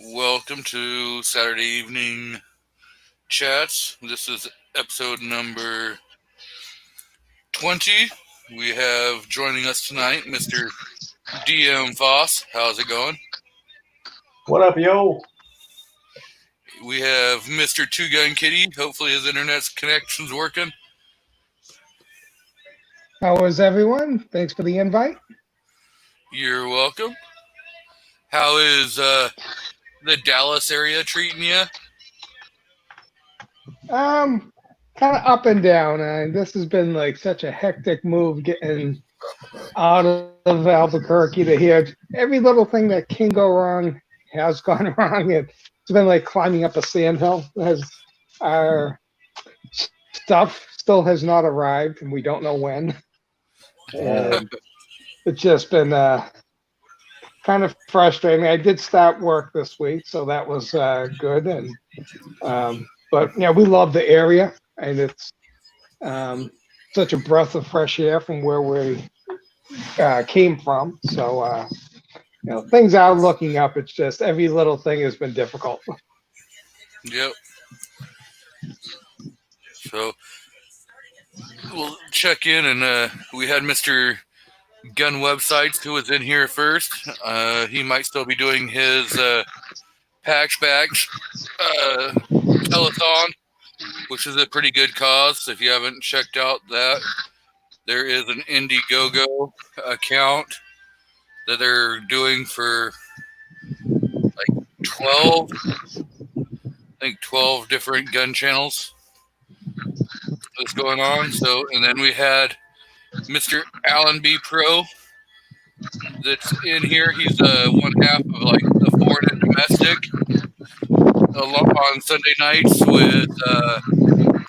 Welcome to Saturday Evening Chats. This is episode number 20. We have joining us tonight Mr. DM Foss. How's it going? What up, yo? We have Mr. Two Gun Kitty. Hopefully his internet connection's working. How is everyone? Thanks for the invite. You're welcome. How is the Dallas area treating you? Kind of up and down. This has been like such a hectic move getting out of Albuquerque to here. Every little thing that can go wrong has gone wrong. It's been like climbing up a sandhill. Our stuff still has not arrived, and we don't know when. And it's just been kind of frustrating. I did start work this week, so that was good. And but yeah, we love the area, and it's such a breath of fresh air from where we came from. So things are looking up. It's just every little thing has been difficult. Yep. So we'll check in, and we had Mr. Gun Websites who was in here first. He might still be doing his Patch Bags telethon, which is a pretty good cause. If you haven't checked out that, there is an Indiegogo account that they're doing for like 12 different gun channels that's going on. So, and then we had Mr. Alan B. Pro that's in here. He's one half of like the foreign and domestic on Sunday nights with the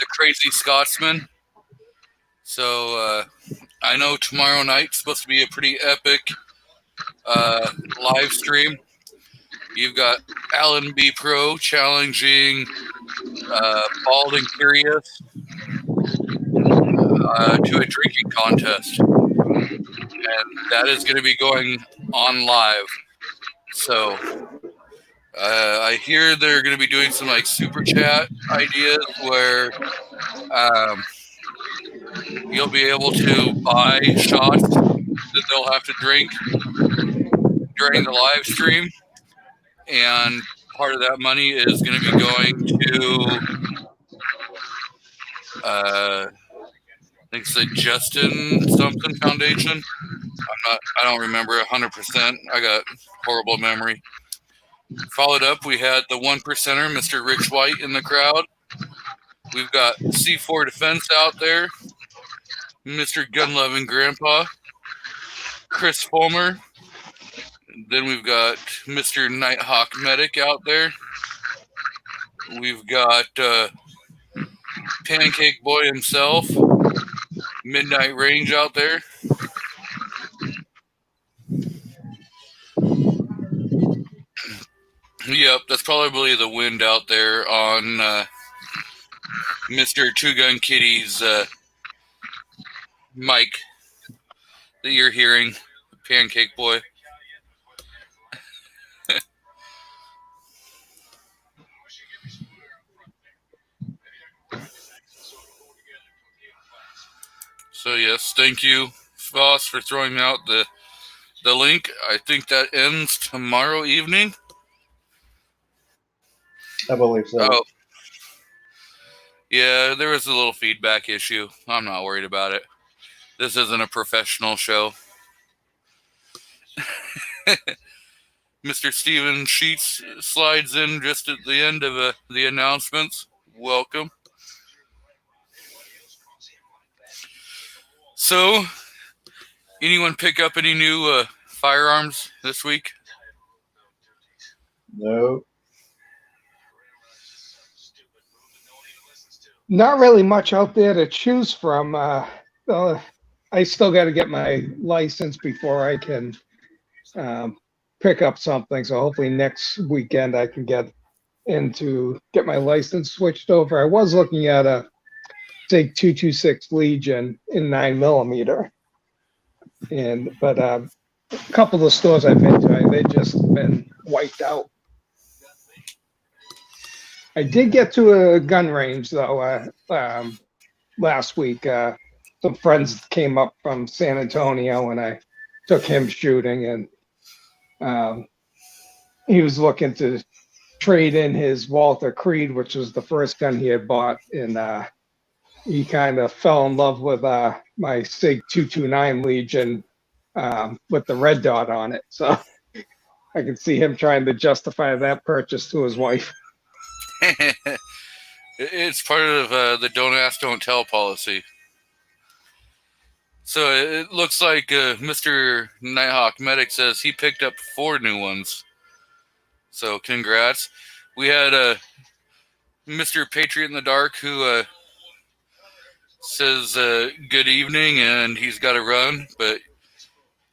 Crazy Scotsman. So I know tomorrow night's supposed to be a pretty epic live stream. You've got Alan B. Pro challenging Bald and Curious to a drinking contest. And that is going to be going on live. So I hear they're going to be doing some like super chat ideas where you'll be able to buy shots that they'll have to drink during the live stream. And part of that money is going to be going to I think it's the Justin something Foundation. I don't remember 100%. I got horrible memory. Followed up, we had the one percenter, Mr. Rich White, in the crowd. We've got C4 Defense out there, Mr. Gun Loving Grandpa, Chris Fulmer. Then we've got Mr. Nighthawk Medic out there. We've got Pancake Boy himself, Midnight Range out there. Yep, that's probably the wind out there on Mr. Two Gun Kitty's mic that you're hearing, Pancake Boy. So yes, thank you, Voss, for throwing out the link. I think that ends tomorrow evening. I believe so. Oh. Yeah, there was a little feedback issue. I'm not worried about it. This isn't a professional show. Mr. Steven Sheets slides in just at the end of the announcements. Welcome. So, anyone pick up any new firearms this week? No. Not really much out there to choose from. I still got to get my license before I can pick up something. So hopefully next weekend I can get my license switched over. I was looking at a SIG 226 Legion in 9mm, but a couple of the stores I've been to, they've just been wiped out. I did get to a gun range though last week. Some friends came up from San Antonio, and I took him shooting, and he was looking to trade in his Walther Creed, which was the first gun he had bought, and he kind of fell in love with my Sig 229 Legion with the red dot on it. So I can see him trying to justify that purchase to his wife. It's part of the don't ask, don't tell policy. So it looks like Mr. Nighthawk Medic says he picked up 4 new ones. So congrats. We had Mr. Patriot in the Dark who says good evening and he's got to run, but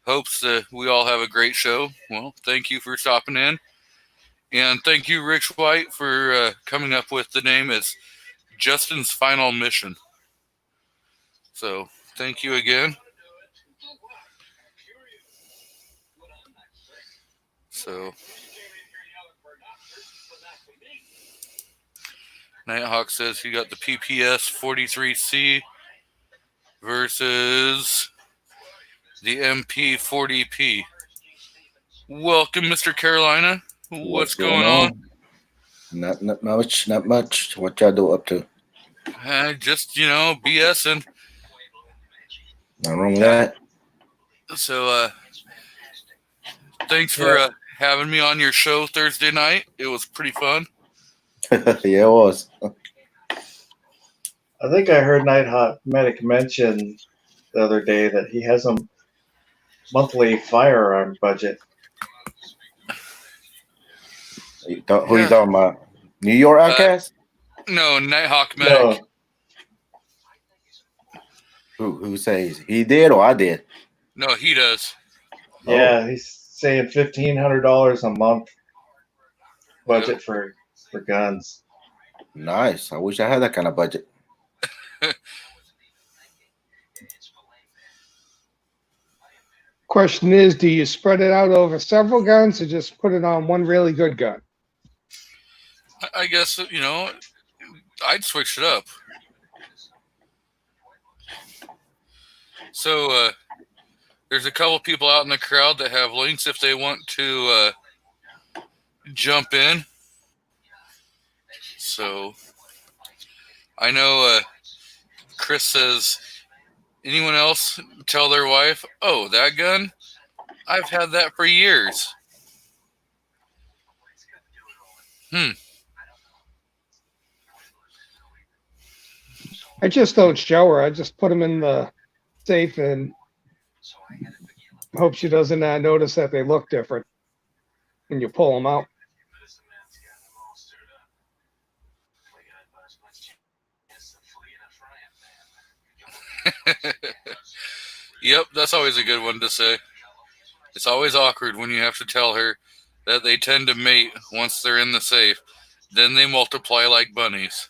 hopes we all have a great show. Well, thank you for stopping in. And thank you, Rich White, for coming up with the name. It's Justin's Final Mission. So thank you again. So Nighthawk says he got the PPS 43C versus the MP 40P. Welcome, Mr. Carolina. What's going on? Not much. What y'all do up to? Just, BSing. Not wrong with that. So, thanks for having me on your show Thursday night. It was pretty fun. Yeah, it was. I think I heard Nighthawk Medic mention the other day that he has a monthly firearm budget. Who you talking about? New York Outcast? No, Nighthawk Medic. No. Who says he did or I did? No, he does. Yeah, he's saying $1,500 a month budget for guns. Nice. I wish I had that kind of budget. Question is, do you spread it out over several guns or just put it on one really good gun? I guess, I'd switch it up. So, there's a couple people out in the crowd that have links if they want to jump in. So, I know Chris says, anyone else tell their wife, oh, that gun? I've had that for years. I just don't show her. I just put them in the safe and hope she doesn't notice that they look different when you pull them out. Yep, that's always a good one to say. It's always awkward when you have to tell her that they tend to mate once they're in the safe. Then they multiply like bunnies.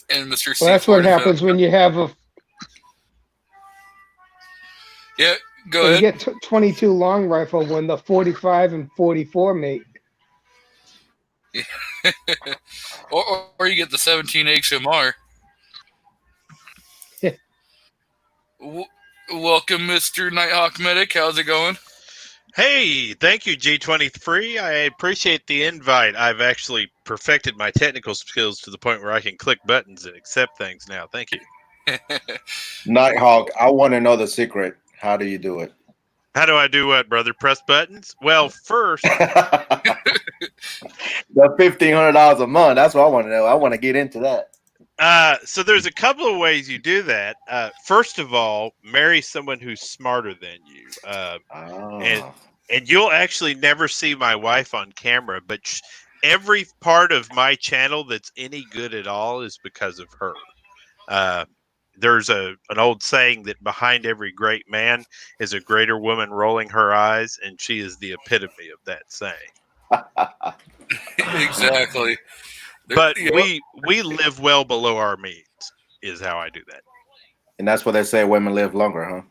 And Mr. Well, that's what happens when you have a. Yeah, go when ahead. You get 22 long rifle when the 45 and 44 mate. or you get the 17 HMR. Welcome, Mr. Nighthawk Medic. How's it going? Hey, thank you, G23. I appreciate the invite. I've actually perfected my technical skills to the point where I can click buttons and accept things now. Thank you. Nighthawk, I want to know the secret. How do you do it? How do I do what, brother? Press buttons? Well, first, The $1,500 a month. That's what I want to know. I want to get into that. so there's a couple of ways you do that. First of all, marry someone who's smarter than you. And you'll actually never see my wife on camera, but every part of my channel that's any good at all is because of her. There's an old saying that behind every great man is a greater woman rolling her eyes, and she is the epitome of that saying. Exactly. But we live well below our means, is how I do that. And that's what they say women live longer, huh?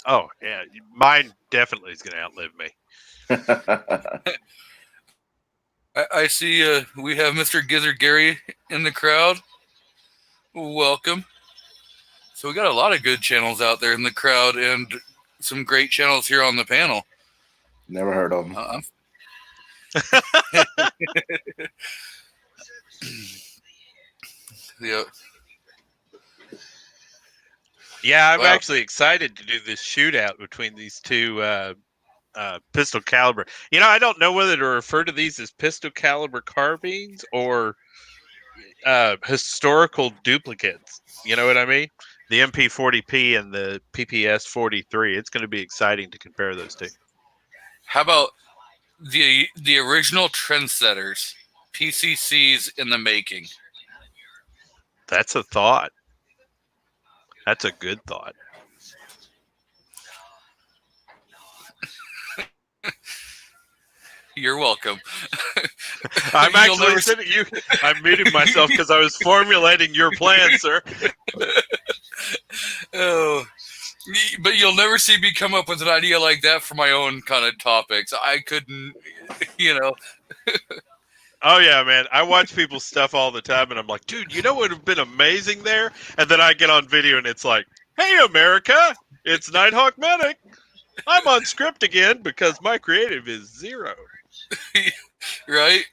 Oh yeah, mine definitely is going to outlive me. I see we have Mr. Gizzard Gary in the crowd. Welcome. So we got a lot of good channels out there in the crowd and some great channels here on the panel. Never heard of them. Yeah. Yeah, I'm Wow. actually excited to do this shootout between these two pistol caliber. You know, I don't know whether to refer to these as pistol caliber carbines or historical duplicates. You know what I mean? The MP40P and the PPS43. It's going to be exciting to compare those two. How about the original trendsetters, PCCs in the making? That's a thought. That's a good thought. You're welcome. I'm You'll actually never- sitting you. I'm muting myself because I was formulating your plan, sir. Oh, but you'll never see me come up with an idea like that for my own kind of topics. I couldn't, you know. Oh yeah, man. I watch people's stuff all the time, and I'm like, dude, you know what would have been amazing there? And then I get on video, and it's like, hey, America, it's Nighthawk Medic. I'm on script again because my creative is 0. Right?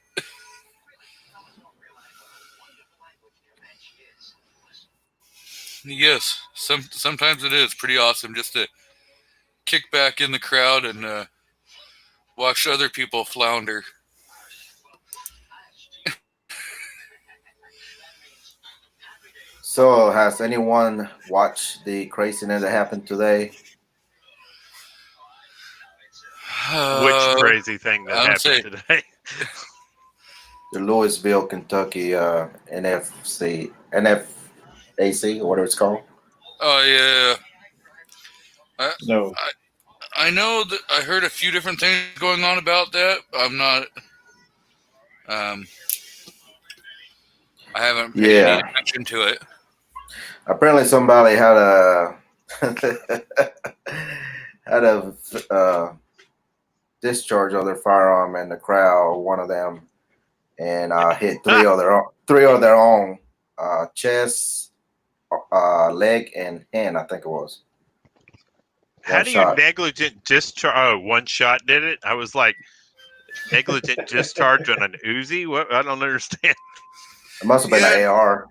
Yes, sometimes it is pretty awesome just to kick back in the crowd and watch other people flounder. So, has anyone watched the craziness that happened today? Which crazy thing that I would happened today? The Louisville, Kentucky NFAC, or whatever it's called. Oh yeah, No. I know that I heard a few different things going on about that. I'm not. I haven't paid any attention to it. Apparently, somebody had a discharge of their firearm in the crowd. One of them, and hit three of their own chest, leg, and hand. I think it was. How One do shot. you negligent discharge? Oh, one shot did it? I was like, negligent discharge on an Uzi? What? I don't understand. It must have been an AR.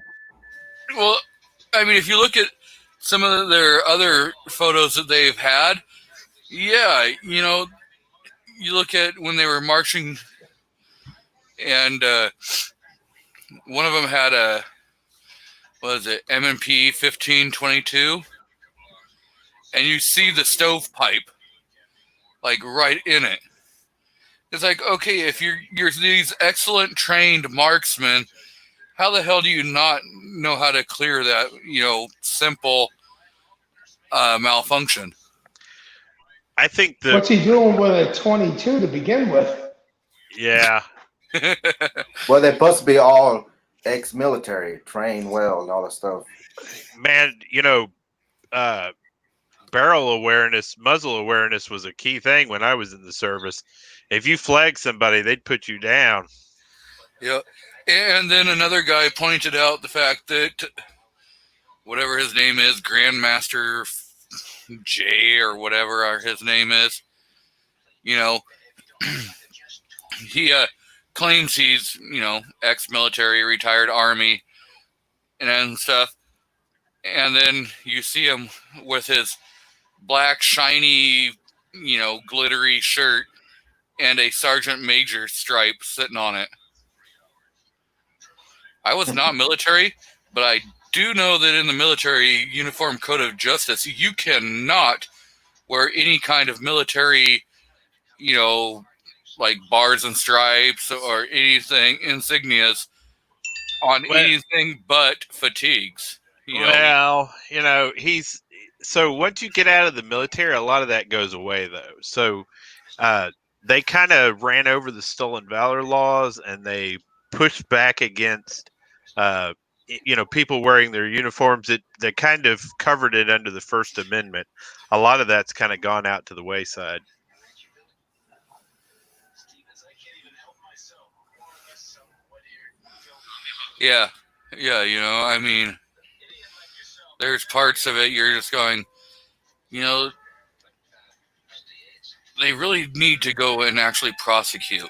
Well, I mean, if you look at some of their other photos that they've had, yeah, you know, you look at when they were marching, and one of them had a, what is it, M&P 1522, and you see the stovepipe, like, right in it. It's like, okay, if you're these excellent trained marksmen, how the hell do you not know how to clear that, you know, simple malfunction? I think What's he doing with a 22 to begin with? Yeah. Well, they're supposed to be all ex-military, trained well, and all that stuff. Man, you know, barrel awareness, muzzle awareness was a key thing when I was in the service. If you flag somebody, they'd put you down. Yeah. And then another guy pointed out the fact that whatever his name is, Grandmaster J or whatever his name is, you know, he claims he's, you know, ex-military, retired Army and stuff. And then you see him with his black, shiny, you know, glittery shirt and a Sergeant Major stripe sitting on it. I was not military, but I do know that in the military Uniform Code of Justice, you cannot wear any kind of military, you know, like bars and stripes or anything, insignias on anything but fatigues. Well, you know, so once you get out of the military, a lot of that goes away, though. So they kind of ran over the stolen valor laws, and they pushed back against people wearing their uniforms that kind of covered it under the First Amendment. A lot of that's kind of gone out to the wayside. Yeah. Yeah. I mean, there's parts of it you're just going, they really need to go and actually prosecute.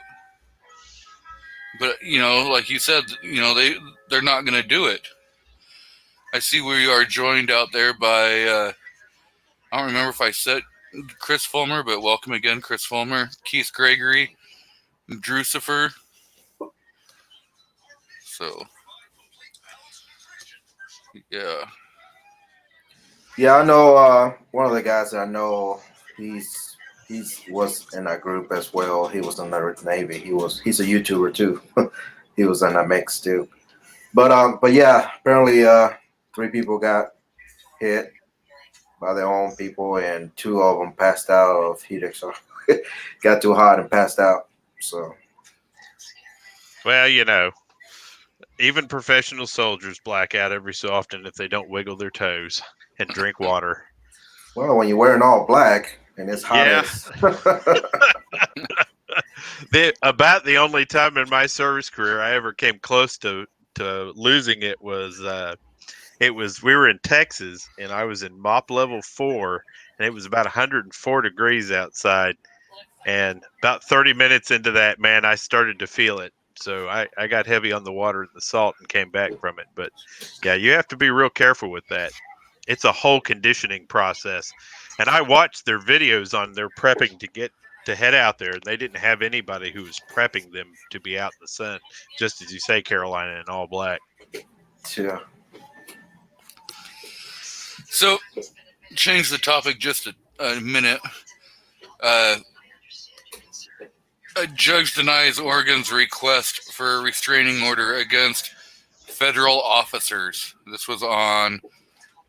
But, like you said, they're not going to do it. I see we are joined out there by, I don't remember if I said Chris Fulmer, but welcome again, Chris Fulmer, Keith Gregory, Drucifer. So, yeah. Yeah, I know one of the guys that I know. He's was in that group as well. He was in the Navy. He's a YouTuber too. He was in that mix too. But yeah, apparently 3 people got hit by their own people, and 2 of them passed out of heat exhaustion. Got too hot and passed out. So, Well, even professional soldiers black out every so often if they don't wiggle their toes and drink water. well, when you're wearing all black and it's hot Yeah. as About the only time in my service career I ever came close to losing it was we were in Texas, and I was in MOP level 4, and it was about 104 degrees outside. And about 30 minutes into that, man, I started to feel it. So I got heavy on the water and the salt and came back from it. But yeah, you have to be real careful with that. It's a whole conditioning process. And I watched their videos on their prepping to head out there. They didn't have anybody who was prepping them to be out in the sun, just as you say, Carolina, in all black. yeah. So, change the topic just a minute. A judge denies Oregon's request for a restraining order against federal officers. This was on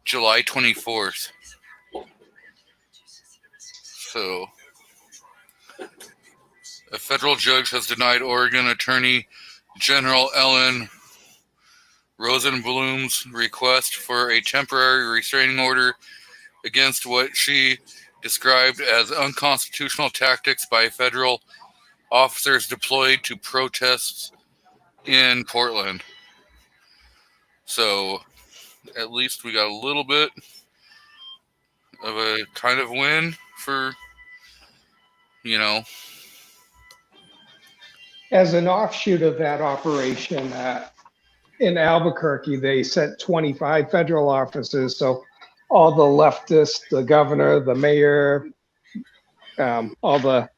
July 24th. So, a federal judge has denied Oregon Attorney General Ellen Rosenblum's request for a temporary restraining order against what she described as unconstitutional tactics by federal officers deployed to protests in Portland. So, at least we got a little bit of a kind of win for, As an offshoot of that operation, in Albuquerque, they sent 25 federal officers. So all the leftists, the governor, the mayor, all the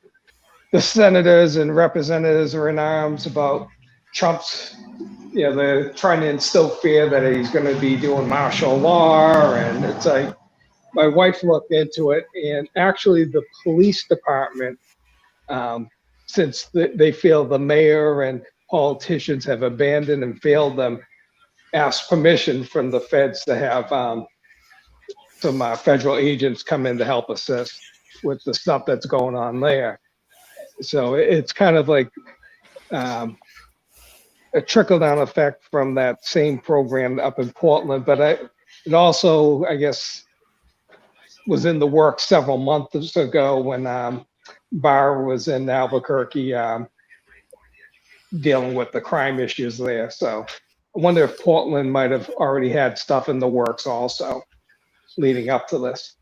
senators and representatives are in arms about Trump's, they're trying to instill fear that he's going to be doing martial law. And it's like, my wife looked into it, and actually the police department, since they feel the mayor and politicians have abandoned and failed them, asked permission from the feds to have some federal agents come in to help assist with the stuff that's going on there. So it's kind of like a trickle-down effect from that same program up in Portland. But it also, I guess, was in the works several months ago when Barr was in Albuquerque dealing with the crime issues there. So I wonder if Portland might have already had stuff in the works also leading up to this.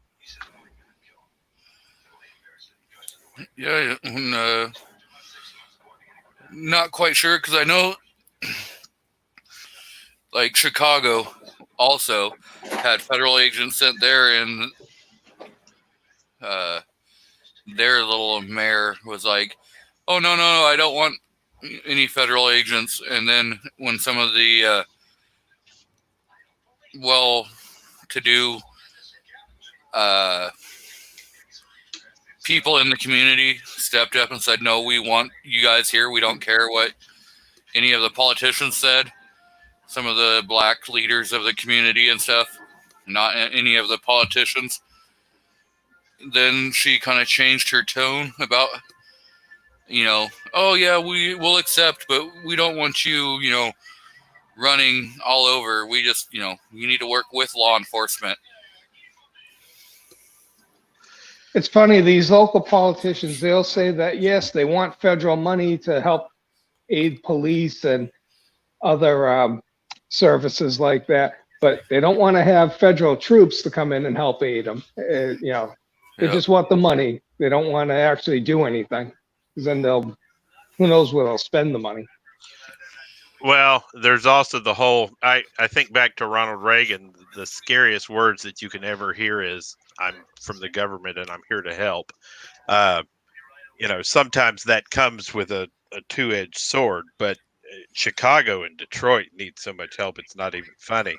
Yeah, not quite sure, because I know like Chicago also had federal agents sent there, and their little mayor was like, oh, no, I don't want any federal agents. And then when some of the well-to-do people in the community stepped up and said, no, we want you guys here. We don't care what any of the politicians said. Some of the black leaders of the community and stuff, not any of the politicians. Then she kind of changed her tone about, oh yeah, we will accept, but we don't want you, running all over. We just, you need to work with law enforcement. It's funny, these local politicians, they'll say that, yes, they want federal money to help aid police and other services like that, but they don't want to have federal troops to come in and help aid them. They Yep. just want the money. They don't want to actually do anything, because then who knows where they'll spend the money. Well, there's also the whole. I think back to Ronald Reagan. The scariest words that you can ever hear is, "I'm from the government and I'm here to help." Sometimes that comes with a two-edged sword. But Chicago and Detroit need so much help; it's not even funny.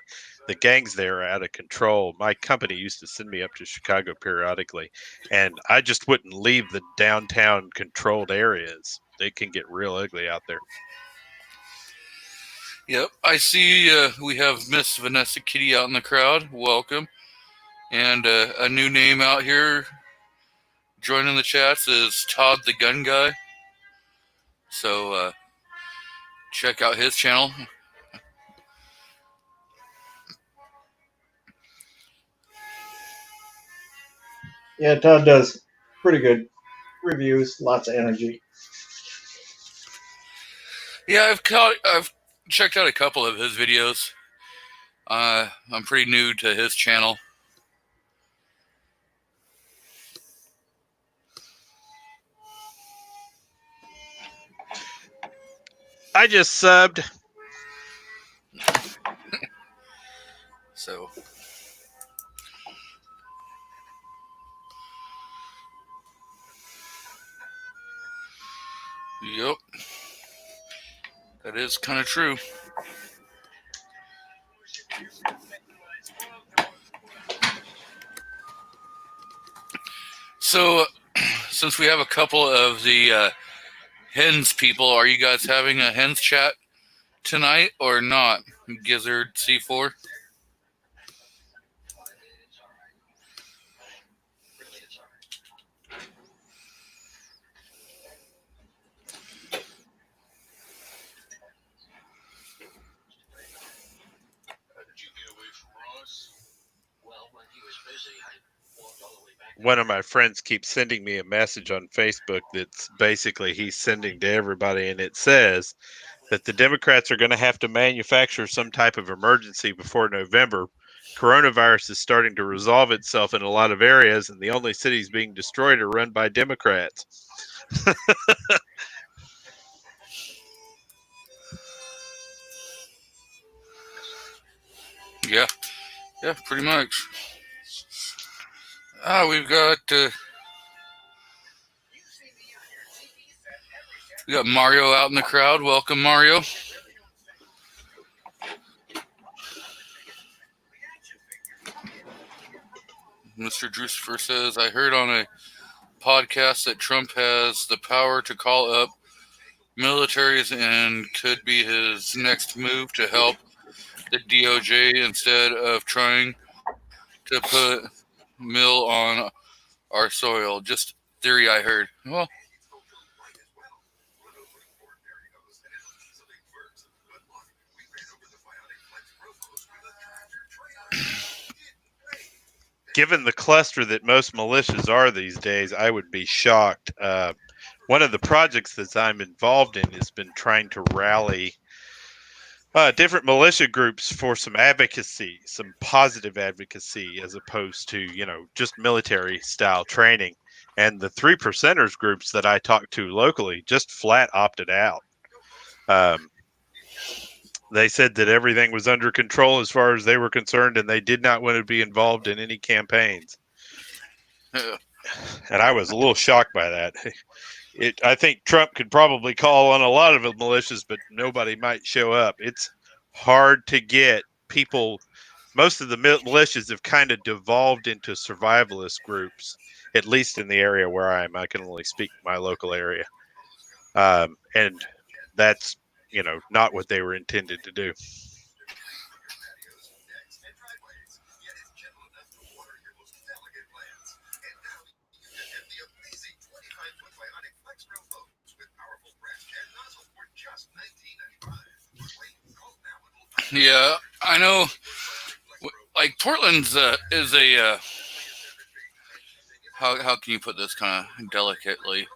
The gangs there are out of control. My company used to send me up to Chicago periodically, and I just wouldn't leave the downtown controlled areas. They can get real ugly out there. Yep, I see we have Miss Vanessa Kitty out in the crowd. Welcome. And a new name out here joining the chats is Todd the Gun Guy. So check out his channel. Yeah, Todd does pretty good reviews, lots of energy. Yeah, I've checked out a couple of his videos. I'm pretty new to his channel. I just subbed. So yep. That is kind of true. So, since we have a couple of the hens people, are you guys having a hens chat tonight or not? Gizzard C4? One of my friends keeps sending me a message on Facebook that's basically he's sending to everybody, and it says that the Democrats are going to have to manufacture some type of emergency before November. Coronavirus is starting to resolve itself in a lot of areas, and the only cities being destroyed are run by Democrats. Yeah, pretty much. We've got Mario out in the crowd. Welcome, Mario. Mr. Drucifer says, I heard on a podcast that Trump has the power to call up militaries and could be his next move to help the DOJ instead of trying to put mill on our soil. Just theory I heard. Well, given the cluster that most militias are these days, I would be shocked. One of the projects that I'm involved in has been trying to rally different militia groups for some advocacy, some positive advocacy, as opposed to, just military style training. And the 3%ers groups that I talked to locally just flat opted out. They said that everything was under control as far as they were concerned, and they did not want to be involved in any campaigns. And I was a little shocked by that. I think Trump could probably call on a lot of the militias, but nobody might show up. It's hard to get people. Most of the militias have kind of devolved into survivalist groups, at least in the area where I am. I can only speak my local area. And that's, not what they were intended to do. Yeah, I know. Like Portland's is a how can you put this kind of delicately?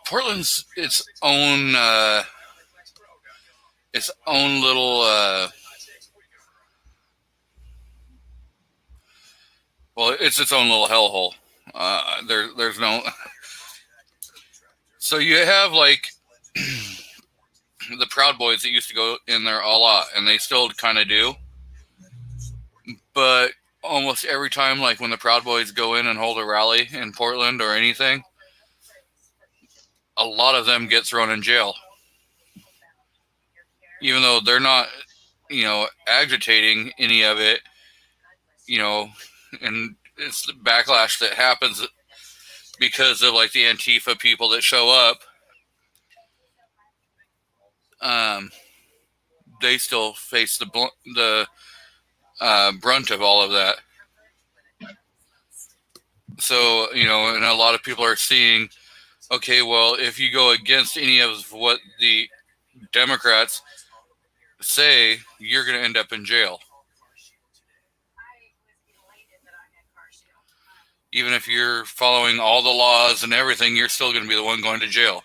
Portland's its own little well, it's its own little hellhole. There's no. So you have like the Proud Boys that used to go in there a lot, and they still kind of do. But almost every time, like when the Proud Boys go in and hold a rally in Portland or anything, a lot of them get thrown in jail, even though they're not, agitating any of it, and it's the backlash that happens because of like the Antifa people that show up. They still face the brunt of all of that. So, and a lot of people are seeing, okay, well, if you go against any of what the Democrats say, you're going to end up in jail. Even if you're following all the laws and everything, you're still going to be the one going to jail.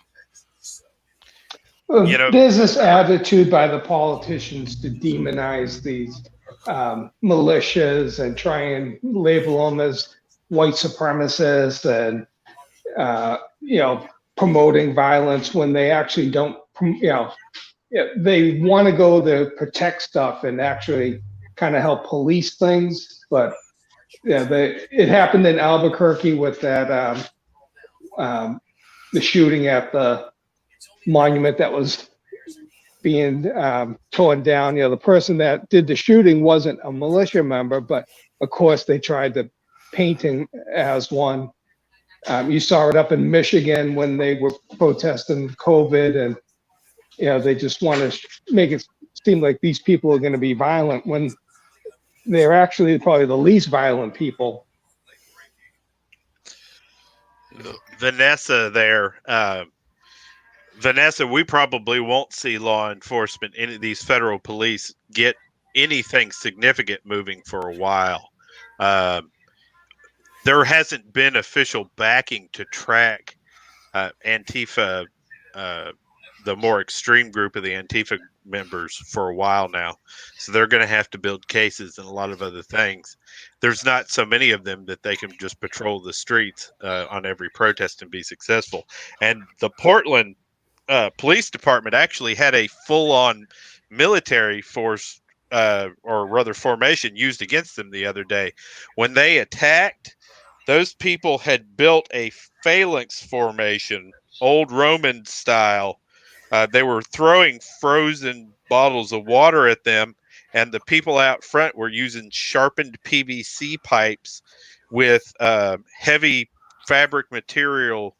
There's this attitude by the politicians to demonize these militias and try and label them as white supremacists and promoting violence when they actually don't. They want to go to protect stuff and actually kind of help police things, but it happened in Albuquerque with that the shooting at the monument that was being torn down. The person that did the shooting wasn't a militia member, but of course they tried to paint him as one. You saw it up in Michigan when they were protesting COVID, and they just want to make it seem like these people are going to be violent when they're actually probably the least violent people. Vanessa there. Vanessa, we probably won't see law enforcement, any of these federal police, get anything significant moving for a while. There hasn't been official backing to track Antifa, the more extreme group of the Antifa members, for a while now. So they're going to have to build cases and a lot of other things. There's not so many of them that they can just patrol the streets on every protest and be successful. And the Portland police department actually had a full-on military force, or rather formation, used against them the other day. When they attacked, those people had built a phalanx formation, old Roman style. They were throwing frozen bottles of water at them, and the people out front were using sharpened PVC pipes with heavy fabric material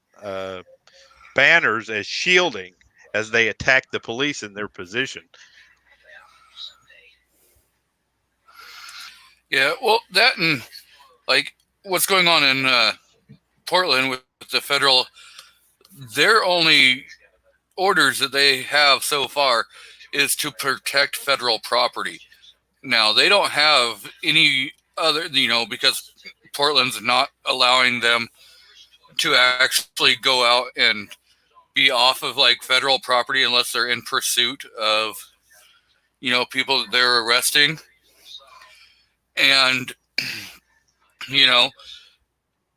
banners as shielding as they attacked the police in their position. Yeah, well, that and like what's going on in Portland with the federal, their only orders that they have so far is to protect federal property. Now, they don't have any other, because Portland's not allowing them to actually go out and be off of like federal property unless they're in pursuit of, people that they're arresting. And,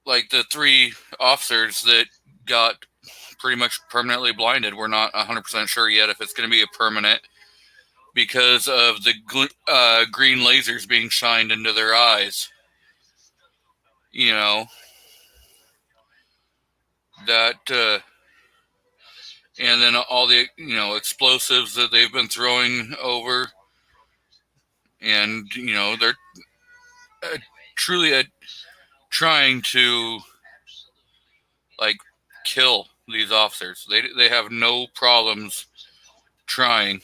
like the 3 officers that got pretty much permanently blinded, we're not 100% sure yet if it's going to be a permanent, because of the green lasers being shined into their eyes. That, and then all the, explosives that they've been throwing over. And, they're truly trying to, like, kill these officers. They have no problems trying.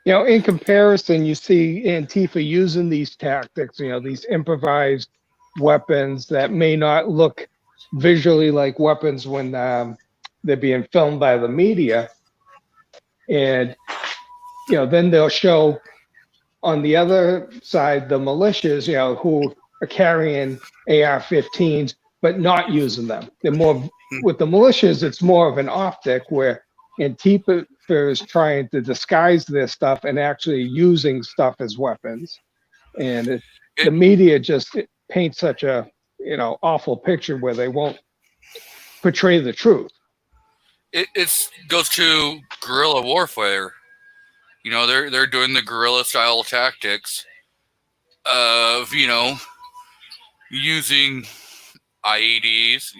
In comparison, you see Antifa using these tactics, these improvised weapons that may not look visually like weapons when they're being filmed by the media, and then they'll show on the other side the militias, who are carrying AR-15s but not using them. They're more with the militias. It's more of an optic where Antifa is trying to disguise their stuff and actually using stuff as weapons, and the media just paints such a awful picture where they won't portray the truth. It goes to guerrilla warfare. They're doing the guerrilla style tactics of using IEDs,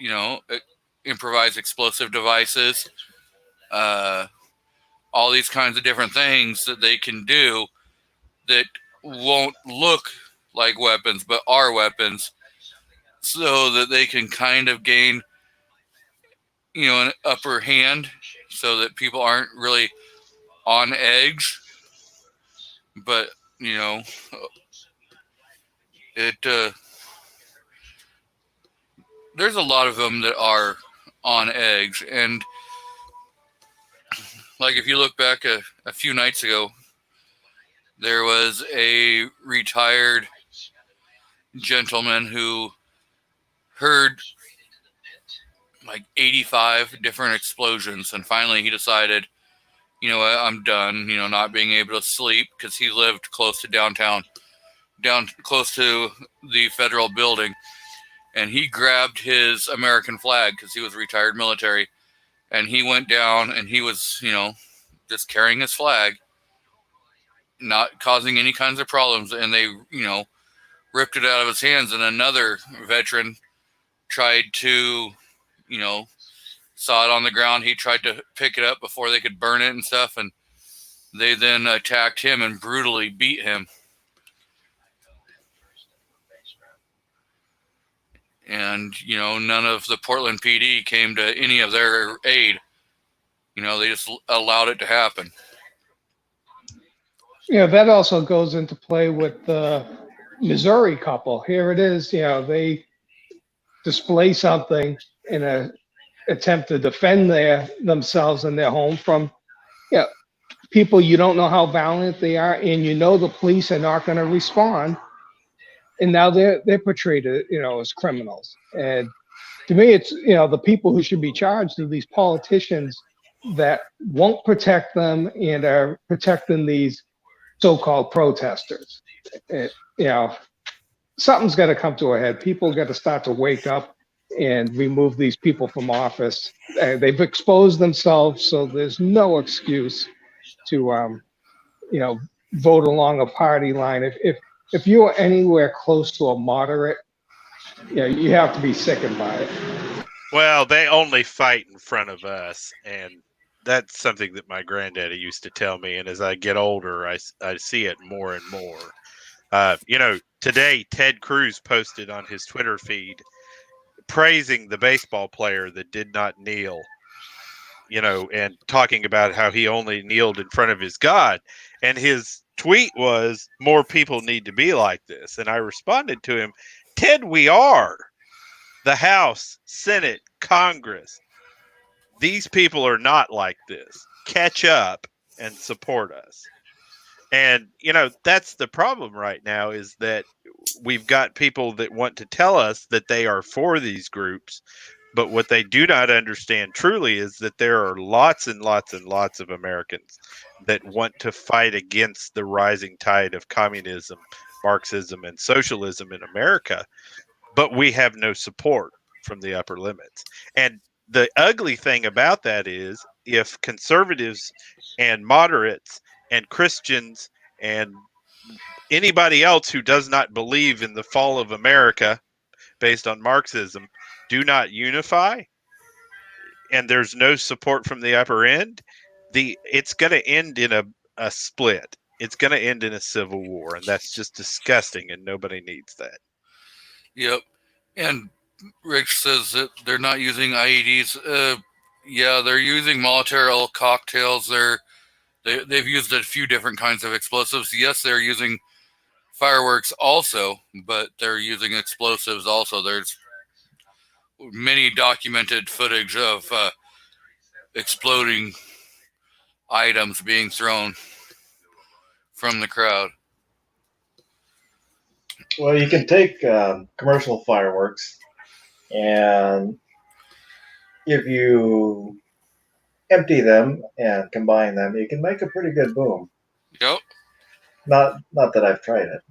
improvised explosive devices, all these kinds of different things that they can do that won't look like weapons but are weapons, so that they can kind of gain an upper hand, so that people aren't really on edge. But there's a lot of them that are on edge. And like, if you look back a few nights ago, there was a retired gentleman who heard like 85 different explosions, and finally he decided, I'm done, not being able to sleep, because he lived close to downtown, close to the federal building. And he grabbed his American flag, because he was retired military, and he went down, and he was, just carrying his flag, not causing any kinds of problems. And they, ripped it out of his hands. And another veteran tried to, saw it on the ground. He tried to pick it up before they could burn it and stuff. And they then attacked him and brutally beat him. And, none of the Portland PD came to any of their aid. They just allowed it to happen. That also goes into play with the Missouri couple. Here it is, they display something in an attempt to defend themselves and their home from people you don't know how violent they are, and the police are not going to respond. And now they're portrayed, as criminals. And to me, it's, the people who should be charged are these politicians that won't protect them and are protecting these so-called protesters. Something's got to come to a head. People got to start to wake up and remove these people from office. They've exposed themselves, so there's no excuse to, vote along a party line. If you're anywhere close to a moderate, you have to be sickened by it. Well, they only fight in front of us, and that's something that my granddaddy used to tell me. And as I get older, I see it more and more. Today Ted Cruz posted on his Twitter feed praising the baseball player that did not kneel, and talking about how he only kneeled in front of his God. And his tweet was, "More people need to be like this." And I responded to him, "Ted, we are. The House, Senate, Congress. These people are not like this. Catch up and support us." And, that's the problem right now, is that we've got people that want to tell us that they are for these groups. But what they do not understand truly is that there are lots and lots and lots of Americans that want to fight against the rising tide of communism, Marxism, and socialism in America. But we have no support from the upper limits. And the ugly thing about that is, if conservatives and moderates and Christians and anybody else who does not believe in the fall of America based on Marxism do not unify, and there's no support from the upper end, it's going to end in a split. It's going to end in a civil war, and that's just disgusting, and nobody needs that. Yep. And Rich says that they're not using IEDs. Yeah, they're using Molotov cocktails. They've used a few different kinds of explosives. Yes, they're using fireworks also, but they're using explosives also. There's many documented footage of exploding items being thrown from the crowd. Well, you can take commercial fireworks, and if you empty them and combine them, you can make a pretty good boom. Yep. Not that I've tried it.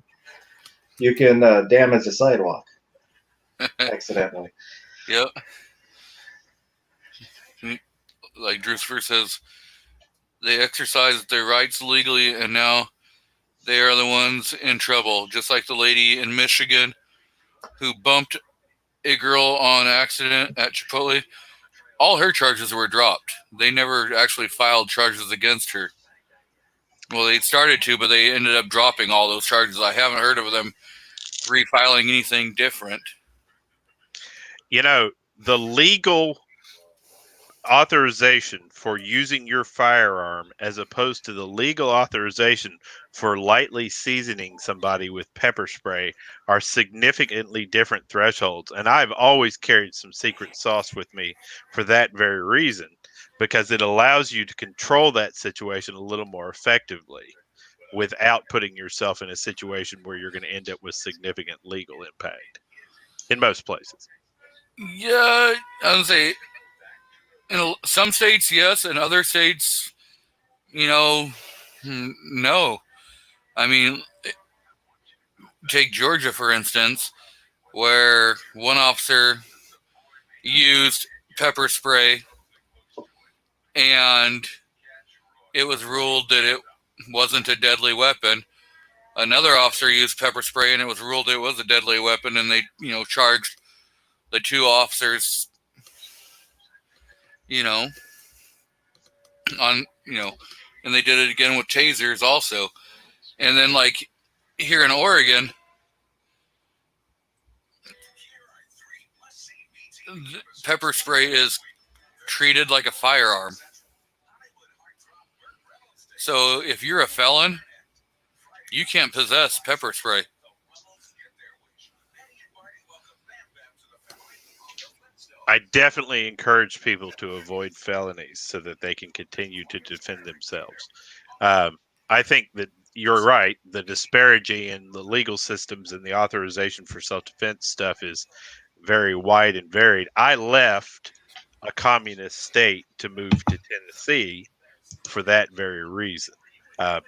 You can damage a sidewalk accidentally. Yep. Like Drucifer says, they exercised their rights legally, and now they are the ones in trouble. Just like the lady in Michigan who bumped a girl on accident at Chipotle. All her charges were dropped. They never actually filed charges against her. Well, they started to, but they ended up dropping all those charges. I haven't heard of them refiling anything different. You know, the legal authorization for using your firearm as opposed to the legal authorization for lightly seasoning somebody with pepper spray are significantly different thresholds. And I've always carried some secret sauce with me for that very reason, because it allows you to control that situation a little more effectively without putting yourself in a situation where you're going to end up with significant legal impact in most places. Yeah, I would say in some states, yes. In other states, no. I mean, take Georgia, for instance, where one officer used pepper spray and it was ruled that it wasn't a deadly weapon. Another officer used pepper spray and it was ruled it was a deadly weapon, and they, charged the two officers, and they did it again with tasers also. And then, like, here in Oregon, pepper spray is treated like a firearm. So if you're a felon, you can't possess pepper spray. I definitely encourage people to avoid felonies so that they can continue to defend themselves. I think that you're right. The disparity in the legal systems and the authorization for self-defense stuff is very wide and varied. I left a communist state to move to Tennessee for that very reason. I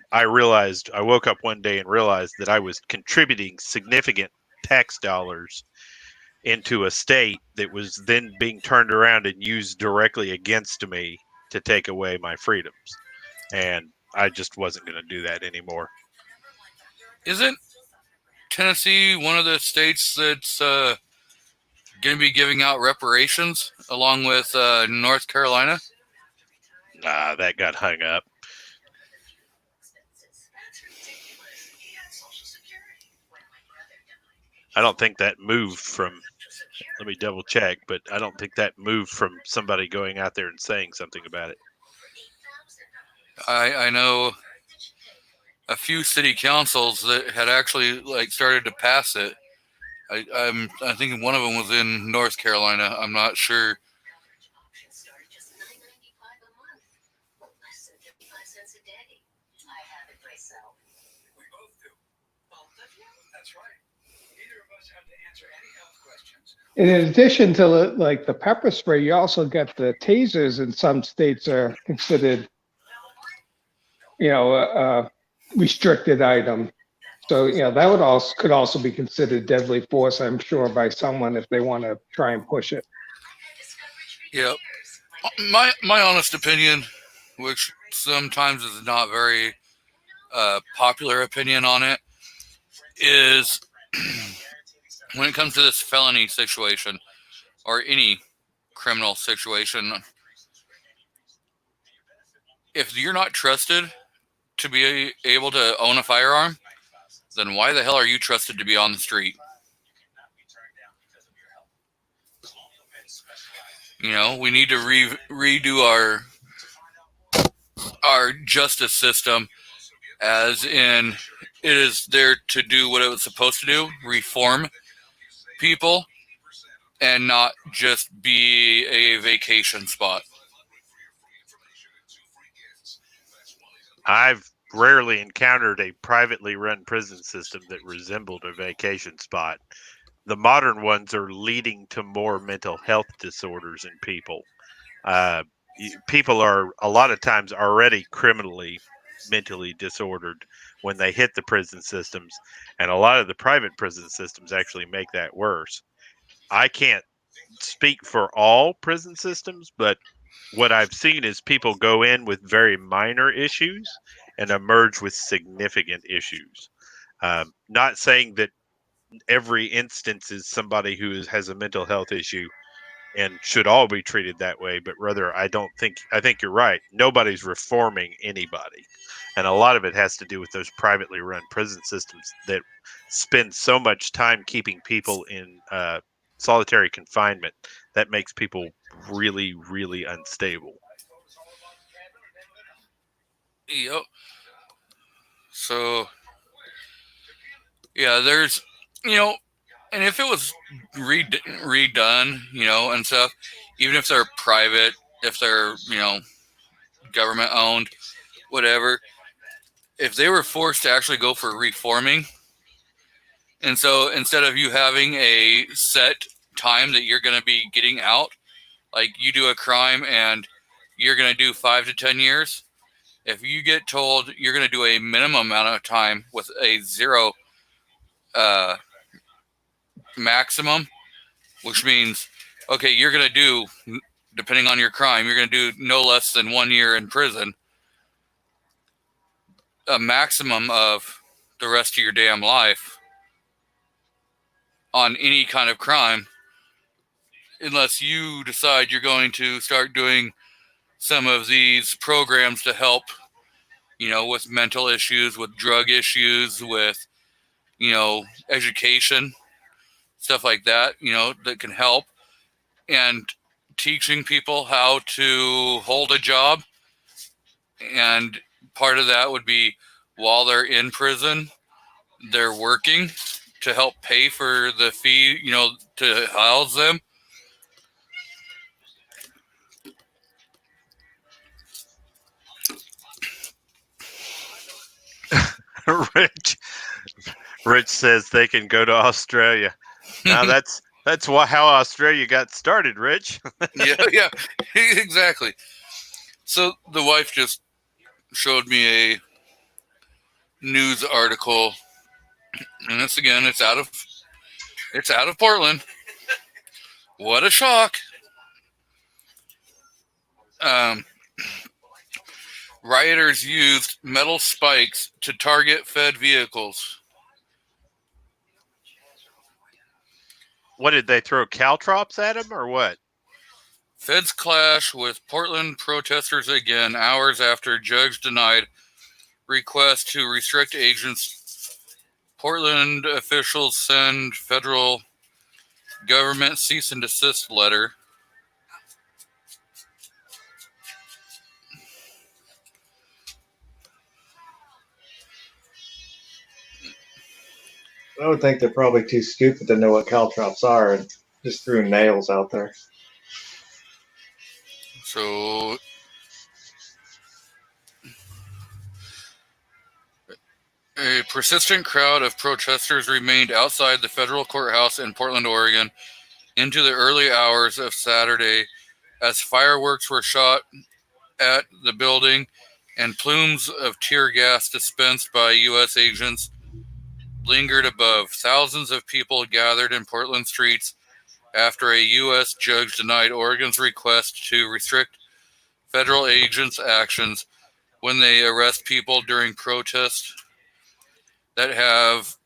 woke up one day and realized that I was contributing significant tax dollars into a state that was then being turned around and used directly against me to take away my freedoms. And I just wasn't going to do that anymore. Isn't Tennessee one of the states that's going to be giving out reparations along with North Carolina? Nah, that got hung up. I don't think that moved from, let me double check, but I don't think that moved from somebody going out there and saying something about it. I know a few city councils that had actually started to pass it. I think one of them was in North Carolina. I'm not sure. And in addition to the pepper spray, you also get the tasers in some states are considered, a restricted item. So, that could also be considered deadly force, I'm sure, by someone if they want to try and push it. Yeah. My honest opinion, which sometimes is not very popular opinion on it, is when it comes to this felony situation or any criminal situation, if you're not trusted to be able to own a firearm, then why the hell are you trusted to be on the street? We need to redo our justice system, as in it is there to do what it was supposed to do, reform people, and not just be a vacation spot. I've rarely encountered a privately run prison system that resembled a vacation spot. The modern ones are leading to more mental health disorders in people. Uh, People are a lot of times already criminally, mentally disordered when they hit the prison systems, and a lot of the private prison systems actually make that worse. I can't speak for all prison systems, but what I've seen is people go in with very minor issues and emerge with significant issues. Not saying that every instance is somebody who has a mental health issue and should all be treated that way, but rather I think you're right. Nobody's reforming anybody. And a lot of it has to do with those privately run prison systems that spend so much time keeping people in solitary confinement that makes people really, really unstable. Yep. So, yeah, there's, you know, and if it was redone, you know, and stuff, even if they're private, if they're, you know, government owned, whatever, if they were forced to actually go for reforming, and so instead of you having a set time that you're going to be getting out, like you do a crime and you're going to do 5 to 10 years, if you get told you're going to do a minimum amount of time with a zero maximum, which means, okay, you're going to do, depending on your crime, you're going to do no less than 1 year in prison, a maximum of the rest of your damn life on any kind of crime, unless you decide you're going to start doing some of these programs to help, you know, with mental issues, with drug issues, with, you know, education, stuff like that, you know, that can help. And teaching people how to hold a job. And part of that would be while they're in prison, they're working to help pay for the fee, you know, to house them. Rich says they can go to Australia. Now that's how Australia got started, Rich. Yeah, exactly. So the wife just showed me a news article, and it's out of Portland. What a shock! Rioters used metal spikes to target Fed vehicles. What did they throw caltrops at him or what? Feds clash with Portland protesters again hours after judge denied request to restrict agents. Portland officials send federal government cease and desist letter. I would think they're probably too stupid to know what caltrops are and just threw nails out there. So a persistent crowd of protesters remained outside the federal courthouse in Portland, Oregon, into the early hours of Saturday as fireworks were shot at the building and plumes of tear gas dispensed by U.S. agents lingered above. Thousands of people gathered in Portland streets after a U.S. judge denied Oregon's request to restrict federal agents' actions when they arrest people during protests that have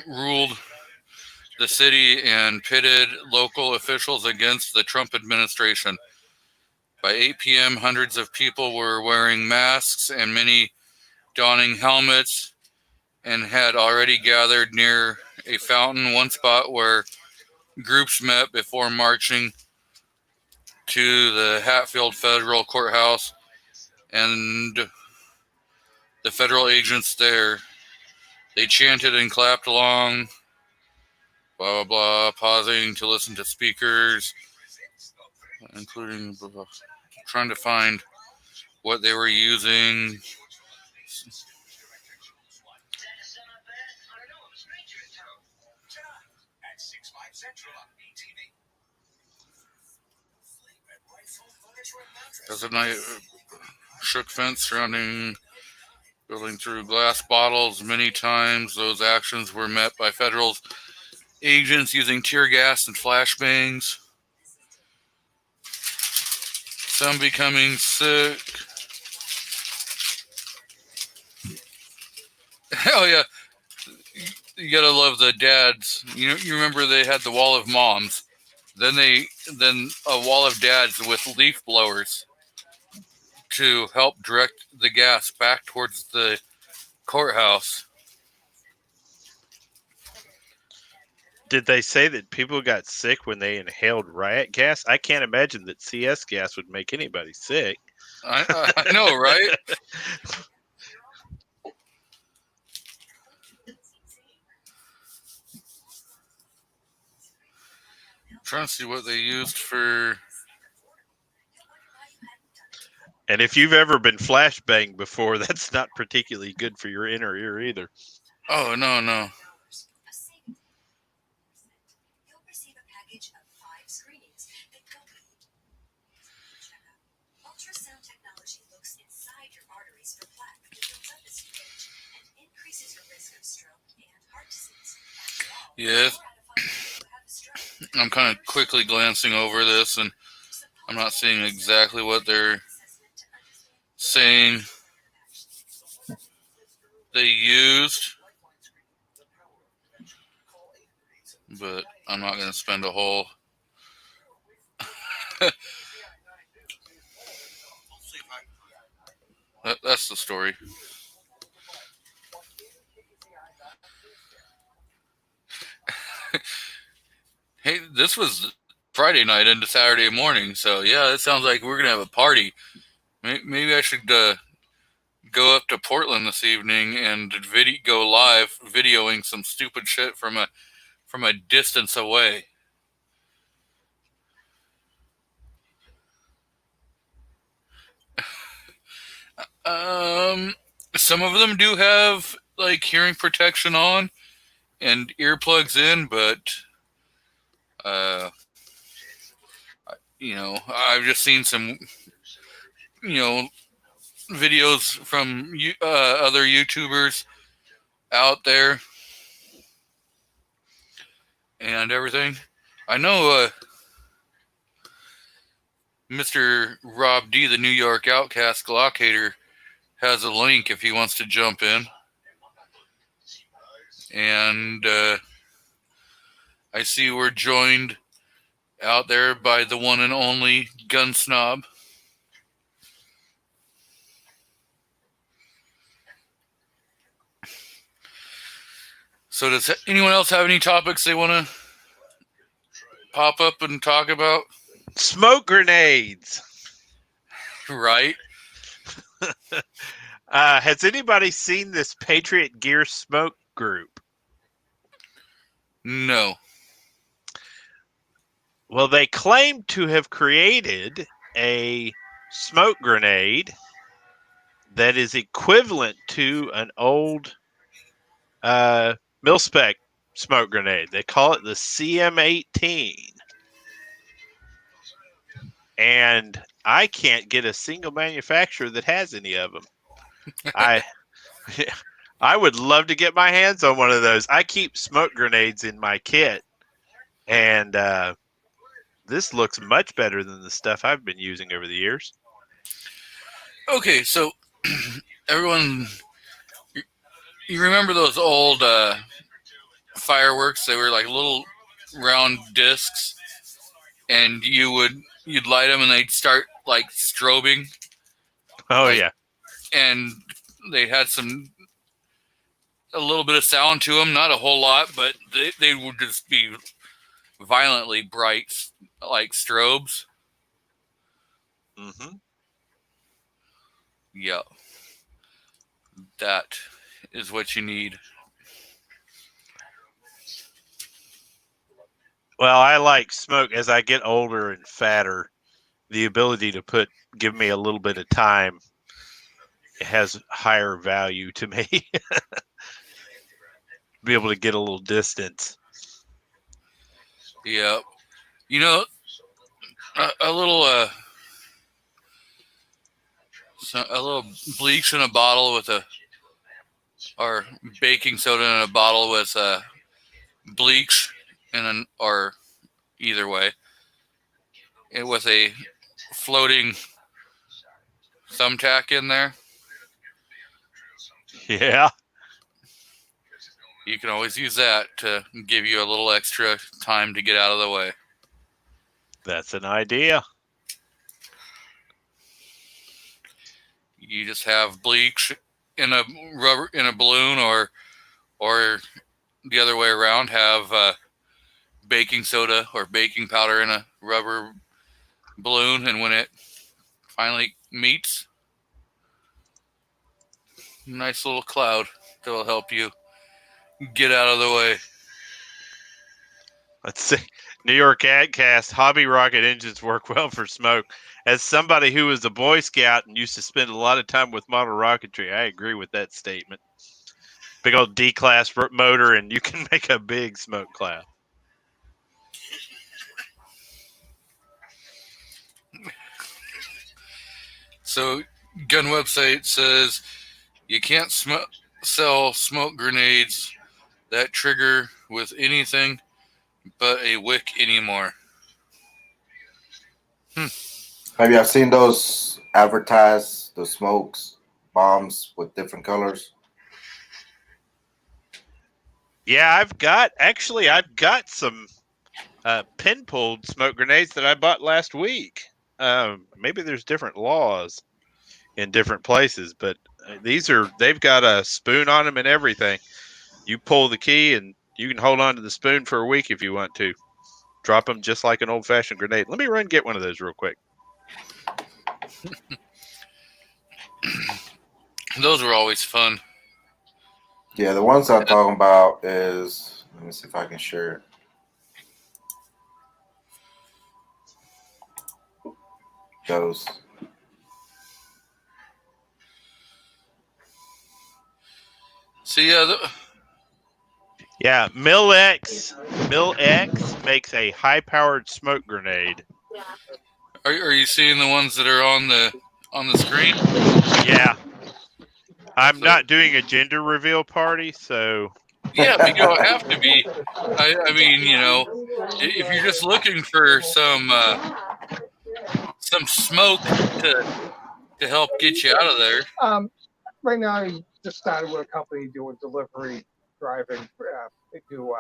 ruled the city and pitted local officials against the Trump administration. By 8 p.m., hundreds of people were wearing masks and many donning helmets and had already gathered near a fountain, one spot where groups met before marching to the Hatfield Federal Courthouse, and the federal agents there, they chanted and clapped along, blah, blah, blah, pausing to listen to speakers, including, trying to find what they were using. There's a nice shook fence surrounding building through glass bottles. Many times those actions were met by federal agents using tear gas and flashbangs. Some becoming sick. Hell yeah. You gotta love the dads. You remember they had the wall of moms. Then a wall of dads with leaf blowers to help direct the gas back towards the courthouse. Did they say that people got sick when they inhaled riot gas? I can't imagine that CS gas would make anybody sick. I know, right? I'm trying to see what they used for. And if you've ever been flashbanged before, that's not particularly good for your inner ear either. Oh, no. You'll receive a package of 5 screenings that go with checkup. Ultrasound technology looks inside your arteries for plaque that builds up as you age and increases your risk of stroke and heart disease. Yes. I'm kind of quickly glancing over this, and I'm not seeing exactly what they're saying they used, but I'm not going to spend a whole that's the story. Hey, this was Friday night into Saturday morning, so yeah, it sounds like we're going to have a party. Maybe I should go up to Portland this evening and go live videoing some stupid shit from a distance away. Some of them do have like hearing protection on and earplugs in, but I've just seen some videos from other YouTubers out there and everything. I know Mr. Rob D, the New York Outcast Glockator, has a link if he wants to jump in. And I see we're joined out there by the one and only Gun Snob. So does anyone else have any topics they want to pop up and talk about? Smoke grenades. Right. Has anybody seen this Patriot Gear Smoke group? No. Well, they claim to have created a smoke grenade that is equivalent to an old mil-spec smoke grenade. They call it the CM18. And I can't get a single manufacturer that has any of them. I would love to get my hands on one of those. I keep smoke grenades in my kit, and this looks much better than the stuff I've been using over the years. Okay, so everyone, you remember those old fireworks? They were like little round discs, and you'd light them and they'd start like strobing. Oh, yeah. And they had a little bit of sound to them, not a whole lot, but they would just be violently bright, like strobes. Mm-hmm. Yeah. That is what you need. Well, I like smoke as I get older and fatter. The ability to give me a little bit of time it has higher value to me. Be able to get a little distance. Yeah. You know, a little a little bleach in a bottle with or baking soda in a bottle with bleach or either way, and with a floating thumbtack in there. Yeah, You can always use that to give you a little extra time to get out of the way. that's an idea. You just have bleach in a balloon, or the other way around, have baking soda or baking powder in a rubber balloon, and when it finally meets, nice little cloud that will help you get out of the way. Let's see. New York AdCast, hobby rocket engines work well for smoke. As somebody who was a Boy Scout and used to spend a lot of time with model rocketry, I agree with that statement. Big old D-class motor, and you can make a big smoke cloud. So, gun website says you can't sell smoke grenades that trigger with anything but a wick anymore. Have you seen those advertised, the smokes bombs with different colors? Yeah, I've got some pin-pulled smoke grenades that I bought last week. Maybe there's different laws in different places, but they've got a spoon on them and everything. You pull the key and you can hold on to the spoon for a week if you want to. Drop them just like an old-fashioned grenade. Let me run and get one of those real quick. Those were always fun. Yeah, the ones I'm talking about is, let me see if I can share it. Those. So yeah, Yeah, Mil-X makes a high-powered smoke grenade. are you seeing the ones that are on the screen? Yeah. I'm not doing a gender reveal party, so Yeah, but you don't have to be. I mean, if you're just looking for some smoke to help get you out of there. Right now, I just started with a company doing delivery driving. They do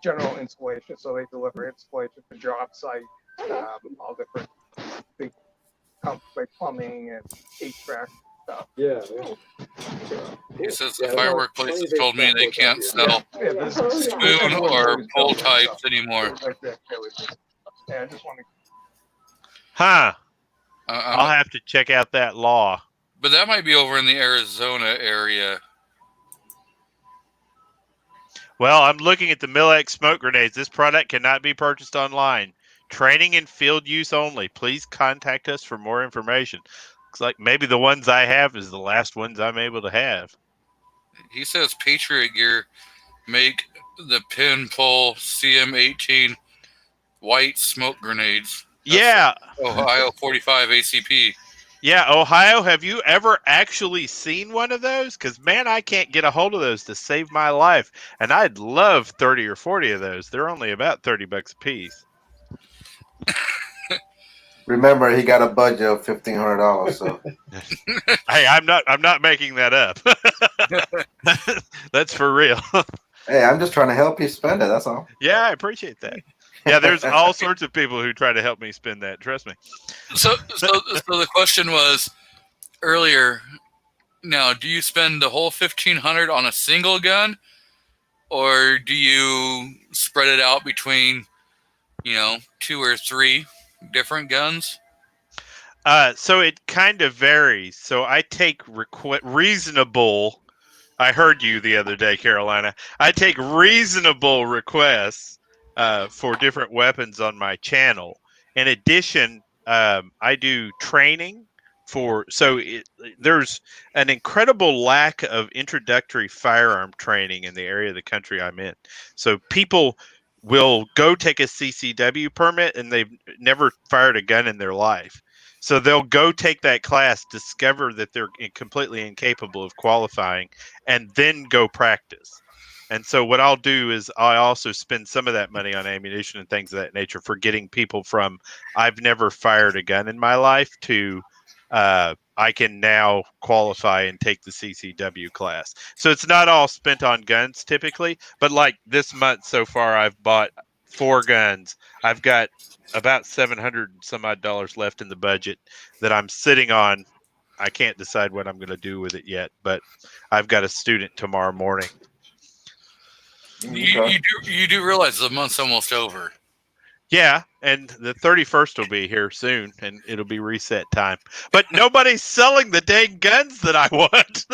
general installation, so they deliver installation to job site, all different big like plumbing and HVAC stuff. Yeah. He says the firework places told me they can't sell Yeah, spoon or pull types anymore. Yeah, I just want to. Huh. I'll have to check out that law. But that might be over in the Arizona area. Well, I'm looking at the Mil-X smoke grenades. This product cannot be purchased online. Training and field use only. Please contact us for more information. Looks like maybe the ones I have is the last ones I'm able to have. He says Patriot Gear make the pin pull CM18 white smoke grenades. Yeah. Ohio 45 ACP. Yeah, Ohio, have you ever actually seen one of those? Because, man, I can't get a hold of those to save my life. And I'd love 30 or 40 of those. They're only about $30 a piece. Remember, he got a budget of $1,500. So Hey, I'm not making that up. That's for real. hey, I'm just trying to help you spend it. That's all. Yeah, I appreciate that. Yeah, there's all sorts of people who try to help me spend that. Trust me. So the question was earlier. Now, do you spend the whole $1,500 on a single gun, or do you spread it out between, 2 or 3 different guns? So it kind of varies. So I take reasonable. I heard you the other day, Carolina. I take reasonable requests for different weapons on my channel. In addition, I do training there's an incredible lack of introductory firearm training in the area of the country I'm in. So people will go take a CCW permit and they've never fired a gun in their life. So they'll go take that class, discover that they're completely incapable of qualifying, and then go practice. And so what I'll do is I also spend some of that money on ammunition and things of that nature for getting people from I've never fired a gun in my life to I can now qualify and take the CCW class. So it's not all spent on guns typically, but like this month so far, I've bought 4 guns. I've got about $700 some odd left in the budget that I'm sitting on. I can't decide what I'm going to do with it yet, but I've got a student tomorrow morning. You do realize the month's almost over. Yeah, and the 31st will be here soon, and it'll be reset time. But nobody's selling the dang guns that I want.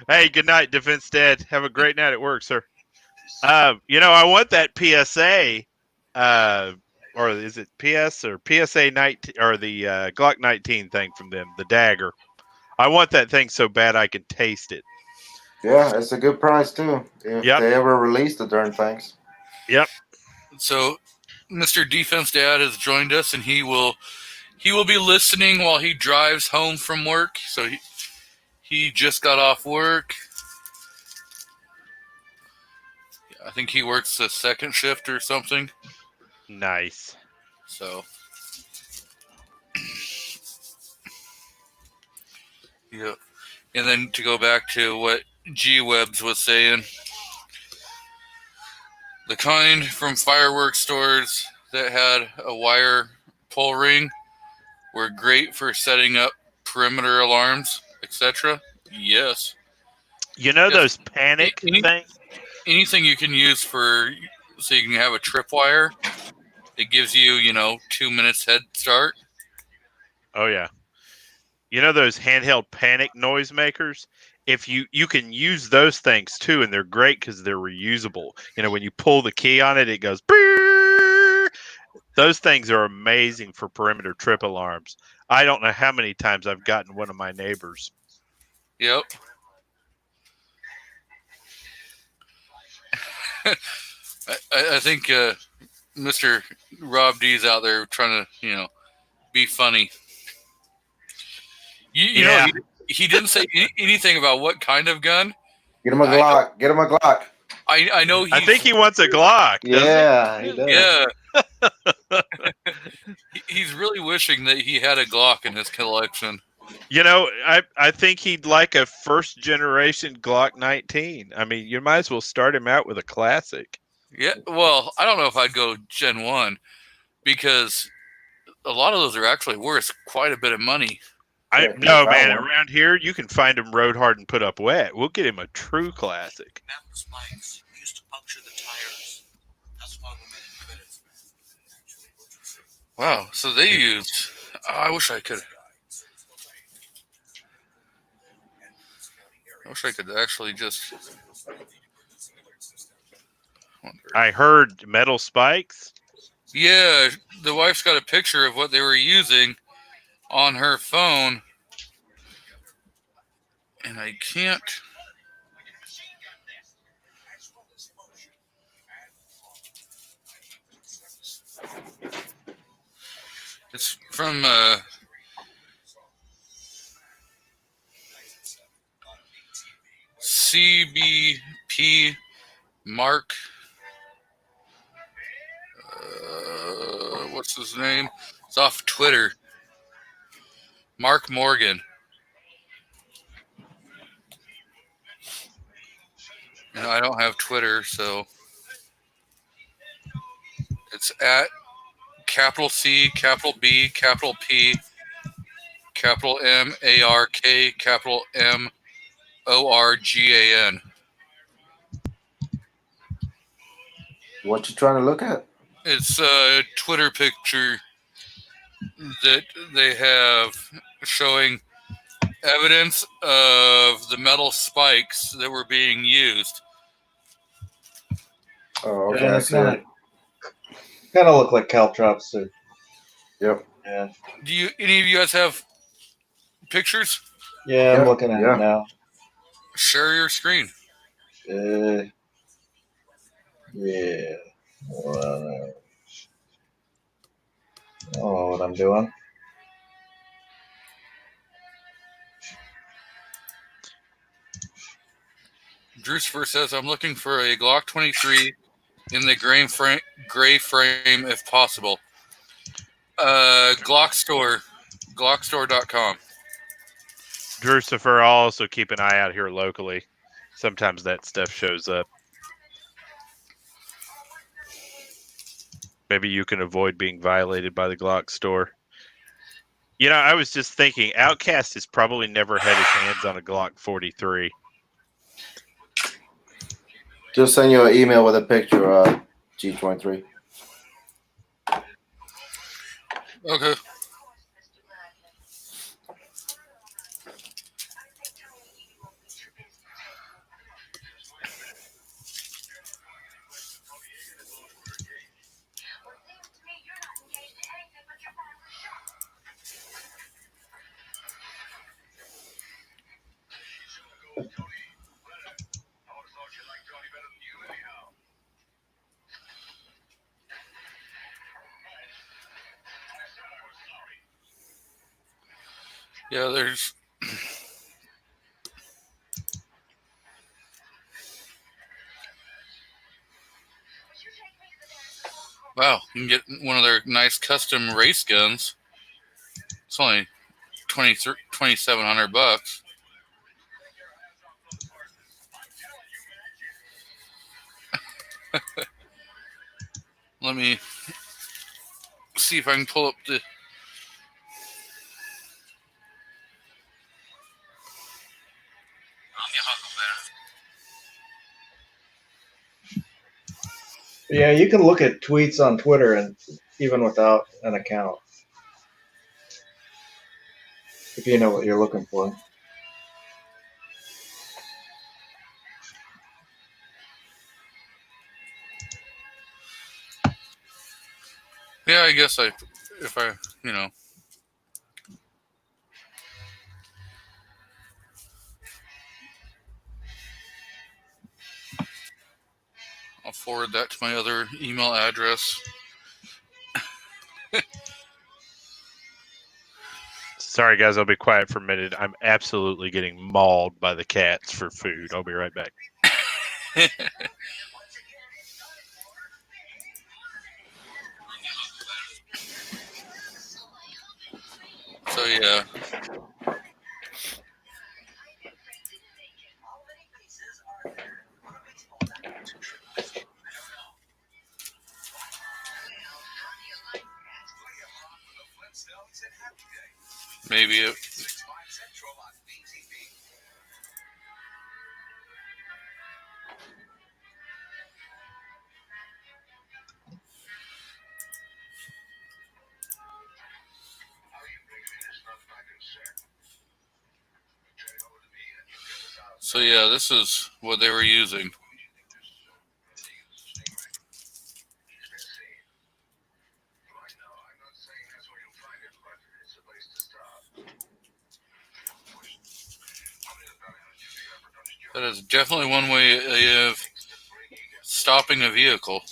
Hey, good night, Defense Dad. Have a great night at work, sir. I want that PSA, or is it PS or PSA 19 or the Glock 19 thing from them, the dagger. I want that thing so bad I can taste it. Yeah, it's a good price too. If they ever release the darn things. Yep. So, Mr. Defense Dad has joined us, and he will be listening while he drives home from work. So he just got off work. I think he works the second shift or something. Nice. So, yeah. And then to go back to what G-Webs was saying, the kind from fireworks stores that had a wire pull ring were great for setting up perimeter alarms, etc. Yes. Those panic things? Anything you can use so you can have a tripwire, it gives you, 2 minutes head start. Oh, yeah. Those handheld panic noisemakers? If you can use those things too, and they're great because they're reusable. When you pull the key on it, it goes. Brrr! Those things are amazing for perimeter trip alarms. I don't know how many times I've gotten one of my neighbors. Yep. I think Mr. Rob D's out there trying to, be funny. You know, he didn't say anything about what kind of gun. Get him a Glock. Get him a Glock. I know. I think he wants a Glock. Yeah, he does. Yeah. He's really wishing that he had a Glock in his collection. I think he'd like a first generation Glock 19. I mean, you might as well start him out with a classic. Yeah. Well, I don't know if I'd go Gen 1 because a lot of those are actually worth quite a bit of money. No, man. Around here, you can find them road hard and put up wet. We'll get him a true classic. Metal spikes used to puncture the tires. That's why we made it. Wow. So they used. I wish I could. I wish I could actually just. I heard metal spikes. Yeah, the wife's got a picture of what they were using on her phone, and I can't. It's from CBP Mark. What's his name? It's off Twitter. Mark Morgan. And I don't have Twitter, so it's at capital C, capital B, capital P, capital M, A-R-K, capital M, O-R-G-A-N. What you trying to look at? It's a Twitter picture that they have showing evidence of the metal spikes that were being used. Oh, okay. Yeah, I see it. kind of look like caltrops too. Yep. Yeah, Do you any of you guys have pictures? yeah, I'm Yeah, looking at yeah. it now. Share your screen. Yeah. Well, I don't know what I'm doing. Drucifer says, I'm looking for a Glock 23 in the gray frame if possible. Glock store, glockstore.com. Drucifer, I'll also keep an eye out here locally. Sometimes that stuff shows up. Maybe you can avoid being violated by the Glock store. You know, I was just thinking, Outcast has probably never had his hands on a Glock 43. Just send you an email with a picture, G23. Okay. Yeah, there's. Wow, you can get one of their nice custom race guns. It's only $2,700. Let me see if I can pull up the. I'm your huckleberry. Yeah, you can look at tweets on Twitter and even without an account, if you know what you're looking for. Yeah, I guess if I, you know. I'll forward that to my other email address. Sorry, guys, I'll be quiet for a minute. I'm absolutely getting mauled by the cats for food. I'll be right back. So yeah. Maybe it. So yeah, this is what they were using. That is definitely one way of stopping a vehicle.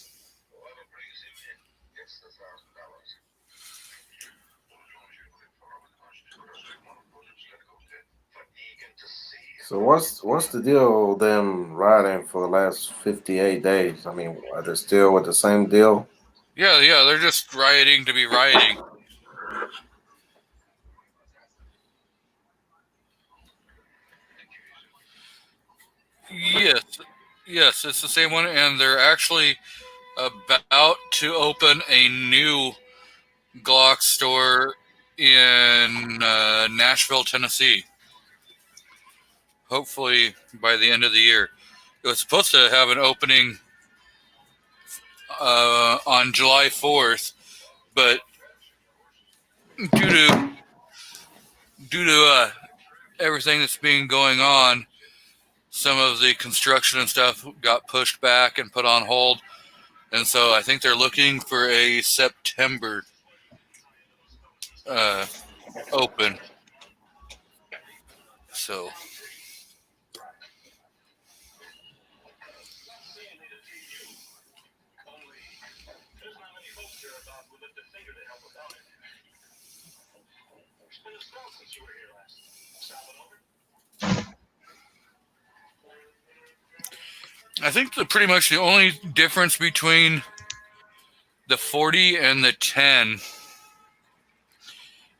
So what's the deal with them riding for the last 58 days? I mean, are they still with the same deal? Yeah, they're just rioting to be rioting. Yes, it's the same one, and they're actually about to open a new Glock store in Nashville, Tennessee. Hopefully by the end of the year. It was supposed to have an opening on July 4th, but due to everything that's been going on, some of the construction and stuff got pushed back and put on hold, and so I think they're looking for a September open. So I think pretty much the only difference between the 40 and the 10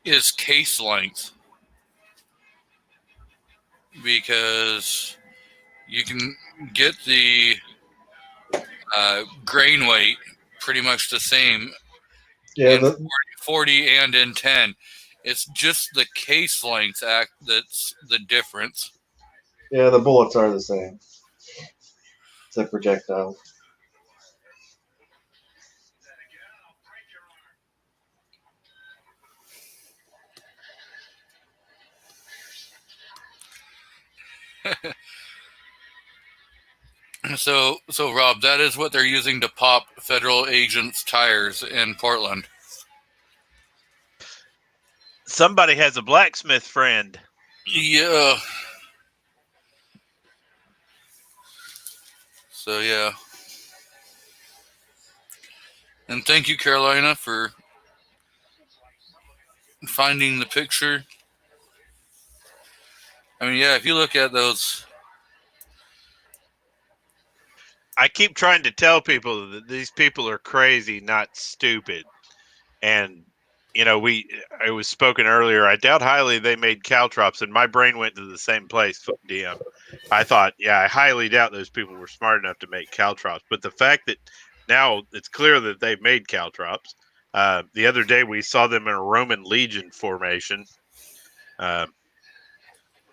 is case length, because you can get the grain weight pretty much the same Yeah, in 40 and in 10. It's just the case length that's the difference. the bullets are the same. It's a projectile. So Rob, that is what they're using to pop federal agents' tires in Portland. Somebody has a blacksmith friend. Yeah. So yeah. And thank you, Carolina, for finding the picture. I mean, yeah, if you look at those, I keep trying to tell people that these people are crazy, not stupid. And you know, it was spoken earlier. I doubt highly they made caltrops, and my brain went to the same place. DM. I thought, yeah, I highly doubt those people were smart enough to make caltrops. But the fact that now it's clear that they've made caltrops. The other day we saw them in a Roman legion formation. Well,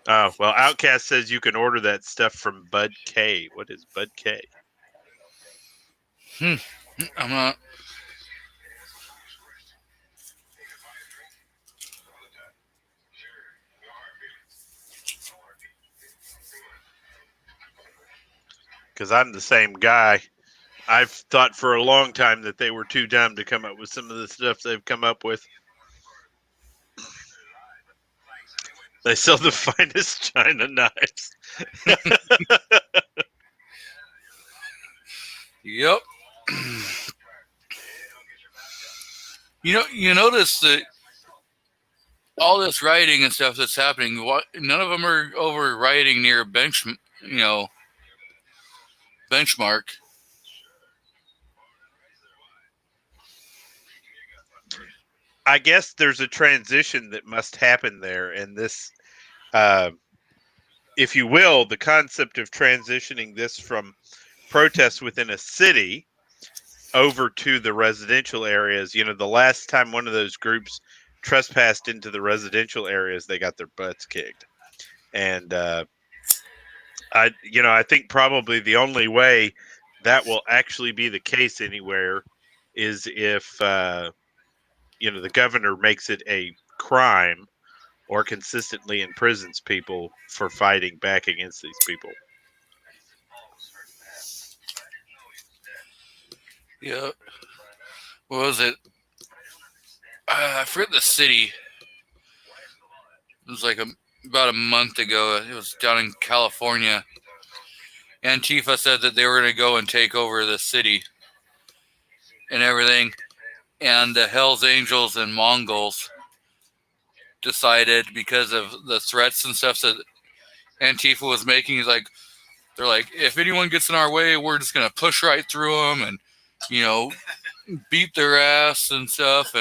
Outcast says you can order that stuff from Bud K. What is Bud K? I'm not. Because I'm the same guy. I've thought for a long time that they were too dumb to come up with some of the stuff they've come up with. They sell the finest China knives. Yep. You notice that all this rioting and stuff that's happening, none of them are over rioting near benchmark. I guess there's a transition that must happen there, and this, if you will, the concept of transitioning this from protests within a city over to the residential areas. You know, the last time one of those groups trespassed into the residential areas, they got their butts kicked. And I think probably the only way that will actually be the case anywhere is if the governor makes it a crime or consistently imprisons people for fighting back against these people. Yeah. What was it? I forget the city. It was like about a month ago. It was down in California. Antifa said that they were going to go and take over the city and everything. And the Hells Angels and Mongols decided, because of the threats and stuff that Antifa was making, they're like, if anyone gets in our way, we're just going to push right through them and, beat their ass and stuff.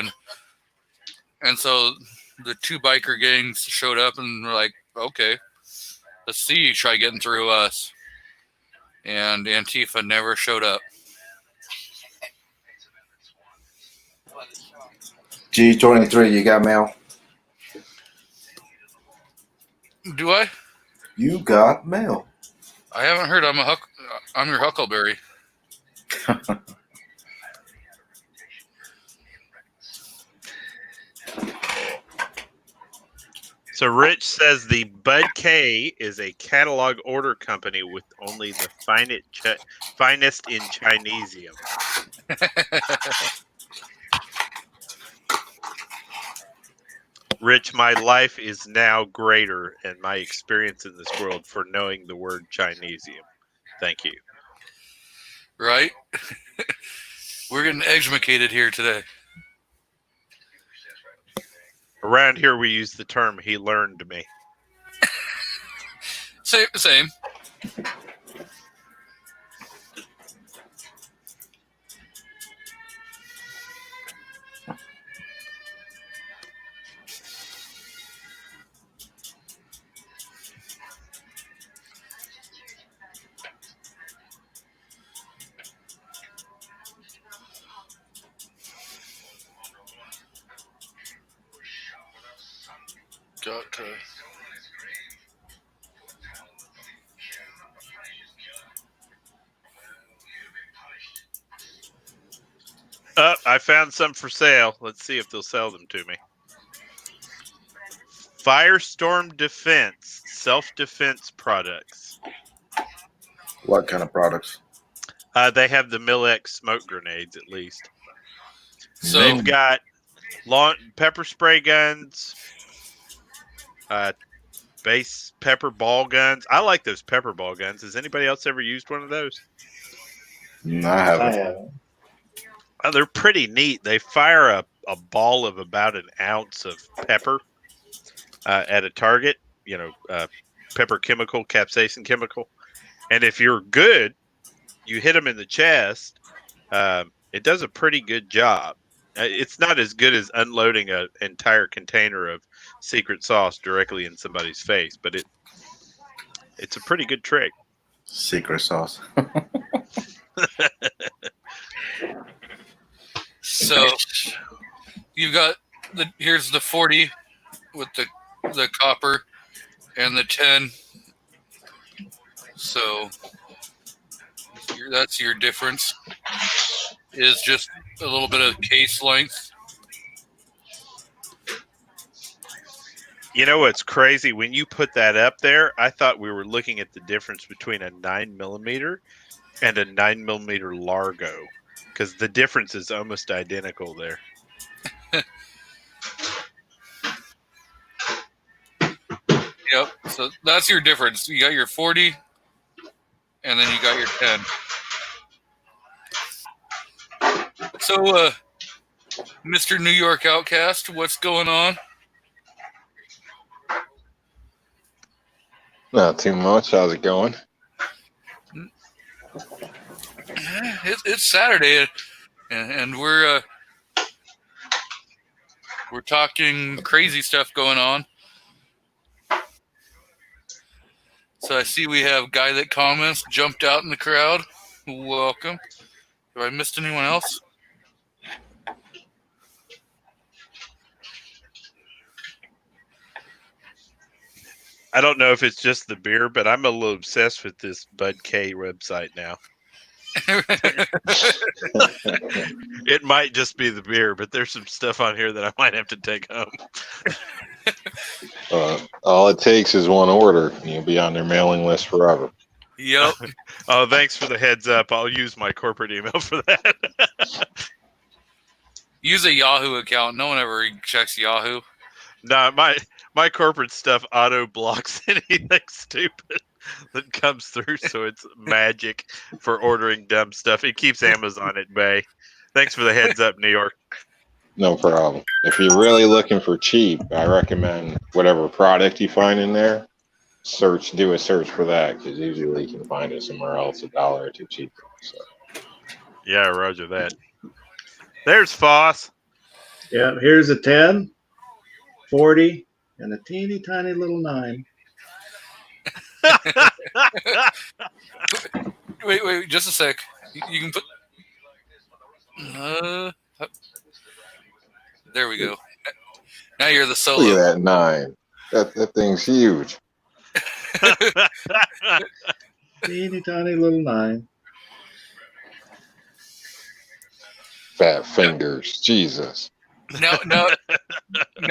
And so the two biker gangs showed up and were like, okay, let's see you try getting through us. And Antifa never showed up. G23, you got mail? Do I? You got mail. I haven't heard. I'm your Huckleberry. So Rich says the Bud K is a catalog order company with only the finest in Chinesium. Rich, my life is now greater and my experience in this world for knowing the word Chinesium. Thank you. Right? We're getting educated here today. Around here, we use the term "he learned me." Same. Got to. I found some for sale. Let's see if they'll sell them to me. Firestorm Defense self-defense products. What kind of products? They have the Millex smoke grenades, at least. So They've got pepper spray guns, base pepper ball guns. I like those pepper ball guns. Has anybody else ever used one of those? No, I I haven't. haven't. They're pretty neat. They fire a ball of about an ounce of pepper at a target, pepper chemical, capsaicin chemical. And if you're good, you hit them in the chest. It does a pretty good job. It's not as good as unloading an entire container of secret sauce directly in somebody's face, but it's a pretty good trick. Secret sauce. So you've got here's the 40 with the copper and the 10. So that's your difference. Is just a little bit of case length. You know what's crazy? When you put that up there, I thought we were looking at the difference between a 9mm and a 9mm Largo, because the difference is almost identical there. Yep. So that's your difference. You got your 40, and then you got your 10. So, Mr. New York Outcast, what's going on? Not too much. How's it going? It's Saturday, and we're talking crazy stuff going on. So I see we have Guy That Comments jumped out in the crowd. Welcome. Have I missed anyone else? I don't know if it's just the beer, but I'm a little obsessed with this Bud K website now. It might just be the beer, but there's some stuff on here that I might have to take home. All it takes is one order, and you'll be on their mailing list forever. Yep. Oh, thanks for the heads up. I'll use my corporate email for that. Use a Yahoo account. No one ever checks Yahoo. No, my corporate stuff auto blocks anything stupid that comes through, so it's magic for ordering dumb stuff. It keeps Amazon at bay. Thanks for the heads up, New York. No problem. If you're really looking for cheap, I recommend whatever product you find in there, do a search for that, because usually you can find it somewhere else $1 or $2 cheaper. So. Yeah, roger that. There's Foss. Yeah, here's a 10, 40, and a teeny tiny little 9. Wait, just a sec. You can put. There we go. Now you're the Look solo. at that 9. That thing's huge. Teeny tiny little 9. Fat fingers. Jesus. Now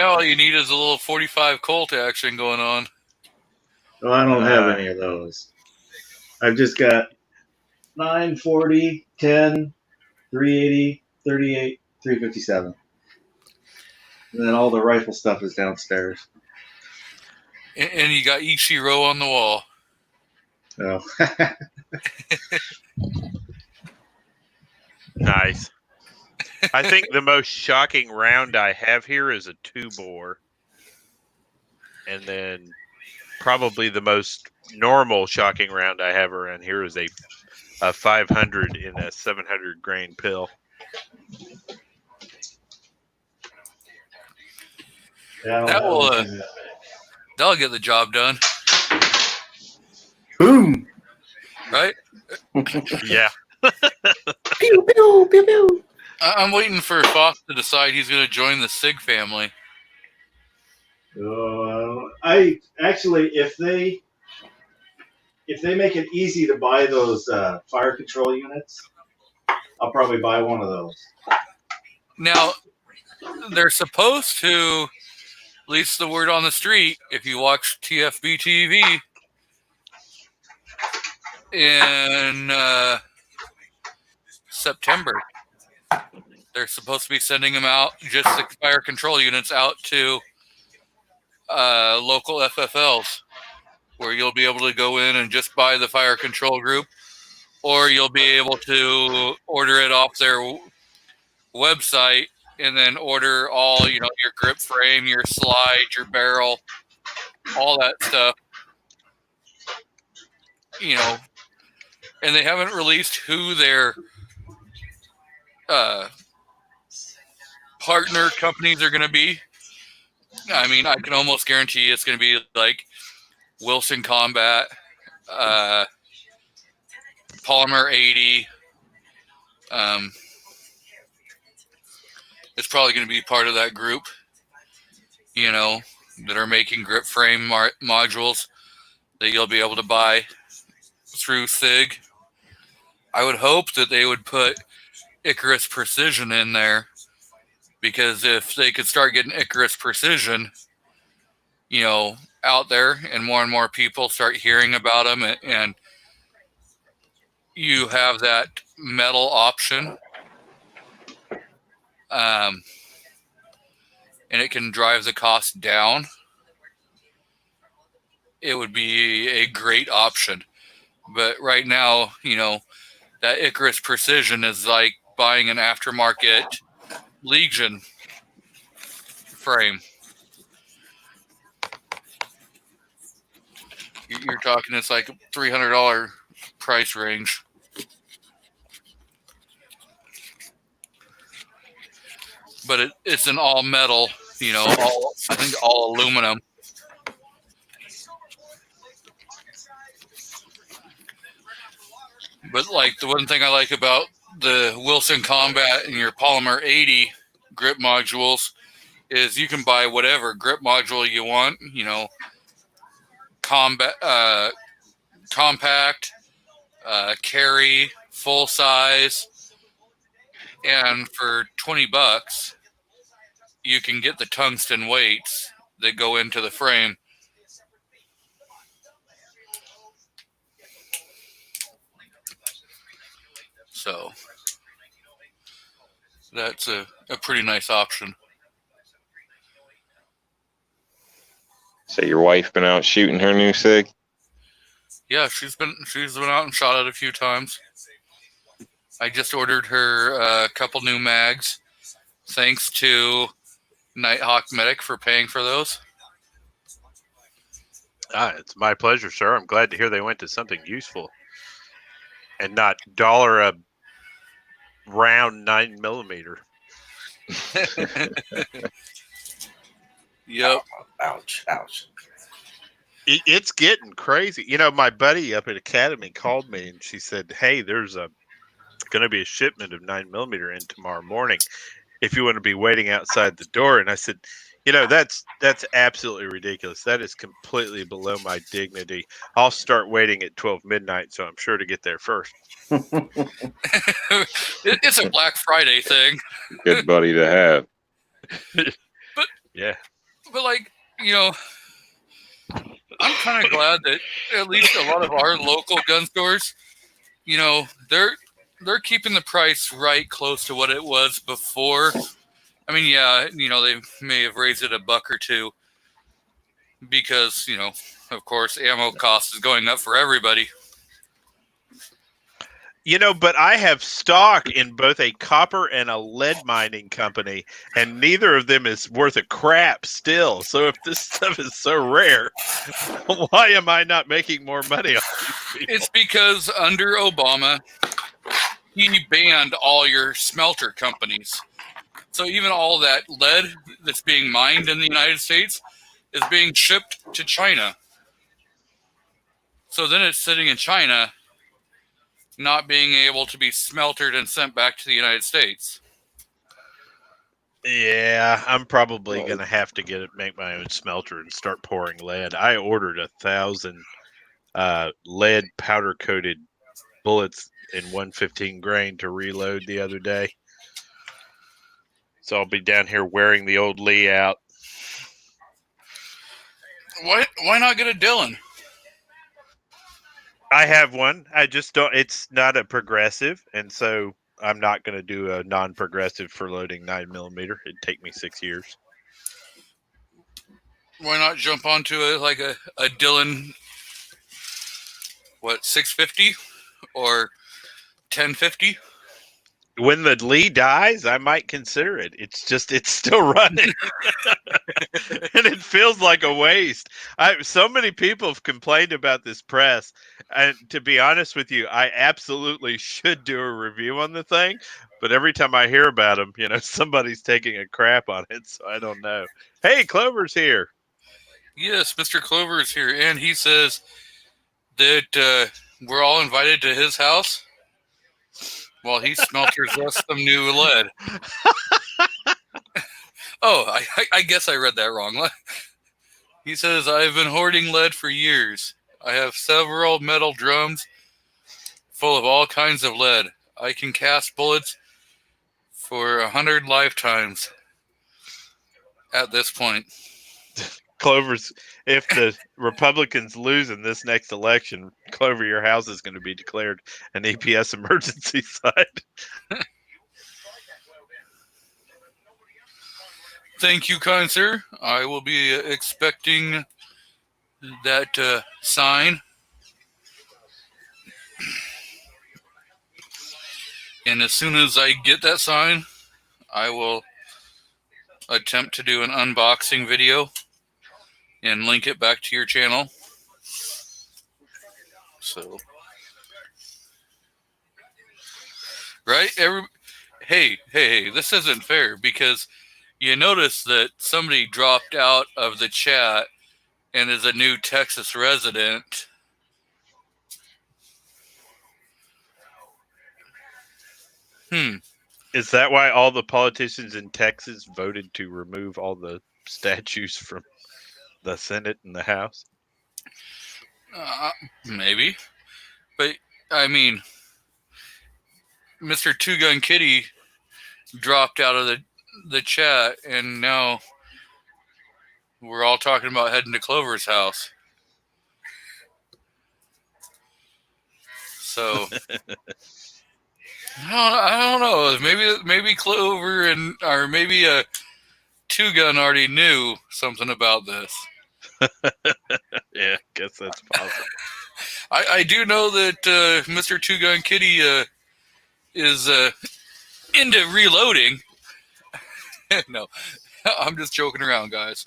all you need is a little 45 Colt action going on. Oh, I don't have any of those. I've just got 9, 40, 10, 380, 38, 357. And then all the rifle stuff is downstairs. And you got Ichiro on the wall. So Nice. I think the most shocking round I have here is a 2-bore. And then probably the most normal shocking round I have around here is a 500 in a 700 grain pill. yeah, That'll get the job done, Boom. right? Yeah. Pew pew pew pew. I'm waiting for Fox to decide he's going to join the SIG family. I actually, if they make it easy to buy those fire control units, I'll probably buy one of those. Now, they're supposed to, at least the word on the street, if you watch TFB TV in September, they're supposed to be sending them out, just the fire control units out to local FFLs, where you'll be able to go in and just buy the fire control group, or you'll be able to order it off their website and then order all, your grip frame, your slide, your barrel, all that stuff. And they haven't released who their partner companies are going to be. I mean, I can almost guarantee it's going to be like Wilson Combat, Polymer 80. It's probably going to be part of that group, that are making grip frame modules that you'll be able to buy through SIG. I would hope that they would put Icarus Precision in there, because if they could start getting Icarus Precision, out there, and more people start hearing about them, and you have that metal option, and it can drive the cost down, it would be a great option. But right now, that Icarus Precision is like buying an aftermarket Legion frame. You're talking, it's like $300 price range. But it's an all metal, I think all aluminum. But like the one thing I like about the Wilson Combat and your Polymer 80 grip modules is you can buy whatever grip module you want, compact, carry, full size, and for $20 you can get the tungsten weights that go into the frame. So that's a pretty nice option. So your wife been out shooting her new SIG? Yeah, she's been out and shot it a few times. I just ordered her a couple new mags. Thanks to Nighthawk Medic for paying for those. It's my pleasure, sir. I'm glad to hear they went to something useful and not $1 a round 9mm. Yep. Ouch. It's getting crazy. My buddy up at Academy called me and she said, "Hey, there's going to be a shipment of 9mm in tomorrow morning. If you want to be waiting outside the door." And I said, that's absolutely ridiculous. That is completely below my dignity. I'll start waiting at 12 midnight, so I'm sure to get there first. It's a Black Friday thing. Good buddy to have. Yeah. But like, I'm kind of glad that at least a lot of our local gun stores, they're keeping the price right close to what it was before. I mean, yeah, they may have raised it $1 or $2 because, of course, ammo cost is going up for everybody. But I have stock in both a copper and a lead mining company, and neither of them is worth a crap still. So if this stuff is so rare, why am I not making more money on these people? It's because under Obama, he banned all your smelter companies. So even all that lead that's being mined in the United States is being shipped to China. So then it's sitting in China, not being able to be smeltered and sent back to the United States. Yeah, I'm probably going to have to make my own smelter and start pouring lead. I ordered 1,000 lead powder-coated bullets in 115 grain to reload the other day. So I'll be down here wearing the old Lee out. Why not get a Dillon? I have one. I just don't. It's not a progressive, and so I'm not going to do a non-progressive for loading 9mm. It'd take me 6 years. Why not jump onto a Dillon? What, 650 or 1050? When the Lee dies, I might consider it. It's still running. And it feels like a waste. So many people have complained about this press. And to be honest with you, I absolutely should do a review on the thing. But every time I hear about them, somebody's taking a crap on it. So I don't know. Hey, Clover's here. Yes, Mr. Clover is here. And he says that we're all invited to his house while he smelters us some new lead. Oh, I guess I read that wrong. He says, I've been hoarding lead for years. I have several metal drums full of all kinds of lead. I can cast bullets for 100 lifetimes at this point. Clover's, if the Republicans lose in this next election, Clover, your house is going to be declared an EPS emergency site. Thank you, kind sir. I will be expecting that sign. And as soon as I get that sign, I will attempt to do an unboxing video and link it back to your channel. So, right? Hey, this isn't fair because you notice that somebody dropped out of the chat and is a new Texas resident. Is that why all the politicians in Texas voted to remove all the statues from the Senate and the House? Maybe. But, I mean, Mr. Two Gun Kitty dropped out of the chat, and now we're all talking about heading to Clover's house. So, I don't know. Maybe Clover or maybe a Two Gun already knew something about this. Yeah, I guess that's possible. I do know that Mr. Two Gun Kitty is into reloading. No, I'm just joking around, guys.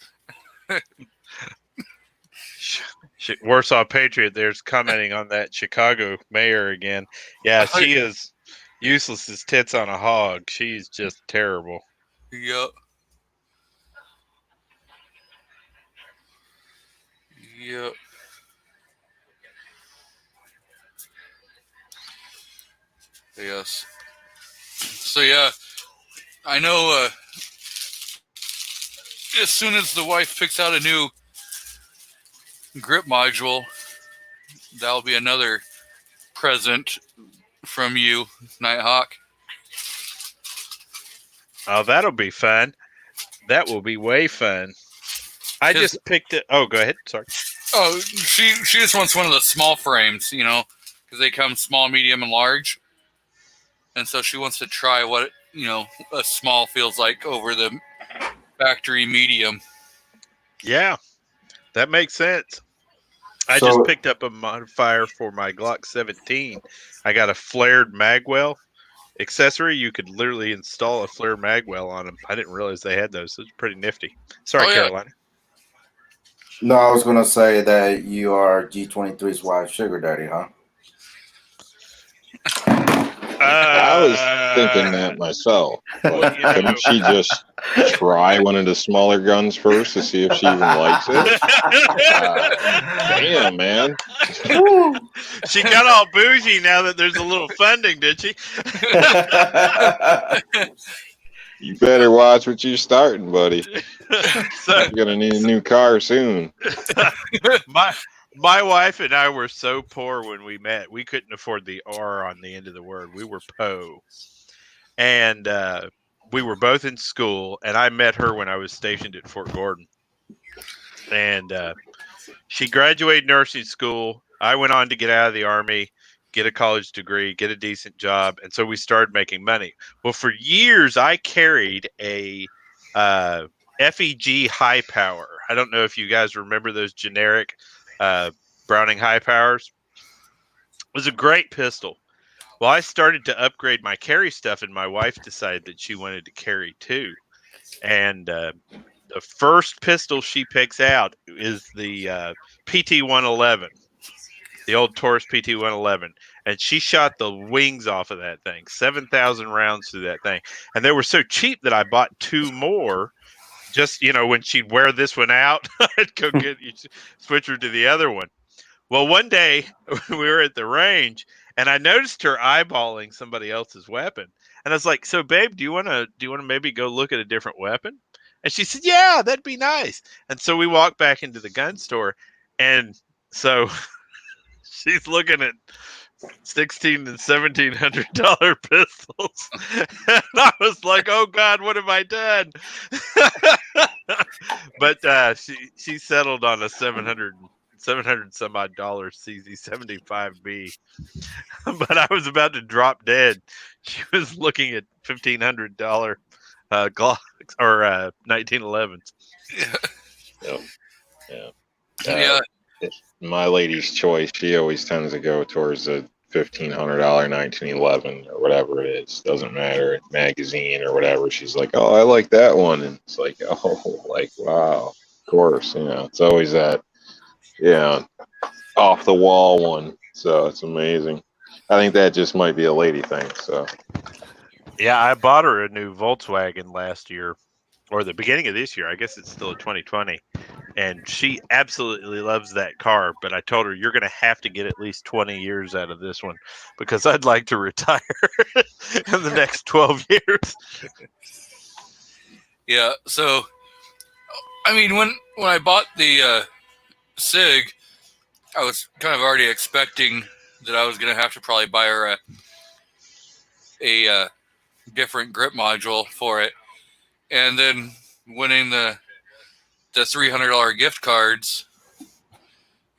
Warsaw Patriot there's commenting on that Chicago mayor again. Yeah, she is useless as tits on a hog. She's just terrible. Yep. Yes. So yeah, I know as soon as the wife picks out a new grip module, that'll be another present from you, Nighthawk. Oh, that'll be fun. That will be way fun. I just picked it. Oh, go ahead. Sorry. Oh, she just wants one of the small frames, because they come small, medium, and large. And so she wants to try what a small feels like over the factory medium. Yeah, that makes sense. I So- just picked up a modifier for my Glock 17. I got a flared magwell accessory. You could literally install a flare magwell on them. I didn't realize they had those. It's pretty nifty. Sorry, Oh, yeah. Carolina. No, I was gonna say that you are G23's wife, sugar daddy, huh? I was thinking that myself. But Well, you know- couldn't she just try one of the smaller guns first to see if she even likes it? Damn, man. She got all bougie now that there's a little funding, did she? You better watch what you're starting, buddy. So You're gonna need a new car soon. my wife and I were so poor when we met. We couldn't afford the R on the end of the word. We were po. And we were both in school, and I met her when I was stationed at Fort Gordon. And she graduated nursing school. I went on to get out of the Army, get a college degree, get a decent job, and so we started making money. Well, for years, I carried a FEG high power. I don't know if you guys remember those generic Browning high powers. It was a great pistol. Well, I started to upgrade my carry stuff, and my wife decided that she wanted to carry too. And the first pistol she picks out is the PT-111, the old Taurus PT-111. And she shot the wings off of that thing, 7,000 rounds through that thing. And they were so cheap that I bought two more. Just, when she'd wear this one out, I'd go switch her to the other one. Well, one day we were at the range, and I noticed her eyeballing somebody else's weapon. And I was like, "So, babe, do you want to maybe go look at a different weapon?" And she said, "Yeah, that'd be nice." And so we walked back into the gun store, and so she's looking at $1,600 and $1,700 pistols, and I was like, "Oh God, what have I done?" But she settled on a $700 some odd dollars CZ75B. But I was about to drop dead. She was looking at $1,500 Glocks or 1911s. Yeah. My lady's choice, she always tends to go towards the $1,500 1911 or whatever it is. Doesn't matter, magazine or whatever. She's like, "Oh, I like that one," and it's like, "Oh, like wow, of course." It's always that, off the wall one. So it's amazing. I think that just might be a lady thing. So yeah, I bought her a new Volkswagen last year, or the beginning of this year. I guess it's still a 2020. And she absolutely loves that car. But I told her, "You're going to have to get at least 20 years out of this one because I'd like to retire in the next 12 years. Yeah. So, I mean, when I bought the SIG, I was kind of already expecting that I was going to have to probably buy her a different grip module for it. And then winning the $300 gift cards,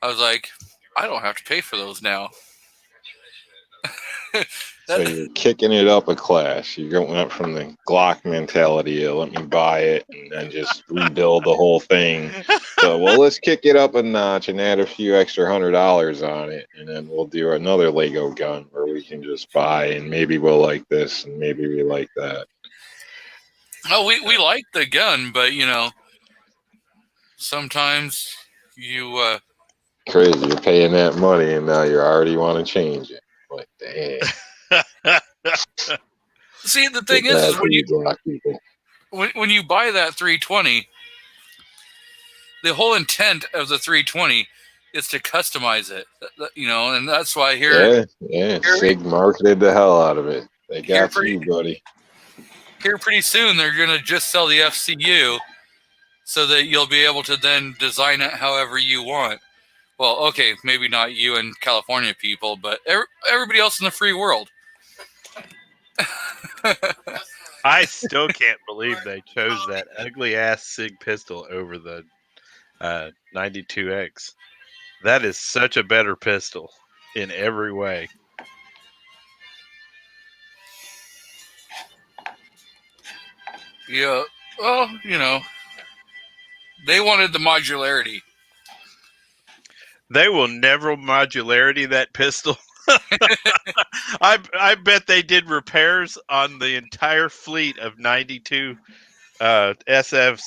I was like, I don't have to pay for those now. So you're kicking it up a class. You're going up from the Glock mentality of let me buy it and then just rebuild the whole thing. So, well, let's kick it up a notch and add a few extra $100 on it, and then we'll do another Lego gun where we can just buy, and maybe we'll like this and maybe we like that. Oh, we like the gun, but sometimes you Crazy, you're paying that money and now you already want to change it. Like, damn. see, the thing is when you Glock people. when you buy that 320, the whole intent of the 320 is to customize it, and that's why here Sig marketed the hell out of it. They got you, buddy. Here pretty soon they're going to just sell the FCU so that you'll be able to then design it however you want. Well, okay, maybe not you and California people, but everybody else in the free world. I still can't believe they chose that ugly ass SIG pistol over the 92X. That is such a better pistol in every way. Yeah. Well, they wanted the modularity. They will never modularity that pistol. I bet they did repairs on the entire fleet of 92 SFs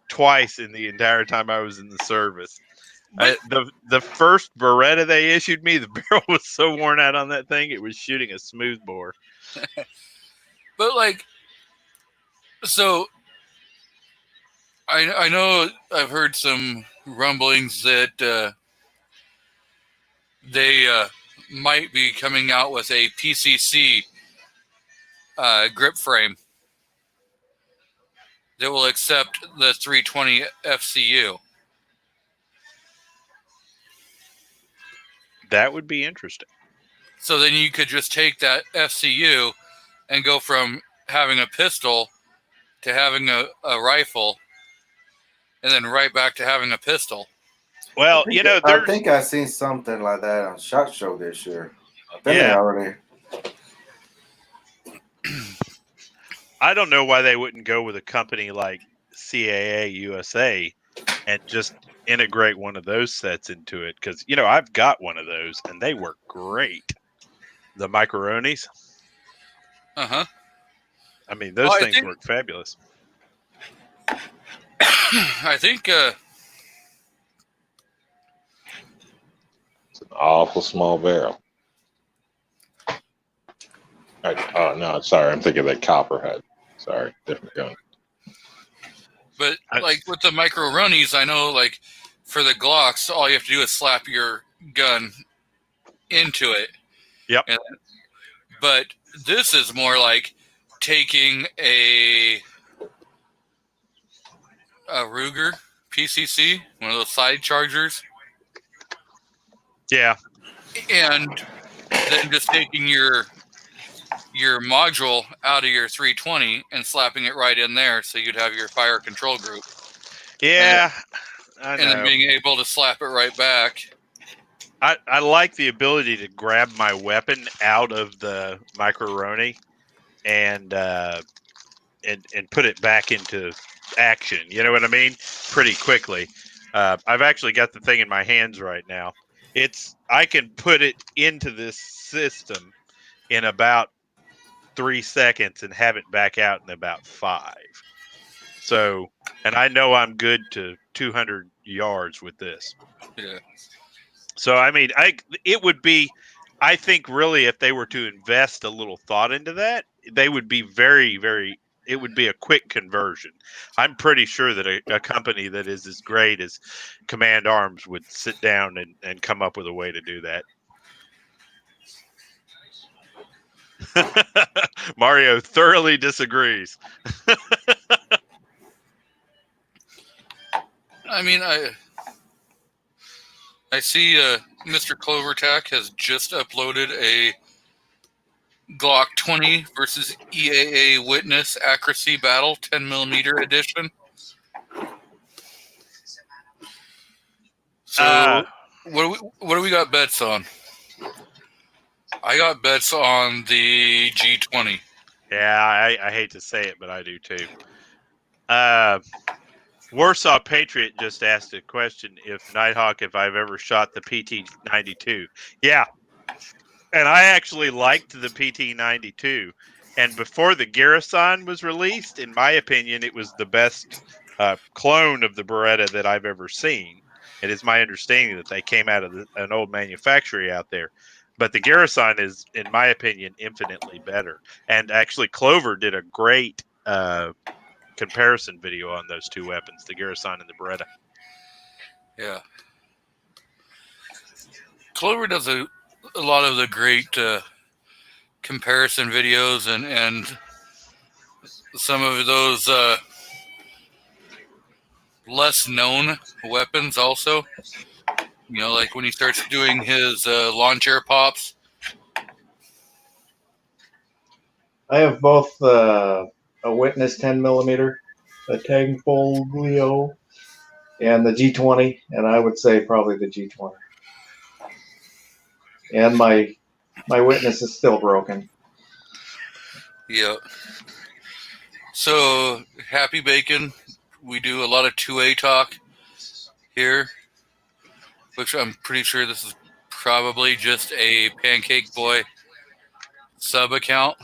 twice in the entire time I was in the service. The first Beretta they issued me, the barrel was so worn out on that thing, it was shooting a smoothbore. But so I know I've heard some rumblings that they might be coming out with a PCC grip frame that will accept the 320 FCU. That would be interesting. So then you could just take that FCU and go from having a pistol to having a rifle, and then right back to having a pistol. Well, I think I seen something like that on SHOT Show this year. I think Yeah. I already. I don't know why they wouldn't go with a company like CAA USA and just integrate one of those sets into it, because I've got one of those and they work great. The Micronis. Uh-huh. I mean, those things work fabulous. I think It's an awful small barrel. Oh no, sorry, I'm thinking of that Copperhead. Sorry, different gun. but with the micro runnies, I know for the Glocks, all you have to do is slap your gun into it. Yep. But this is more like taking a Ruger PCC, one of those side chargers. Yeah. And then just taking your module out of your 320 and slapping it right in there, so you'd have your fire control group. Yeah. I know. And then being able to slap it right back. I like the ability to grab my weapon out of the Microroni and put it back into action. You know what I mean? Pretty quickly. I've actually got the thing in my hands right now. I can put it into this system in about 3 seconds and have it back out in about 5. So, and I know I'm good to 200 yards with this. Yeah. So, I mean, it would be, I think really if they were to invest a little thought into that, they would be very, very, it would be a quick conversion. I'm pretty sure that a company that is as great as Command Arms would sit down and come up with a way to do that. Mario thoroughly disagrees. I mean, I see Mr. Clovertac has just uploaded a Glock 20 versus EAA Witness Accuracy Battle 10mm edition. So, what do we got bets on? I got bets on the G20. Yeah, I hate to say it, but I do too. Warsaw Patriot just asked a question: if I've ever shot the PT-92. Yeah, and I actually liked the PT-92. And before the Garrison was released, in my opinion, it was the best clone of the Beretta that I've ever seen. It is my understanding that they came out of an old manufacturer out there. But the Garrison is, in my opinion, infinitely better. And actually, Clover did a great comparison video on those two weapons, the Garrison and the Beretta. Yeah. Clover does a lot of the great comparison videos and some of those less known weapons also. Like when he starts doing his lawn chair pops. I have both a Witness 10mm, a Tagfoglio, and the G20, and I would say probably the G20. And my Witness is still broken. Yeah. So, Happy Bacon, we do a lot of 2A talk here, which I'm pretty sure this is probably just a Pancake Boy sub account.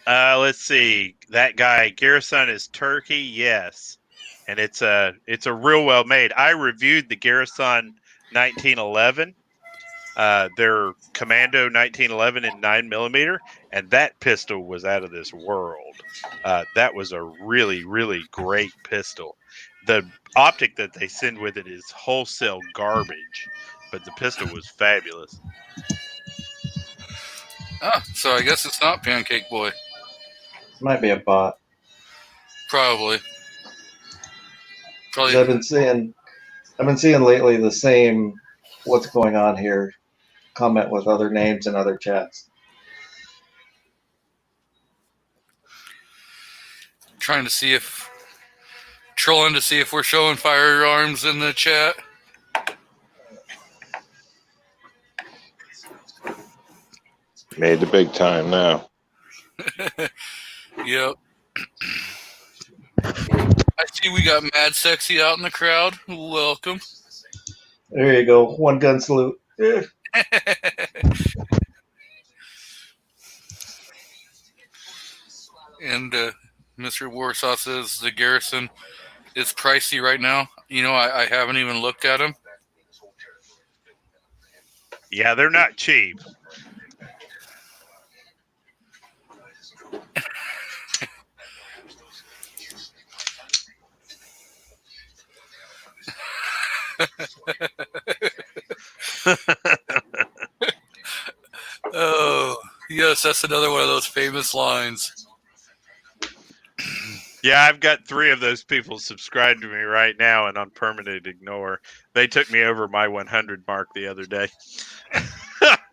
Let's see. That guy Garrison is Turkey, yes, and it's a real well made. I reviewed the Garrison 1911, their Commando 1911 in 9mm, and that pistol was out of this world. That was a really, really great pistol. The optic that they send with it is wholesale garbage, but the pistol was fabulous. So I guess it's not Pancake Boy. Might be a bot. Probably. 'Cause I've been seeing lately the same "what's going on here" comment with other names and other chats. Trying to see if trolling to see if we're showing firearms in the chat. Made the big time now. Yep. I see we got Mad Sexy out in the crowd. Welcome. There you go. One gun salute. And Mr. Warsaw says the Garrison is pricey right now. You know, I haven't even looked at them. Yeah, they're not cheap. Oh, yes, that's another one of those famous lines. Yeah, I've got 3 of those people subscribed to me right now and on permanent ignore. They took me over my 100 mark the other day.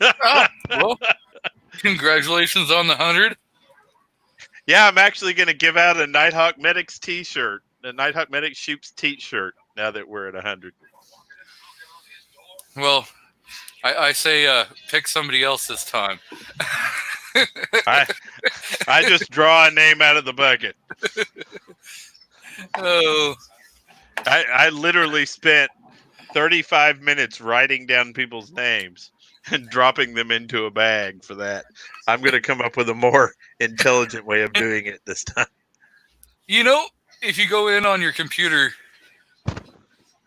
Oh, well, congratulations on the 100. Yeah, I'm actually going to give out a Nighthawk Medics t-shirt, a Nighthawk Medics Shoops t-shirt now that we're at 100. Well, I say pick somebody else this time. I just draw a name out of the bucket. Oh, I literally spent 35 minutes writing down people's names and dropping them into a bag for that. I'm going to come up with a more intelligent way of doing it this time. you know, if you go in on your computer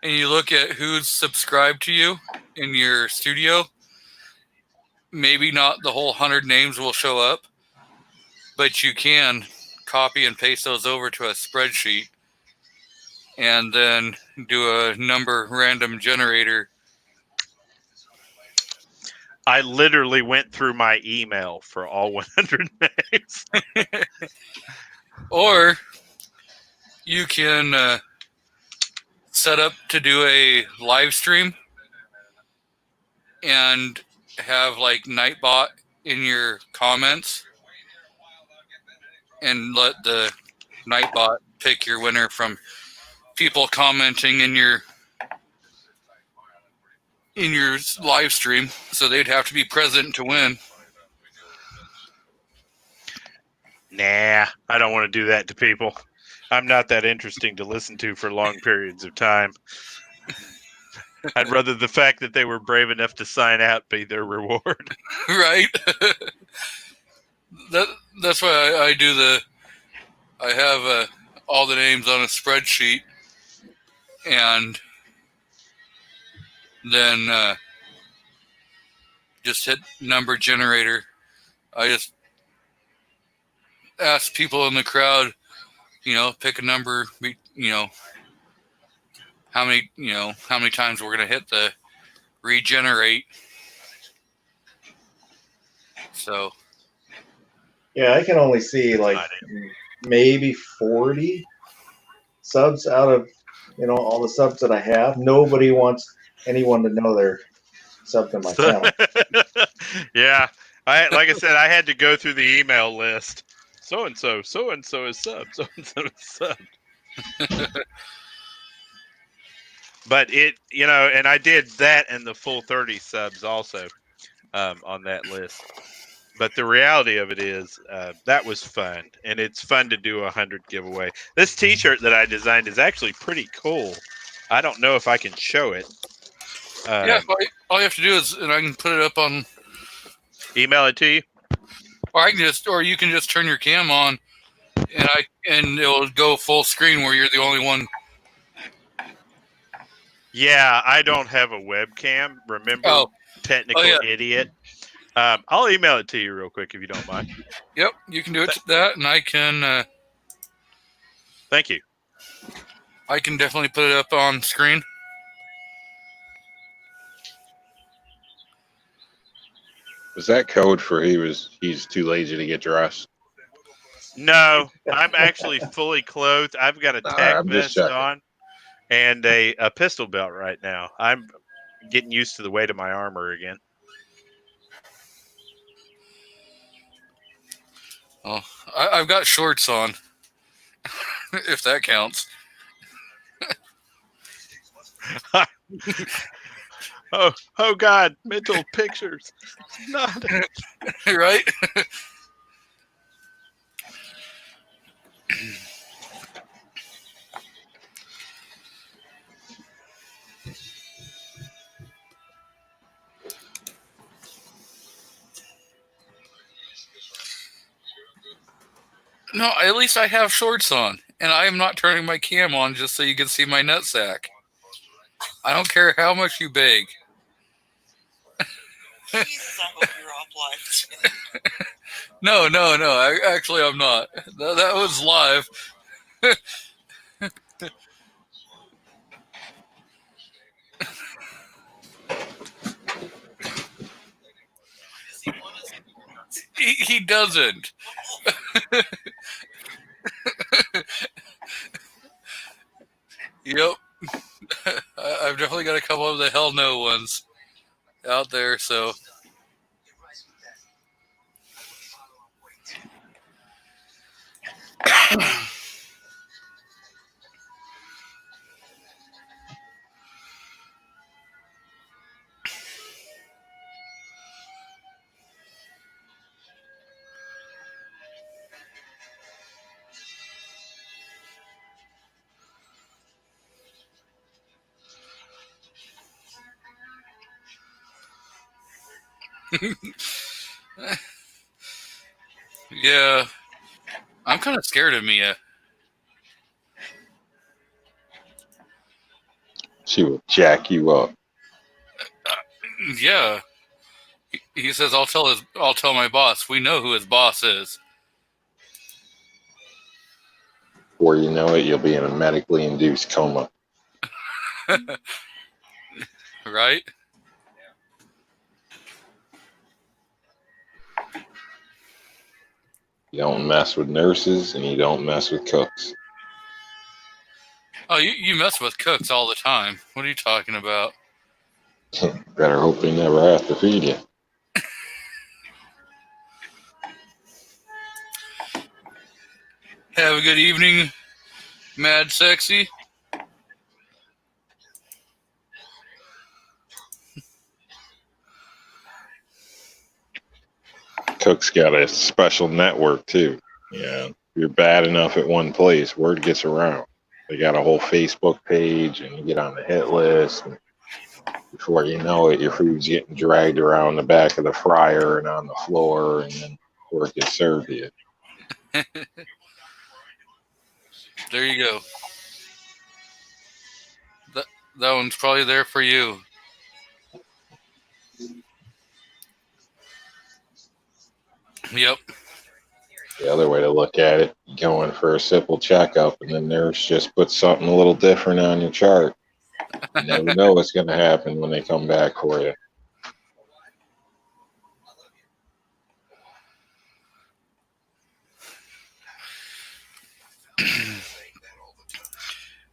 and you look at who's subscribed to you in your studio, maybe not the whole 100 names will show up, but you can copy and paste those over to a spreadsheet and then do a number random generator. I literally went through my email for all 100 names. Or you can set up to do a live stream and have like Nightbot in your comments and let the Nightbot pick your winner from people commenting in your live stream, so they'd have to be present to win. Nah, I don't want to do that to people. I'm not that interesting to listen to for long periods of time. I'd rather the fact that they were brave enough to sign out be their reward. Right? That's why I do I have all the names on a spreadsheet, and then just hit number generator. I just ask people in the crowd, pick a number, how many times we're going to hit the regenerate. So Yeah, I can only see like maybe 40 subs out of all the subs that I have. Nobody wants anyone to know they're subbed to my channel. Yeah, like I said, I had to go through the email list. So and so is subbed. So and so is subbed. But and I did that and the full 30 subs also. on that list. But the reality of it is that was fun, and it's fun to do 100 giveaway. This T-shirt that I designed is actually pretty cool. I don't know if I can show it. Yeah, all you have to do is, and I can put it up on, Email it to you. or you can just turn your cam on, and it'll go full screen where you're the only one. Yeah, I don't have a webcam. Remember, technical idiot. I'll email it to you real quick if you don't mind. Yep, you can do it to that, and I can. Thank you. I can definitely put it up on screen. Was that code for he's too lazy to get dressed? No, I'm actually fully clothed. I've got a tack I'm just vest checking. on and a pistol belt right now. I'm getting used to the weight of my armor again. Oh, I've got shorts on, if that counts. Oh God, mental pictures. Not Right? No, at least I have shorts on, and I am not turning my cam on just so you can see my nutsack. I don't care how much you beg. Jesus, I hope you're off live. No. Actually, I'm not. That was live. He doesn't. Yep. I've definitely got a couple of the hell no ones out there, so. Yeah. I'm kind of scared of Mia. She will jack you up. Yeah. He says, I'll tell my boss. We know who his boss is. Before you know it, you'll be in a medically induced coma. Right? You don't mess with nurses and you don't mess with cooks. Oh, you mess with cooks all the time. What are you talking about? Better hope they never have to feed you. Have a good evening, Mad Sexy. Cook's got a special network too. Yeah, if you're bad enough at one place, word gets around. They got a whole Facebook page, and you get on the hit list. And before you know it, your food's getting dragged around the back of the fryer and on the floor, and then before it gets served to you. There you go. That one's probably there for you. Yep. The other way to look at it, you go in for a simple checkup, and the nurse just puts something a little different on your chart. You never know what's going to happen when they come back for you.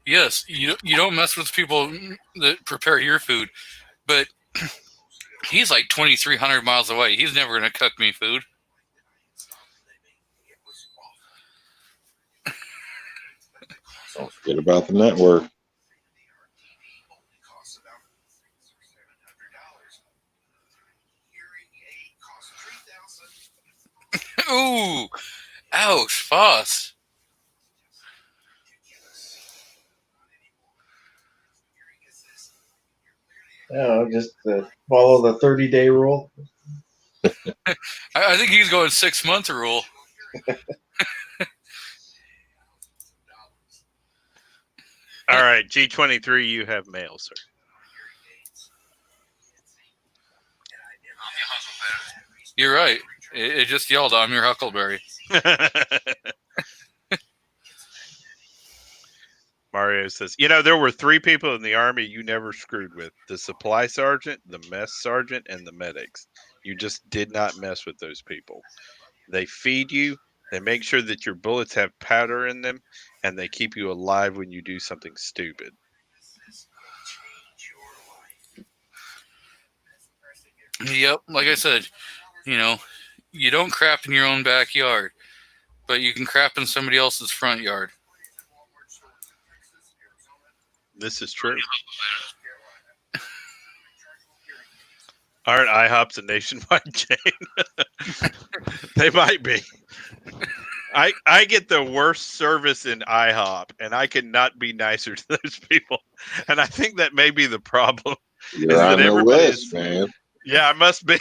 Yes, you don't mess with people that prepare your food, but he's like 2,300 miles away. He's never going to cook me food. Don't forget about the network. Ooh, ouch, Foss. Just follow the 30-day rule. I think he's going 6-month rule. All right, G23, you have mail, sir. You're right. It just yelled, "I'm your Huckleberry." Mario says, there were 3 people in the Army you never screwed with: the supply sergeant, the mess sergeant, and the medics. You just did not mess with those people. They feed you, they make sure that your bullets have powder in them, and they keep you alive when you do something stupid. Yep, like I said, you don't crap in your own backyard, but you can crap in somebody else's front yard. This is true. Aren't IHOPs a nationwide chain? They might be. I get the worst service in IHOP, and I cannot be nicer to those people. And I think that may be the problem. You're on the list, man. Yeah, I must be.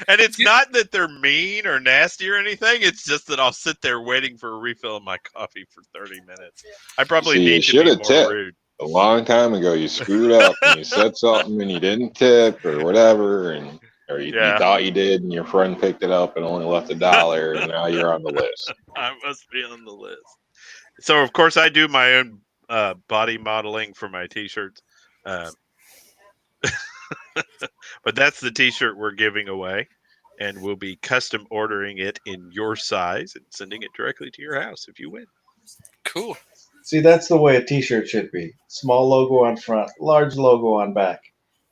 And it's not that they're mean or nasty or anything. It's just that I'll sit there waiting for a refill of my coffee for 30 minutes. I probably need to be more rude. A long time ago, you screwed up and you said something and you didn't tip or whatever, or you thought you did, and your friend picked it up and only left $1, and now you're on the list. I must be on the list. So, of course, I do my own body modeling for my T-shirts. But that's the T-shirt we're giving away, and we'll be custom ordering it in your size and sending it directly to your house if you win. Cool. See, that's the way a T-shirt should be. Small logo on front, large logo on back.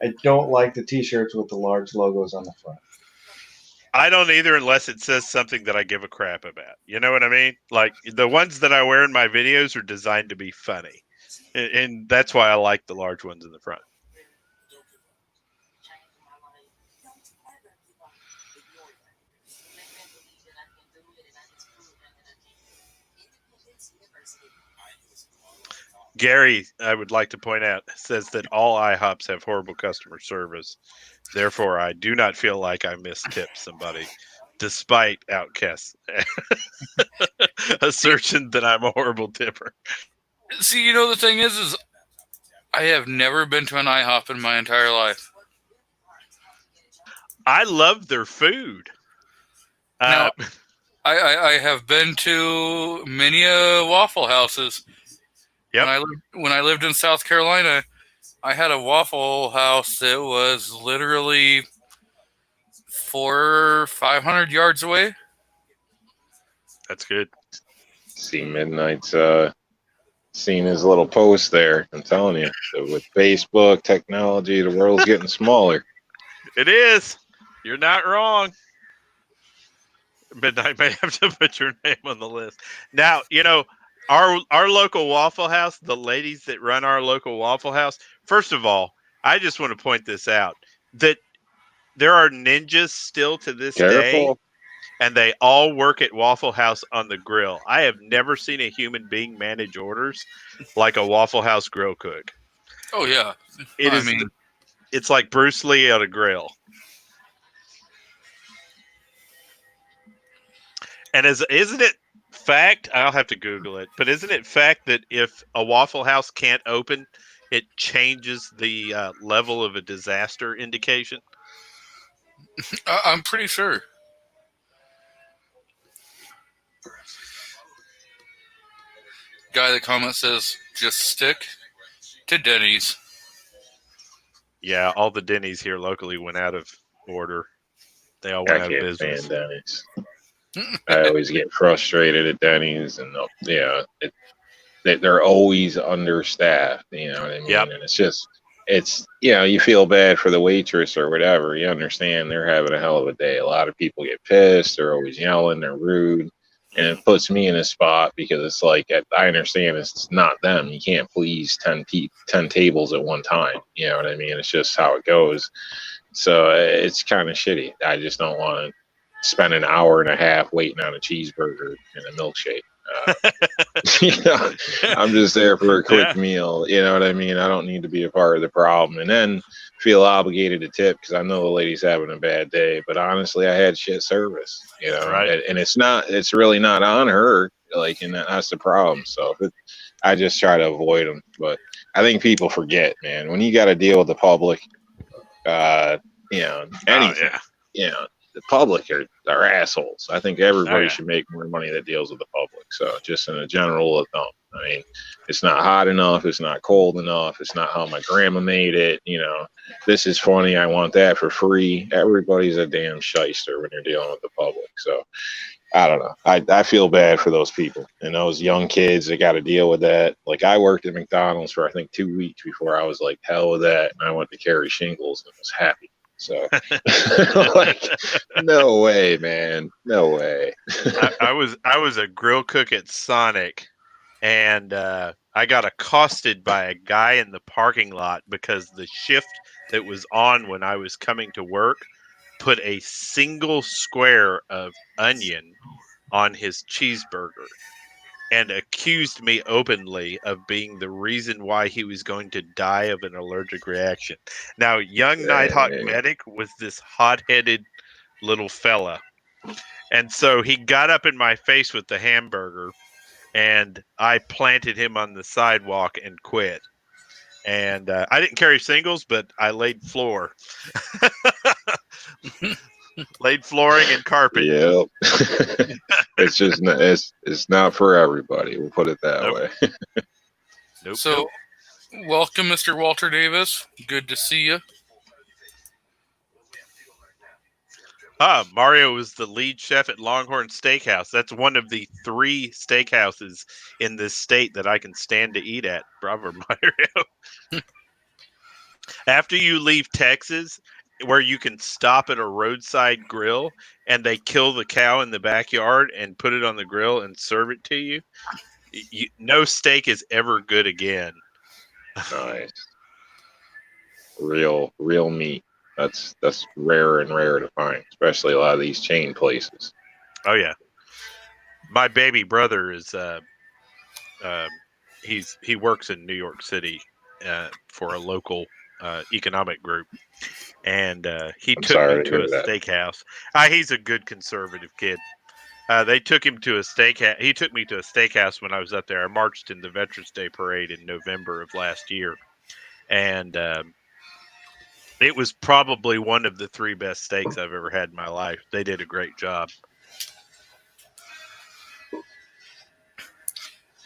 I don't like the T-shirts with the large logos on the front. I don't either, unless it says something that I give a crap about. You know what I mean? Like, the ones that I wear in my videos are designed to be funny, and that's why I like the large ones in the front. Gary, I would like to point out, says that all IHOPs have horrible customer service. Therefore, I do not feel like I mistipped somebody, despite Outcast's assertion that I'm a horrible tipper. See, the thing is I have never been to an IHOP in my entire life. I love their food. Now, I have been to many Waffle Houses. Yep. When I lived in South Carolina, I had a Waffle House that was literally 400 or 500 yards away. That's good. See, Midnight's seen his little post there. I'm telling you, with Facebook technology, the world's getting smaller. It is. You're not wrong. Midnight may have to put your name on the list. Now, our local Waffle House, the ladies that run our local Waffle House, first of all, I just want to point this out, that there are ninjas still to this day, and they all work at Waffle House on the grill. I have never seen a human being manage orders like a Waffle House grill cook. Oh, yeah. It's like Bruce Lee on a grill. And isn't it fact, I'll have to Google it, but isn't it fact that if a Waffle House can't open, it changes the level of a disaster indication? I'm pretty sure. Guy in the comment says, just stick to Denny's. Yeah, all the Denny's here locally went out of order. They all went out of business. Denny's. I always get frustrated at Denny's, and they're always understaffed. You know what I mean? Yep. And it's you feel bad for the waitress or whatever. You understand they're having a hell of a day. A lot of people get pissed. They're always yelling. They're rude. And it puts me in a spot because it's like, I understand it's not them. You can't please 10 tables at one time. You know what I mean? It's just how it goes. So it's kind of shitty. I just don't want to spend an hour and a half waiting on a cheeseburger and a milkshake. You know, I'm just there for a quick meal. You know what I mean? I don't need to be a part of the problem, and then feel obligated to tip because I know the lady's having a bad day. But honestly, I had shit service. You know, Right. and it's really not on her. Like, and that's the problem. So I just try to avoid them. But I think people forget, man, when you got to deal with the public. You know, anything. You know, the public are assholes. I think everybody should make more money that deals with the public. So just in a general rule of thumb. I mean, it's not hot enough. It's not cold enough. It's not how my grandma made it. You know, this is funny. I want that for free. Everybody's a damn shyster when you're dealing with the public. So I don't know. I feel bad for those people and those young kids that got to deal with that. Like I worked at McDonald's for I think 2 weeks before I was like, hell with that. And I went to carry shingles and was happy. So, like, no way, man, no way. I was a grill cook at Sonic, and I got accosted by a guy in the parking lot because the shift that was on when I was coming to work put a single square of onion on his cheeseburger and accused me openly of being the reason why he was going to die of an allergic reaction. Now, young Nighthawk Medic was this hot-headed little fella. And so he got up in my face with the hamburger, and I planted him on the sidewalk and quit. And I didn't carry singles, but I laid floor. Laid flooring and carpet. Yep. It's just it's not for everybody. We'll put it that way. Nope. So, welcome, Mr. Walter Davis. Good to see you. Mario was the lead chef at Longhorn Steakhouse. That's one of the 3 steakhouses in this state that I can stand to eat at. Bravo, Mario. After you leave Texas, where you can stop at a roadside grill and they kill the cow in the backyard and put it on the grill and serve it to you, no steak is ever good again. Nice. Real meat. That's rare and rare to find, especially a lot of these chain places. Oh yeah. My baby brother is he works in New York City for a local economic group, and he took me to a steakhouse. He's a good conservative kid. They took him to a steakhouse. He took me to a steakhouse when I was up there. I marched in the Veterans Day Parade in November of last year, and it was probably one of the 3 best steaks I've ever had in my life. They did a great job.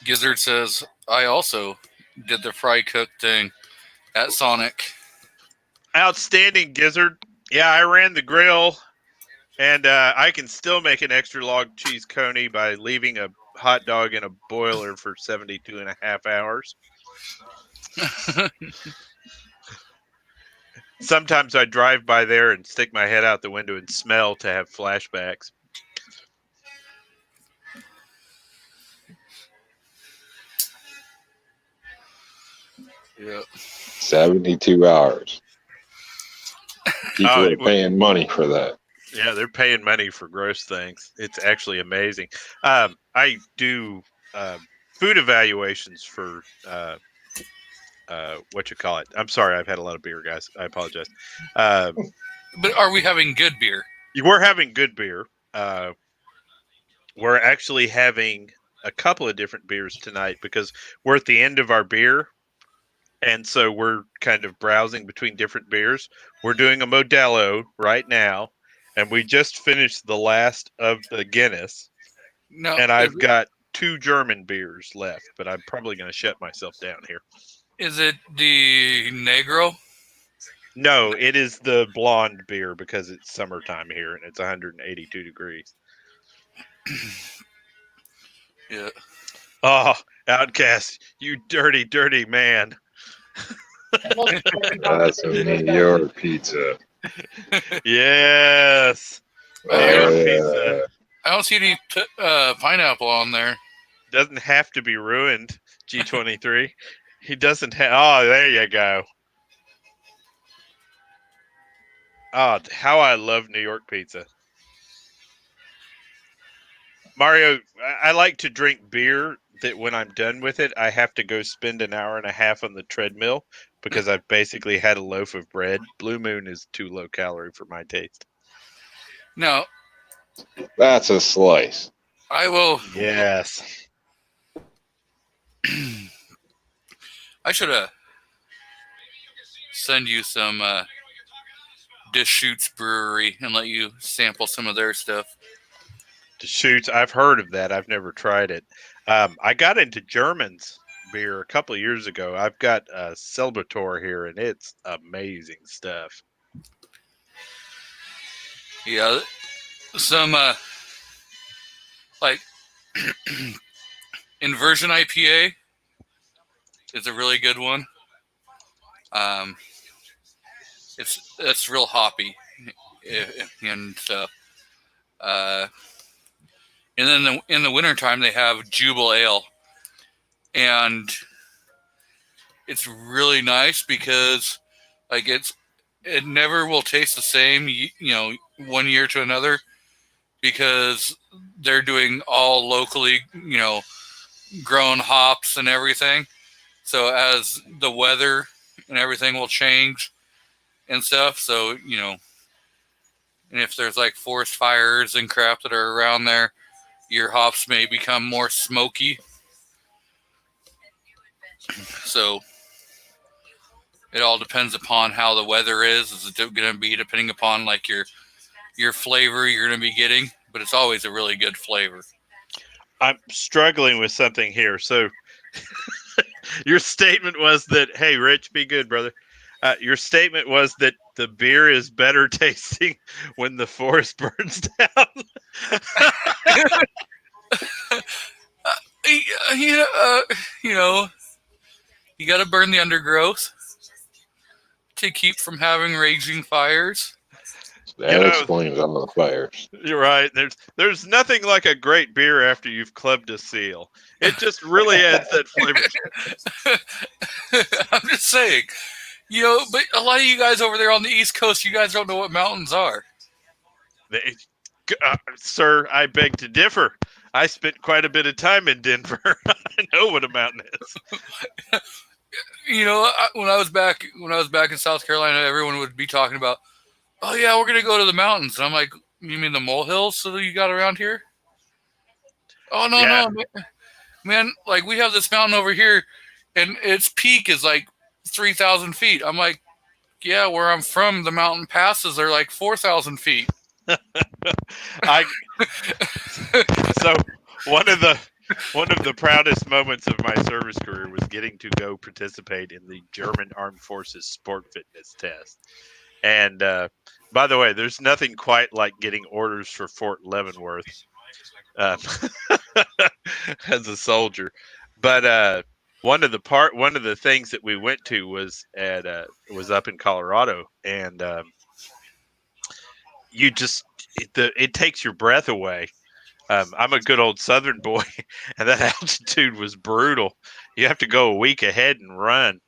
Gizzard says, I also did the fry cook thing at Sonic. Outstanding, Gizzard. Yeah, I ran the grill, and I can still make an extra log cheese coney by leaving a hot dog in a boiler for 72 and a half hours. Sometimes I drive by there and stick my head out the window and smell to have flashbacks. Yeah. 72 hours. People are paying money for that. Yeah, they're paying money for gross things. It's actually amazing. I do food evaluations for what you call it. I'm sorry, I've had a lot of beer, guys. I apologize. But are we having good beer? We're having good beer. We're actually having a couple of different beers tonight because we're at the end of our beer. And so we're kind of browsing between different beers. We're doing a Modelo right now. And we just finished the last of the Guinness. No, and I've got 2 German beers left, but I'm probably going to shut myself down here. Is it the Negro? No, it is the blonde beer because it's summertime here and it's 182 degrees. Yeah. Oh, Outcast, you dirty, dirty man. That's a New York pizza. Yes. I don't see any pineapple on there. Doesn't have to be ruined, G23. He doesn't have... Oh, there you go. Oh, how I love New York pizza. Mario, I like to drink beer that when I'm done with it, I have to go spend an hour and a half on the treadmill because I've basically had a loaf of bread. Blue Moon is too low calorie for my taste. Now, That's a slice. I will. Yes. I should send you some Deschutes Brewery and let you sample some of their stuff. Deschutes, I've heard of that. I've never tried it. I got into German's beer a couple of years ago. I've got Celebrator here, and it's amazing stuff. Yeah, some like Inversion IPA is a really good one. It's real hoppy, and and then in the wintertime they have Jubal Ale, and it's really nice because like it never will taste the same, one year to another, because they're doing all locally, grown hops and everything. So as the weather and everything will change and stuff, so and if there's like forest fires and crap that are around there, your hops may become more smoky. So it all depends upon how the weather is. Is it going to be depending upon like your flavor you're going to be getting? But it's always a really good flavor. I'm struggling with something here. So your statement was that, hey, Rich, be good, brother. Your statement was that the beer is better tasting when the forest burns down. You got to burn the undergrowth to keep from having raging fires. That explains some of the fires. You're right. There's nothing like a great beer after you've clubbed a seal. It just really adds that flavor. I'm just saying, but a lot of you guys over there on the East Coast, you guys don't know what mountains are. Sir, I beg to differ. I spent quite a bit of time in Denver. I know what a mountain is. When I was back in South Carolina, everyone would be talking about, oh yeah, we're gonna go to the mountains. And I'm like, you mean the molehills that you got around here? Oh no, man! Like we have this mountain over here, and its peak is like 3,000 feet. I'm like, yeah, where I'm from, the mountain passes are like 4,000 feet. So one of the proudest moments of my service career was getting to go participate in the German Armed Forces sport fitness test. And by the way, there's nothing quite like getting orders for Fort Leavenworth as a soldier. But one of the things that we went to was was up in Colorado, and it takes your breath away. I'm a good old Southern boy, and that altitude was brutal. You have to go a week ahead and run.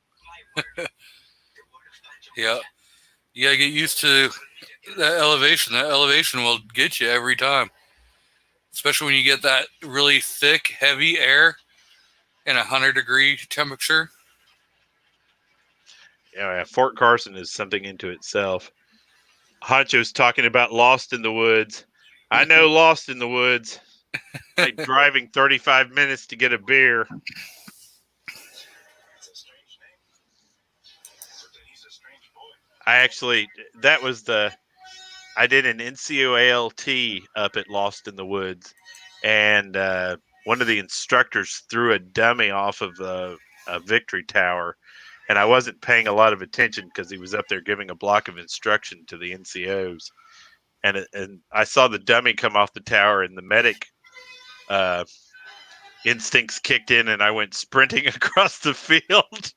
Yeah. You gotta get used to that elevation. That elevation will get you every time. Especially when you get that really thick, heavy air in 100-degree temperature. Yeah, Fort Carson is something into itself. Honcho's talking about Lost in the Woods. I know Lost in the Woods. Like driving 35 minutes to get a beer. I did an NCOALT up at Lost in the Woods, and one of the instructors threw a dummy off of a Victory Tower, and I wasn't paying a lot of attention because he was up there giving a block of instruction to the NCOs, and I saw the dummy come off the tower, and the medic instincts kicked in, and I went sprinting across the field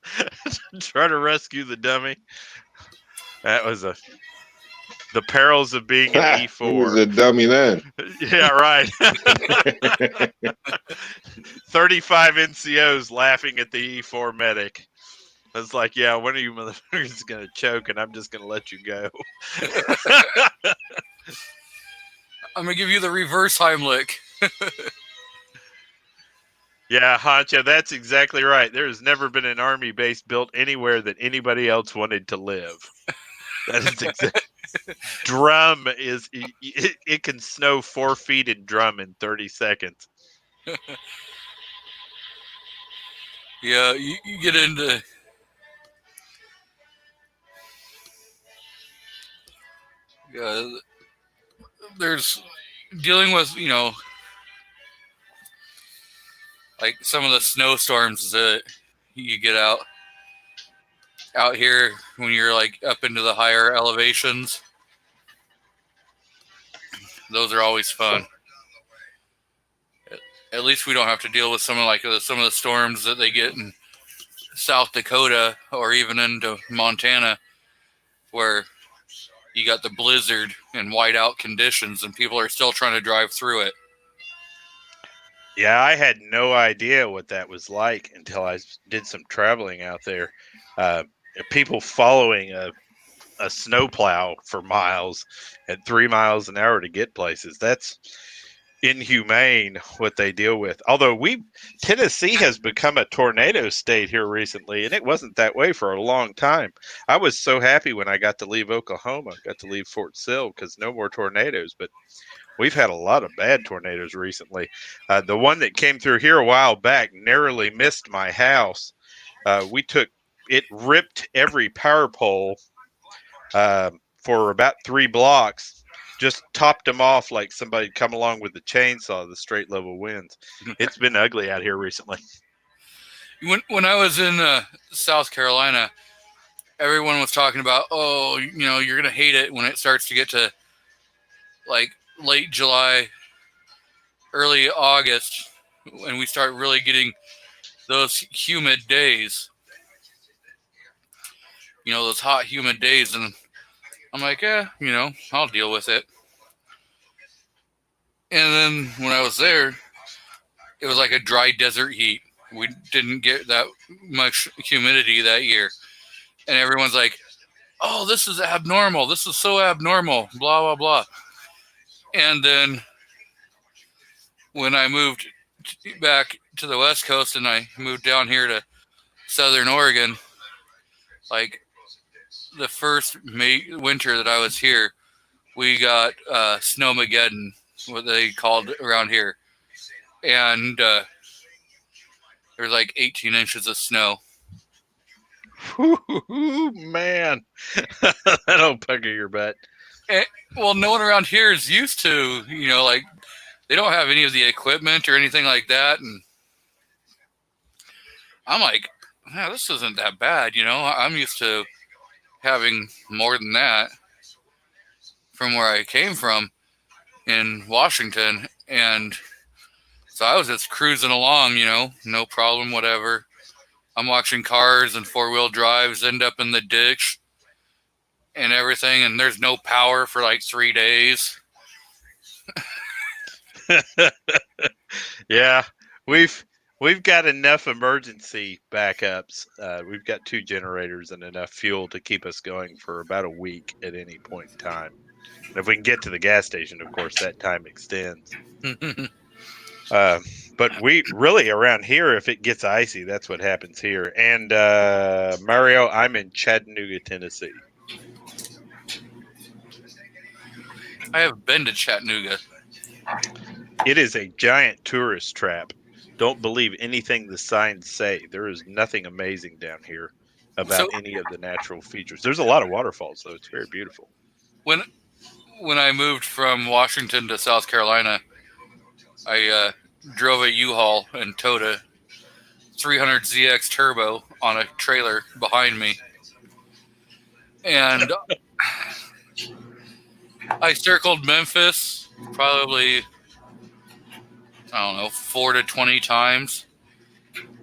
to try to rescue the dummy. That was the perils of being an E4. He was a dummy then. Yeah, right. 35 NCOs laughing at the E4 medic. I was like, yeah, one of you motherfuckers is going to choke, and I'm just going to let you go. I'm going to give you the reverse Heimlich. Yeah, Hancha, that's exactly right. There has never been an army base built anywhere that anybody else wanted to live. That is exactly. Drum is it can snow 4 feet in Drum in 30 seconds. Yeah, you get into there's dealing with like some of the snowstorms that you get out here when you're like up into the higher elevations. Those are always fun. At least we don't have to deal with some of the storms that they get in South Dakota or even into Montana, where you got the blizzard and whiteout conditions, and people are still trying to drive through it. Yeah, I had no idea what that was like until I did some traveling out there. People following a snowplow for miles at 3 miles an hour to get places. That's inhumane what they deal with. Although Tennessee has become a tornado state here recently, and it wasn't that way for a long time. I was so happy when I got to leave Oklahoma, got to leave Fort Sill because no more tornadoes, but we've had a lot of bad tornadoes recently. The one that came through here a while back narrowly missed my house. It ripped every power pole for about 3 blocks, just topped them off like somebody come along with the chainsaw, the straight level winds. It's been ugly out here recently. When I was in South Carolina, everyone was talking about, oh, you're going to hate it when it starts to get to like late July, early August, and we start really getting those humid days. Those hot, humid days. And I'm like, I'll deal with it. And then when I was there, it was like a dry desert heat. We didn't get that much humidity that year. And everyone's like, oh, this is abnormal. This is so abnormal, blah, blah, blah. And then when I moved back to the West Coast and I moved down here to Southern Oregon, like the first winter that I was here, we got Snowmageddon, what they called around here. And there was like 18 inches of snow. Ooh, man. That'll pucker your butt. Well, no one around here is used to, like they don't have any of the equipment or anything like that. And I'm like, this isn't that bad. I'm used to having more than that from where I came from in Washington. And so I was just cruising along, no problem, whatever. I'm watching cars and 4-wheel drives end up in the ditch and everything, and there's no power for like 3 days. Yeah, we've got enough emergency backups. We've got 2 generators and enough fuel to keep us going for about a week at any point in time. And if we can get to the gas station, of course, that time extends. But we really around here, if it gets icy, that's what happens here. And Mario, I'm in Chattanooga, Tennessee. I have been to Chattanooga. It is a giant tourist trap. Don't believe anything the signs say. There is nothing amazing down here about any of the natural features. There's a lot of waterfalls, though. It's very beautiful. When I moved from Washington to South Carolina, I drove a U-Haul and towed a 300ZX Turbo on a trailer behind me. And I circled Memphis probably, 4 to 20 times,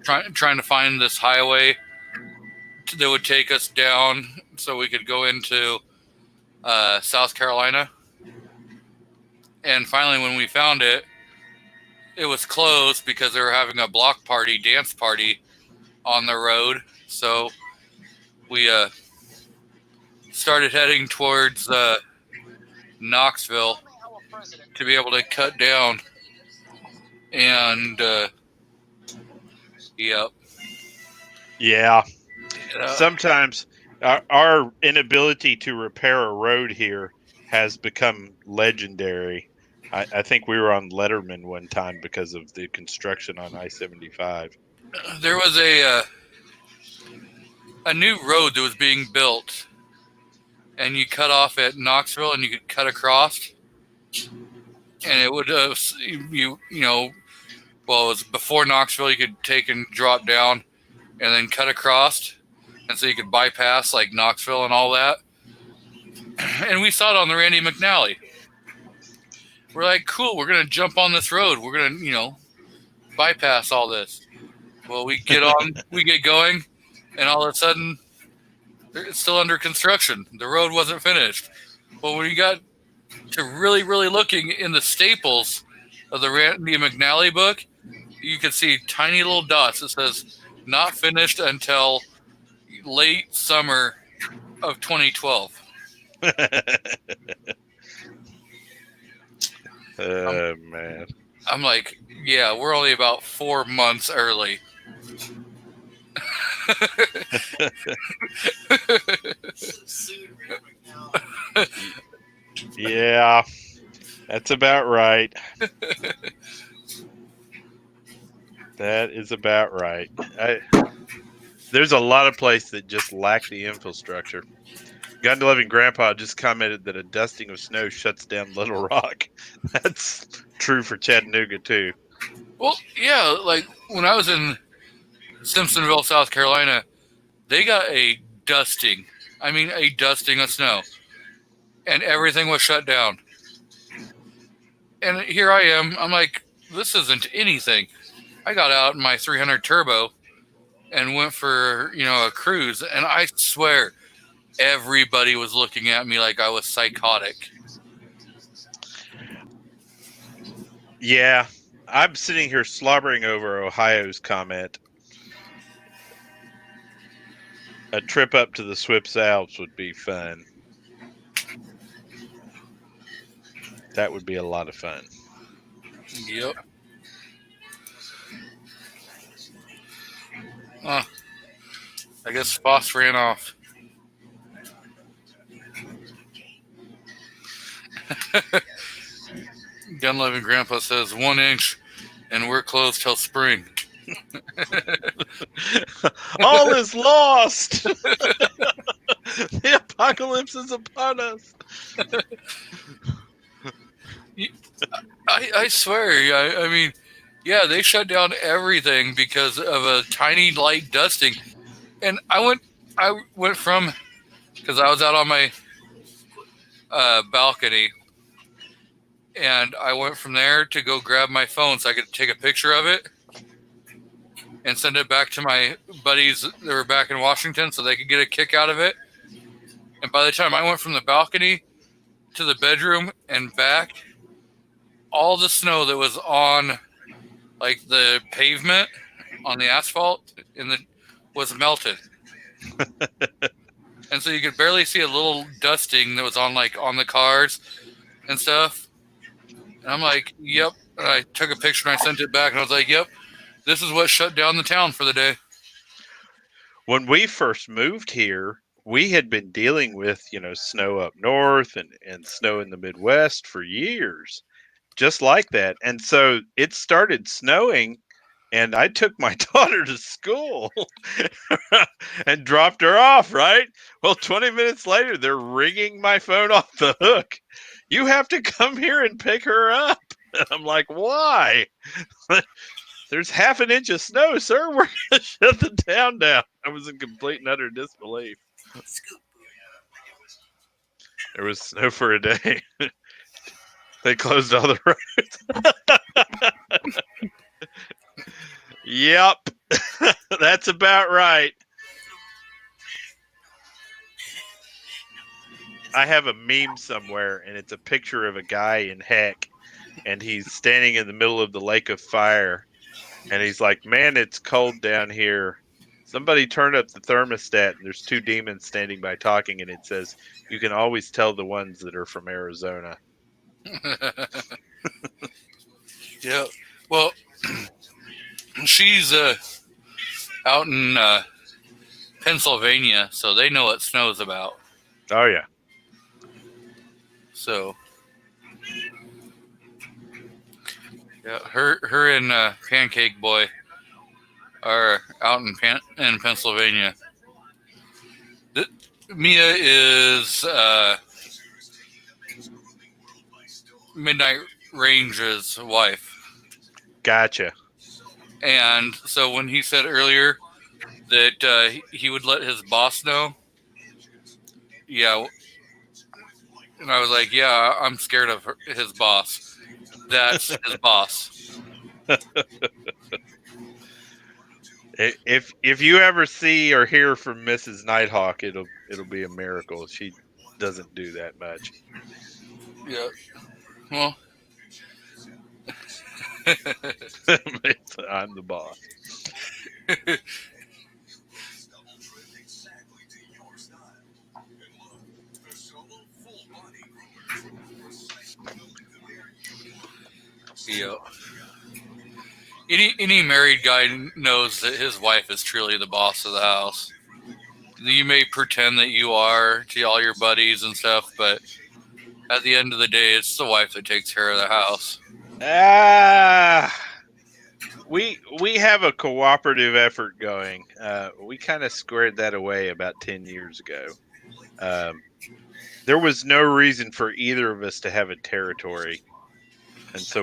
trying to find this highway that would take us down so we could go into South Carolina. And finally, when we found it, it was closed because they were having a block party, dance party on the road. So we started heading towards Knoxville to be able to cut down And yep. Yeah. Uh, Sometimes our inability to repair a road here has become legendary. I think we were on Letterman one time because of the construction on I-75. there was a new road that was being built, and you cut off at Knoxville, and you could cut across, and it would you know, well, it was before Knoxville. You could take and drop down, and then cut across, and so you could bypass like Knoxville and all that. And we saw it on the Randy McNally. We're like, cool, we're gonna jump on this road. We're gonna, bypass all this. Well, we get on, we get going, and all of a sudden, it's still under construction. The road wasn't finished. Well, when you got to really, really looking in the staples of the Randy McNally book, you can see tiny little dots. It says not finished until late summer of 2012. Oh, man. I'm like, yeah, we're only about 4 months early. Yeah, that's about right. That is about right. There's a lot of places that just lack the infrastructure. Gun Loving Grandpa just commented that a dusting of snow shuts down Little Rock. That's true for Chattanooga, too. Well, yeah, like when I was in Simpsonville, South Carolina, they got a dusting. I mean, a dusting of snow. And everything was shut down. And here I am. I'm like, this isn't anything. I got out in my 300 Turbo and went for, a cruise. And I swear, everybody was looking at me like I was psychotic. Yeah, I'm sitting here slobbering over Ohio's comment. A trip up to the Swiss Alps would be fun. That would be a lot of fun. Yep. I guess Foss ran off. Gun Loving Grandpa says 1 inch and we're closed till spring. All is lost. The apocalypse is upon us. I swear, I mean, yeah, they shut down everything because of a tiny light dusting. And I went from, because I was out on my balcony, and I went from there to go grab my phone so I could take a picture of it and send it back to my buddies that were back in Washington so they could get a kick out of it. And by the time I went from the balcony to the bedroom and back, all the snow that was on like the pavement on the asphalt was melted. And so you could barely see a little dusting that was on the cars and stuff. And I'm like, yep. And I took a picture and I sent it back and I was like, yep, this is what shut down the town for the day. When we first moved here, we had been dealing with, snow up north and snow in the Midwest for years, just like that. And so it started snowing, and I took my daughter to school and dropped her off, right? Well, 20 minutes later, they're ringing my phone off the hook. You have to come here and pick her up. And I'm like, why? There's half an inch of snow, sir. We're going to shut the town down. I was in complete and utter disbelief. There was snow for a day. They closed all the roads. Yep. That's about right. I have a meme somewhere, and it's a picture of a guy in heck, and he's standing in the middle of the lake of fire, and he's like, man, it's cold down here. Somebody turn up the thermostat, and there's 2 demons standing by talking, and it says, you can always tell the ones that are from Arizona. Yeah. Well, she's out in Pennsylvania, so they know what snow's about. Oh yeah. So, yeah, her and Pancake Boy are out in Pennsylvania. Mia is Midnight Range's wife. Gotcha. And so when he said earlier that he would let his boss know, yeah, and I was like, yeah, I'm scared of his boss. That's his boss. If you ever see or hear from Mrs. Nighthawk, it'll be a miracle. She doesn't do that much. Yeah. Well, I'm the boss. yeah. Any married guy knows that his wife is truly the boss of the house. You may pretend that you are to all your buddies and stuff, but at the end of the day, it's the wife that takes care of the house. We have a cooperative effort going. We kind of squared that away about 10 years ago. There was no reason for either of us to have a territory. And so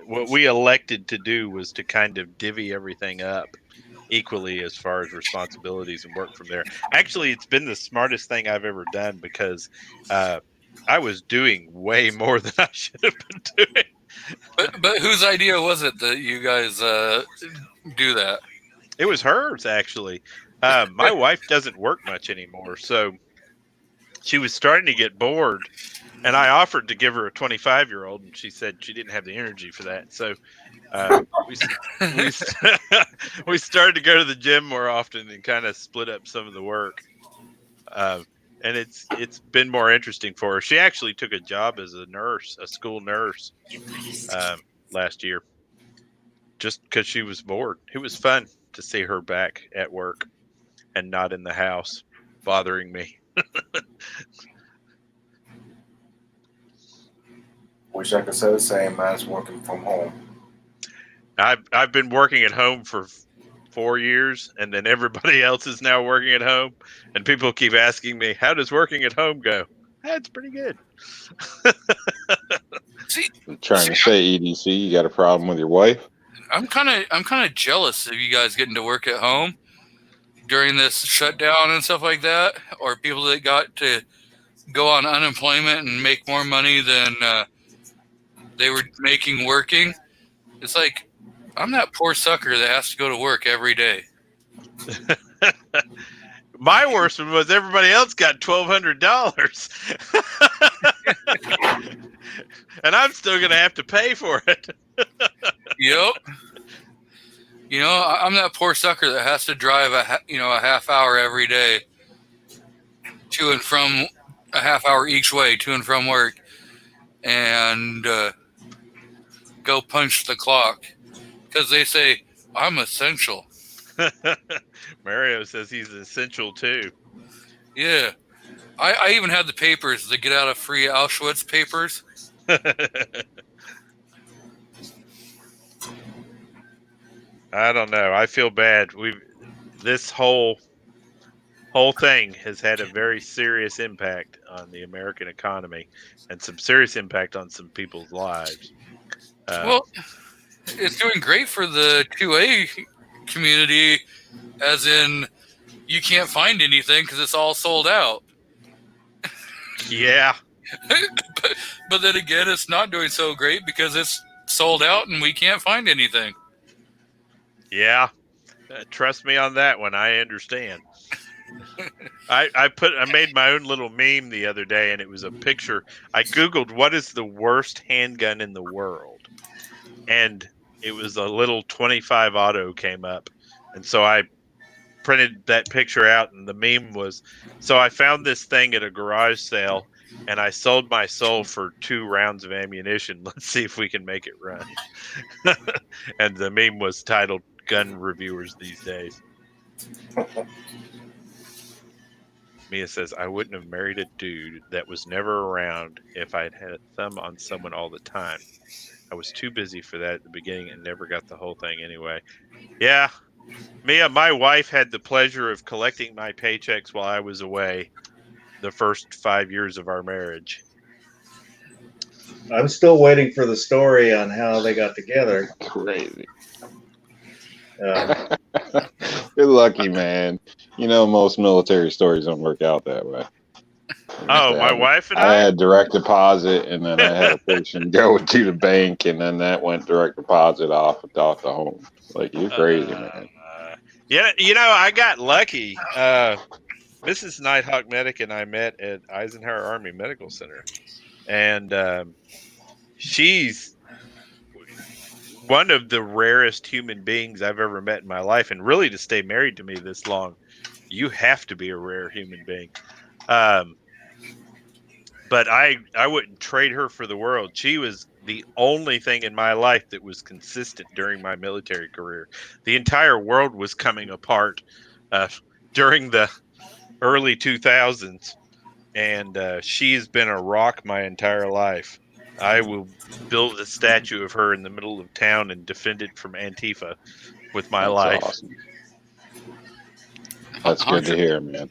what we elected to do was to kind of divvy everything up equally as far as responsibilities and work from there. Actually, it's been the smartest thing I've ever done because I was doing way more than I should have been doing. But whose idea was it that you guys do that? It was hers, actually. My wife doesn't work much anymore, so she was starting to get bored. And I offered to give her a 25-year-old, and she said she didn't have the energy for that. So we started to go to the gym more often and kind of split up some of the work. And it's been more interesting for her. She actually took a job as a nurse, a school nurse, last year, just because she was bored. It was fun to see her back at work and not in the house bothering me. Wish I could say the same. Mine's working from home. I've been working at home for 4 years, and then everybody else is now working at home, and people keep asking me, "How does working at home go?" That's pretty good. See, Trying to say EDC, you got a problem with your wife? I'm kind of jealous of you guys getting to work at home during this shutdown and stuff like that, or people that got to go on unemployment and make more money than they were making working. It's like, I'm that poor sucker that has to go to work every day. My worst one was everybody else got $1,200, and I'm still going to have to pay for it. Yep. You know, I'm that poor sucker that has to drive a half hour every day to and from, a half hour each way to and from work, and go punch the clock because they say I'm essential. Mario says he's essential too. Yeah. I even had the papers, the get out of free Auschwitz papers. I don't know. I feel bad. This whole thing has had a very serious impact on the American economy and some serious impact on some people's lives. Well, it's doing great for the 2A community, as in you can't find anything because it's all sold out. Yeah. but then again, it's not doing so great because it's sold out and we can't find anything. Yeah. Trust me on that one. I understand. I made my own little meme the other day, and it was a picture. I Googled what is the worst handgun in the world, and it was a little 25 auto came up, and so I printed that picture out, and the meme was, so I found this thing at a garage sale, and I sold my soul for 2 rounds of ammunition. Let's see if we can make it run. And the meme was titled "Gun Reviewers These Days." Mia says, I wouldn't have married a dude that was never around if I'd had a thumb on someone all the time. I was too busy for that at the beginning and never got the whole thing anyway. Yeah. Mia, my wife had the pleasure of collecting my paychecks while I was away the first 5 years of our marriage. I'm still waiting for the story on how they got together. Crazy. Um, You're lucky, man. You know, most military stories don't work out that way. Oh, my wife and I I? had direct deposit, and then I had a person go to the bank, and then that went direct deposit off the home. Like, you're crazy, man. Yeah, you know, I got lucky. Mrs. Nighthawk Medic and I met at Eisenhower Army Medical Center, and she's one of the rarest human beings I've ever met in my life. And really, to stay married to me this long, you have to be a rare human being. But I wouldn't trade her for the world. She was the only thing in my life that was consistent during my military career. The entire world was coming apart during the early 2000s, and she's been a rock my entire life. I will build a statue of her in the middle of town and defend it from Antifa with my life. Awesome. That's good to hear, man.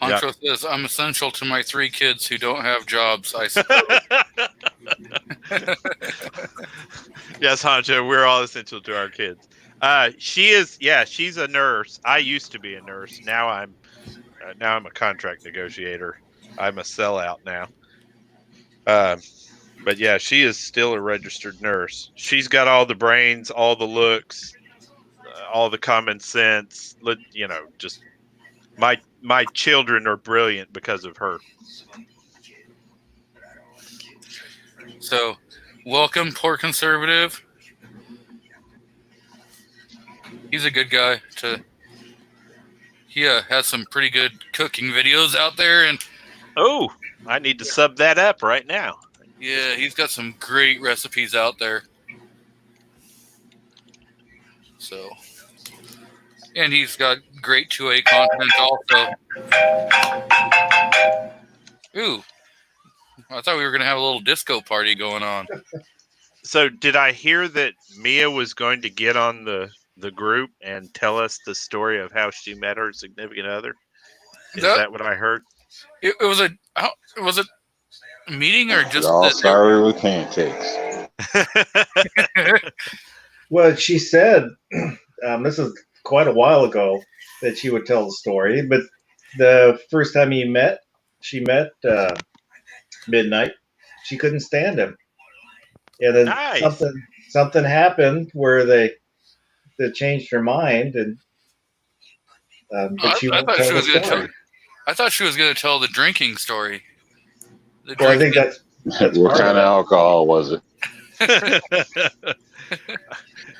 Honcho says, I'm essential to my 3 kids who don't have jobs, I suppose. Yes, Honcho, we're all essential to our kids. She's a nurse. I used to be a nurse. Now I'm a contract negotiator. I'm a sellout now. But yeah, she is still a registered nurse. She's got all the brains, all the looks, all the common sense. You know, just my children are brilliant because of her. So, welcome, poor conservative. He's a good guy. He has some pretty good cooking videos out there, and oh, I need to sub that up right now. Yeah, he's got some great recipes out there. So, and he's got great 2A content also. Ooh, I thought we were going to have a little disco party going on. So did I hear that Mia was going to get on the group and tell us the story of how she met her significant other? Is that what I heard? Was it a meeting or just... All started with pancakes. well, she said, this is quite a while ago, that she would tell the story, but the first time she met Midnight, she couldn't stand him. And then nice. something happened where they changed her mind, and but she I thought she was going to tell the drinking story. Well, I think that's what kind of alcohol was it?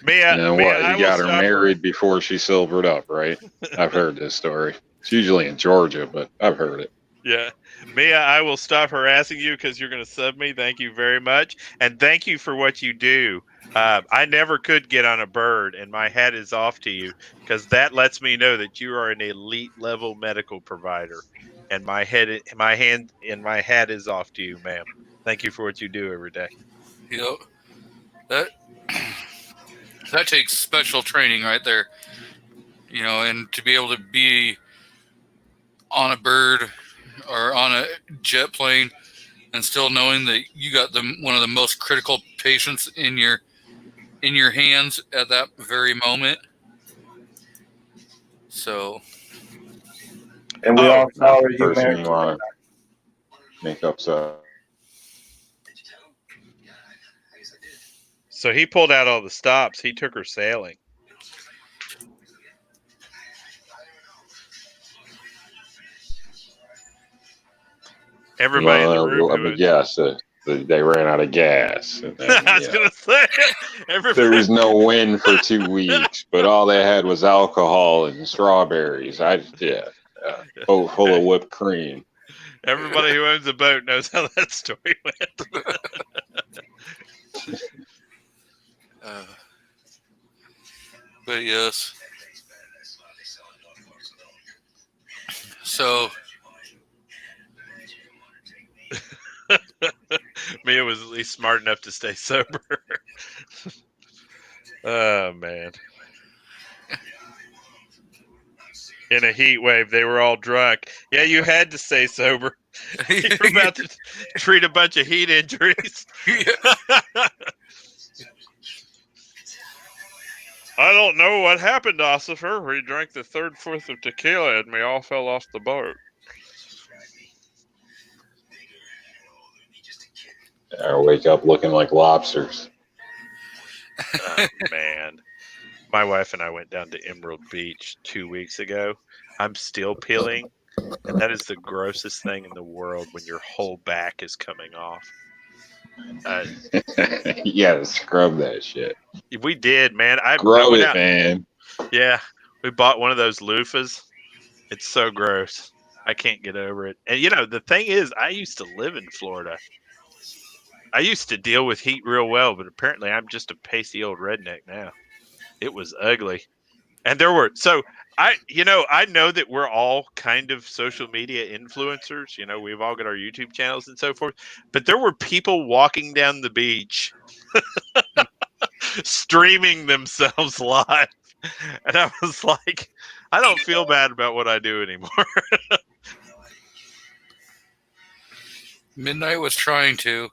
Mia, and what, you got her married before she silvered up, right? I've heard this story. It's usually in Georgia, but I've heard it. Yeah. Mia, I will stop harassing you because you're going to sub me. Thank you very much. And thank you for what you do. I never could get on a bird, and my hat is off to you because that lets me know that you are an elite level medical provider. And my hat is off to you, ma'am. Thank you for what you do every day. You know, that takes special training right there. You know, and to be able to be on a bird or on a jet plane and still knowing that you got one of the most critical patients in your hands at that very moment. So, and we all saw you person you want to make up so. So he pulled out all the stops. He took her sailing. Everybody in the room. Yes, they ran out of gas. And then, I was going to say. There was no wind for 2 weeks, but all they had was alcohol and strawberries. Full of whipped cream. Everybody who owns a boat knows how that story went. But yes. So Mia was at least smart enough to stay sober. Oh man. In a heat wave, they were all drunk. Yeah, you had to stay sober. You were about to treat a bunch of heat injuries. I don't know what happened, Ossifer. We drank the 3rd, 4th of tequila and we all fell off the boat. I wake up looking like lobsters. Oh, man. My wife and I went down to Emerald Beach 2 weeks ago. I'm still peeling, and that is the grossest thing in the world when your whole back is coming off. You gotta scrub that shit. We did, man. I Scrub went it, out. man. Yeah, we bought one of those loofahs. It's so gross. I can't get over it. And you know, the thing is, I used to live in Florida. I used to deal with heat real well, but apparently I'm just a pasty old redneck now. It was ugly. And there were, so I know that we're all kind of social media influencers. You know, we've all got our YouTube channels and so forth, but there were people walking down the beach streaming themselves live. And I was like, I don't feel bad about what I do anymore. Midnight was trying to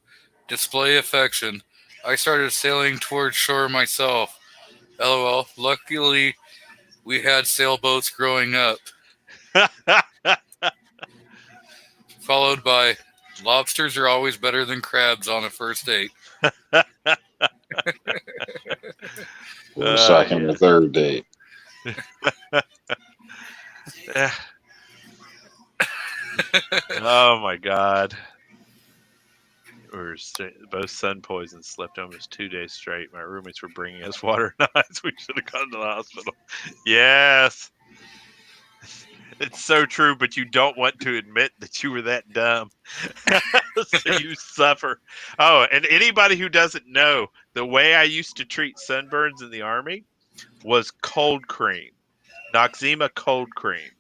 display affection. I started sailing towards shore myself. LOL. Luckily, we had sailboats growing up. Followed by, lobsters are always better than crabs on a first date. Or second or third date. Yeah. Oh my God. We were both sun poisoned, slept almost 2 days straight. My roommates were bringing us water and ice. We should have gone to the hospital. Yes. It's so true, but you don't want to admit that you were that dumb. So you suffer. Oh, and anybody who doesn't know, the way I used to treat sunburns in the Army was cold cream. Noxzema cold cream.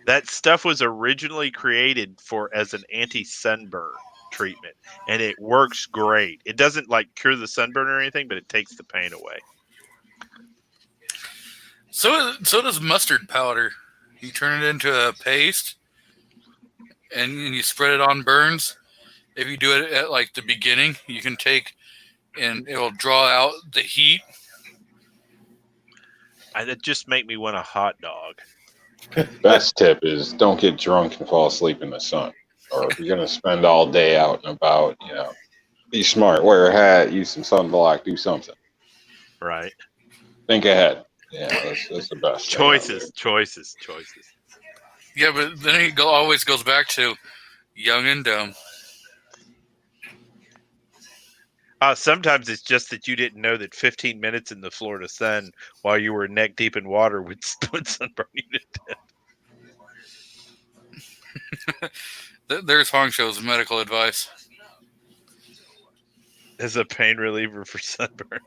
That stuff was originally created as an anti-sunburn treatment, and it works great. It doesn't like cure the sunburn or anything, but it takes the pain away. So does mustard powder. You turn it into a paste, and you spread it on burns. If you do it at like the beginning, you can take, and it will draw out the heat. That just make me want a hot dog. Best tip is don't get drunk and fall asleep in the sun. Or if you're gonna spend all day out and about, be smart. Wear a hat, use some sunblock, do something. Right. Think ahead. Yeah, that's the best. Choices. Yeah, but then it always goes back to young and dumb. Sometimes it's just that you didn't know that 15 minutes in the Florida sun while you were neck deep in water would sunburn you to death. There's Hongshou's medical advice. As a pain reliever for sunburn.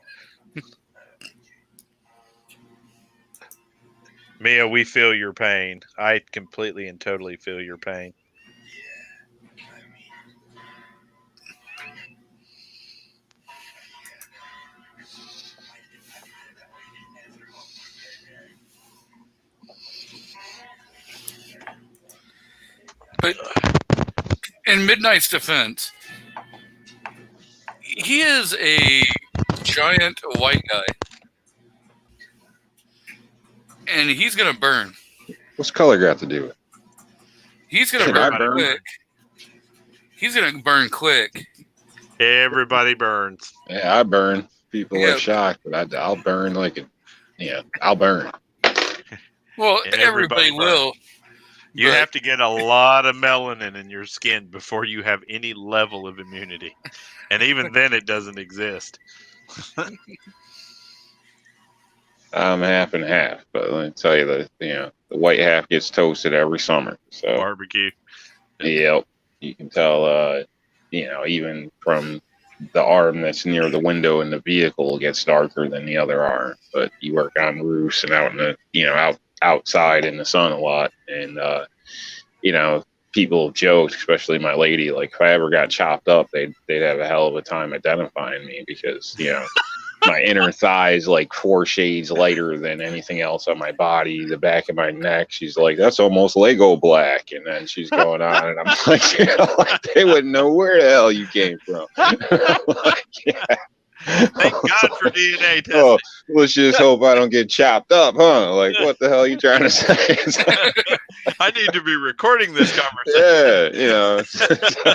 Mia, we feel your pain. I completely and totally feel your pain. But in Midnight's defense, he is a giant white guy. And he's going to burn. What's color got to do with it? He's going to burn quick. He's going to burn quick. Everybody burns. Yeah, I burn. People are shocked, but I'll burn I'll burn. Well, everybody will. You have to get a lot of melanin in your skin before you have any level of immunity. And even then, it doesn't exist. I'm half and half, but let me tell you that the white half gets toasted every summer. So Barbecue. Yep. You can tell, even from the arm that's near the window in the vehicle, it gets darker than the other arm. But you work on roofs and out in the, outside in the sun a lot. And, people joked, especially my lady, like if I ever got chopped up, they'd have a hell of a time identifying me because, my inner thigh is like 4 shades lighter than anything else on my body. The back of my neck, she's like, that's almost Lego black. And then she's going on, and I'm like, they wouldn't know where the hell you came from. Like, yeah. Thank God for DNA testing. Oh, let's just hope I don't get chopped up, huh? Like, what the hell are you trying to say? I need to be recording this conversation. Yeah,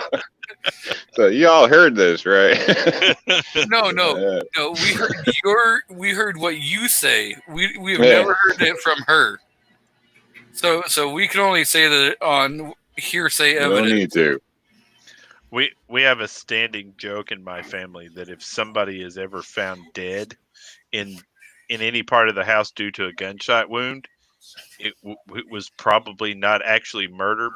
So you all heard this, right? No. We heard what you say. We've never heard it from her. So we can only say that on hearsay No evidence. need to. We have a standing joke in my family that if somebody is ever found dead in any part of the house due to a gunshot wound, it was probably not actually murder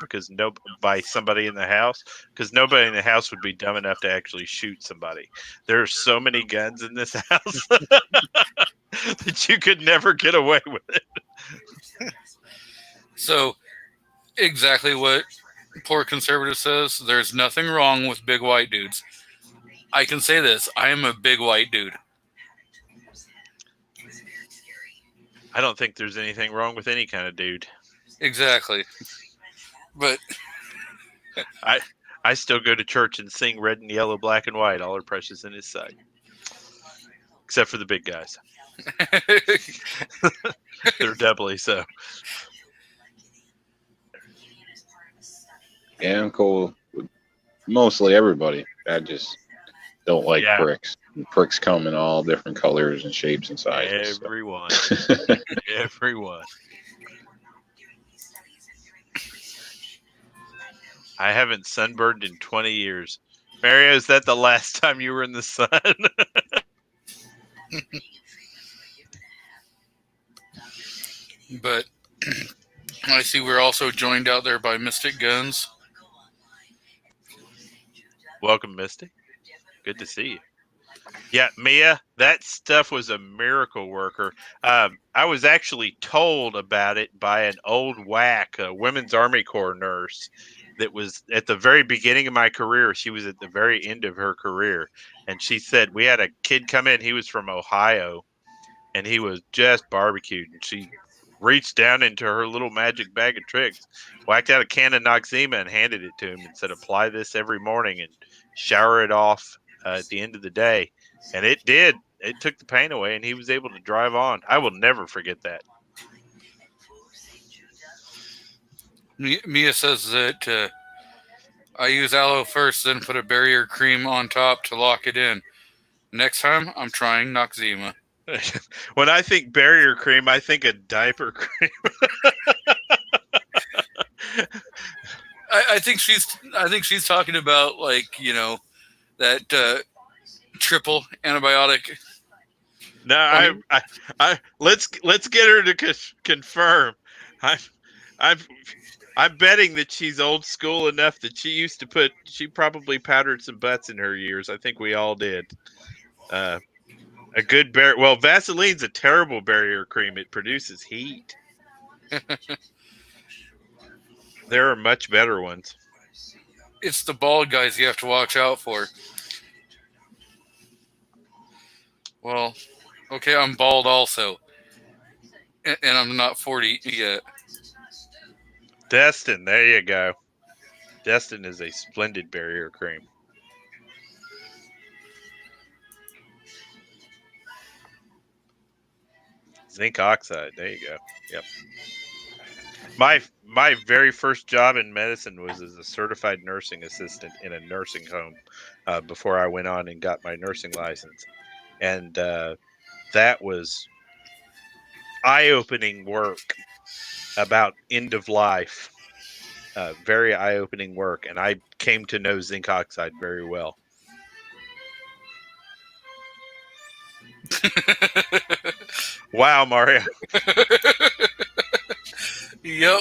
by somebody in the house, because nobody in the house would be dumb enough to actually shoot somebody. There are so many guns in this house that you could never get away with it. So exactly what poor conservative says. There's nothing wrong with big white dudes. I can say this. I am a big white dude. I don't think there's anything wrong with any kind of dude. Exactly. But I still go to church and sing red and yellow, black and white. All are precious in his sight. Except for the big guys. They're doubly so. Yeah, I'm cool with mostly everybody. I just don't like pricks. Pricks come in all different colors and shapes and sizes. Everyone. Everyone. I haven't sunburned in 20 years. Mario, is that the last time you were in the sun? But I see we're also joined out there by Mystic Guns. Welcome, Misty. Good to see you. Yeah, Mia, that stuff was a miracle worker. I was actually told about it by an old WAC, a Women's Army Corps nurse, that was at the very beginning of my career. She was at the very end of her career. And she said, we had a kid come in. He was from Ohio, and he was just barbecued. And she reached down into her little magic bag of tricks, whacked out a can of Noxzema and handed it to him and said, apply this every morning and shower it off at the end of the day. And it did. It took the pain away, and he was able to drive on. I will never forget that. Mia says that I use aloe first, then put a barrier cream on top to lock it in. Next time, I'm trying Noxzema. When I think barrier cream, I think of diaper cream. I think she's talking about, like, that triple antibiotic. No, I let's get her to confirm. I'm betting that she's old school enough that she probably powdered some butts in her years. I think we all did. A good Vaseline's a terrible barrier cream. It produces heat. There are much better ones. It's the bald guys you have to watch out for. Well, okay, I'm bald also. And I'm not 40 yet. Destin, there you go. Destin is a splendid barrier cream. Zinc oxide, there you go. Yep. My very first job in medicine was as a certified nursing assistant in a nursing home before I went on and got my nursing license. And that was eye-opening work about end of life. Very eye-opening work. And I came to know zinc oxide very well. Wow, Mario. Yep.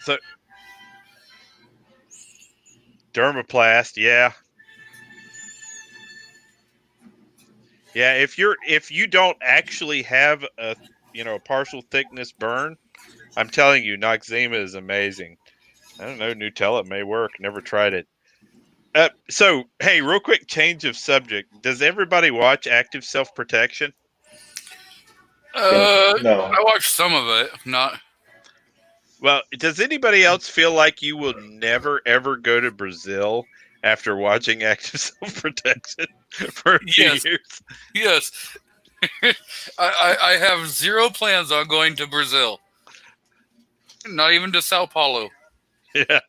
So dermoplast, yeah. Yeah, if you don't actually have a partial thickness burn, I'm telling you, Noxzema is amazing. I don't know, Nutella may work. Never tried it. So hey, real quick change of subject. Does everybody watch Active Self Protection? No. I watched some of it. Not. Well, does anybody else feel like you will never ever go to Brazil after watching Active Self Protection for a few Yes. years? Yes. I have zero plans on going to Brazil. Not even to Sao Paulo. Yeah.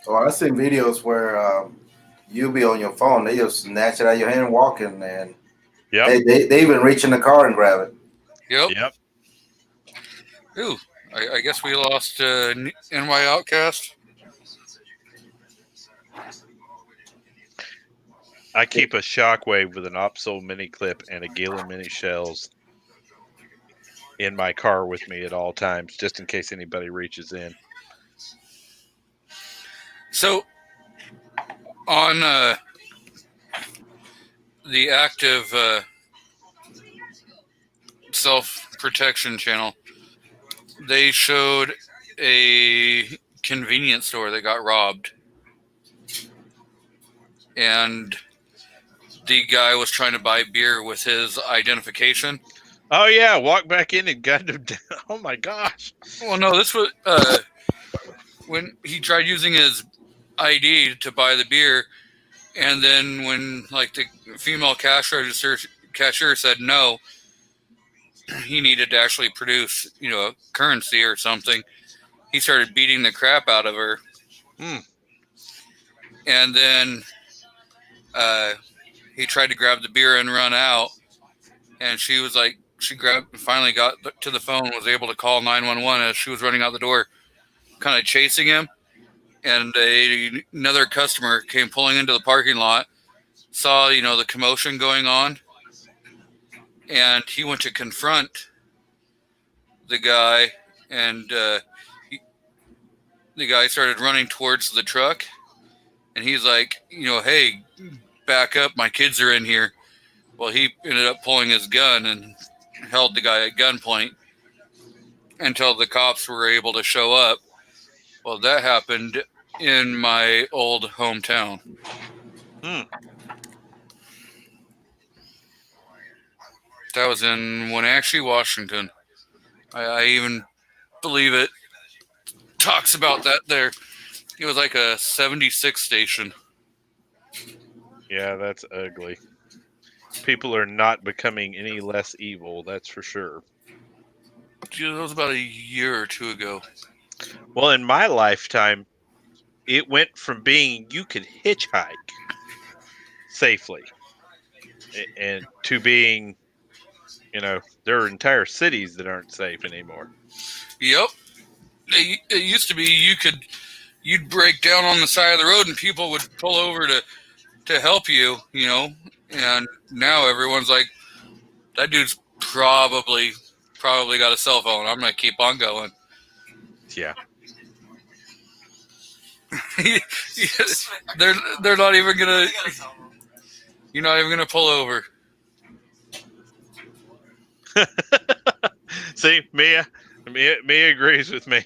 Well, I've seen videos where you be on your phone, they just snatch it out of your hand walking, and Yep. they even reach in the car and grab it. Yep. Yep. Ooh, I guess we lost NY Outcast. I keep a Shockwave with an Opsol mini clip and a Gila mini shells in my car with me at all times, just in case anybody reaches in. So, on the Active Self-Protection channel, they showed a convenience store that got robbed. And the guy was trying to buy beer with his identification. Oh yeah, walk back in and got him down. Oh my gosh. Well, no, this was when he tried using his ID to buy the beer, and then when like the female cashier said no, he needed to actually produce currency or something. He started beating the crap out of her, and then he tried to grab the beer and run out, and she was like, finally got to the phone, was able to call 911 as she was running out the door, kind of chasing him. And another customer came pulling into the parking lot, saw the commotion going on, and he went to confront the guy, and the guy started running towards the truck, and he's like, hey, back up, my kids are in here. Well, he ended up pulling his gun and held the guy at gunpoint until the cops were able to show up. Well, that happened in my old hometown. That was in Wenatchee, Washington. I even believe it talks about that there. It was like a 76 station. Yeah, that's ugly. People are not becoming any less evil, that's for sure. That was about a year or two ago. Well, in my lifetime, it went from being you could hitchhike safely and to being, there are entire cities that aren't safe anymore. Yep. It used to be you'd break down on the side of the road and people would pull over to help you, and now everyone's like, that dude's probably got a cell phone. I'm going to keep on going. Yeah. They're not even going to, you're not even going to pull over. See, Mia agrees with me.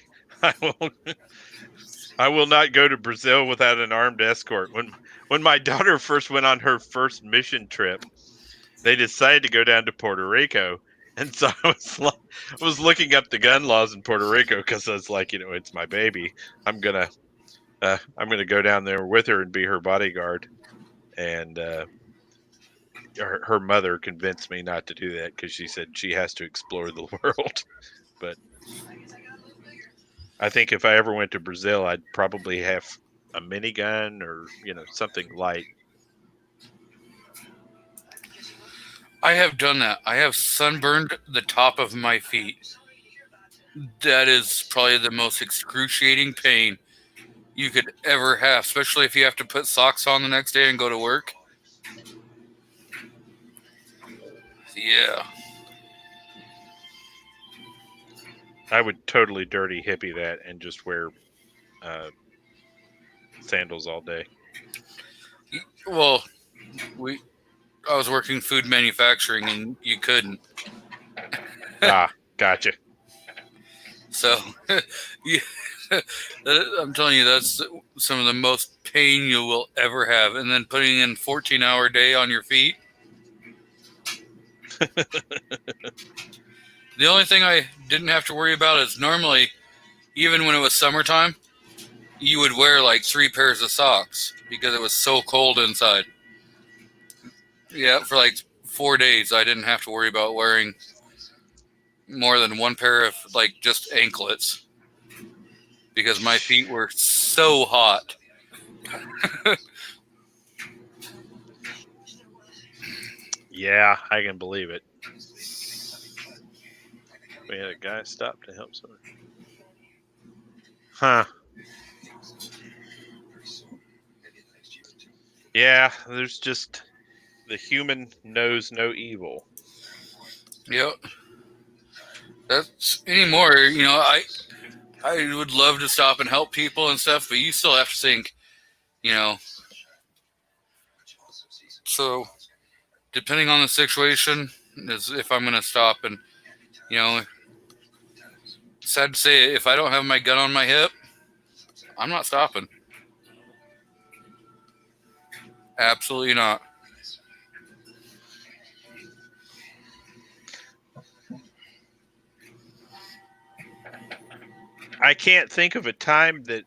I will not go to Brazil without an armed escort. When my daughter first went on her first mission trip, they decided to go down to Puerto Rico, and so I was looking up the gun laws in Puerto Rico because I was like, it's my baby. I'm gonna go down there with her and be her bodyguard, and her mother convinced me not to do that because she said she has to explore the world. But I think if I ever went to Brazil, I'd probably have a minigun or something light. I have done that. I have sunburned the top of my feet. That is probably the most excruciating pain you could ever have, especially if you have to put socks on the next day and go to work. Yeah. I would totally dirty hippie that and just wear sandals all day. Well, I was working food manufacturing, and you couldn't. Gotcha. So, yeah, I'm telling you, that's some of the most pain you will ever have. And then putting in 14-hour day on your feet. The only thing I didn't have to worry about is normally, even when it was summertime, you would wear like 3 pairs of socks because it was so cold inside. Yeah, for like 4 days, I didn't have to worry about wearing more than 1 pair of like just anklets because my feet were so hot. Yeah, I can believe it. We had a guy stop to help someone. Huh. Yeah, there's just the human knows no evil. Yep. That's anymore, I would love to stop and help people and stuff, but you still have to think, so depending on the situation is if I'm going to stop and, sad to say, if I don't have my gun on my hip, I'm not stopping. Absolutely not. I can't think of a time that,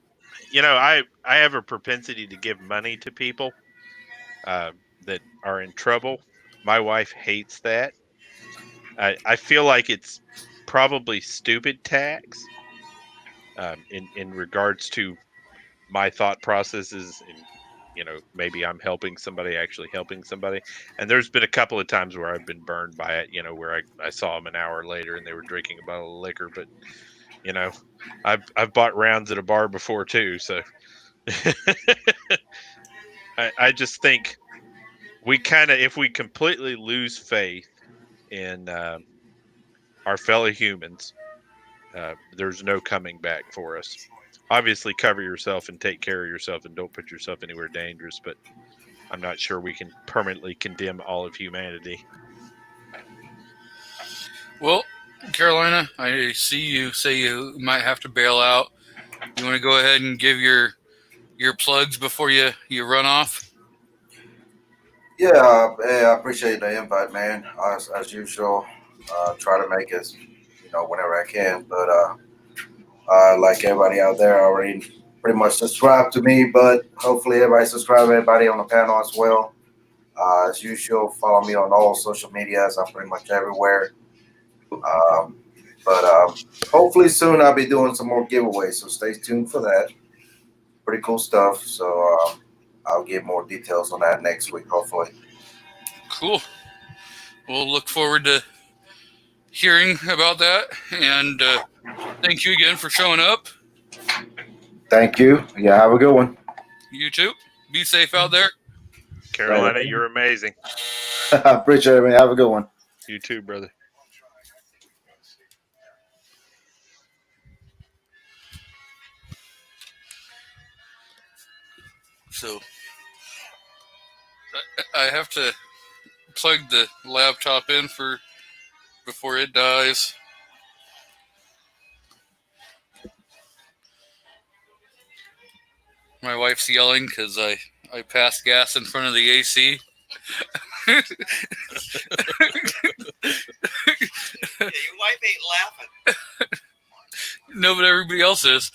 I have a propensity to give money to people that are in trouble. My wife hates that. I feel like it's probably stupid tax in regards to my thought processes and maybe I'm helping somebody, actually helping somebody. And there's been a couple of times where I've been burned by it, where I saw them an hour later and they were drinking a bottle of liquor. But I've bought rounds at a bar before too, so I just think we if we completely lose faith in our fellow humans, there's no coming back for us. Obviously, cover yourself and take care of yourself and don't put yourself anywhere dangerous, but I'm not sure we can permanently condemn all of humanity. Well, Carolina, I see you say you might have to bail out. You want to go ahead and give your plugs before you run off? Yeah, I appreciate the invite, man. As usual, try to make it, whenever I can. But like everybody out there, already pretty much subscribed to me. But hopefully, everybody subscribe. Everybody on the panel as well. As usual, follow me on all social medias. I'm pretty much everywhere. But hopefully soon I'll be doing some more giveaways. So stay tuned for that. Pretty cool stuff. So I'll get more details on that next week, hopefully. Cool. We'll look forward to hearing about that. And thank you again for showing up. Thank you. Yeah, have a good one. You too. Be safe out there. Carolina, you're amazing. I appreciate it, man. Have a good one. You too, brother. So I have to plug the laptop in before it dies. My wife's yelling because I passed gas in front of the AC. Yeah, your wife ain't laughing. No, but everybody else is.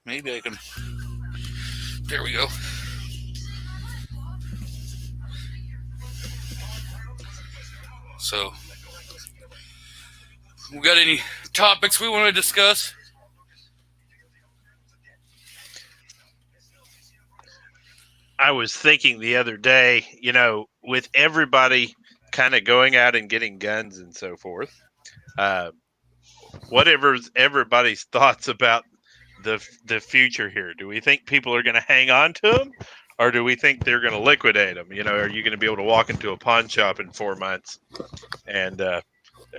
Maybe I can. There we go. So, we got any topics we want to discuss? I was thinking the other day, with everybody kind of going out and getting guns and so forth, whatever's everybody's thoughts about the future here. Do we think people are going to hang on to them, or do we think they're going to liquidate them? Are you going to be able to walk into a pawn shop in 4 months and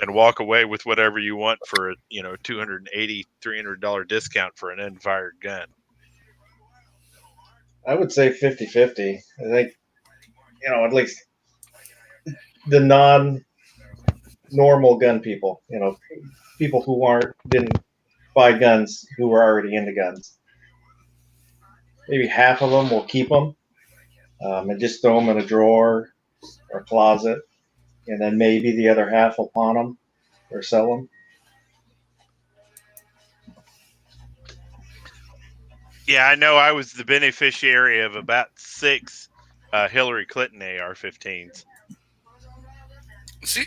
walk away with whatever you want for a $280, $300 discount for an unfired gun? I would say 50-50. I think, at least the non-normal gun people, people who didn't buy guns who were already into guns. Maybe half of them will keep them and just throw them in a drawer or closet, and then maybe the other half will pawn them or sell them. Yeah, I know I was the beneficiary of about 6 Hillary Clinton AR-15s. See,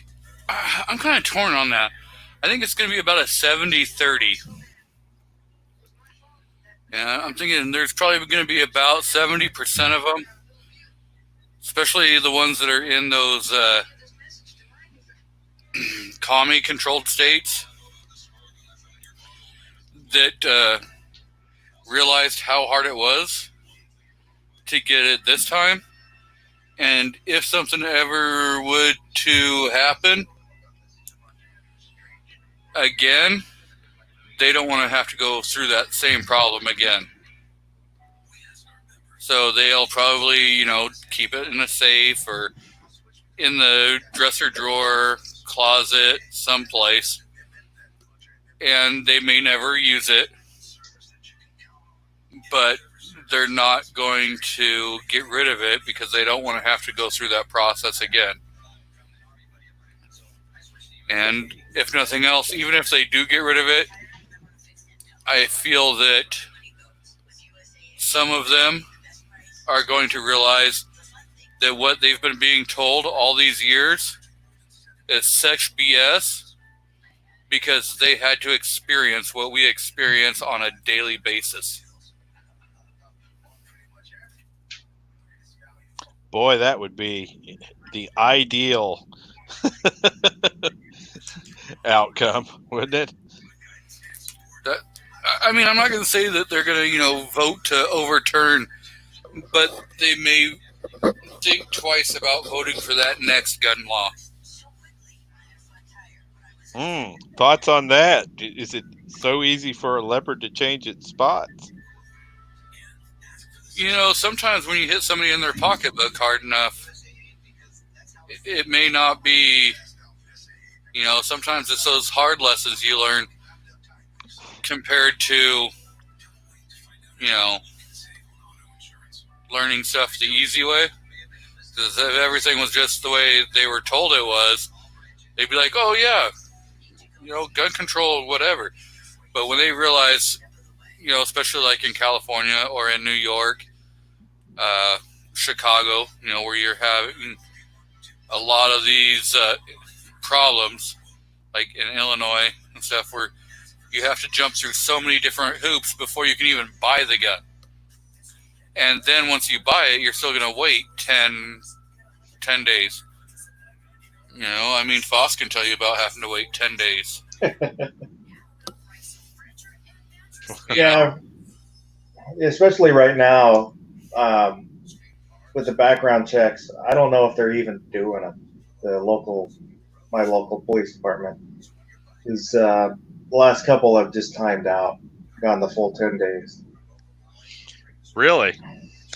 I'm kind of torn on that. I think it's going to be about a 70-30. Yeah, I'm thinking there's probably going to be about 70% of them, especially the ones that are in those commie-controlled states that realized how hard it was to get it this time. And if something ever would to happen again, they don't want to have to go through that same problem again. So they'll probably, keep it in a safe or in the dresser drawer, closet, someplace. And they may never use it, but they're not going to get rid of it because they don't want to have to go through that process again. And if nothing else, even if they do get rid of it, I feel that some of them are going to realize that what they've been being told all these years is such BS because they had to experience what we experience on a daily basis. Boy, that would be the ideal outcome, wouldn't it? I'm not going to say that they're going to, vote to overturn, but they may think twice about voting for that next gun law. Thoughts on that? Is it so easy for a leopard to change its spots? Sometimes when you hit somebody in their pocketbook hard enough, it may not be, sometimes it's those hard lessons you learn compared to, learning stuff the easy way. Because if everything was just the way they were told it was, they'd be like, oh yeah, gun control, whatever. But when they realize, especially like in California or in New York, Chicago, where you're having a lot of these problems, like in Illinois and stuff, where you have to jump through so many different hoops before you can even buy the gun. And then once you buy it, you're still going to wait 10 days. Foss can tell you about having to wait 10 days. Yeah, especially right now with the background checks. I don't know if they're even doing them. My local police department is the last couple have just timed out, gone the full 10 days. Really?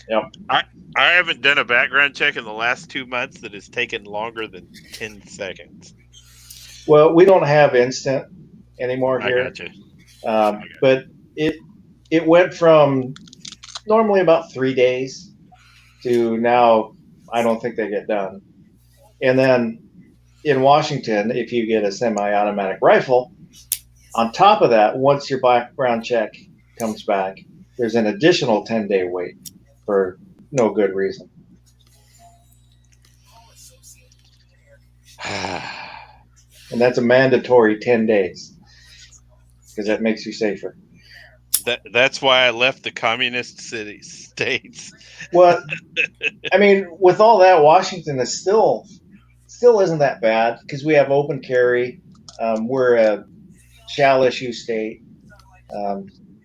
Yep. I haven't done a background check in the last 2 months that has taken longer than 10 seconds. Well, we don't have instant anymore here. I got you. But it went from normally about 3 days to now I don't think they get done. And then in Washington, if you get a semi-automatic rifle, on top of that, once your background check comes back, there's an additional 10-day wait for no good reason. And that's a mandatory 10 days because that makes you safer. That's why I left the communist states. Well, I mean, with all that, Washington is still isn't that bad because we have open carry. We're a shall issue state.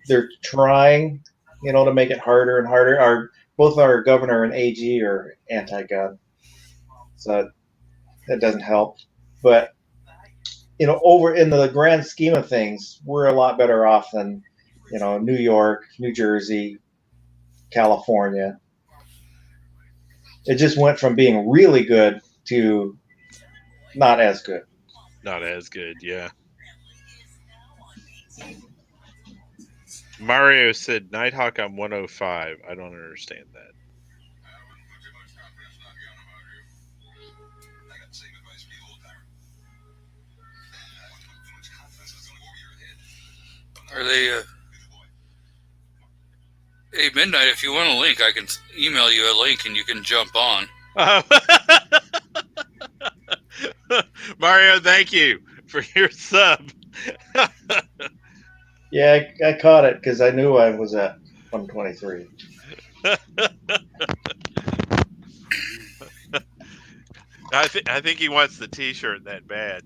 They're trying, to make it harder and harder. Both our governor and AG are anti-gun, so that doesn't help. But over in the grand scheme of things, we're a lot better off than New York, New Jersey, California. It just went from being really good to not as good. Not as good, yeah. Mario said Nighthawk on 105. I don't understand that. Are they? Hey, Midnight, if you want a link, I can email you a link and you can jump on. Mario, thank you for your sub. Yeah, I caught it because I knew I was at 123. I think he wants the T-shirt that bad,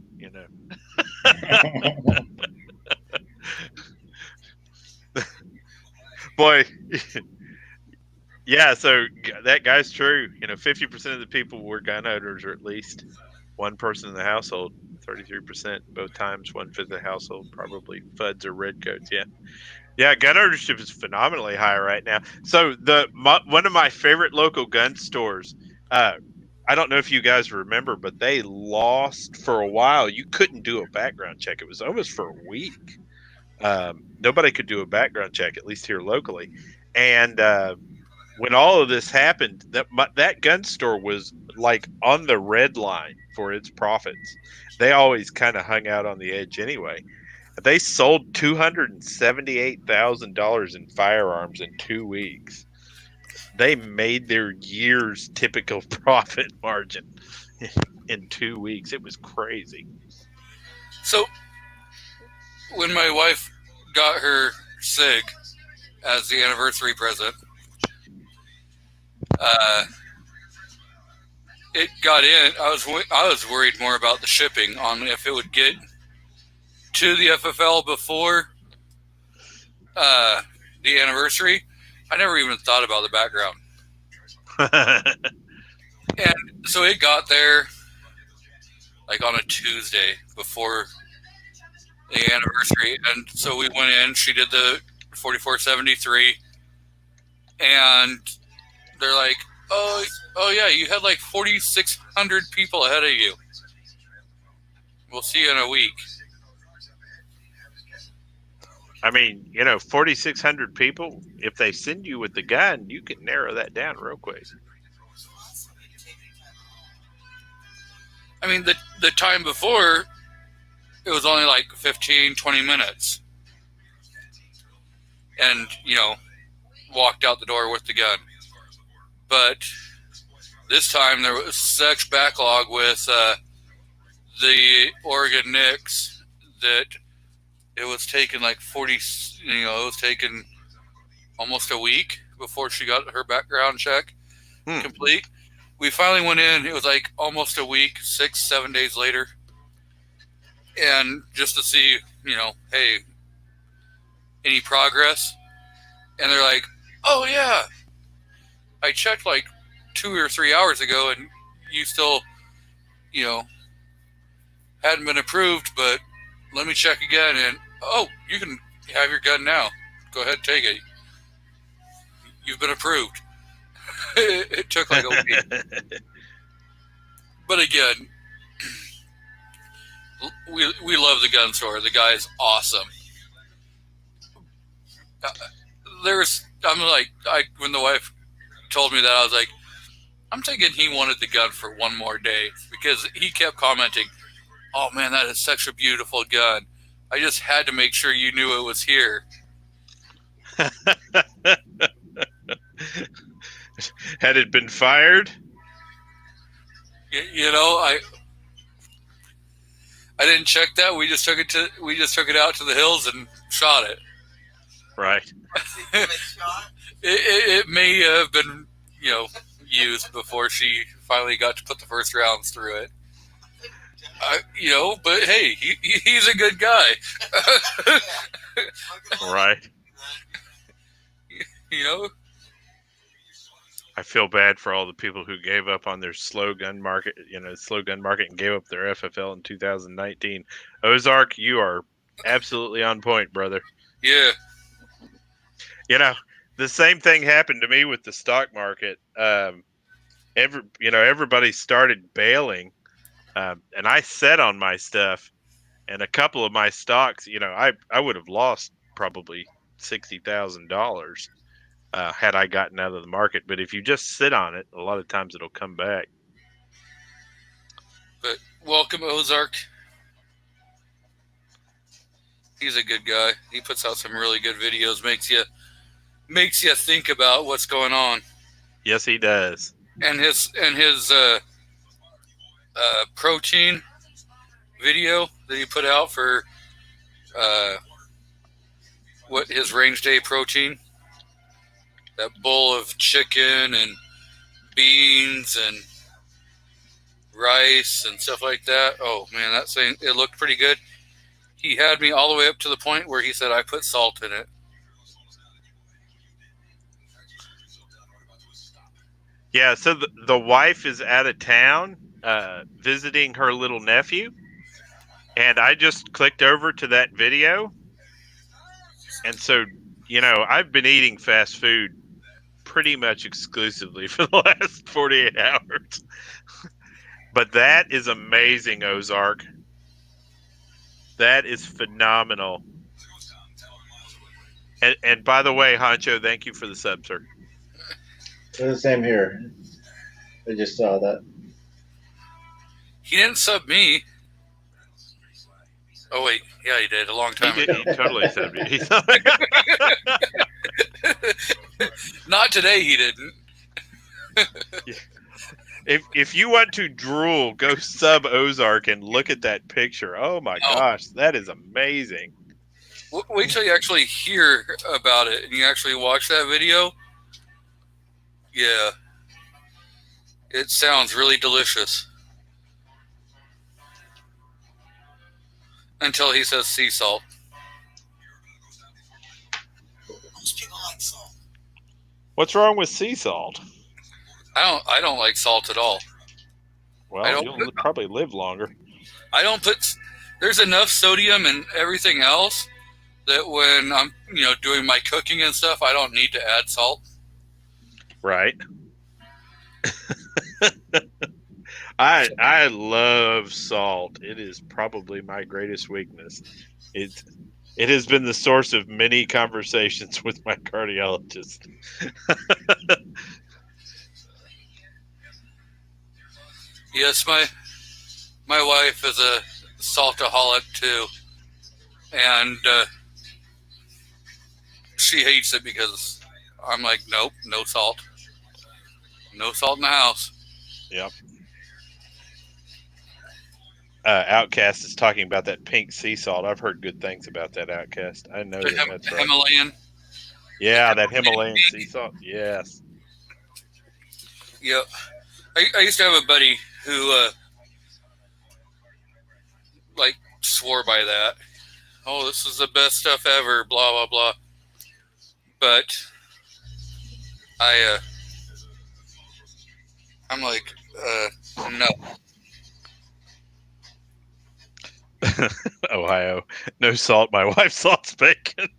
Boy, yeah. So that guy's true. 50% of the people were gun owners, or at least one person in the household. 33% both times. 1/5 of the household probably FUDs or redcoats. Yeah. Gun ownership is phenomenally high right now. So one of my favorite local gun stores. I don't know if you guys remember, but they lost for a while. You couldn't do a background check. It was almost for a week. Nobody could do a background check, at least here locally. And when all of this happened, that gun store was like on the red line for its profits. They always kind of hung out on the edge anyway. They sold $278,000 in firearms in 2 weeks. They made their year's typical profit margin in 2 weeks. It was crazy. So, when my wife got her SIG as the anniversary present, it got in. I was worried more about the shipping, on if it would get to the FFL before the anniversary. I never even thought about the background. And so it got there like on a Tuesday before the anniversary. And so we went in, she did the 4473, and they're like, oh yeah, you had like 4,600 people ahead of you. We'll see you in a week. I mean, 4,600 people, if they send you with the gun, you can narrow that down real quick. I mean, the time before, it was only like 15, 20 minutes. And, walked out the door with the gun. But this time there was such backlog with the Oregon Knicks that it was taking like 40, it was taking almost a week before she got her background check complete. We finally went in. It was like almost a week, 6-7 days later. And just to see, hey, any progress? And they're like, oh yeah, I checked like 2 or 3 hours ago and you still, hadn't been approved, but let me check again. And oh, you can have your gun now. Go ahead, take it. You've been approved. It took like a week. But again, we love the gun store. The guy's awesome. When the wife told me that, I was like, I'm thinking he wanted the gun for one more day, because he kept commenting, oh man, that is such a beautiful gun. I just had to make sure you knew it was here. Had it been fired? I didn't check that. We just took it out to the hills and shot it. Right. It may have been, used before she finally got to put the first rounds through it. But hey, he's a good guy. Right. I feel bad for all the people who gave up on their slow gun market, and gave up their FFL in 2019. Ozark, you are absolutely on point, brother. Yeah. The same thing happened to me with the stock market. Everybody started bailing, and I sat on my stuff, and a couple of my stocks, I would have lost probably $60,000 had I gotten out of the market. But if you just sit on it, a lot of times it'll come back. But welcome, Ozark. He's a good guy. He puts out some really good videos. Makes you think about what's going on. Yes, he does. And his protein video that he put out for what his range day protein, that bowl of chicken and beans and rice and stuff like that. Oh man, that thing, it looked pretty good. He had me all the way up to the point where he said I put salt in it. Yeah, so the wife is out of town visiting her little nephew, and I just clicked over to that video. And so, I've been eating fast food pretty much exclusively for the last 48 hours. But that is amazing, Ozark. That is phenomenal. And by the way, Honcho, thank you for the sub, sir. It's the same here. I just saw that. He didn't sub me. Oh wait, yeah, he did a long time ago. He totally subbed me. Not today, he didn't. If you want to drool, go sub Ozark and look at that picture. Oh my gosh, that is amazing. Wait till you actually hear about it and you actually watch that video. Yeah. It sounds really delicious. Until he says sea salt. Most people like salt. What's wrong with sea salt? I don't like salt at all. Well, you'll probably live longer. I don't put. There's enough sodium and everything else that when I'm doing my cooking and stuff, I don't need to add salt. Right. I love salt. It is probably my greatest weakness. It has been the source of many conversations with my cardiologist. Yes, my wife is a saltaholic too, and she hates it because I'm like, nope, no salt in the house. Yep. Outcast is talking about that pink sea salt. I've heard good things about that, Outcast. I know that's right. Himalayan. Yeah, that Himalayan sea salt. Yes. Yep. I used to have a buddy who swore by that. Oh, this is the best stuff ever, blah blah blah. But I'm like, no. Ohio, no salt. My wife salts bacon.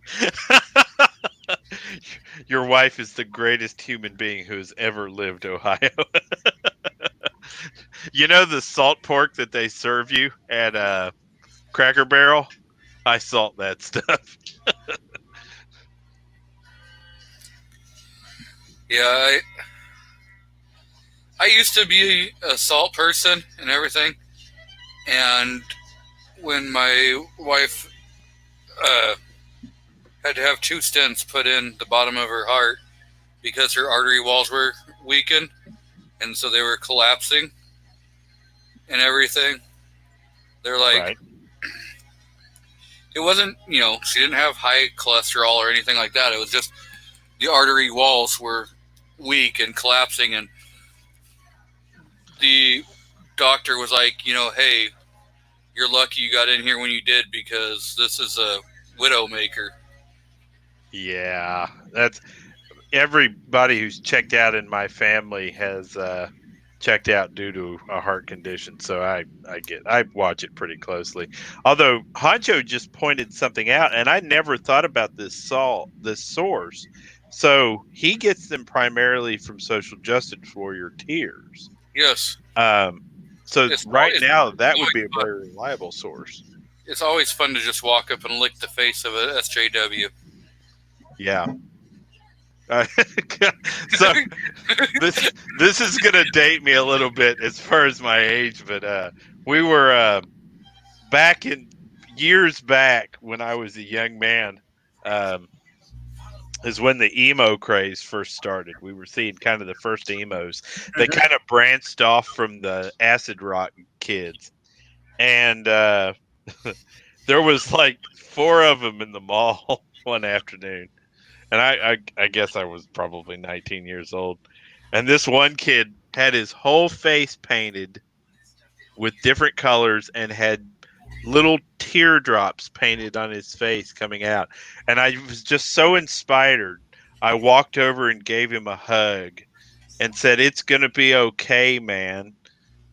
Your wife is the greatest human being who has ever lived, Ohio. You know the salt pork that they serve you at Cracker Barrel? I salt that stuff. Yeah, I used to be a salt person and everything, and when my wife had to have 2 stents put in the bottom of her heart because her artery walls were weakened, and so they were collapsing and everything. They're like, Right. It wasn't, she didn't have high cholesterol or anything like that. It was just the artery walls were weak and collapsing, and the doctor was like, hey, you're lucky you got in here when you did because this is a widowmaker. Yeah, that's everybody who's checked out in my family has checked out due to a heart condition. So I watch it pretty closely. Although Honcho just pointed something out, and I never thought about this source. So he gets them primarily from Social Justice Warrior tiers. Yes. So It's right always- now that would always be a fun. very reliable source. It's always fun to just walk up and lick the face of a SJW. Yeah. So this is gonna date me a little bit as far as my age, but we were back in years back when I was a young man. Is when the emo craze first started. We were seeing kind of the first emos. They kind of branched off from the acid rock kids, and there was like 4 of them in the mall one afternoon. And I guess I was probably 19 years old. And this one kid had his whole face painted with different colors and had little teardrops painted on his face coming out. And I was just so inspired. I walked over and gave him a hug and said, "It's going to be okay, man.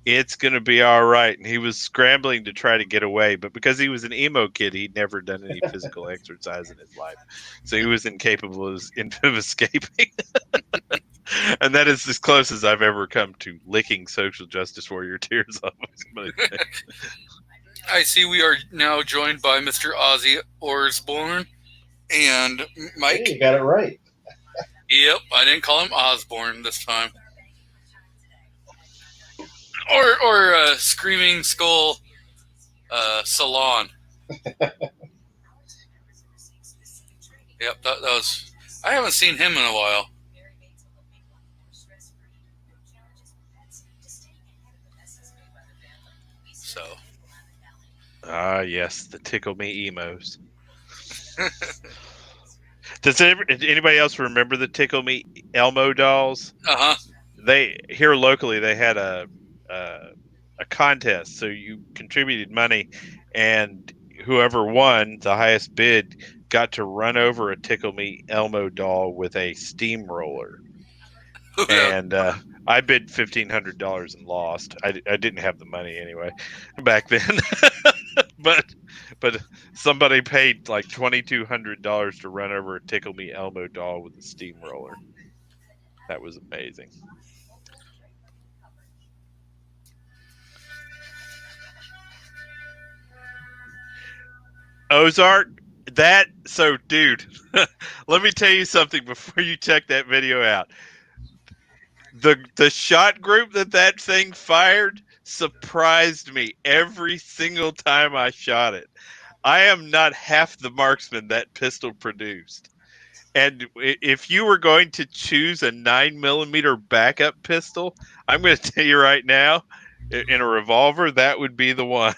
It's going to be all right." And he was scrambling to try to get away, but because he was an emo kid, he'd never done any physical exercise in his life. So he was incapable of escaping. And that is as close as I've ever come to licking Social Justice Warrior tears off of somebody's face. I see we are now joined by Mr. Ozzy Osbourne and Mike. Hey, you got it right. Yep, I didn't call him Osborne this time. Or Screaming Skull Salon. Yep, that was. I haven't seen him in a while. So. Ah, yes, the Tickle Me emos. Does anybody else remember the Tickle Me Elmo dolls? They here locally they had a contest, so you contributed money, and whoever won the highest bid got to run over a Tickle Me Elmo doll with a steamroller. And I bid $1,500 and lost. I didn't have the money anyway back then, but somebody paid like $2,200 to run over a Tickle Me Elmo doll with a steamroller. That was amazing. Ozark, dude, let me tell you something before you check that video out. The shot group that thing fired surprised me every single time I shot it. I am not half the marksman that pistol produced. And if you were going to choose a 9mm backup pistol, I'm going to tell you right now, in a revolver, that would be the one.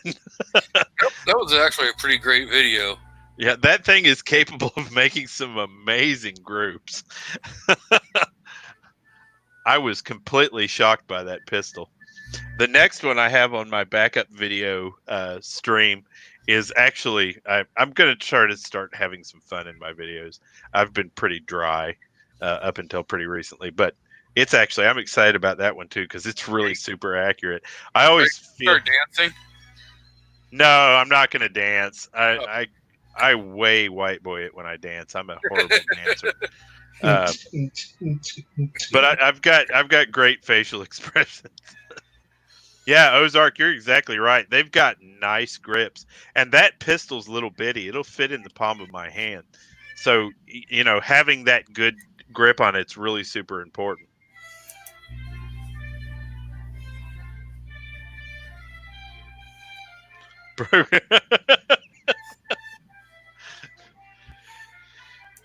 That was actually a pretty great video. Yeah, that thing is capable of making some amazing groups. I was completely shocked by that pistol. The next one I have on my backup video stream is actually, I'm going to try to start having some fun in my videos. I've been pretty dry up until pretty recently, but it's actually, I'm excited about that one too, because it's really super accurate. I always feel... Start dancing? No, I'm not going to dance. I way white boy it when I dance. I'm a horrible dancer. But I've got great facial expressions. Yeah, Ozark, you're exactly right. They've got nice grips, and that pistol's little bitty. It'll fit in the palm of my hand. So, having that good grip on it's really super important.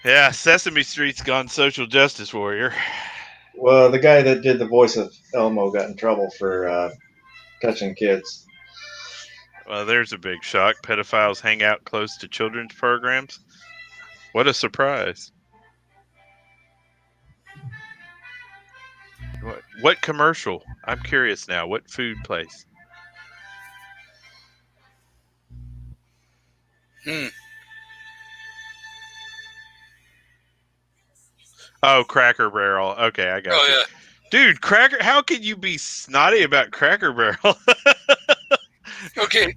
Yeah, Sesame Street's gone Social Justice Warrior. Well, the guy that did the voice of Elmo got in trouble for touching kids. Well, there's a big shock. Pedophiles hang out close to children's programs. What a surprise. What commercial? I'm curious now. What food place? Oh, Cracker Barrel. Okay, I got Oh you. yeah. Dude, how can you be snotty about Cracker Barrel? Okay.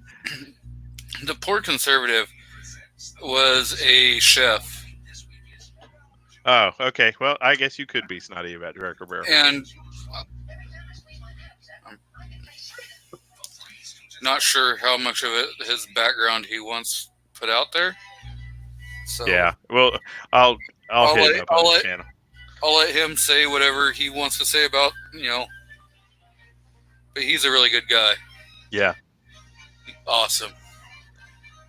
The poor conservative was a chef, Oh, okay. Well, I guess you could be snotty about Cracker Barrel. and I'm not sure how much of it his background he wants put out there. So Yeah. Well, I'll hit him up on the channel. I'll let him say whatever he wants to say about, but he's a really good guy. Yeah. Awesome.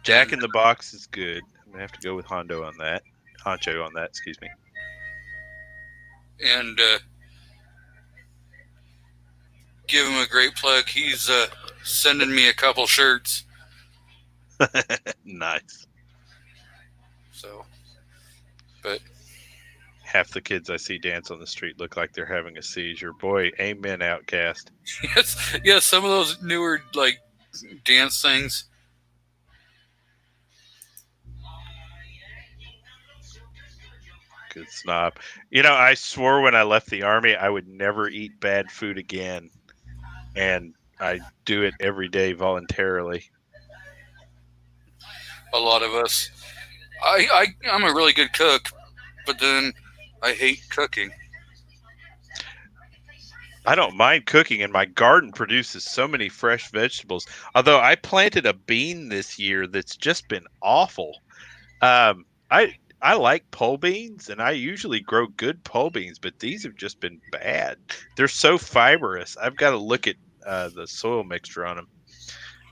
Jack in the Box is good. I'm gonna have to go with Honcho on that. Excuse me. And give him a great plug. He's sending me a couple shirts. Nice. So, but Half the kids I see dance on the street look like they're having a seizure. Boy, amen, Outcast. yes, some of those newer like dance things. Good snob. I swore when I left the Army I would never eat bad food again. And I do it every day voluntarily. A lot of us. I'm a really good cook, but then I hate cooking. I don't mind cooking, and my garden produces so many fresh vegetables. Although I planted a bean this year that's just been awful. I like pole beans, and I usually grow good pole beans, but these have just been bad. They're so fibrous. I've got to look at the soil mixture on them.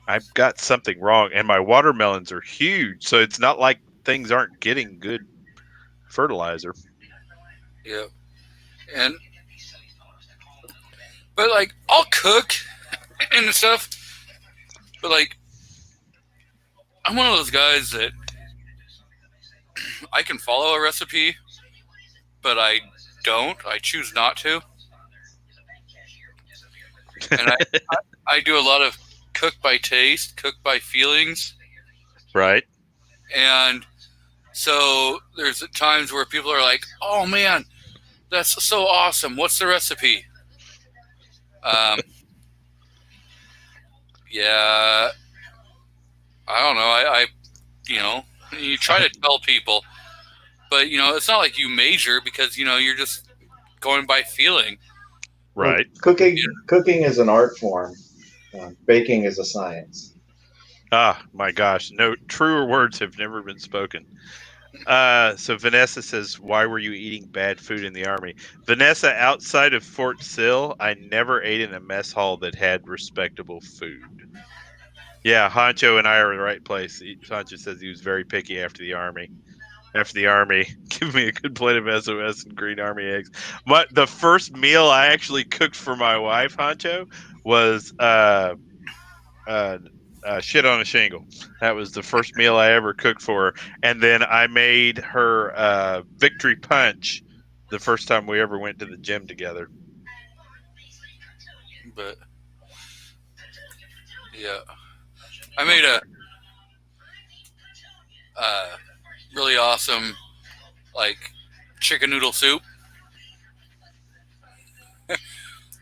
I've got something wrong, and my watermelons are huge, so it's not like things aren't getting good fertilizer. Yeah. But like, I'll cook and stuff, but like, I'm one of those guys that I can follow a recipe, but I don't. I choose not to. And I do a lot of cook by taste, cook by feelings. Right. And so there's times where people are like, oh man, that's so awesome. What's the recipe? Yeah, I don't know. You try to tell people, but it's not like you measure because you're just going by feeling. Right. Cooking is an art form. Baking is a science. Ah, my gosh. No, truer words have never been spoken. So Vanessa says, why were you eating bad food in the Army? Vanessa, outside of Fort Sill, I never ate in a mess hall that had respectable food. Yeah, Honcho and I are in the right place. Honcho says he was very picky after the Army. Give me a good plate of SOS and Green Army eggs. The first meal I actually cooked for my wife, Honcho, was shit on a shingle. That was the first meal I ever cooked for her. And then I made her victory punch the first time we ever went to the gym together. But yeah, I made a really awesome like chicken noodle soup.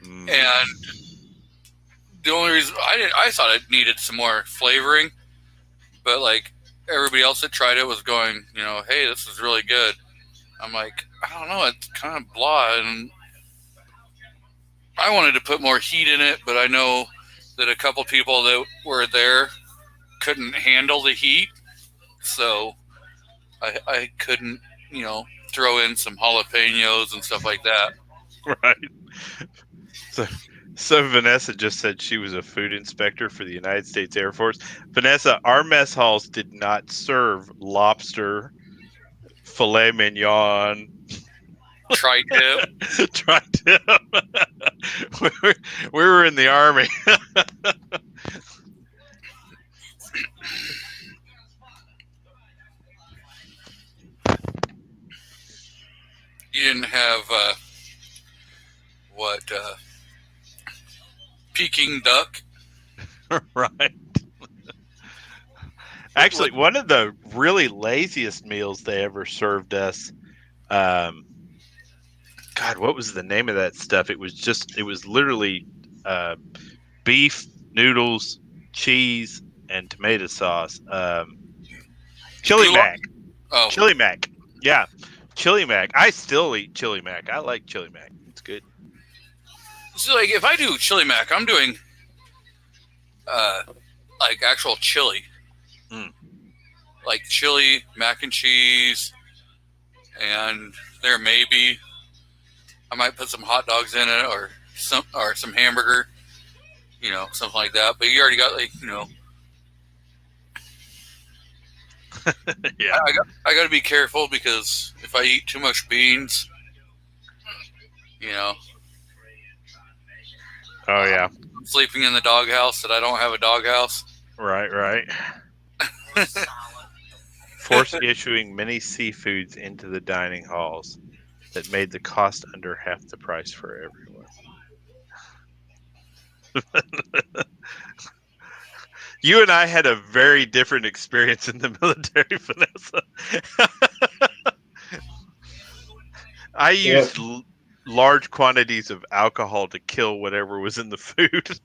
And the only reason I thought it needed some more flavoring, but like everybody else that tried it was going, hey, this is really good. I'm like, I don't know, it's kind of blah, and I wanted to put more heat in it, but I know that a couple people that were there couldn't handle the heat, so I couldn't, throw in some jalapenos and stuff like that. Right. So Vanessa just said she was a food inspector for the United States Air Force. Vanessa, our mess halls did not serve lobster, filet mignon, Tri-tip. tri-tip. we were in the Army. Peking duck. Right. Actually, one of the really laziest meals they ever served us. God, what was the name of that stuff? It was literally beef, noodles, cheese, and tomato sauce. Chili Goulash? mac. Oh, Chili mac. Yeah. Chili mac. I still eat chili mac. I like chili mac. It's good. so like if I do chili mac, I'm doing like actual chili. Mm. Like chili, mac and cheese, and there maybe I might put some hot dogs in it or some hamburger, something like that. But you already got Yeah. I got to be careful because if I eat too much beans, Oh yeah. I'm sleeping in the doghouse that I don't have a doghouse. Right. Force issuing many seafoods into the dining halls that made the cost under half the price for everyone. You and I had a very different experience in the military, Vanessa. I used large quantities of alcohol to kill whatever was in the food.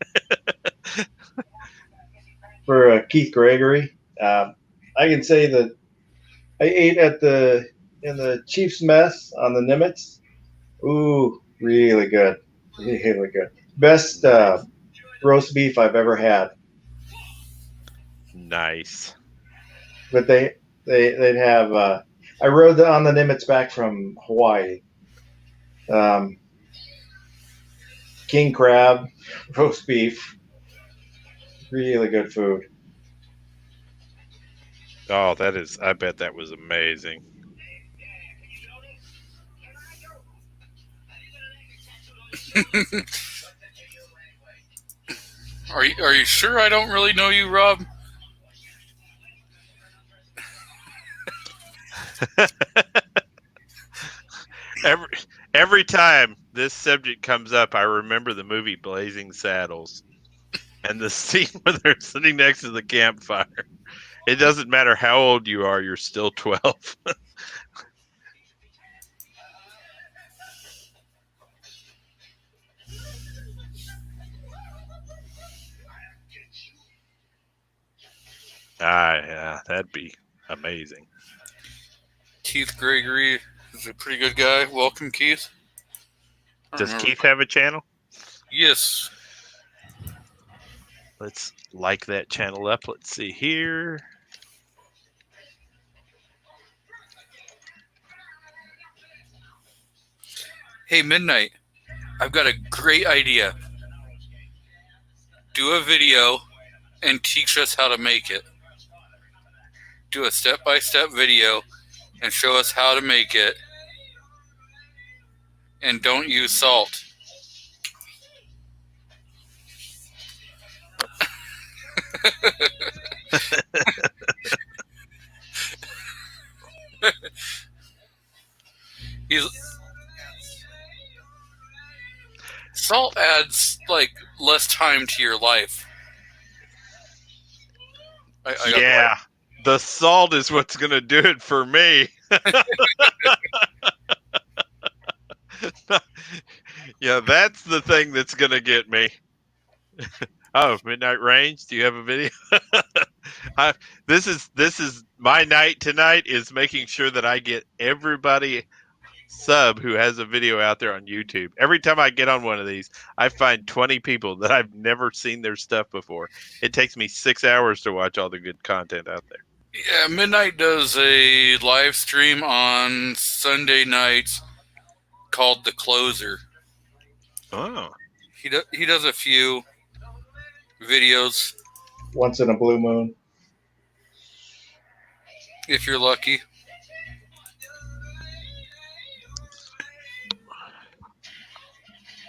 For Keith Gregory, I can say that I ate in the Chief's mess on the Nimitz. Ooh, really good, really good. Best roast beef I've ever had. Nice. But they'd have. I rode on the Nimitz back from Hawaii. King crab, roast beef, really good food. Oh, I bet that was amazing. Are you sure I don't really know you, Rob? Every time this subject comes up, I remember the movie Blazing Saddles and the scene where they're sitting next to the campfire. It doesn't matter how old you are, you're still 12. Yeah, that'd be amazing. Keith Gregory is a pretty good guy. Welcome, Keith. Does Keith have a channel? Yes. Let's like that channel up. Let's see here. Hey, Midnight, I've got a great idea. Do a video and teach us how to make it. Do a step-by-step video and show us how to make it. And don't use salt. Salt adds like less time to your life. Yeah, the salt is what's going to do it for me. Yeah, that's the thing that's going to get me. Oh, Midnight Range, do you have a video? This is my night tonight, is making sure that I get everybody sub who has a video out there on YouTube. Every time I get on one of these, I find 20 people that I've never seen their stuff before. It takes me 6 hours to watch all the good content out there. Yeah, Midnight does a live stream on Sunday nights called The Closer. Oh. He does a few videos. Once in a blue moon. If you're lucky.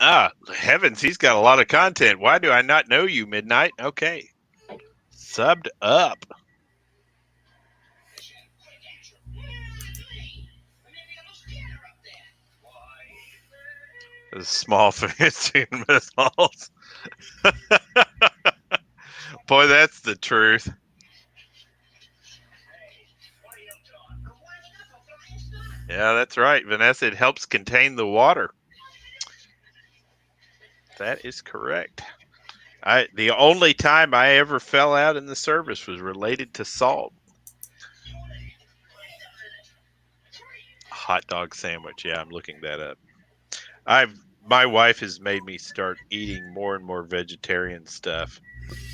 Ah, heavens, he's got a lot of content. Why do I not know you, Midnight? Okay. Subbed up. The small 15 missiles. Boy, that's the truth. Yeah, that's right, Vanessa. It helps contain the water. That is correct. The only time I ever fell out in the service was related to salt. Hot dog sandwich. Yeah, I'm looking that up. My wife has made me start eating more and more vegetarian stuff.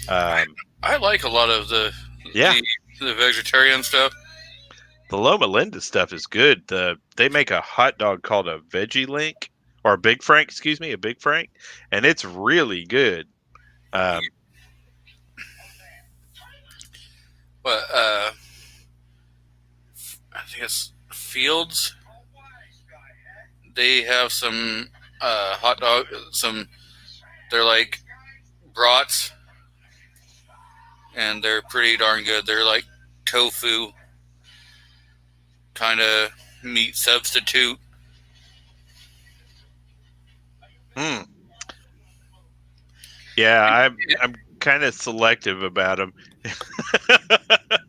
I like a lot of the vegetarian stuff. The Loma Linda stuff is good. They make a hot dog called a Veggie Link or a Big Frank, excuse me, a Big Frank, and it's really good. But I think it's Fields. They have some hot dog. They're like brats, and they're pretty darn good. They're like tofu kind of meat substitute. Yeah, I'm kind of selective about them.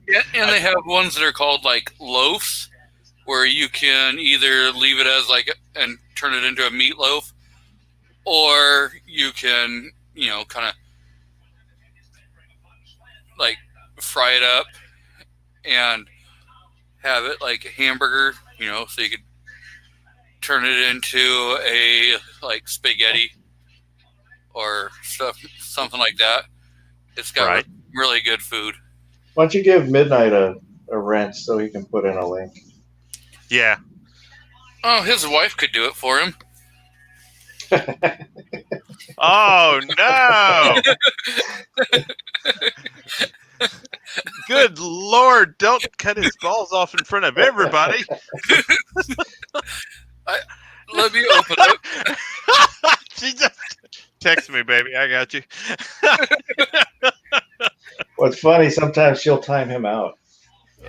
Yeah, and they have ones that are called like loaves, where you can either leave it as and turn it into a meatloaf, or you can, kind of like fry it up and have it like a hamburger, so you could turn it into a like spaghetti or something like that. It's got really good food. Why don't you give Midnight a wrench so he can put in a link? Yeah. Oh, his wife could do it for him. Oh, no. Good Lord, don't cut his balls off in front of everybody. Let me open it. She just text me, baby. I got you. What's funny, sometimes she'll time him out.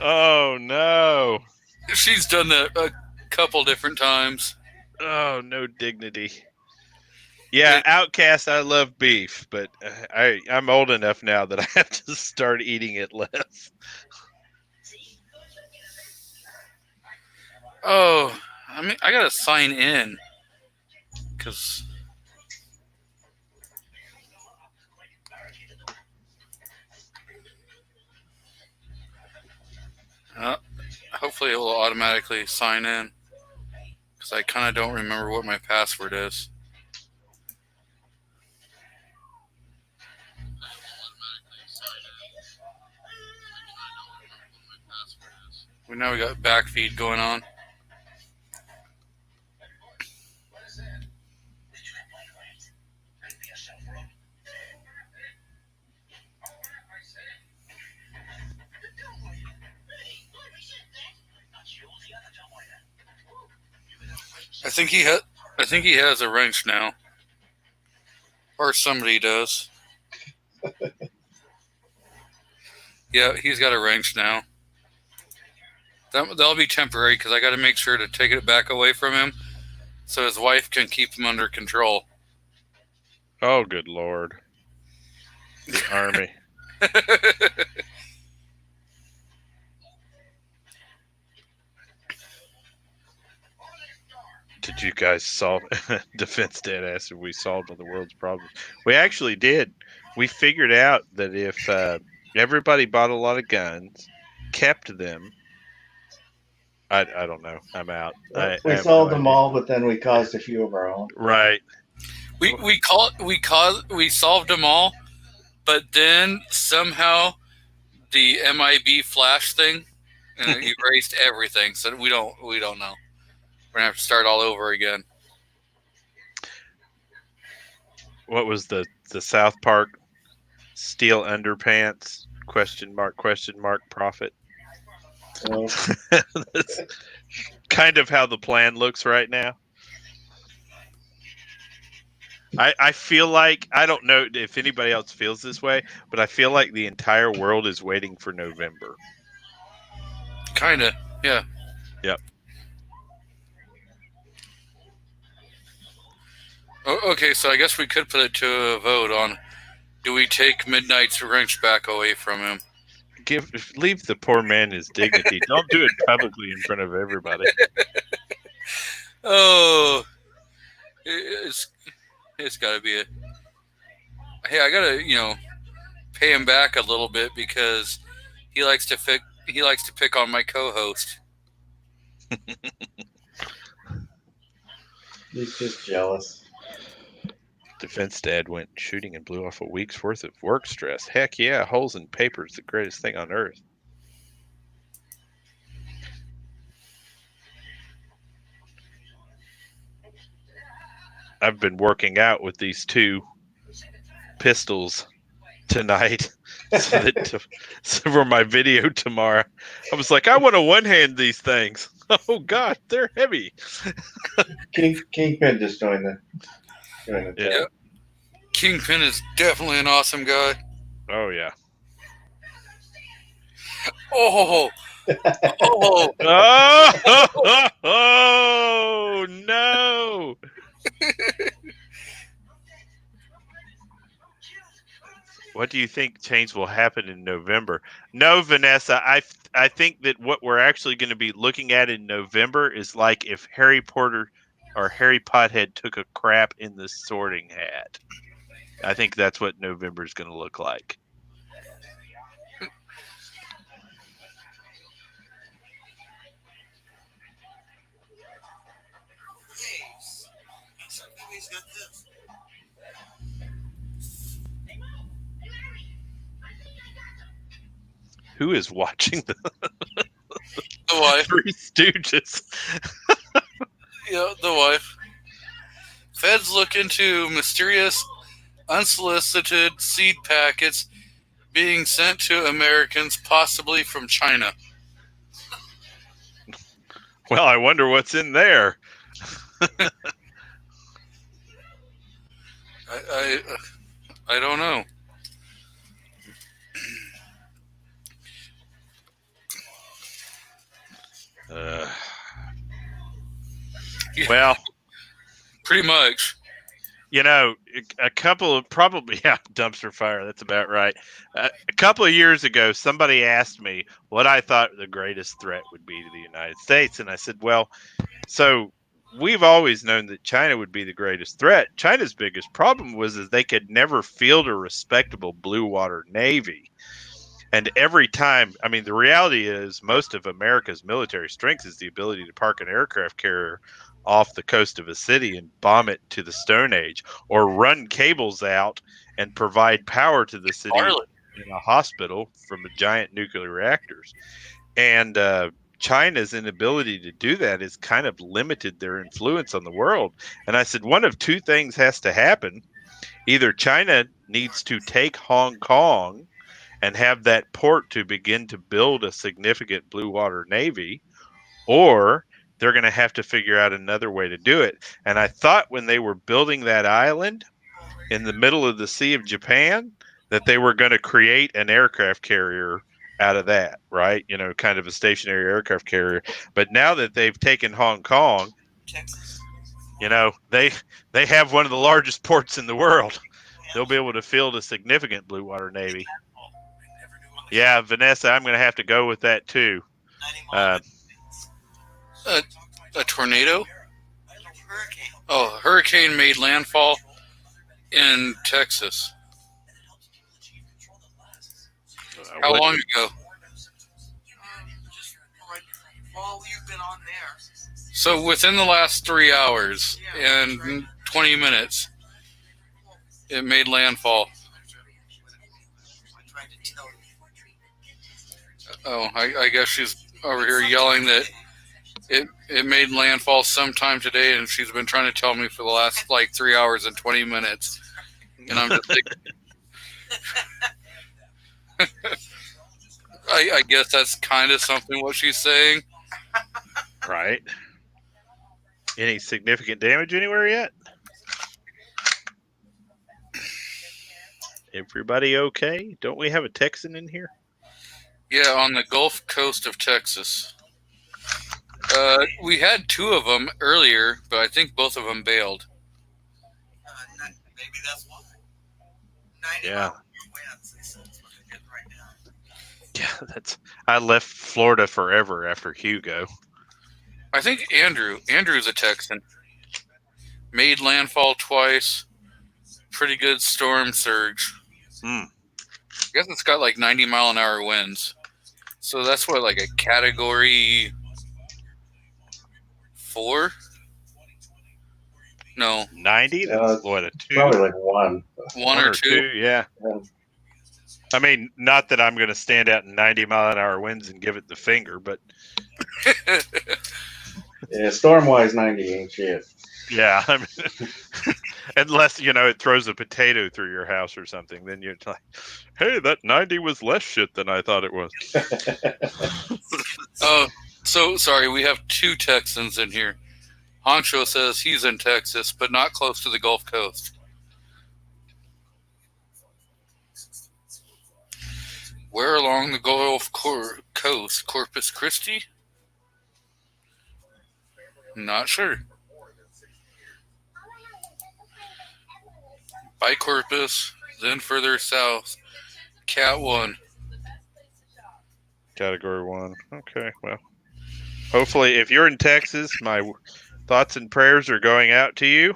Oh, no. She's done that a couple different times. Oh, no dignity. Yeah, Outcast, I love beef, but I'm old enough now that I have to start eating it less. Oh, I gotta sign in because hopefully it will automatically sign in because I kind of don't remember what my password is. Now we got backfeed going on. I think he has a wrench now, or somebody does. Yeah, he's got a wrench now. That'll be temporary because I got to make sure to take it back away from him so his wife can keep him under control. Oh, good Lord. The Army. Did you guys solve Defense Dad asked if we solved all the world's problems? We actually did. We figured out that if everybody bought a lot of guns, kept them, I don't know. I'm out. We solved them all, but then we caused a few of our own. Right. We solved them all, but then somehow the MIB flash thing erased everything. So we don't know. We're gonna have to start all over again. What was the South Park steel underpants ? Question mark profit. That's kind of how the plan looks right now. I feel like, I don't know if anybody else feels this way, but I feel like the entire world is waiting for November. Kinda, yeah. Yep. Okay, so I guess we could put it to a vote on: do we take Midnight's wrench back away from him? Leave the poor man his dignity. Don't do it publicly in front of everybody. Oh, it's got to be a. Hey, I gotta pay him back a little bit because he likes to pick on my co-host. He's just jealous. Defense dad went shooting and blew off a week's worth of work stress. Heck yeah, holes in paper is the greatest thing on earth. I've been working out with these two pistols tonight so for my video tomorrow. I was like, I want to one-hand these things. Oh God, they're heavy. Kingpin just joined the Yeah. chat. Kingpin is definitely an awesome guy. Oh yeah. Oh, oh, Oh no. What do you think change will happen in November? No, Vanessa, I think that what we're actually going to be looking at in November is like if Harry Potter or Harry Pothead took a crap in the Sorting Hat. I think that's what November is going to look like. Somebody's got this. Who is watching the wife. Three Stooges? Yeah, the wife. Feds look into mysterious, unsolicited seed packets being sent to Americans, possibly from China. Well, I wonder what's in there. I don't know. Well, pretty much. You know, a couple of probably dumpster fire. That's about right. A couple of years ago, somebody asked me what I thought the greatest threat would be to the United States, and I said, "Well, so we've always known that China would be the greatest threat. China's biggest problem was that they could never field a respectable blue water navy." And every time, I mean, the reality is most of America's military strength is the ability to park an aircraft carrier off the coast of a city and bomb it to the Stone Age, or run cables out and provide power to the city in a hospital from the giant nuclear reactors. And China's inability to do that has kind of limited their influence on the world. And I said, one of two things has to happen. Either China needs to take Hong Kong and have that port to begin to build a significant blue water navy, or they're going to have to figure out another way to do it. And I thought when they were building that island in the middle of the Sea of Japan, that they were going to create an aircraft carrier out of that, right? You know, kind of a stationary aircraft carrier. But now that they've taken Hong Kong, Texas. you know, they have one of the largest ports in the world. They'll be able to field a significant blue water navy. Yeah, Vanessa, I'm going to have to go with that too. A tornado? Hurricane. Oh, a hurricane made landfall in Texas. How long ago? Just right while you've been on there. So within the last 3 hours and 20 minutes, it made landfall. I tried to tell you. Oh, I guess she's over here yelling that it made landfall sometime today, and she's been trying to tell me for the last like 3 hours and 20 minutes. And I'm just thinking, I guess that's kind of something what she's saying. Right. Any significant damage anywhere yet? Everybody okay? Don't we have a Texan in here? Yeah, on the Gulf Coast of Texas. We had two of them earlier, but I think both of them bailed. Maybe that's why. 90 Yeah. mile winds. They said that's what they're getting right now. Yeah, I left Florida forever after Hugo. I think Andrew's a Texan. Made landfall twice. Pretty good storm surge. Hmm. I guess it's got like 90-mile-an-hour winds. So that's what, like a category 4? No, 90? Yeah, That's it's what, a 2? Probably like one. one or two. Yeah. Yeah. I mean, not that I'm going to stand out in 90-mile-an-hour winds and give it the finger, but Yeah, storm-wise, 90 ain't shit. yeah. I mean, unless, it throws a potato through your house or something, then you're like, hey, that 90 was less shit than I thought it was. So sorry, we have 2 Texans in here. Honcho says he's in Texas, but not close to the Gulf Coast. Where along the Gulf Coast? Corpus Christi? Not sure. By Corpus, then further south, Cat 1. Category 1. Okay, well. Hopefully, if you're in Texas, my thoughts and prayers are going out to you.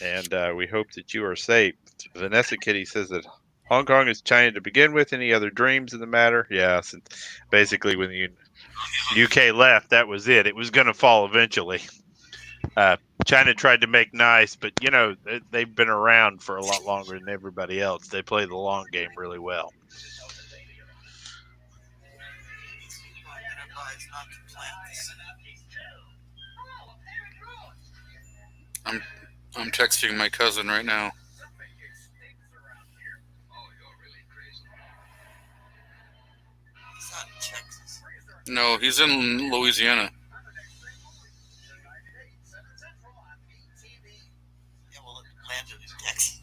And we hope that you are safe. Vanessa Kitty says that Hong Kong is China to begin with. Any other dreams in the matter? Yeah, since basically when the UK left, that was it. It was going to fall eventually. China tried to make nice, but, they've been around for a lot longer than everybody else. They play the long game really well. Not to plant this. I'm texting my cousin right now. He's not in Texas. No, he's in Louisiana. Yeah, well, it landed in Texas.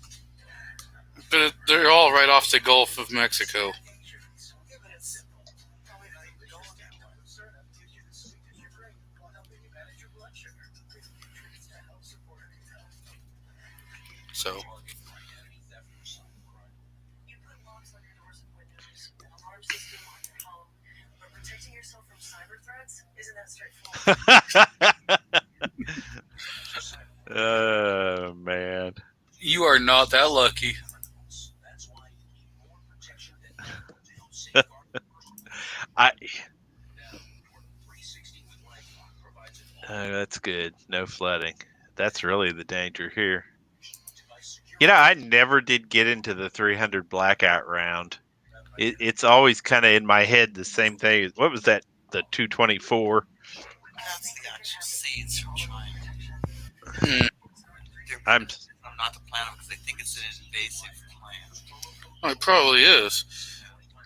But they're all right off the Gulf of Mexico. So, You put locks on your doors and windows, an alarm system on your home, but protecting yourself from cyber threats isn't that straightforward. Oh, man. you are not that lucky. That's good. No flooding. That's really the danger here. I never did get into the 300 blackout round. It's always kind of in my head the same thing. What was that? The 224? That's the actual seeds from China. Hmm. I'm not to plant them because they think it's an invasive plant. Oh, it probably is.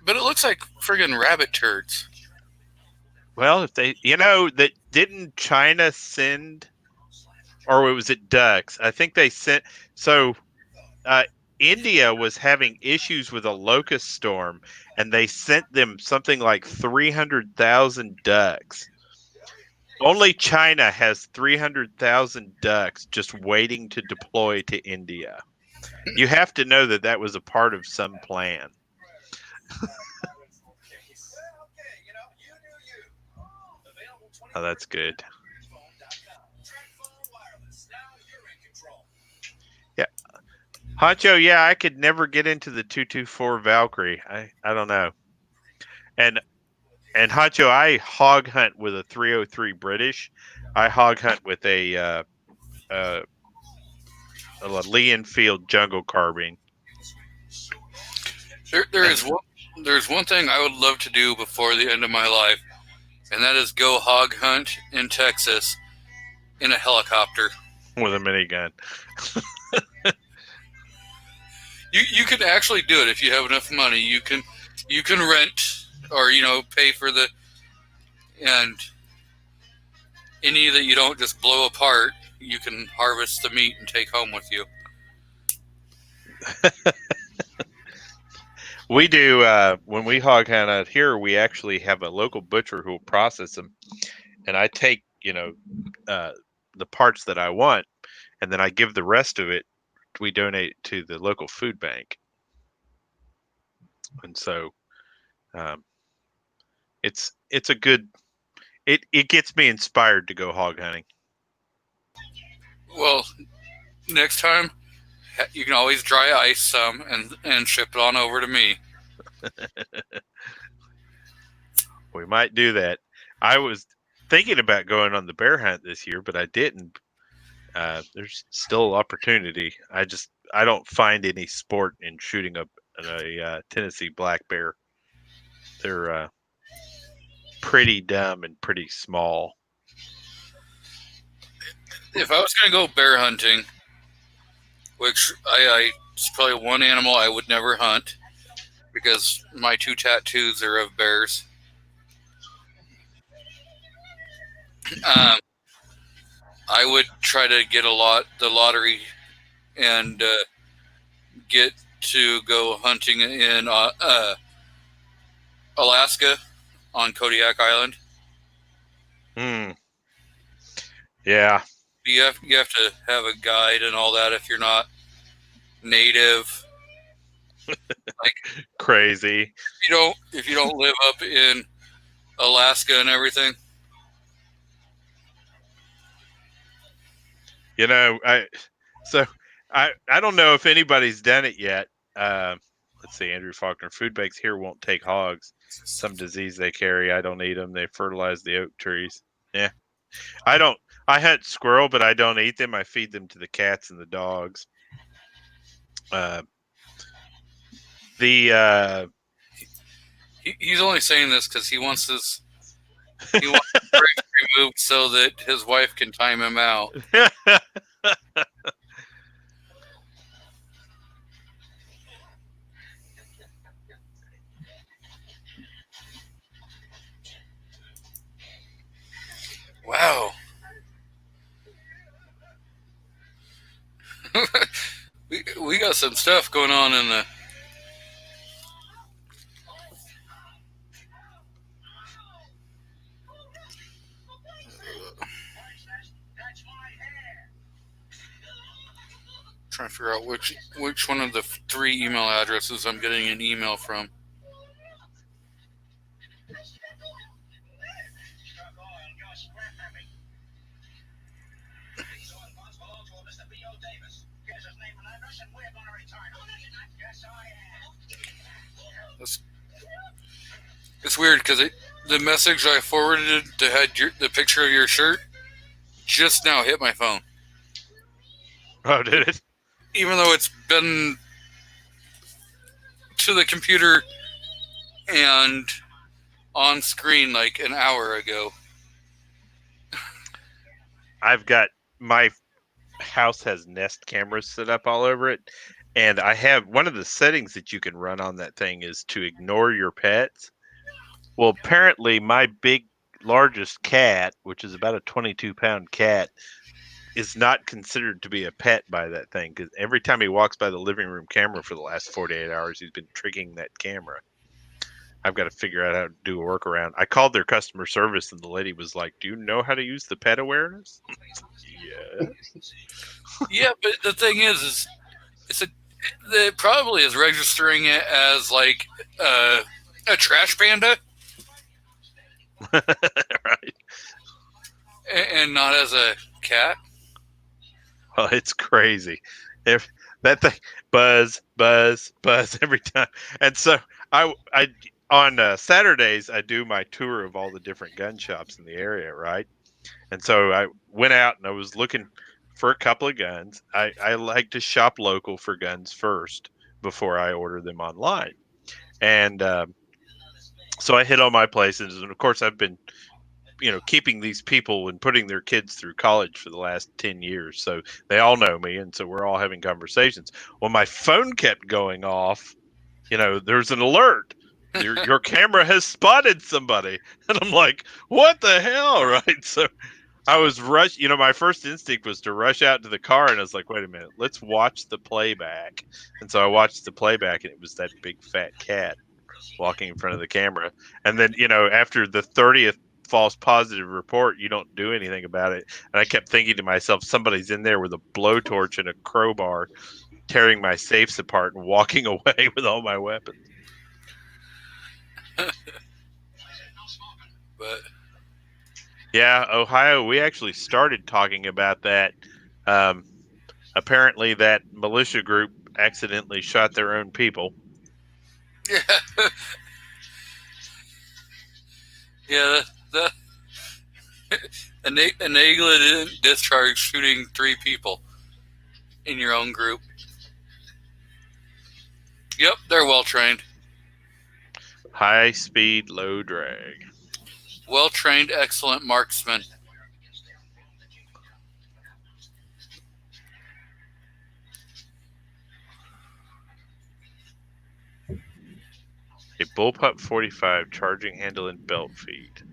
But it looks like friggin' rabbit turds. Well, if they, that didn't China send, or was it ducks? I think they sent. So, India was having issues with a locust storm, and they sent them something like 300,000 ducks. Only China has 300,000 ducks just waiting to deploy to India. You have to know that was a part of some plan. Oh, that's good. Yeah. Honcho, yeah, I could never get into the 224 Valkyrie. I don't know. And Honcho, I hog hunt with a 303 British. I hog hunt with a Lee Enfield jungle carbine. There's one thing I would love to do before the end of my life, and that is go hog hunt in Texas in a helicopter. With a minigun. You can actually do it if you have enough money. You can rent or pay for and any that you don't just blow apart, you can harvest the meat and take home with you. We do, when we hog hunt out here, we actually have a local butcher who will process them. And I take, the parts that I want, and then I give the rest of it we donate to the local food bank, and so it's a good. It gets me inspired to go hog hunting. Well, next time you can always dry ice some and ship it on over to me. We might do that. I was thinking about going on the bear hunt this year, but I didn't. There's still opportunity. I don't find any sport in shooting a Tennessee black bear. They're pretty dumb and pretty small. If I was going to go bear hunting, which it's probably one animal I would never hunt because my 2 tattoos are of bears. I would try to get the lottery and get to go hunting in Alaska on Kodiak Island. Yeah. You have to have a guide and all that if you're not native. Like Crazy. if you don't live up in Alaska and everything. You know, I don't know if anybody's done it yet. Let's see, Andrew Faulkner. Food banks here won't take hogs. Some disease they carry. I don't eat them. They fertilize the oak trees. Yeah, I hunt squirrel, but I don't eat them. I feed them to the cats and the dogs. He's only saying this because he wants his brain removed so that his wife can time him out. Wow. we got some stuff going on in the. Trying to figure out which one of the 3 email addresses I'm getting an email from. It's weird because the message I forwarded that had the picture of your shirt just now hit my phone. Oh, did it? Even though it's been to the computer and on screen like an hour ago. I've got my house has Nest cameras set up all over it, and I have one of the settings that you can run on that thing is to ignore your pets. Well, apparently my largest cat, which is about a 22-pound cat, is not considered to be a pet by that thing because every time he walks by the living room camera for the last 48 hours, he's been tricking that camera. I've got to figure out how to do a workaround. I called their customer service and the lady was like, "Do you know how to use the pet awareness?" Yeah. Yeah, but the thing is it probably is registering it as like a trash panda. Right. And not as a cat. Well, it's crazy. If that thing buzz every time. And so I on Saturdays I do my tour of all the different gun shops in the area, right? And so I went out and I was looking for a couple of guns. I like to shop local for guns first before I order them online. And so I hit all my places, and of course I've been, keeping these people and putting their kids through college for the last 10 years. So they all know me, and so we're all having conversations. Well, my phone kept going off. There's an alert. Your camera has spotted somebody. And I'm like, what the hell, right? So I was my first instinct was to rush out to the car, and I was like, wait a minute, let's watch the playback. And so I watched the playback, and it was that big fat cat walking in front of the camera. And then, after the 30th false positive report, you don't do anything about it. And I kept thinking to myself, somebody's in there with a blowtorch and a crowbar, tearing my safes apart and walking away with all my weapons. But Yeah, Ohio, we actually started talking about that. Apparently, that militia group accidentally shot their own people. yeah, yeah, a negligent discharge shooting 3 people in your own group. Yep, they're well trained. High speed, low drag. Well trained, excellent marksmen. A bullpup 45 charging handle and belt feed.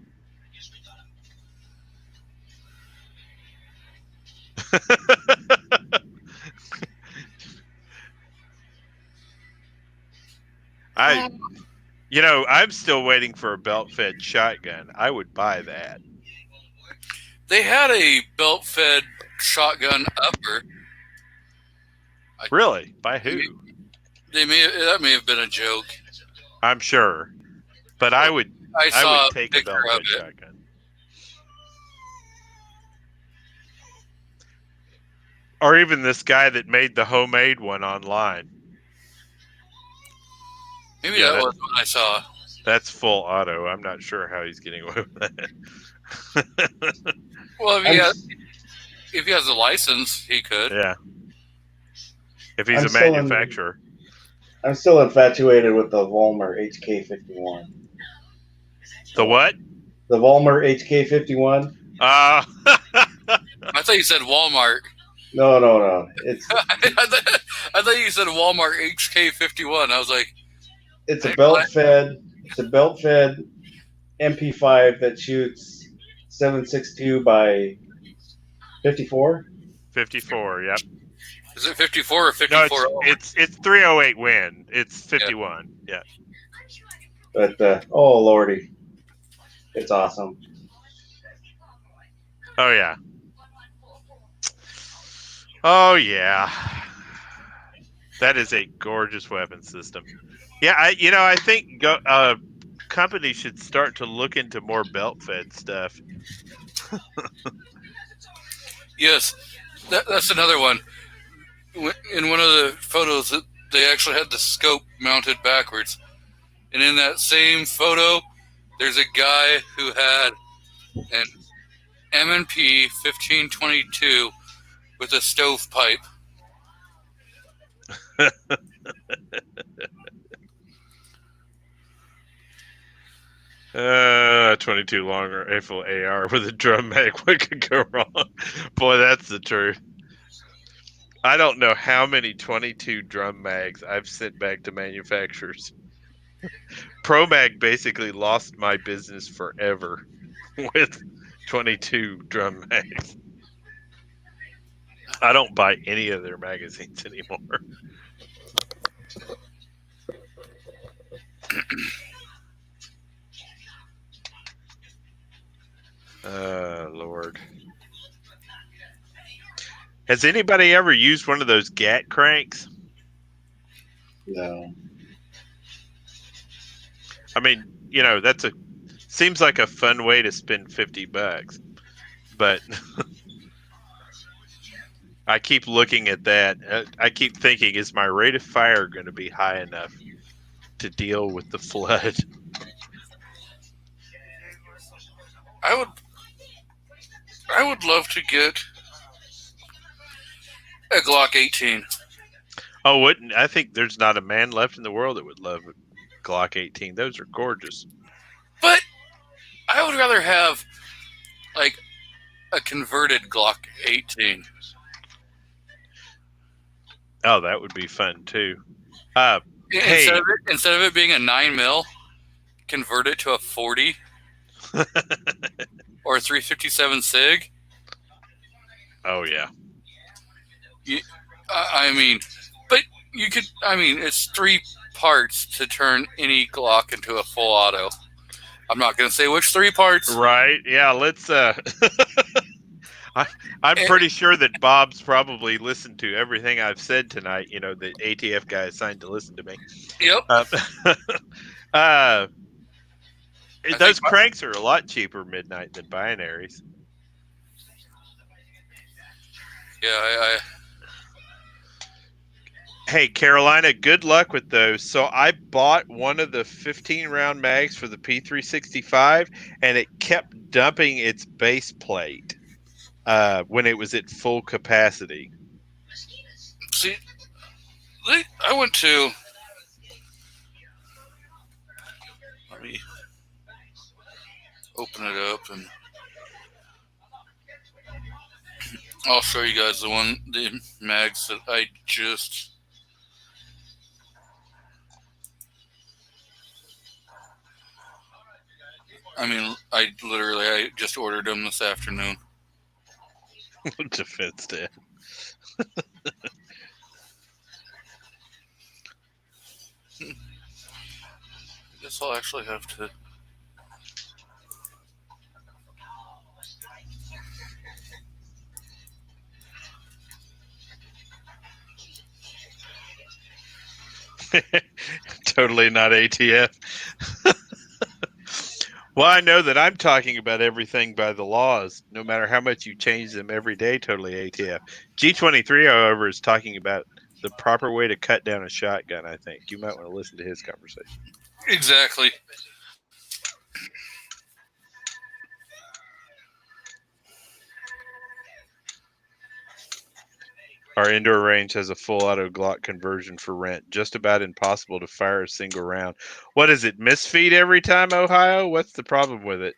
I'm still waiting for a belt fed shotgun. I would buy that. They had a belt fed shotgun upper. Really? By who? That may have been a joke. I'm sure. But I would take a belt fed shotgun. Or even this guy that made the homemade one online. Maybe that was what I saw. That's full auto. I'm not sure how he's getting away with that. Well, if he has a license, he could. Yeah. If he's a manufacturer. I'm still infatuated with the Volmer HK51. The what? The Volmer HK51. I thought you said Walmart. No. It's I thought you said Walmart HK51. I was like, it's a belt fed MP5 that shoots 7.62 by 54. 54. Yep. Is it 54 or 54? No, it's 308 win. It's 51. Yeah. But oh lordy, it's awesome. Oh yeah. Oh yeah. That is a gorgeous weapon system. Yeah, I think companies should start to look into more belt-fed stuff. Yes, that's another one. In one of the photos, they actually had the scope mounted backwards. And in that same photo, there's a guy who had an M&P 1522 with a stovepipe. 22 long rifle AR with a drum mag. What could go wrong? Boy, that's the truth. I don't know how many 22 drum mags I've sent back to manufacturers. ProMag basically lost my business forever with 22 drum mags. I don't buy any of their magazines anymore. Lord. Has anybody ever used one of those GAT cranks? No. I mean, seems like a fun way to spend $50, but I keep looking at that. I keep thinking, is my rate of fire going to be high enough to deal with the flood? I would love to get a Glock 18. Oh, wouldn't I think there's not a man left in the world that would love a Glock 18. Those are gorgeous. But I would rather have like a converted Glock 18. Oh, that would be fun too. Instead of it being a 9mm, convert it to a 40 or a 357 SIG. Oh yeah. It's 3 parts to turn any Glock into a full auto. I'm not going to say which 3 parts. Right? Yeah. Let's. I'm pretty sure that Bob's probably listened to everything I've said tonight. You know, the ATF guy assigned to listen to me. Yep. Uh, think those my- cranks are a lot cheaper midnight than binaries. Yeah, Hey, Carolina, good luck with those. So I bought one of the 15-round mags for the P365, and it kept dumping its base plate when it was at full capacity. see, I went to. Let me open it up and I'll show you guys the mags that I just. I mean, I just ordered them this afternoon. Defense Day. I guess I'll actually have to. Totally not ATF. Well, I know that I'm talking about everything by the laws, no matter how much you change them every day, totally ATF. G23, however, is talking about the proper way to cut down a shotgun, I think. You might want to listen to his conversation. Exactly. Our indoor range has a full auto Glock conversion for rent. Just about impossible to fire a single round. What is it, misfeed every time, Ohio? What's the problem with it?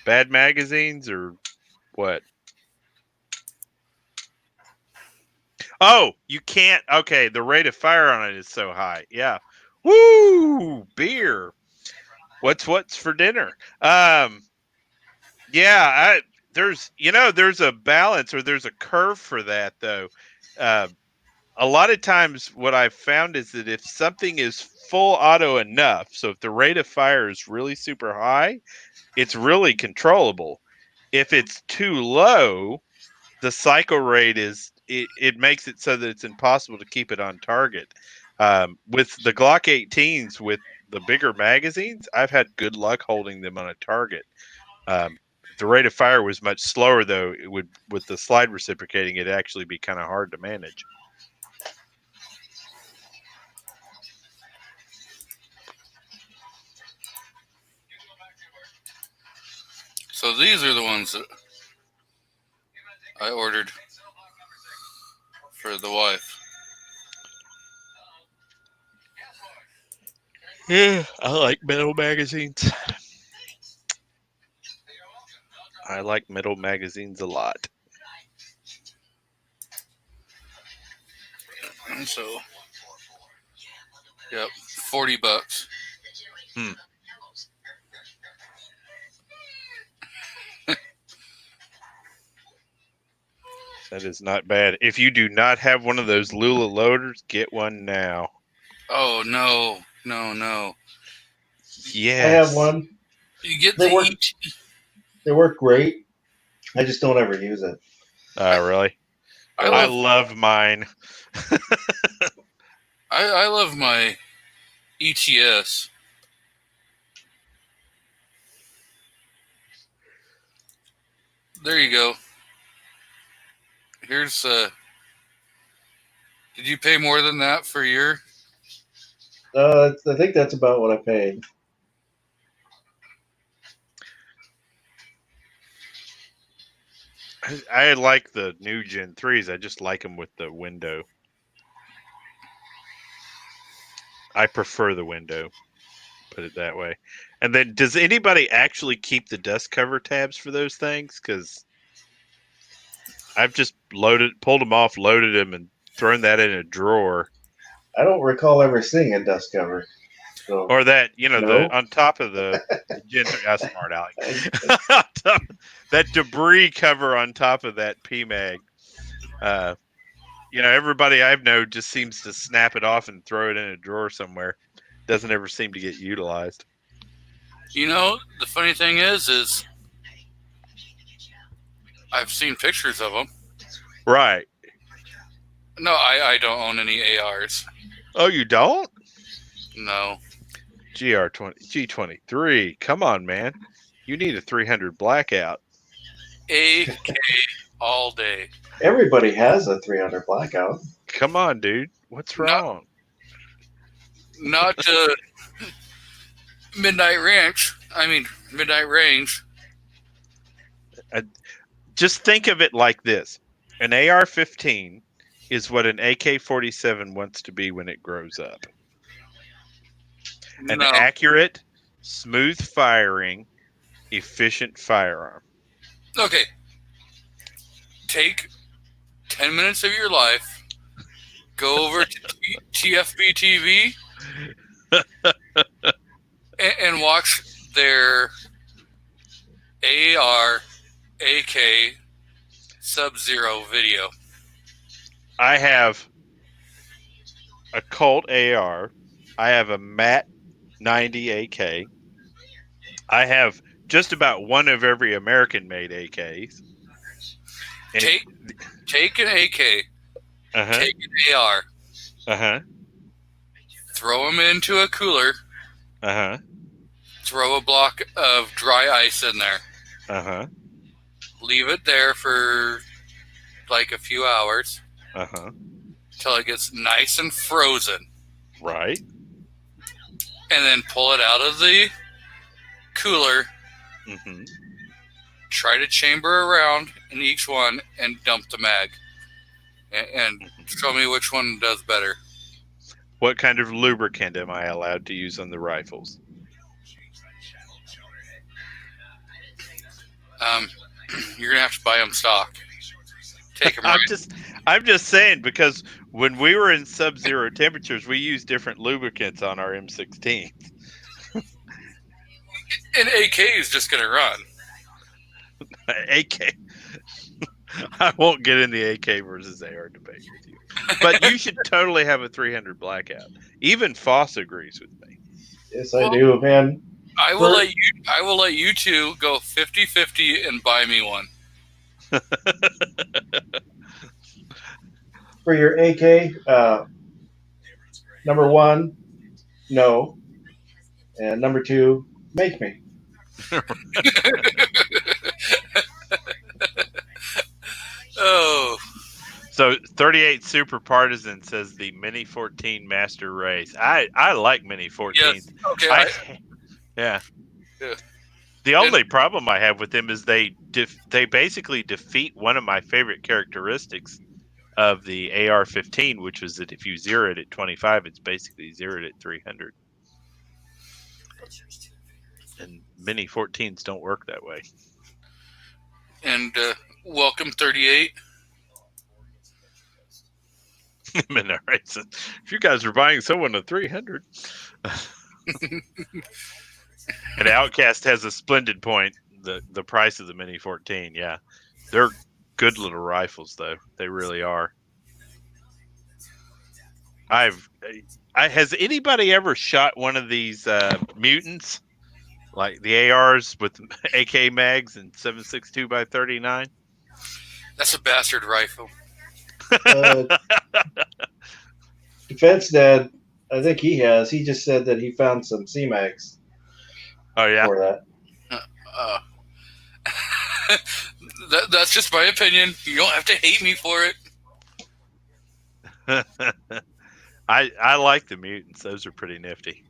Bad magazines or what? Oh, you can't. Okay, the rate of fire on it is so high. Yeah. Woo! Beer. What's for dinner? Yeah, there's a balance or there's a curve for that though. A lot of times what I've found is that if something is full auto enough, so if the rate of fire is really super high, it's really controllable. If it's too low, the cycle rate it makes it so that it's impossible to keep it on target. With the Glock 18s, with the bigger magazines, I've had good luck holding them on a target. If the rate of fire was much slower, though, it would, with the slide reciprocating, it'd actually be kind of hard to manage. So these are the ones that I ordered for the wife. Yeah, I like metal magazines. I like metal magazines a lot. And so, yep, $40. That is not bad. If you do not have one of those Lula loaders, get one now. Oh no. Yes. I have one. You get They the work. They work great. I just don't ever use it. Really? I love mine. I love my ETS. There you go. Here's did you pay more than that for your? I think that's about what I paid. I like the new Gen 3s. I just like them with the window. I prefer the window, put it that way. And then, does anybody actually keep the dust cover tabs for those things? Because I've just pulled them off, loaded them, and thrown that in a drawer. I don't recall ever seeing a dust cover. So, Or that, no. on top of the Gen 3, that's smart, Alex. That debris cover on top of that PMag. Everybody I've known just seems to snap it off and throw it in a drawer somewhere. Doesn't ever seem to get utilized. You know, the funny thing is I've seen pictures of them. Right. No, I don't own any ARs. Oh, you don't? No. G23. Come on, man. You need a 300 blackout. AK all day. Everybody has a 300 blackout. Come on, dude. What's No. wrong? Not Midnight Ranch. I mean, Midnight Range. Just think of it like this. An AR-15 is what an AK-47 wants to be when it grows up. An No. accurate, smooth firing, efficient firearm. Okay. Take 10 minutes of your life, go over to TFB TV, and watch their AR, AK, Sub-Zero video. I have a Colt AR. I have a MAT 90 AK. I have just about one of every American-made AKs. And- Take an AK, Uh-huh. take an AR, Uh-huh. throw them into a cooler, Uh-huh. throw a block of dry ice in there, Uh-huh. leave it there for like a few hours Uh-huh. till it gets nice and frozen, Right. and then pull it out of the cooler, Mm-hmm. try to chamber around in each one, and dump the mag. And show me which one does better. What kind of lubricant am I allowed to use on the rifles? You're gonna have to buy them stock. Take them I'm right. I'm just saying, because when we were in sub-zero temperatures, we used different lubricants on our M16. An AK is just gonna run. AK. I won't get in the AK versus AR debate with you. But you should totally have a 300 blackout. Even Foss agrees with me. Yes, I do, man. I will let you two go 50-50 and buy me one. For your AK, number one, no. And number two, make me. Oh, So 38 Super Partisan says the Mini 14 Master Race. I like Mini 14. yes. Okay. Yeah. Yeah. The only problem I have with them is they basically defeat one of my favorite characteristics of the AR-15, which was that if you zero it at 25, it's basically zeroed at 300. And Mini 14s don't work that way. And welcome 38. Midnight Race. If you guys are buying someone a 300. And Outcast has a splendid point. The price of the Mini 14, yeah. They're good little rifles, though. They really are. Has anybody ever shot one of these mutants? Like the ARs with AK mags and 7.62 by 39? That's a bastard rifle. Defense Dad, I think he has. He just said that he found some C-Mags Oh, yeah. for that. That's just my opinion. You don't have to hate me for it. I like the mutants. Those are pretty nifty.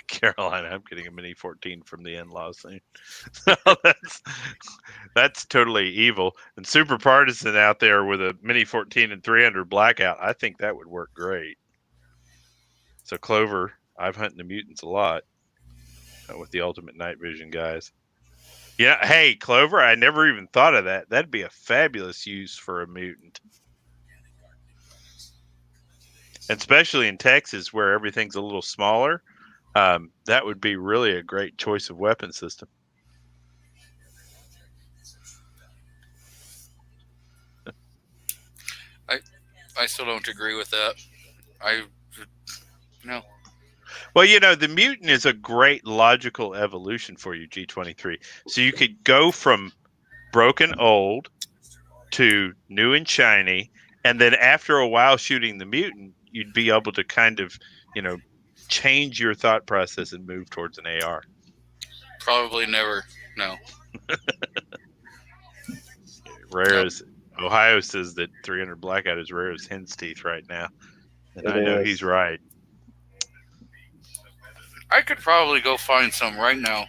Carolina, I'm getting a Mini 14 from the in-laws soon. That's totally evil. And Super Partisan out there with a Mini 14 and 300 blackout, I think that would work great. So Clover, I've hunted the mutants a lot with the Ultimate Night Vision guys. Yeah, hey, Clover, I never even thought of that. That'd be a fabulous use for a mutant. And especially in Texas where everything's a little smaller. That would be really a great choice of weapon system. I still don't agree with that. No. Well, the mutant is a great logical evolution for you, G23. So you could go from broken old to new and shiny, and then after a while shooting the mutant, you'd be able to kind of, change your thought process and move towards an AR. Probably never. No. Rare as Ohio says that 300 Blackout is rare as hen's teeth right now, and It I know is. he's right. I could probably go find some right now.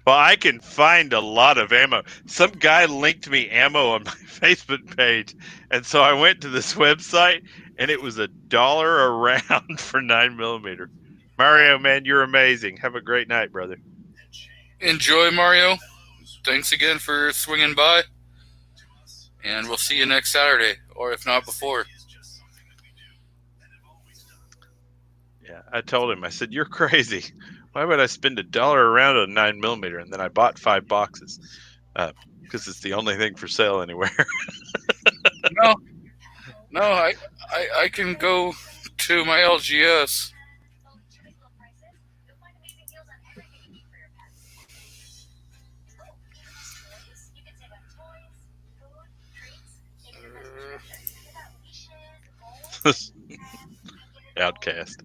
Well, I can find a lot of ammo. Some guy linked me ammo on my Facebook page, and so I went to this website, and it was $1 a round for 9mm. Mario, man, you're amazing. Have a great night, brother. Enjoy, Mario. Thanks again for swinging by. And we'll see you next Saturday, or if not before. Yeah, I told him. I said, "You're crazy. Why would I spend $1 a round on 9mm?" And then I bought 5 boxes because it's the only thing for sale anywhere. No, I can go to my LGS. Outcast.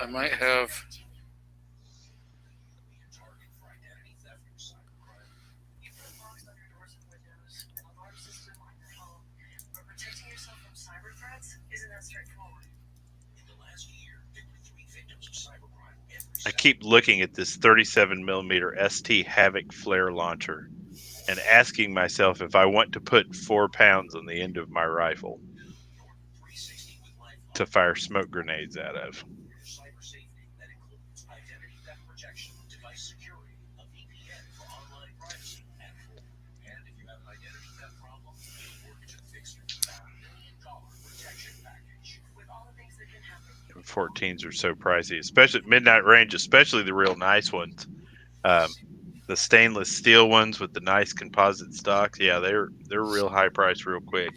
I might have. Protecting yourself from cyber threats isn't that straightforward. In the last year, there were 3 victims of cybercrime every I keep looking at this 37mm ST Havoc flare launcher and asking myself if I want to put 4 pounds on the end of my rifle to fire smoke grenades out of. cyber safety that includes identity theft protection, device security, a VPN for online privacy, and more. And if you have an identity theft problem, we'll work to fix it. $1 million protection package. With all the things that can happen. 14s are so pricey, especially at midnight range, especially the real nice ones. The stainless steel ones with the nice composite stocks, yeah, they're real high price real quick.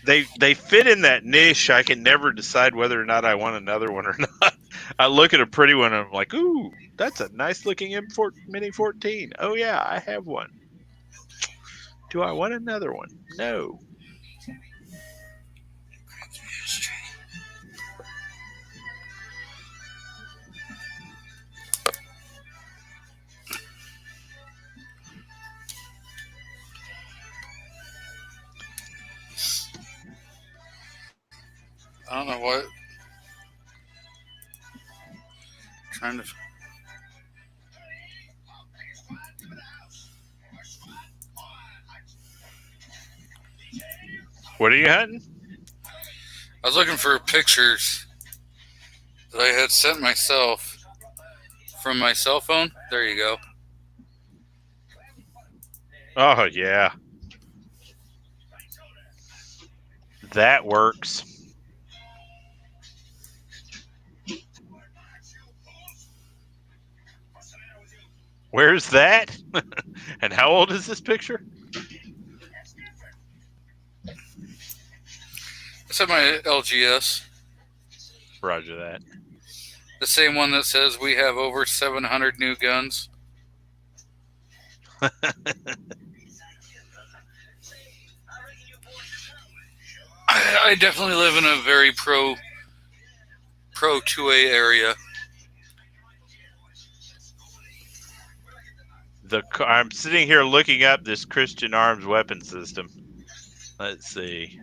They fit in that niche. I can never decide whether or not I want another one or not. I look at a pretty one and I'm like, ooh, that's a nice looking Mini 14. Oh yeah, I have one. Do I want another one? No. I don't know what. Trying to. What are you hunting? I was looking for pictures that I had sent myself from my cell phone. There you go. Oh yeah. That works. Where's that? And how old is this picture? It's at my LGS. Roger that. The same one that says we have over 700 new guns. I definitely live in a very pro 2A area. I'm sitting here looking up this Christian Arms weapon system. Let's see.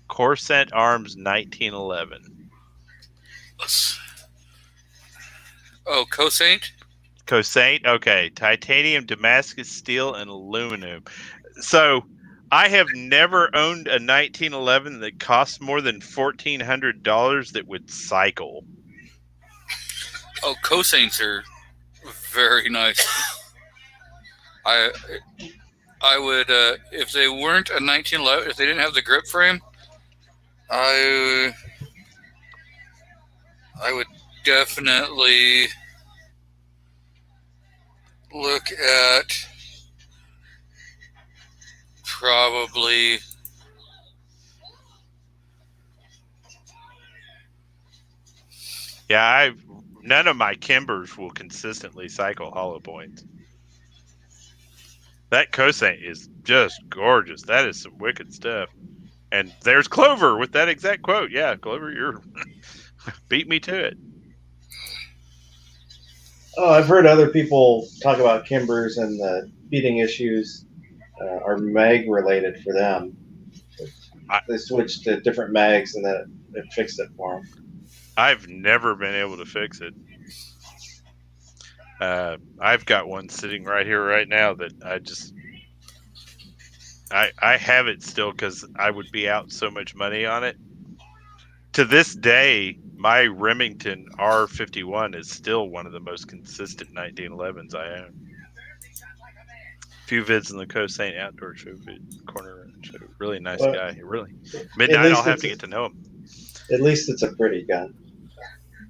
Corsair Arms 1911. Oh, Cosaint? Corsair? Okay. Titanium, Damascus steel, and aluminum. So I have never owned a 1911 that cost more than $1,400 that would cycle. Oh, Cosaints are very nice. I would, if they weren't a 1911, if they didn't have the grip frame, I would definitely look at probably. Yeah, none of my Kimbers will consistently cycle hollow points. That Cossaint is just gorgeous. That is some wicked stuff. And there's Clover with that exact quote. Yeah, Clover, you're beat me to it. Oh, I've heard other people talk about Kimbers and the feeding issues are mag related for them. They switched to different mags and then it fixed it for them. I've never been able to fix it. I've got one sitting right here right now that I have it still because I would be out so much money on it. To this day, my Remington R51 is still one of the most consistent 1911s I own. Few vids in the Cossaint Outdoor Show corner show. Really nice guy. Really. Midnight, I'll have to get to know him. At least it's a pretty gun.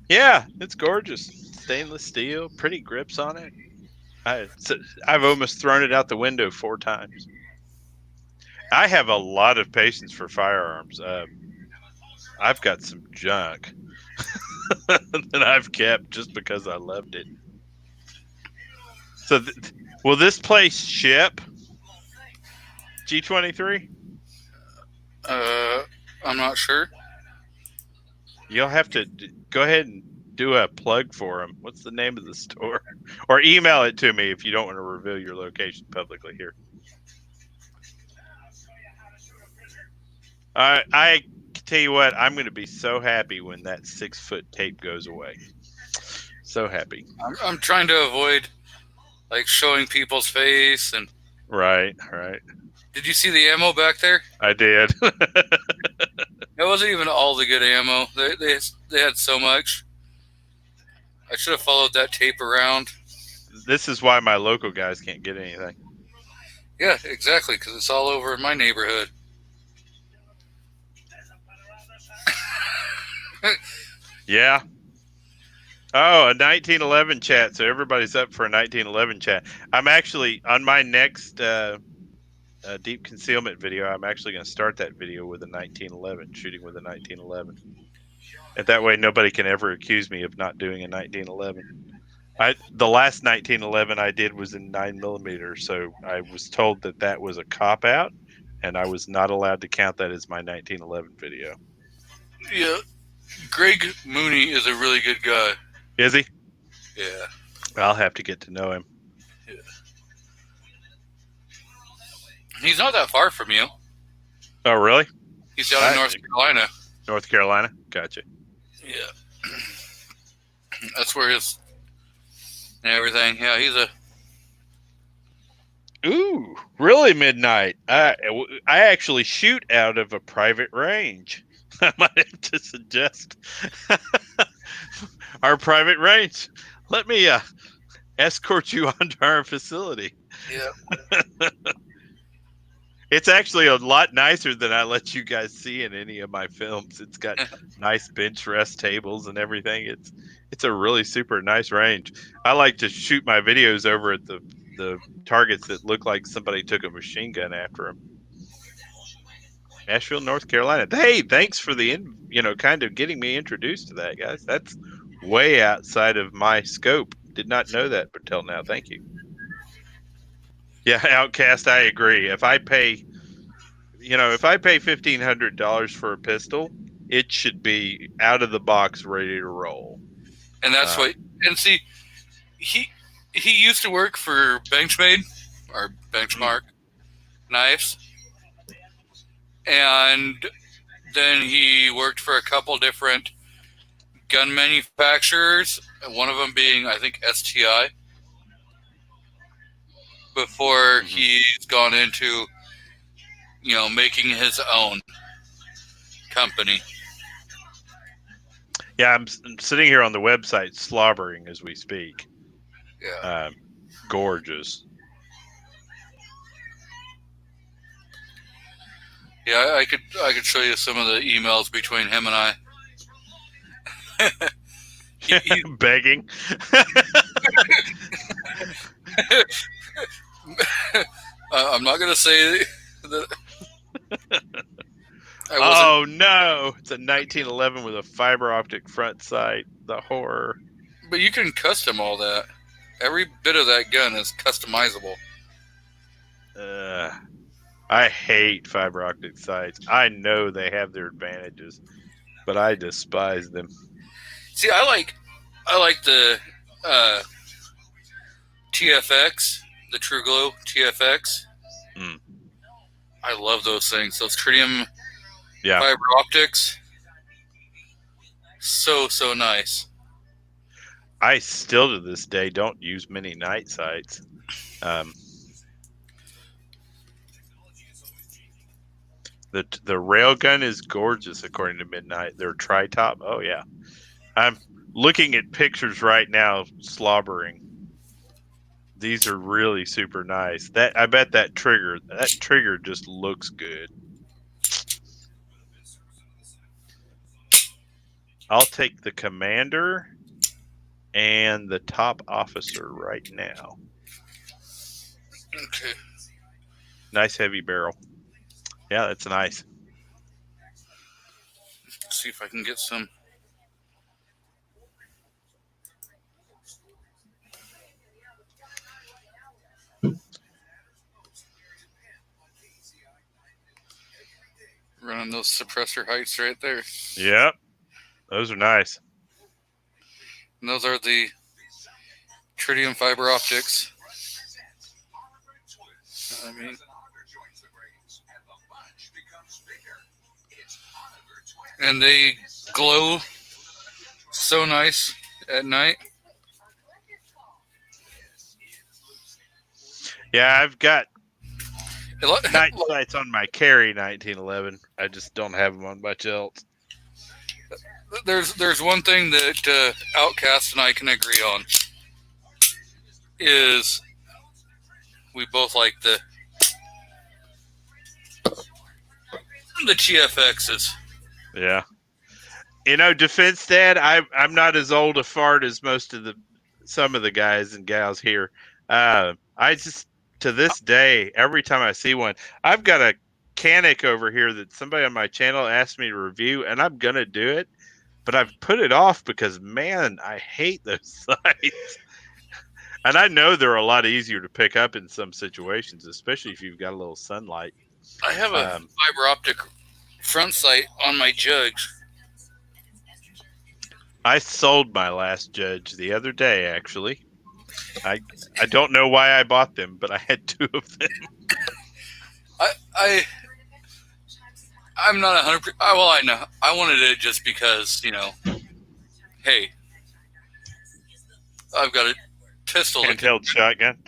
Yeah, it's gorgeous. Stainless steel, pretty grips on it. I've almost thrown it out the window 4 times. I have a lot of patience for firearms. I've got some junk that I've kept just because I loved it. So, will this place ship G23? I'm not sure. You'll have to go ahead and do a plug for them. What's the name of the store? Or email it to me if you don't want to reveal your location publicly here. I tell you what, I'm going to be so happy when that 6-foot tape goes away. So happy. I'm trying to avoid like showing people's face and. Right. Did you see the ammo back there? I did. It wasn't even all the good ammo. They had so much. I should have followed that tape around. This is why my local guys can't get anything. Yeah, exactly, because it's all over in my neighborhood. Yeah. Oh, a 1911 chat. So everybody's up for a 1911 chat. I'm actually on my next deep concealment video. I'm actually going to start that video with a 1911, shooting with a 1911. And that way nobody can ever accuse me of not doing a 1911. The last 1911 I did was in 9mm, so I was told that was a cop out, and I was not allowed to count that as my 1911 video. Yeah, Greg Mooney is a really good guy. Is he? Yeah. I'll have to get to know him. Yeah. He's not that far from you. Oh, really? He's down in North Carolina. North Carolina? Gotcha. Yeah. That's where his and everything. Yeah, he's a. Ooh, really, Midnight? I actually shoot out of a private range. I might have to suggest our private range. Let me escort you onto our facility. Yeah. It's actually a lot nicer than I let you guys see in any of my films. It's got nice bench rest tables and everything. It's a really super nice range. I like to shoot my videos over at the targets that look like somebody took a machine gun after them. Asheville, North Carolina. Hey, thanks for the kind of getting me introduced to that, guys. That's way outside of my scope. Did not know that until now. Thank you. Yeah, Outcast, I agree. If I pay $1,500 for a pistol, it should be out of the box, ready to roll. And that's what. And see, he used to work for Benchmade or Benchmark Knives, and then he worked for a couple different gun manufacturers. One of them being, I think, STI. Before he's gone into, making his own company. Yeah, I'm sitting here on the website slobbering as we speak. Yeah. Gorgeous. Yeah, I could show you some of the emails between him and I. Begging. I'm not going to say I wasn't, Oh no! It's a 1911 with a fiber optic front sight. The horror. but you can custom all that. Every bit of that gun is customizable. I hate fiber optic sights. I know they have their advantages, but I despise them. See, I like the TFX, the True Glow TFX. Mm. I love those things. Those tritium Yeah. fiber optics. So nice. I still to this day don't use many night sights. The railgun is gorgeous according to Midnight. Their tri-top. Oh yeah. I'm looking at pictures right now, slobbering. These are really super nice. I bet that trigger just looks good. I'll take the commander and the top officer right now. Okay. Nice heavy barrel. Yeah, that's nice. Let's see if I can get some. Running those suppressor heights right there. Yep. Those are nice. And those are the tritium fiber optics. I mean, and they glow so nice at night. Yeah, I've got It night sights on my Carry 1911. I just don't have them on much else. There's one thing that Outcast and I can agree on is we both like the TFXs. Yeah. You know, Defense Dad, I'm not as old a fart as some of the guys and gals here. I just, to this day, every time I see one, I've got a Canic over here that somebody on my channel asked me to review, and I'm going to do it, but I've put it off because, man, I hate those sights. And I know they're a lot easier to pick up in some situations, especially if you've got a little sunlight. I have a fiber optic front sight on my Jugs. I sold my last Judge the other day, actually. I don't know why I bought them, but I had 2 of them. I'm not 100%. Well, I know. I wanted it just because, hey, I've got a pistol. Handheld shotgun.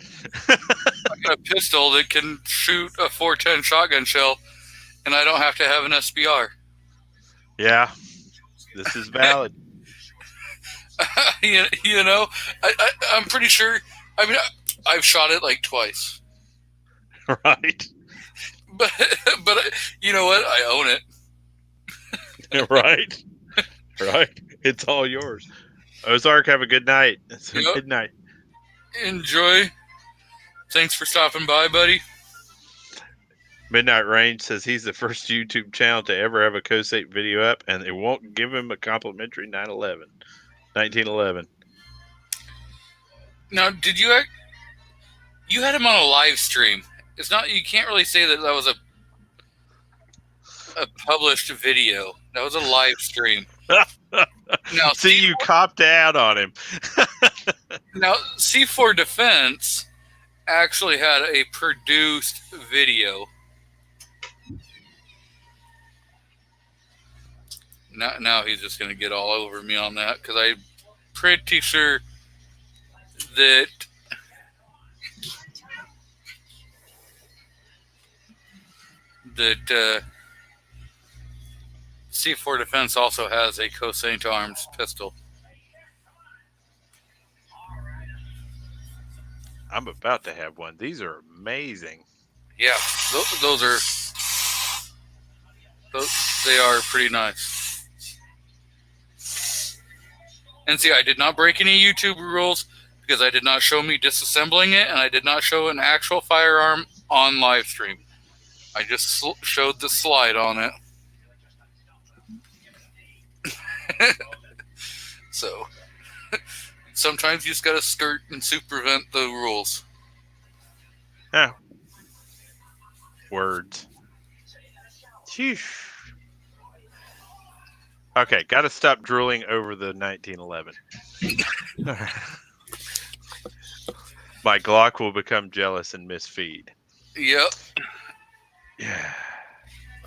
I've got a pistol that can shoot a 410 shotgun shell, and I don't have to have an SBR. Yeah, this is valid. I'm pretty sure. I mean, I've shot it like twice. Right. But you know what? I own it. Right. Right. It's all yours. Ozark, have a good night. It's a good night. Enjoy. Thanks for stopping by, buddy. Midnight Range says he's the first YouTube channel to ever have a Cosate video up, and they won't give him a complimentary 1911. Now, did you had him on a live stream? It's not. You can't really say that was a published video. That was a live stream. Now, see, you copped out on him. Now, C4 Defense actually had a produced video. Now he's just going to get all over me on that because I'm pretty sure that C4 Defense also has a Cosate Arms pistol. I'm about to have one. These are amazing. Yeah, they are pretty nice. And see, I did not break any YouTube rules because I did not show me disassembling it, and I did not show an actual firearm on live stream. I just showed the slide on it. So sometimes you just gotta skirt and circumvent the rules. Yeah. Words. Sheesh. Okay, got to stop drooling over the 1911. My Glock will become jealous and misfeed. Yep. Yeah.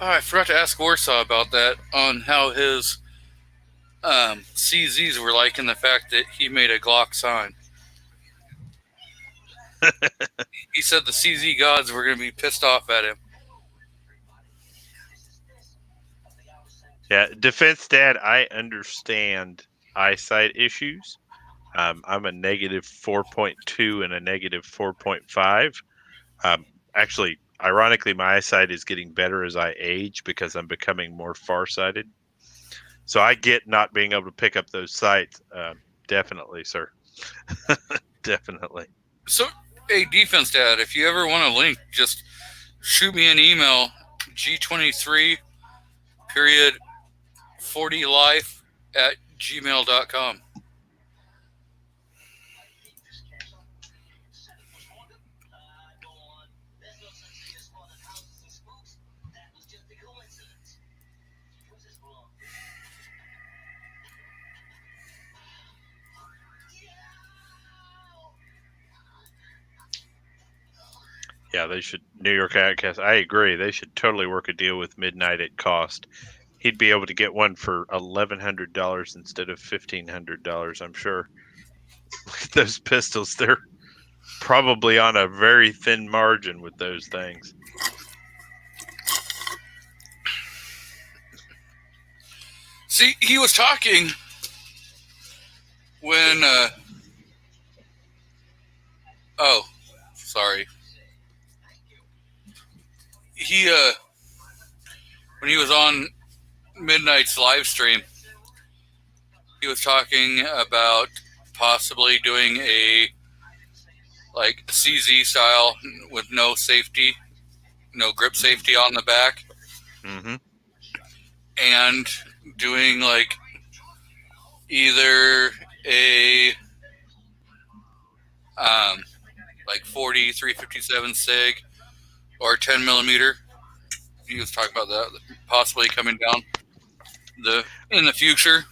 Oh, I forgot to ask Warsaw about that, on how his CZs were like, and the fact that he made a Glock sign. He said the CZ gods were going to be pissed off at him. Yeah, Defense Dad, I understand eyesight issues. I'm a negative 4.2 and a negative 4.5. Actually, ironically, my eyesight is getting better as I age because I'm becoming more farsighted. So I get not being able to pick up those sights. Definitely, sir. Definitely. So, hey, Defense Dad, if you ever want a link, just shoot me an email, g23.40life@gmail.com. Yeah, they should. New York Outcast. I agree. They should totally work a deal with Midnight at cost. He'd be able to get one for $1,100 instead of $1,500. I'm sure. Look at those pistols. They're probably on a very thin margin with those things. See, he was talking when, oh, sorry. He, when he was on Midnight's live stream, he was talking about possibly doing a, like, CZ style with no safety, no grip safety on the back, Mm-hmm. and doing, like, either a, like 40 357 SIG or 10 millimeter. He was talking about that possibly coming down in the future.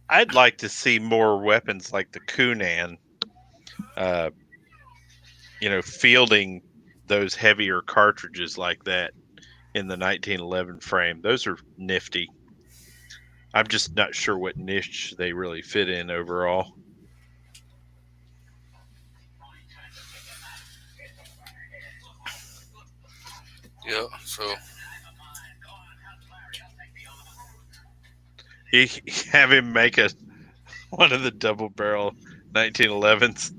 I'd like to see more weapons like the Kunan, fielding those heavier cartridges like that in the 1911 frame. Those are nifty. I'm just not sure what niche they really fit in overall. Yeah, so You have him make one of the double barrel 1911s.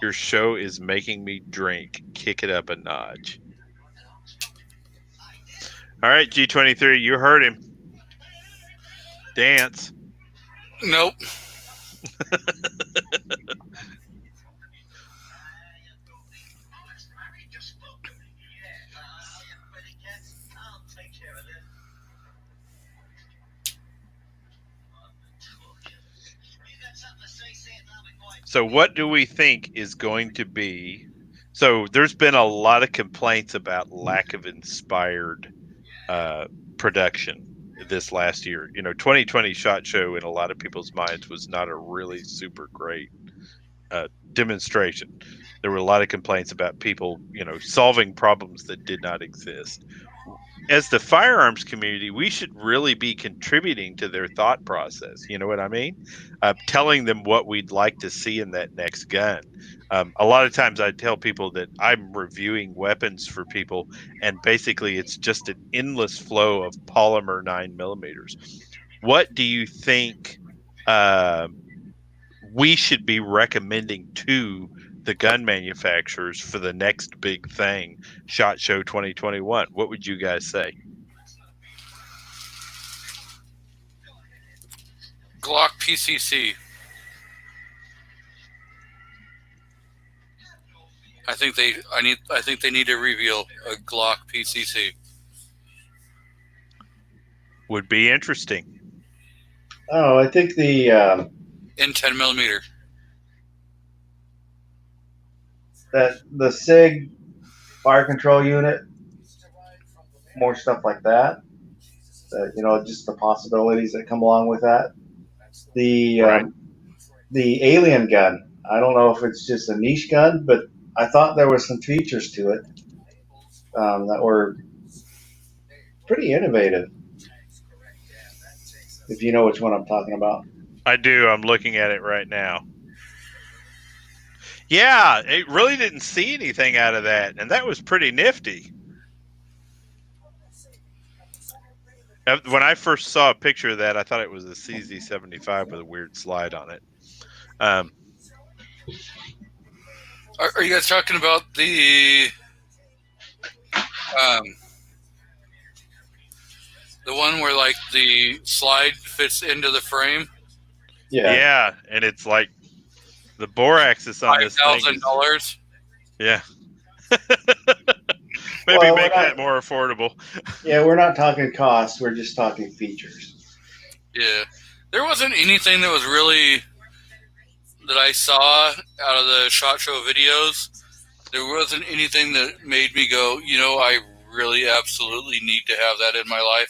Your show is making me drink. Kick it up a notch. All right, G23, you heard him. Dance. nope. So what do we think is going to be? So there's been a lot of complaints about lack of inspired production this last year. 2020 SHOT Show in a lot of people's minds was not a really super great demonstration. There were a lot of complaints about people, solving problems that did not exist. As the firearms community, we should really be contributing to their thought process. You know what I mean? Telling them what we'd like to see in that next gun. A lot of times I tell people that I'm reviewing weapons for people, and basically it's just an endless flow of polymer 9mm. What do you think we should be recommending to the gun manufacturers for the next big thing, SHOT Show 2021? What would you guys say? Glock PCC. I think they need to reveal a Glock PCC. Would be interesting. Oh, I think the in 10 millimeter. that the SIG fire control unit, more stuff like that. Just the possibilities that come along with that. The Right. the alien gun. I don't know if it's just a niche gun, but I thought there were some features to it that were pretty innovative. If you know which one I'm talking about. I do. I'm looking at it right now. Yeah, it really didn't see anything out of that, and that was pretty nifty. When I first saw a picture of that, I thought it was a CZ75 with a weird slide on it. Are you guys talking about the one where like the slide fits into the frame? Yeah, and it's like the bore axis on this thing. $5,000. Yeah. Maybe Well, make we're not- that more affordable. Yeah, we're not talking cost. We're just talking features. Yeah, there wasn't anything that was really that I saw out of the SHOT Show videos. There wasn't anything that made me go, I really absolutely need to have that in my life.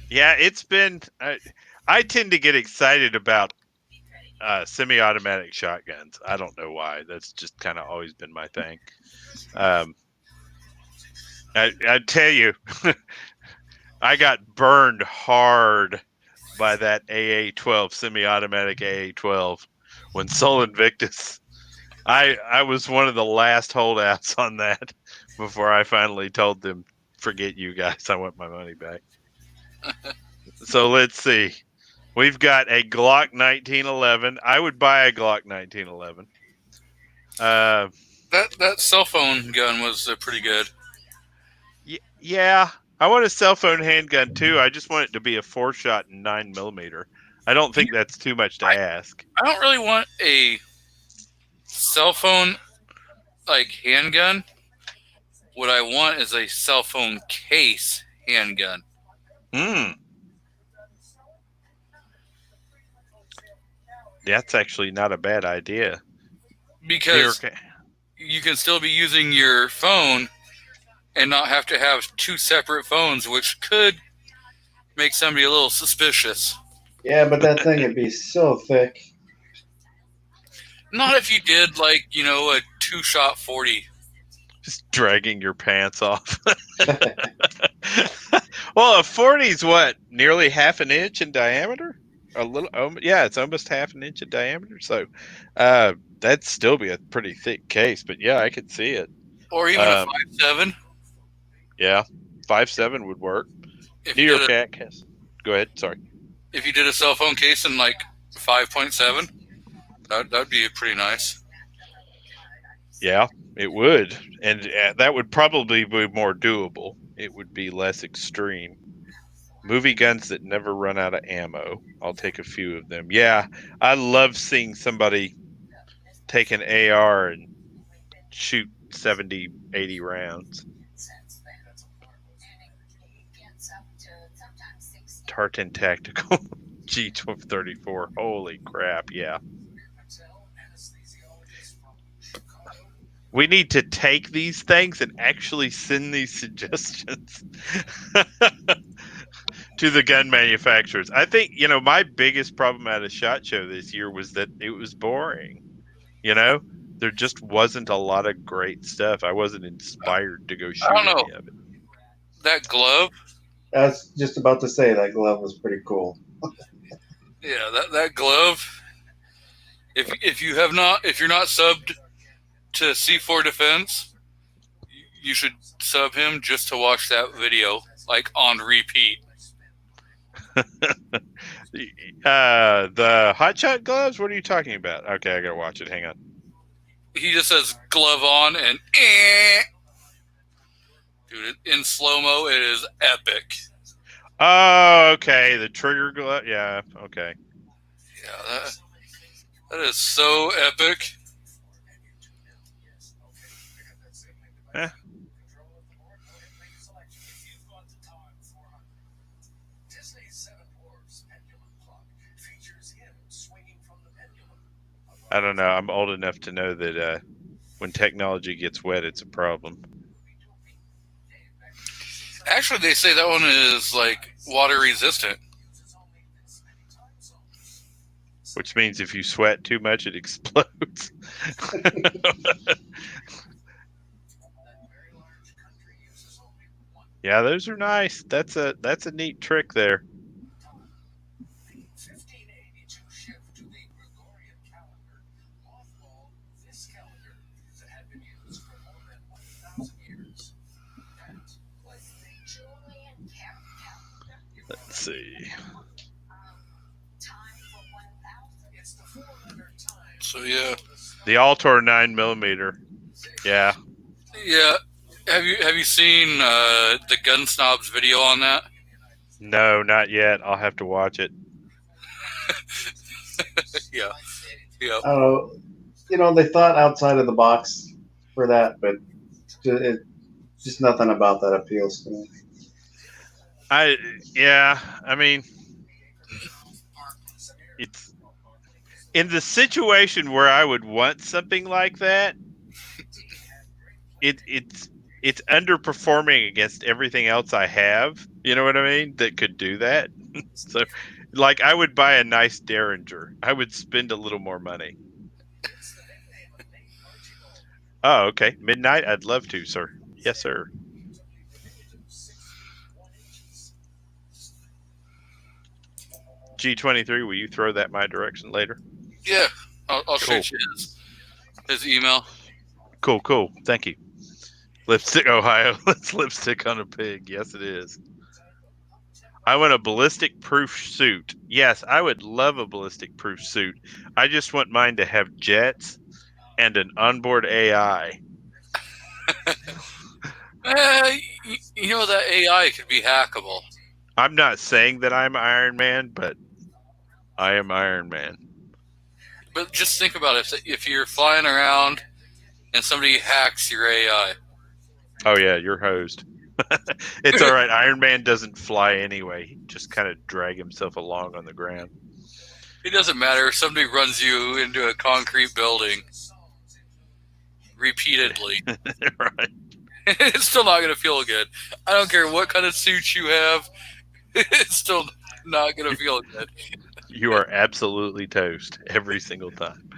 Yeah, it's been. I tend to get excited about semi-automatic shotguns. I don't know why. That's just kind of always been my thing. I tell you, I got burned hard by that AA-12 semi-automatic AA-12 when Sol Invictus. I was one of the last holdouts on that before I finally told them, "Forget you guys. I want my money back." So let's see. We've got a Glock 1911. I would buy a Glock 1911. That cell phone gun was pretty good. Yeah, I want a cell phone handgun too. I just want it to be a 4-shot 9mm. I don't think that's too much to ask. I don't really want a cell phone like handgun. What I want is a cell phone case handgun. That's actually not a bad idea. Because you can still be using your phone and not have to have two separate phones, which could make somebody a little suspicious. Yeah, but that thing would be so thick. Not if you did a 2-shot 40. Just dragging your pants off. Well, a 40 is what? Nearly half an inch in diameter? A little, yeah, it's almost half an inch in diameter. So that'd still be a pretty thick case, but yeah, I could see it. Or even a 5.7. Yeah, 5.7 would work. If New you York did Cat case. Go ahead. Sorry. if you did a cell phone case in 5.7, that'd be pretty nice. Yeah, it would, and that would probably be more doable. It would be less extreme. Movie guns that never run out of ammo. I'll take a few of them. Yeah, I love seeing somebody take an AR and shoot 70, 80 rounds. Tartan Tactical G34. Holy crap, yeah. We need to take these things and actually send these suggestions to the gun manufacturers. I think, my biggest problem at a SHOT Show this year was that it was boring. There just wasn't a lot of great stuff. I wasn't inspired to go shoot any of it. That glove? I was just about to say that glove was pretty cool. Yeah, that glove. If you're not subbed to C4 Defense, you should sub him just to watch that video on repeat. The hotshot gloves? What are you talking about? Okay, I gotta watch it. Hang on. He just says glove on and dude, in slow-mo, it is epic. Oh, okay. The trigger glove. Yeah, okay. Yeah, that is so epic. Seven Dwarfs pendulum clock features him swinging from the pendulum. I don't know. I'm old enough to know that when technology gets wet, it's a problem. Actually, they say that one is like water resistant. Which means if you sweat too much, it explodes. Yeah, those are nice. That's a neat trick there. 1582 shift to the Gregorian calendar mothballed this calendar that had been used for more than 1,000 years. That was the Julian calendar. Let's see. Time for 1,000. It's the 4-letter time. So yeah, The Altor 9mm. Yeah. yeah. Have you seen the Gun Snobs video on that? No, not yet. I'll have to watch it. Yeah, yeah. I don't know. You know, they thought outside of the box for that, but just nothing about that appeals to me. I mean, it's in the situation where I would want something like that. It's underperforming against everything else I have. You know what I mean? That could do that. So, like, I would buy a nice Derringer. I would spend a little more money. Oh, okay. Midnight? I'd love to, sir. Yes, sir. G23, will you throw that my direction later? Yeah, I'll Cool. shoot you his email. Cool. Thank you. Lipstick, Ohio. That's lipstick on a pig. Yes, it is. I want a ballistic proof suit. Yes, I would love a ballistic proof suit. I just want mine to have jets and an onboard AI. You know that AI could be hackable. I'm not saying that I'm Iron Man, but I am Iron Man. But just think about it. If you're flying around and somebody hacks your AI. Oh, yeah, you're hosed. It's all right. Iron Man doesn't fly anyway. He just kind of drag himself along on the ground. It doesn't matter if somebody runs you into a concrete building repeatedly. Right. It's still not going to feel good. I don't care what kind of suit you have. It's still not going to feel good. You are absolutely toast every single time.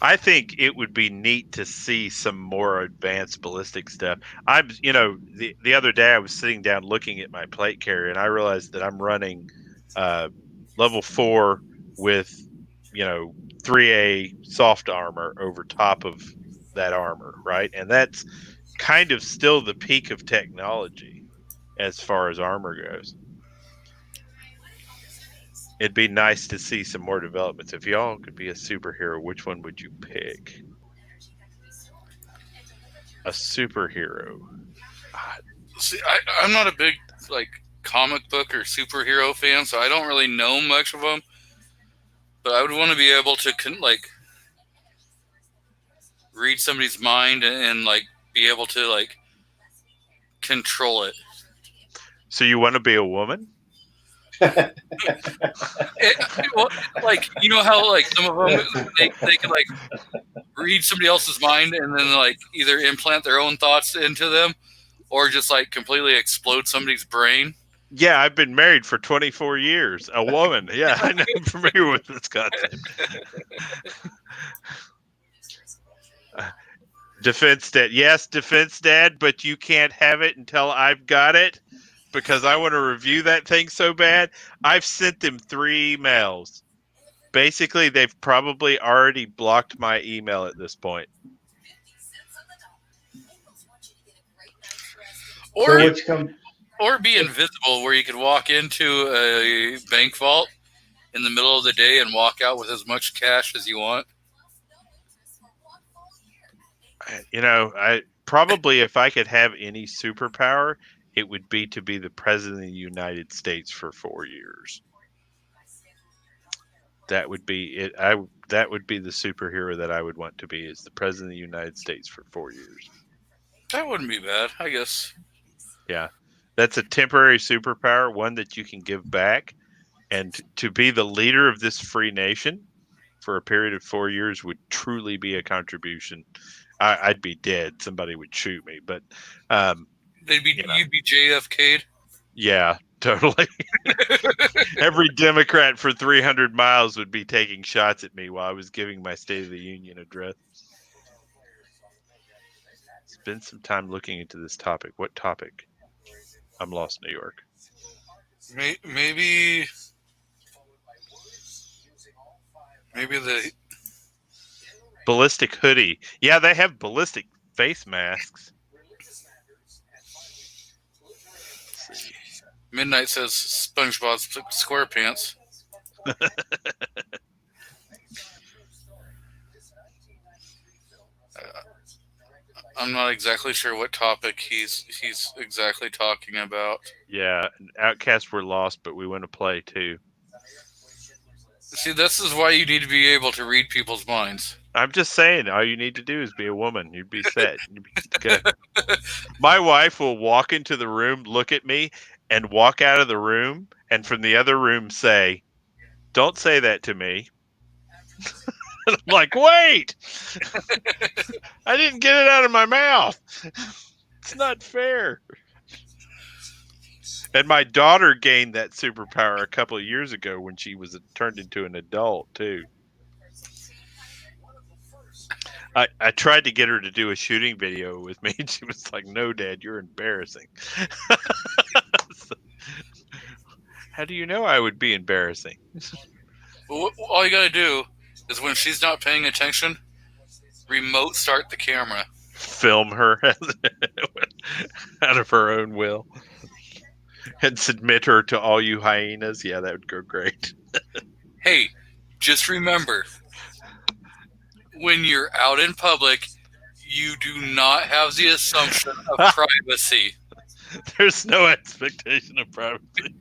I think it would be neat to see some more advanced ballistic stuff. The other day I was sitting down looking at my plate carrier and I realized that I'm running level 4 with, 3A soft armor over top of that armor, right? And that's kind of still the peak of technology as far as armor goes. It'd be nice to see some more developments. If y'all could be a superhero, which one would you pick? A superhero. See, I'm not a big comic book or superhero fan, so I don't really know much of them. But I would want to be able to read somebody's mind and be able to control it. So you want to be a woman? You know how some of them they can read somebody else's mind and then either implant their own thoughts into them or just completely explode somebody's brain. Yeah, I've been married for 24 years. A woman. Yeah, I'm familiar with this concept. Defense Dad. Yes, Defense Dad, but you can't have it until I've got it because I want to review that thing so bad. I've sent them 3 emails. Basically, they've probably already blocked my email at this point. Or be invisible, where you could walk into a bank vault in the middle of the day and walk out with as much cash as you want. I probably, if I could have any superpower, it would be to be the president of the United States for 4 years. That would be it. That would be the superhero that I would want to be, is the president of the United States for 4 years. That wouldn't be bad, I guess. Yeah. That's a temporary superpower, one that you can give back. And to be the leader of this free nation for a period of 4 years would truly be a contribution. I'd be dead. Somebody would shoot me. But You'd be JFK'd. yeah, totally. Every Democrat for 300 miles would be taking shots at me while I was giving my State of the Union address. Spend some time looking into this topic. What topic? I'm lost, New York. Maybe the ballistic hoodie. Yeah, they have ballistic face masks. Midnight says SpongeBob SquarePants. I'm not exactly sure what topic he's exactly talking about. Yeah, Outcasts were lost, but we want to play too. See, this is why you need to be able to read people's minds. I'm just saying, all you need to do is be a woman. You'd be set. You'd be good. My wife will walk into the room, look at me, and walk out of the room, and from the other room say, "Don't say that to me." I'm like, wait! I didn't get it out of my mouth. It's not fair. And my daughter gained that superpower a couple of years ago when she was turned into an adult, too. I tried to get her to do a shooting video with me, and she was like, "No, Dad, you're embarrassing." So, how do you know I would be embarrassing? Well, all you got to do is when she's not paying attention, remote start the camera. Film her out of her own will. And submit her to all you hyenas. Yeah, that would go great. Hey, just remember, when you're out in public, you do not have the assumption of privacy. There's no expectation of privacy.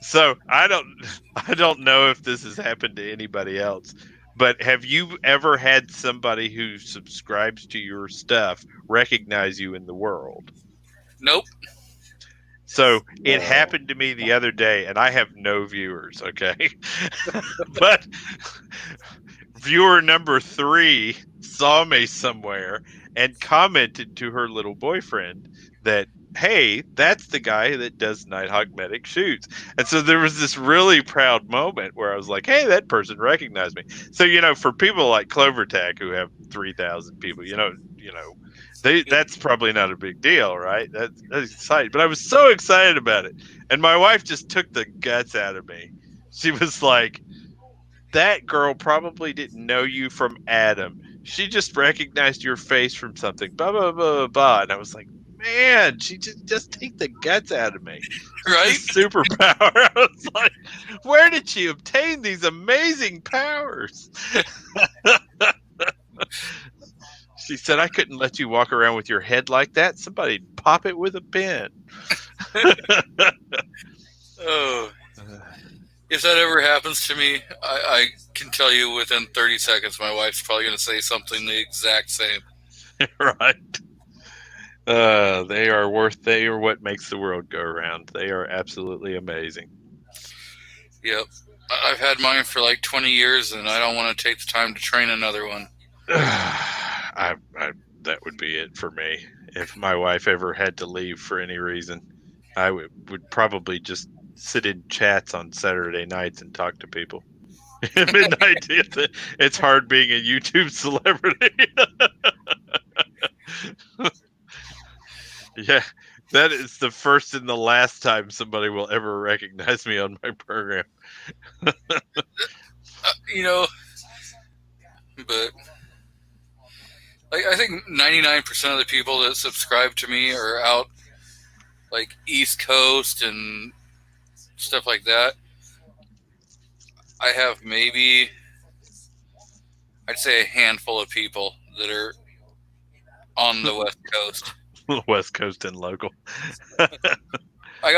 So I don't know if this has happened to anybody else, but have you ever had somebody who subscribes to your stuff recognize you in the world? Nope. So it happened to me the other day, and I have no viewers, okay? But viewer number 3 saw me somewhere and commented to her little boyfriend that, "Hey, that's the guy that does Nighthawk Medic shoots." And so there was this really proud moment where I was like, "Hey, that person recognized me." So, for people like CloverTech who have 3,000 people, that's probably not a big deal, right? That's exciting. But I was so excited about it. And my wife just took the guts out of me. She was like, "That girl probably didn't know you from Adam. She just recognized your face from something, blah, blah, blah, blah, blah." And I was like, man, she just take the guts out of me. Right? Superpower. I was like, where did she obtain these amazing powers? She said, "I couldn't let you walk around with your head like that. Somebody'd pop it with a pen." Oh. If that ever happens to me, I can tell you within 30 seconds my wife's probably going to say something the exact same. Right. They are what makes the world go around. They are absolutely amazing. Yep. I've had mine for like 20 years, and I don't want to take the time to train another one. That would be it for me. If my wife ever had to leave for any reason, I would probably just sit in chats on Saturday nights and talk to people. At midnight, it's hard being a YouTube celebrity. Yeah, that is the first and the last time somebody will ever recognize me on my program. But I think 99% of the people that subscribe to me are out like East Coast and stuff like that. I have maybe, I'd say, a handful of people that are on the West Coast. West Coast and local. I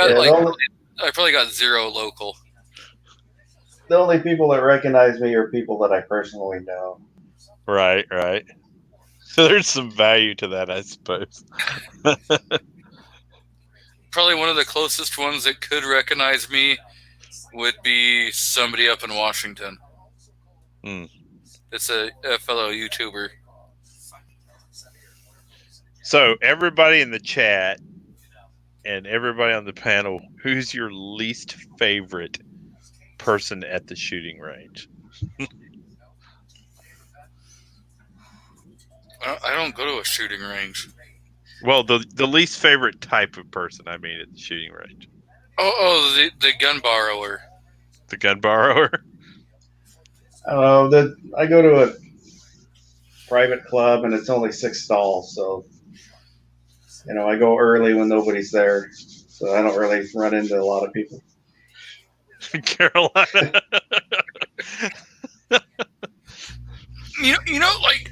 probably got 0 local. The only people that recognize me are people that I personally know. Right. There's some value to that, I suppose. Probably one of the closest ones that could recognize me would be somebody up in Washington. Hmm. It's a fellow YouTuber. So everybody in the chat and everybody on the panel, who's your least favorite person at the shooting range? I don't go to a shooting range. Well, the least favorite type of person, I mean, at the shooting range. The gun borrower. The gun borrower? I go to a private club and it's only 6 stalls, so I go early when nobody's there, so I don't really run into a lot of people. Carolina. Like,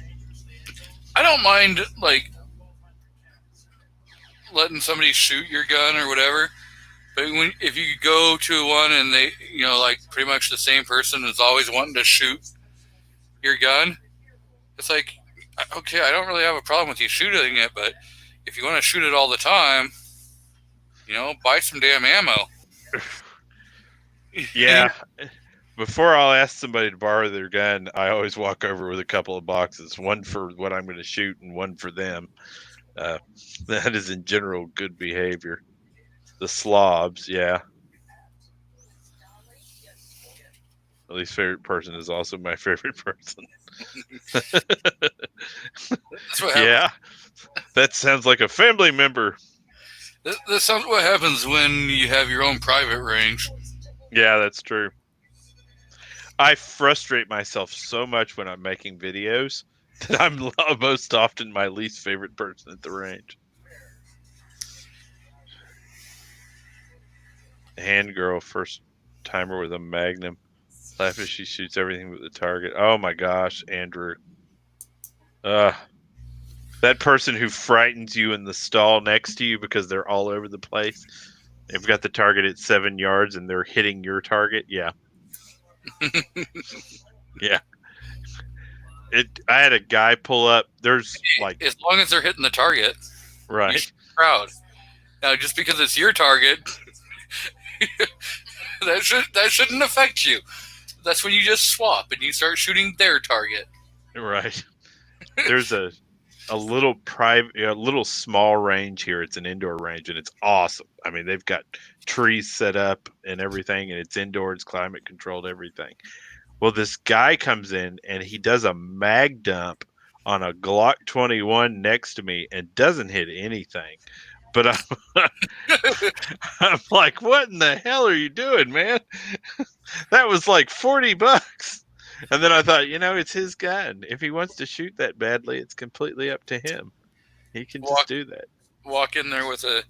I don't mind, like, letting somebody shoot your gun or whatever, but if you go to one and they, like, pretty much the same person is always wanting to shoot your gun, it's like, okay, I don't really have a problem with you shooting it, but if you want to shoot it all the time, buy some damn ammo. Yeah. Before I'll ask somebody to borrow their gun, I always walk over with a couple of boxes, one for what I'm going to shoot and one for them. That is in general good behavior. The slobs, yeah. At least favorite person is also my favorite person. That's what happens. Yeah, that sounds like a family member. That sounds what happens when you have your own private range. Yeah, that's true. I frustrate myself so much when I'm making videos that I'm most often my least favorite person at the range. Hand girl, first timer with a Magnum. Laugh as she shoots everything but the target. Oh my gosh, Andrew. That person who frightens you in the stall next to you because they're all over the place. They've got the target at 7 yards and they're hitting your target. Yeah. Yeah. I had a guy pull up. There's like, as long as they're hitting the target, right. you should be proud. Now, just because it's your target, that shouldn't affect you. That's when you just swap and you start shooting their target. Right. There's a little little small range here. It's an indoor range and it's awesome. I mean, they've got trees set up and everything, and it's indoors, climate controlled, everything. Well, this guy comes in and he does a mag dump on a Glock 21 next to me and doesn't hit anything. But I'm like, what in the hell are you doing, man? That was like $40. And then I thought, it's his gun. If he wants to shoot that badly, it's completely up to him. He can just do that. Walk in there with a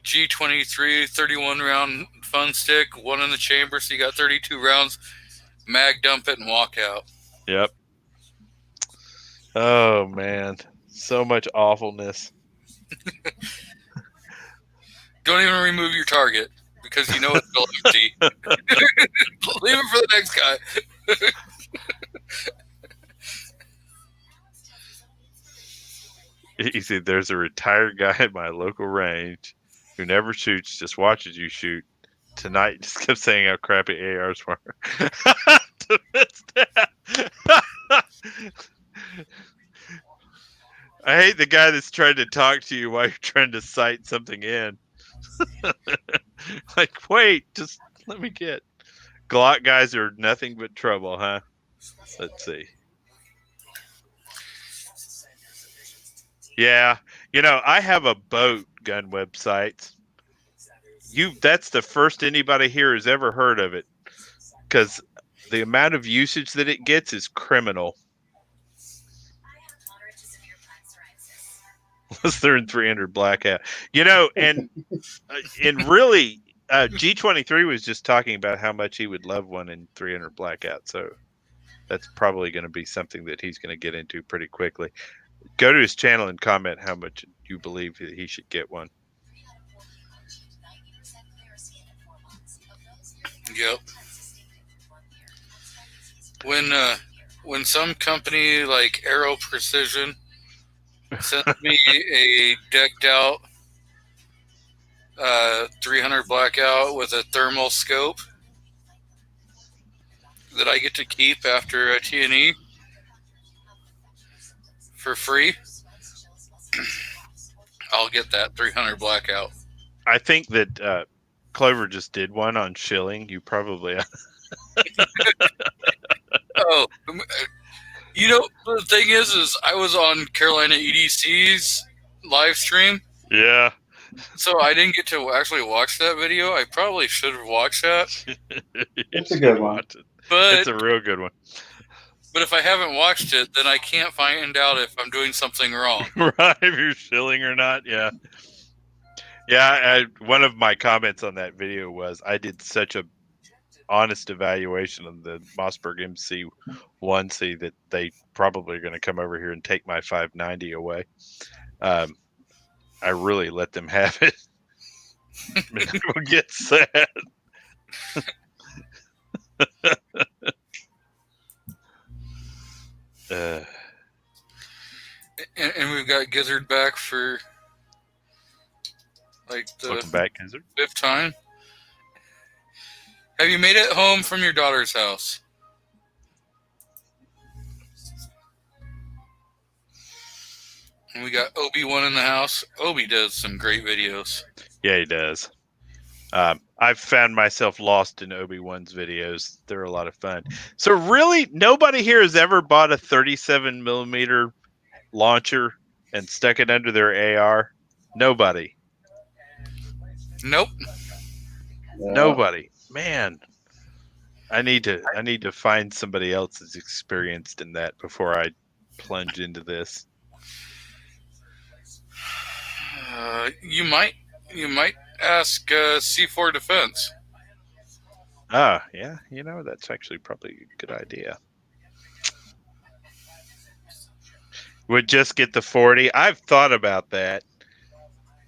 G23 31 round fun stick, one in the chamber, so you got 32 rounds. Mag dump it and walk out. Yep. Oh man, so much awfulness. Don't even remove your target because you know it's still empty. Leave it for the next guy. You see, there's a retired guy at my local range who never shoots, just watches you shoot. Tonight, just kept saying how crappy ARs were. I hate the guy that's trying to talk to you while you're trying to sight something in. Like, wait, just let me get. Glock guys are nothing but trouble, huh? Let's see. Yeah, I have a boat gun website. That's the first anybody here has ever heard of it, because the amount of usage that it gets is criminal. Unless they're in 300 blackout, and really, G23 was just talking about how much he would love one in 300 blackout. So that's probably going to be something that he's going to get into pretty quickly. Go to his channel and comment how much you believe that he should get one. Yep. When some company like Aero Precision sent me a decked out 300 blackout with a thermal scope that I get to keep after a T&E for free. I'll get that 300 blackout. I think that Clover just did one on Shilling. You probably Oh, you know, the thing is I was on Carolina EDC's live stream, yeah. so I didn't get to actually watch that video. I probably should have watched that, It's a good one. but It's a real good one. but if I haven't watched it, then I can't find out if I'm doing something wrong. Right, if you're Shilling or not. Yeah. Yeah, one of my comments on that video was I did such a honest evaluation of the Mossberg MC1C that they probably are going to come over here and take my 590 away. I really let them have it. People get sad. And we've got Gizzard back for like Welcome the back, Gizzard. 5th time. Have you made it home from your daughter's house? And we got Obi-Wan in the house. Obi does some great videos. Yeah, he does. I've found myself lost in Obi-Wan's videos. They're a lot of fun. So really, nobody here has ever bought a 37 millimeter launcher and stuck it under their AR. Nobody. Nope. Nobody. Man, I need to find somebody else that's experienced in that before I plunge into this. You might ask C4 Defense. Ah, yeah, that's actually probably a good idea. Would just get the 40. I've thought about that.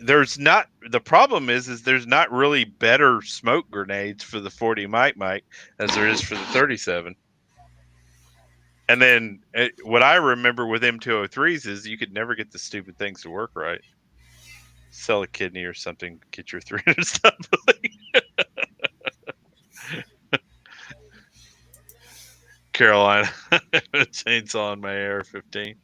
The problem is there's not really better smoke grenades for the 40 Mike as there is for the 37. And then what I remember with M203s is you could never get the stupid things to work right. Sell a kidney or something, get your 300 stuff. Carolina, chainsaw on my AR-15.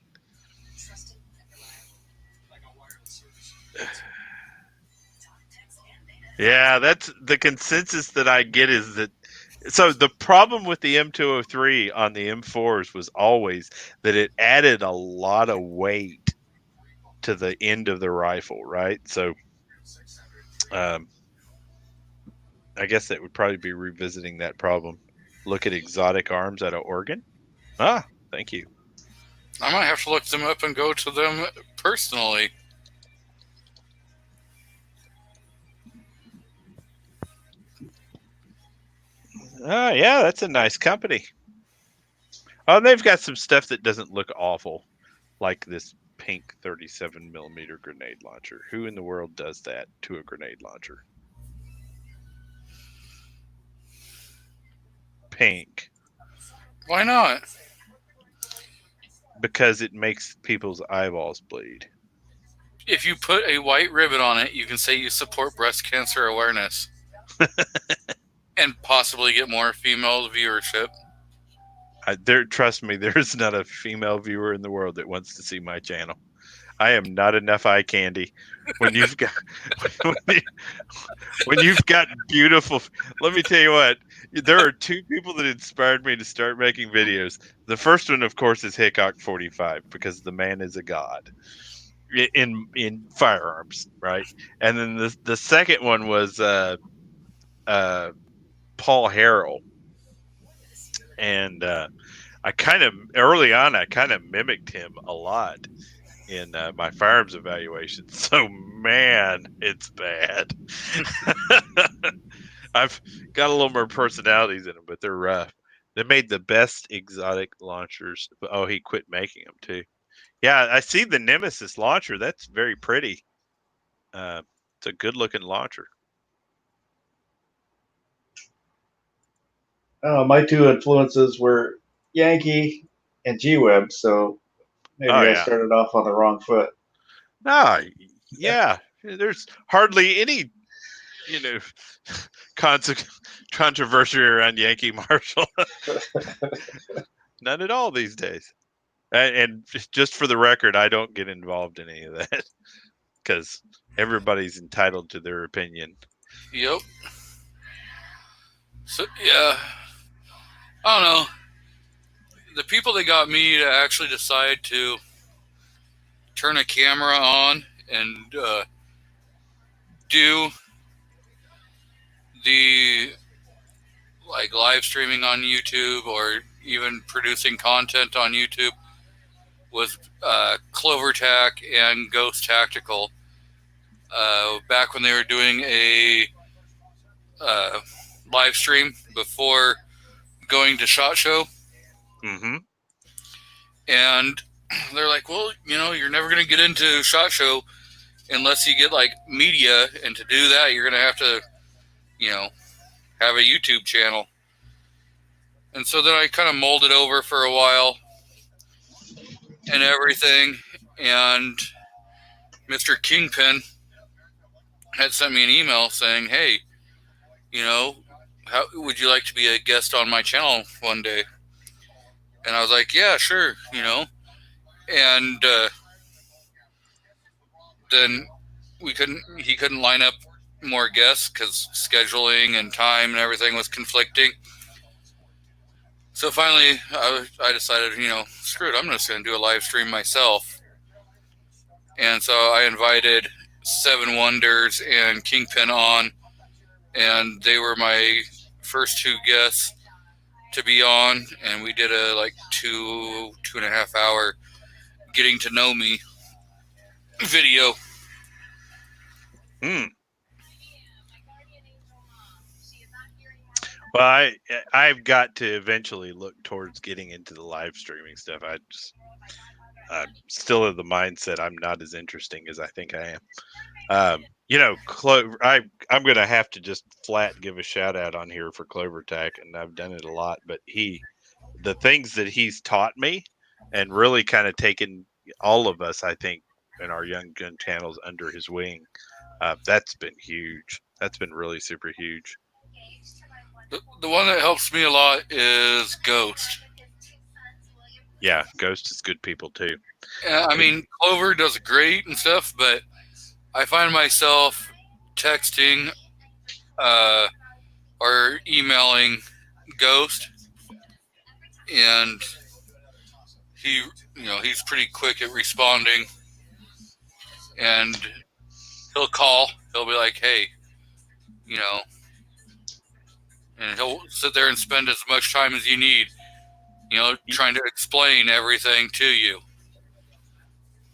Yeah, that's the consensus that I get is that. So the problem with the M203 on the M4s was always that it added a lot of weight to the end of the rifle, right? So I guess that would probably be revisiting that problem. Look at Exotic Arms out of Oregon. Ah, thank you. I might have to look them up and go to them personally. Oh, yeah, that's a nice company. Oh, they've got some stuff that doesn't look awful, like this pink 37 millimeter grenade launcher. Who in the world does that to a grenade launcher? Pink. Why not? Because it makes people's eyeballs bleed. If you put a white ribbon on it, you can say you support breast cancer awareness. And possibly get more female viewership. Trust me, there's not a female viewer in the world that wants to see my channel. I am not enough eye candy. When you've got when you've got beautiful, let me tell you what. There are two people that inspired me to start making videos. The first one, of course, is Hickok 45 because the man is a god in firearms, right? And then the second one was Paul Harrell, and I kind of early on I kind of mimicked him a lot in my firearms evaluation. So man, it's bad. I've got a little more personalities in them, but they're rough. They made the best exotic launchers. Oh, he quit making them too. Yeah, I see the Nemesis launcher. That's very pretty. It's a good looking launcher. My two influences were Yankee and G-Web, so Maybe Oh, I yeah. started off on the wrong foot. No, yeah. There's hardly any, controversy around Yankee Marshall. None at all these days. And just for the record, I don't get involved in any of that because everybody's entitled to their opinion. Yep. So yeah, I don't know. The people that got me to actually decide to turn a camera on and do the live streaming on YouTube or even producing content on YouTube was CloverTac and Ghost Tactical. Back when they were doing a live stream before going to SHOT Show. Mm-hmm. And they're like, well, you're never going to get into SHOT Show unless you get media. And to do that, you're going to have to, have a YouTube channel. And so then I kind of molded over for a while and everything. And Mr. Kingpin had sent me an email saying, hey, how would you like to be a guest on my channel one day? And I was like, yeah, sure, And then he couldn't line up more guests because scheduling and time and everything was conflicting. So finally, I decided, screw it, I'm just going to do a live stream myself. And so I invited Seven Wonders and Kingpin on, and they were my first two guests to be on, and we did a 2.5 hour getting to know me video. Well, I've got to eventually look towards getting into the live streaming stuff. I'm still of the mindset I'm not as interesting as I think I am. I'm going to have to just flat give a shout out on here for CloverTac, and I've done it a lot. But the things that he's taught me, and really kind of taken all of us, I think, in our young gun channels under his wing, that's been huge. That's been really super huge. The one that helps me a lot is Ghost. Yeah, Ghost is good people too. I mean, Clover does great and stuff, but I find myself texting or emailing Ghost, and he's pretty quick at responding, and he'll call. He'll be like, hey, and he'll sit there and spend as much time as you need, trying to explain everything to you.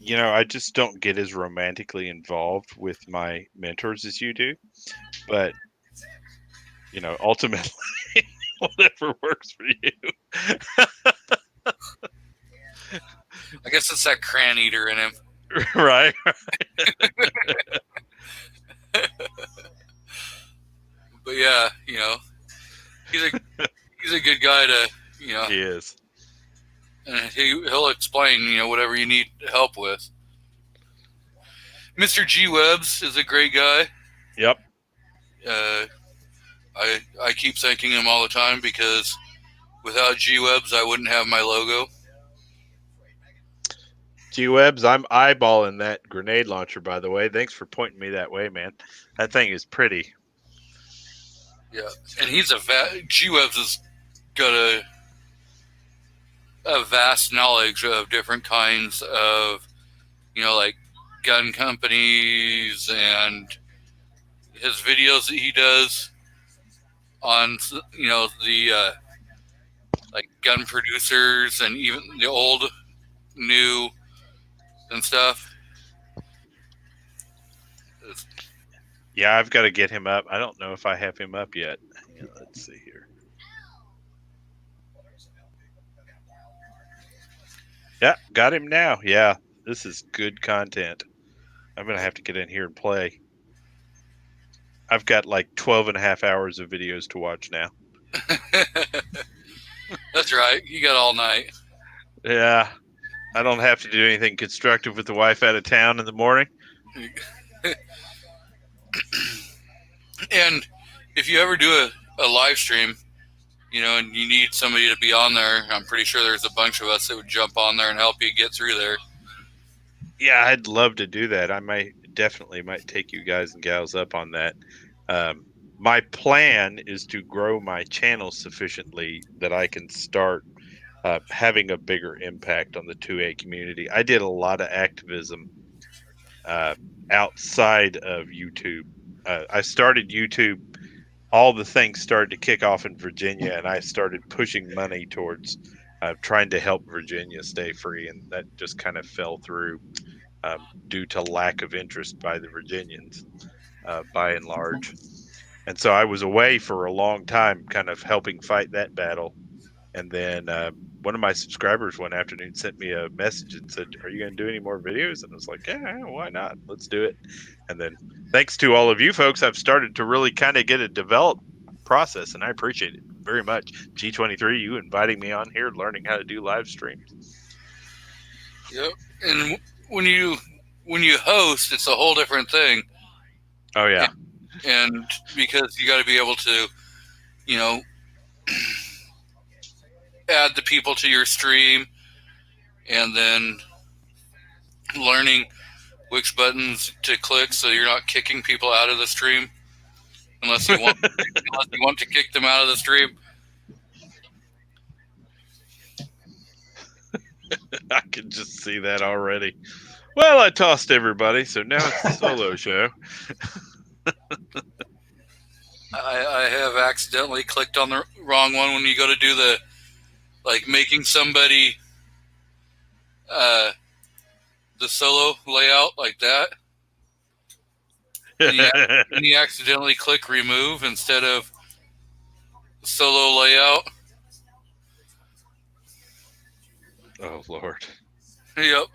I just don't get as romantically involved with my mentors as you do, but ultimately, whatever works for you. I guess it's that crayon eater in him. Right. But yeah, he's a good guy to, He is. and he'll explain, whatever you need help with. Mr. G Webbs is a great guy. Yep. I keep thanking him all the time because without G Webbs, I wouldn't have my logo. G-Webs, I'm eyeballing that grenade launcher, by the way. Thanks for pointing me that way, man. That thing is pretty. Yeah, and he's G-Webs has got a vast knowledge of different kinds of, gun companies, and his videos that he does on, the, gun producers and even the old, new, and stuff. Yeah, I've got to get him up. I don't know if I have him up yet. Let's see here. Yeah, got him now. Yeah, this is good content. I'm going to have to get in here and play. I've got 12.5 hours of videos to watch now. That's right. You got all night. Yeah. I don't have to do anything constructive with the wife out of town in the morning. And if you ever do a live stream, you know, and you need somebody to be on there, I'm pretty sure there's a bunch of us that would jump on there and help you get through there. Yeah, I'd love to do that. I might take you guys and gals up on that. My plan is to grow my channel sufficiently that I can start having a bigger impact on the 2A community. I did a lot of activism outside of YouTube. I started YouTube. All the things started to kick off in Virginia, and I started pushing money towards trying to help Virginia stay free, and that just kind of fell through due to lack of interest by the Virginians, by and large. And so I was away for a long time, kind of helping fight that battle. And then one of my subscribers one afternoon sent me a message and said, "Are you going to do any more videos?" And I was like, "Yeah, why not? Let's do it." And then thanks to all of you folks, I've started to really kind of get a developed process, and I appreciate it very much. G23, you inviting me on here, learning how to do live streams. Yep. And when you host, it's a whole different thing. Oh, yeah. And because you got to be able to, you know, add the people to your stream, and then learning which buttons to click so you're not kicking people out of the stream unless you want to kick them out of the stream. I can just see that already. Well, I tossed everybody, so now it's a solo show. I have accidentally clicked on the wrong one when you go to do the, like, making somebody the solo layout like that. And you accidentally click remove instead of solo layout. Oh, Lord. Yep.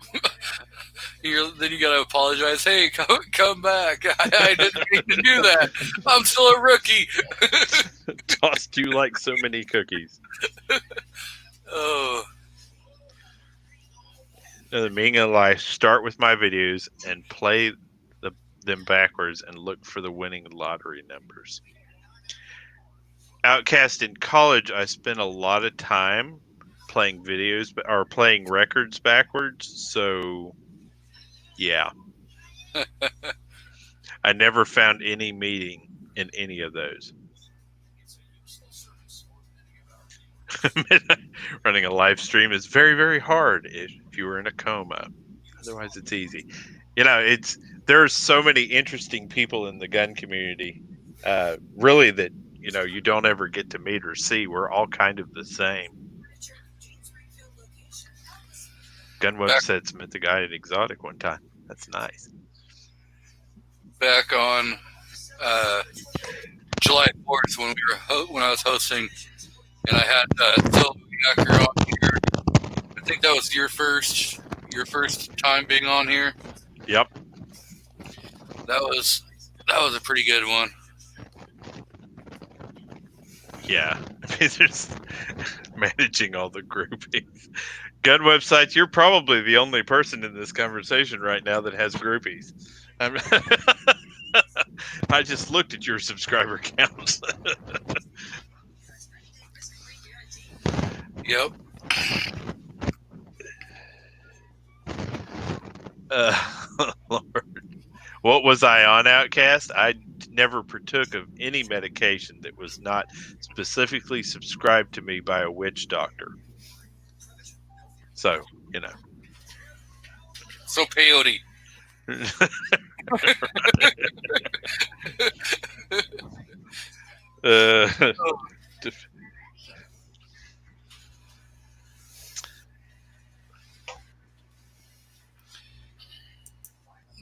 Then you gotta apologize. Hey, come back. I didn't mean to do that. I'm still a rookie. Tossed you like so many cookies. Oh. The meaning of life, start with my videos and play them backwards and look for the winning lottery numbers. Outcast in college, I spent a lot of time playing videos or playing records backwards, so yeah. I never found any meaning in any of those. Running a live stream is very, very hard if you were in a coma. Otherwise, it's easy. You know, there's so many interesting people in the gun community, really, that, you know, you don't ever get to meet or see. We're all kind of the same. Gun websites met the guy at Exotic one time. That's nice. Back on July 4th when I was hosting, and I had Phil Hacker on here. I think that was your first time being on here. Yep. That was a pretty good one. Yeah. I mean, there's managing all the groupings. Gun websites, you're probably the only person in this conversation right now that has groupies. I just looked at your subscriber counts. Yep. Lord. What was I on, Outcast? I never partook of any medication that was not specifically subscribed to me by a witch doctor. So, you know. So peyote.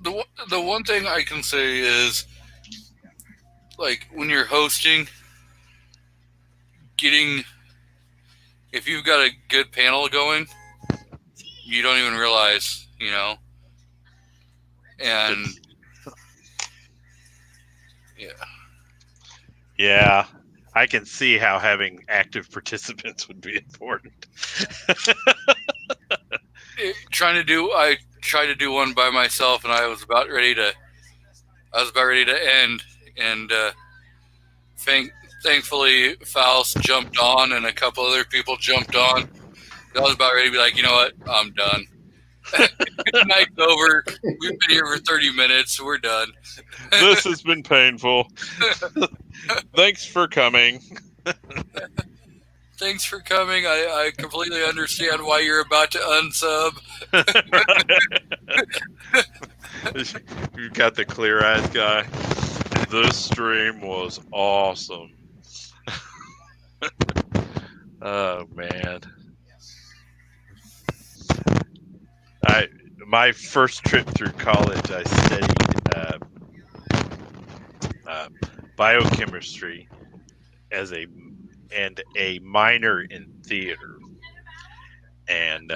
The one thing I can say is, like, when you're hosting, if you've got a good panel going, you don't even realize, you know. And yeah, I can see how having active participants would be important. tried to do one by myself, and I was about ready to end, and thankfully Faust jumped on, and a couple other people jumped on. I was about ready to be like, you know what, I'm done. Night's over. We've been here for 30 minutes. We're done. This has been painful. Thanks for coming. Thanks for coming. I completely understand why you're about to unsub. You got the clear eyes guy. This stream was awesome. Oh man. My first trip through college, I studied biochemistry and a minor in theater, and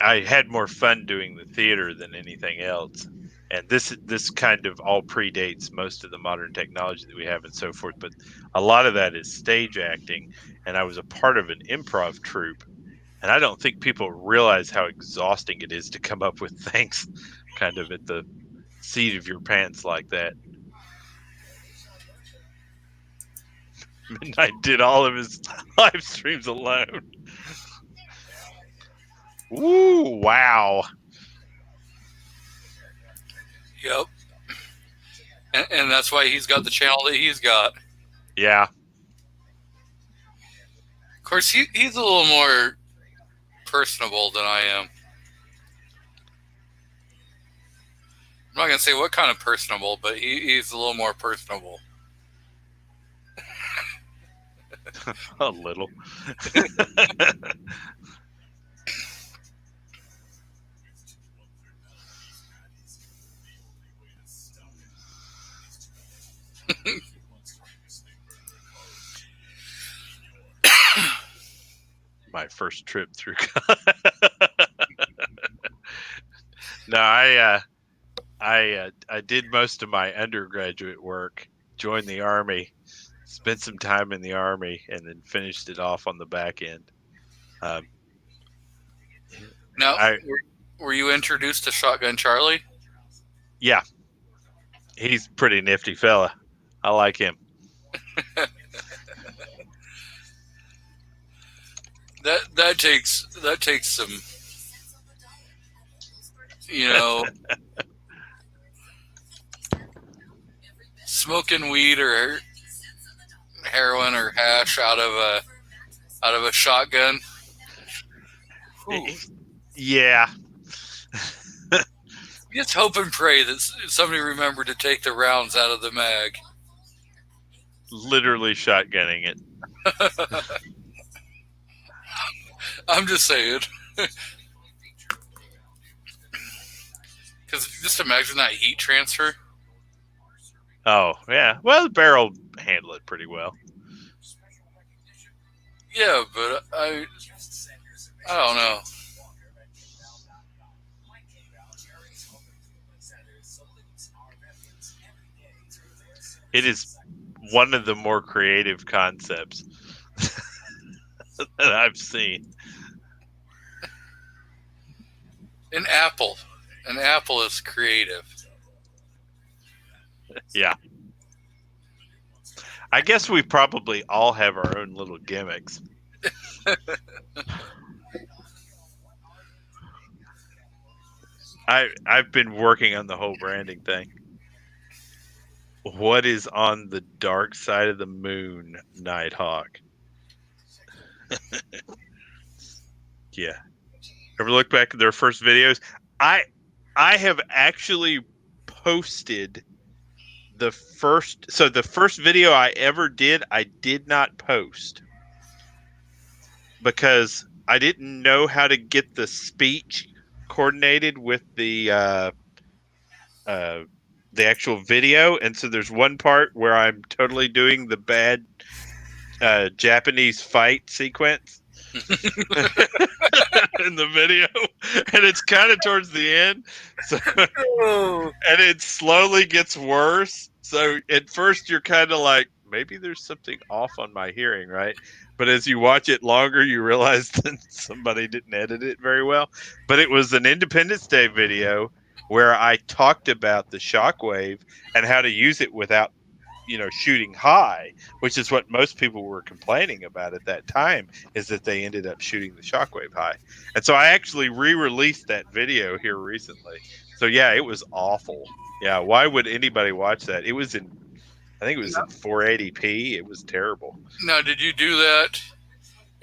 I had more fun doing the theater than anything else. And this kind of all predates most of the modern technology that we have and so forth. But a lot of that is stage acting, and I was a part of an improv troupe. And I don't think people realize how exhausting it is to come up with things kind of at the seat of your pants like that. Midnight did all of his live streams alone. Ooh, wow. Yep. And that's why he's got the channel that he's got. Yeah. Of course, he's a little more personable than I am. I'm not going to say what kind of personable, but he's a little more personable. A little. My first trip through. No, I did most of my undergraduate work, joined the Army, spent some time in the Army, and then finished it off on the back end. Now, were you introduced to Shotgun Charlie? Yeah, he's a pretty nifty fella. I like him. That takes some, smoking weed or heroin or hash out of a shotgun. Ooh. Yeah. Just hope and pray that somebody remembered to take the rounds out of the mag. Literally shotgunning it. I'm just saying. Because just imagine that heat transfer. Oh, yeah. Well, the barrel handled it pretty well. Yeah, but I don't know. It is one of the more creative concepts that I've seen. An apple is creative. Yeah. I guess we probably all have our own little gimmicks. I've been working on the whole branding thing. What is on the dark side of the moon, Nighthawk? Yeah. Ever look back at their first videos? I have actually posted the first video I ever did, I did not post because I didn't know how to get the speech coordinated with the actual video, and so there's one part where I'm totally doing the bad Japanese fight sequence in the video, and it's kind of towards the end, so and it slowly gets worse. So at first you're kind of like, maybe there's something off on my hearing, right? But as you watch it longer, you realize that somebody didn't edit it very well. But it was an Independence Day video where I talked about the shockwave and how to use it without, shooting high, which is what most people were complaining about at that time, is that they ended up shooting the shockwave high. And so I actually re-released that video here recently. So yeah, it was awful. Yeah, why would anybody watch that? It was in, I think it was in 480p. It was terrible. Now, did you do that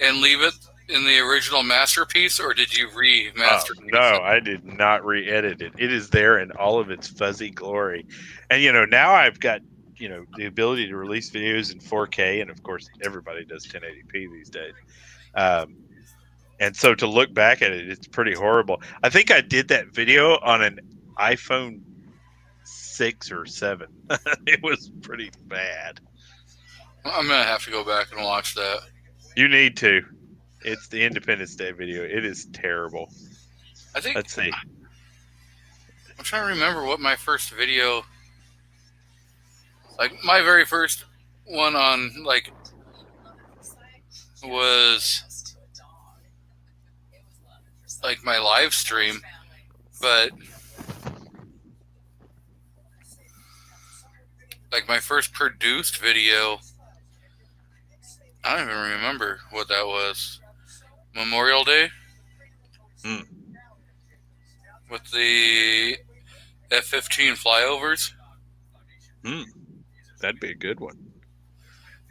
and leave it in the original masterpiece, or did you remaster it? No, I did not re-edit it. It is there in all of its fuzzy glory. And now I've got the ability to release videos in 4K, and of course everybody does 1080p these days. And so to look back at it, it's pretty horrible. I think I did that video on an iPhone 6 or 7. It was pretty bad. I'm gonna have to go back and watch that. You need to. It's the Independence Day video. It is terrible. I think. Let's see. I'm trying to remember what my first video, like my very first one on was like my live stream, but like my first produced video, I don't even remember what that was. Memorial Day? With the F-15 flyovers? That'd be a good one.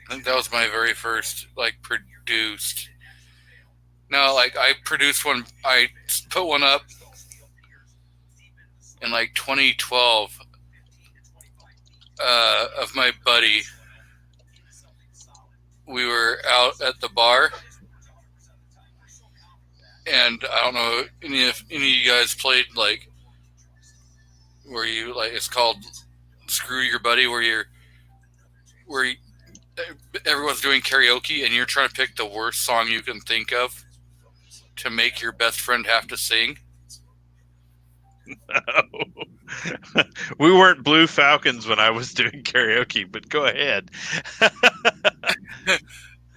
I think that was my very first, produced. No, I produced one, I put one up in, 2012 of my buddy. We were out at the bar, and I don't know if any of you guys played where you it's called Screw Your Buddy, where everyone's doing karaoke and you're trying to pick the worst song you can think of to make your best friend have to sing. No. We weren't Blue Falcons when I was doing karaoke, but go ahead.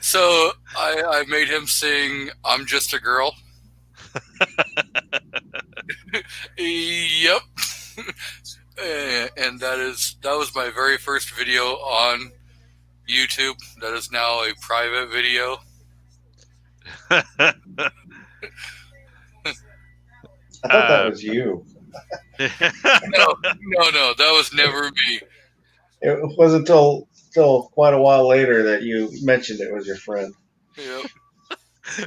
So I made him sing "I'm Just a Girl." Yep. And that was my very first video on YouTube. That is now a private video. I thought that was you. No, that was never me. It wasn't until quite a while later that you mentioned it was your friend. Yep.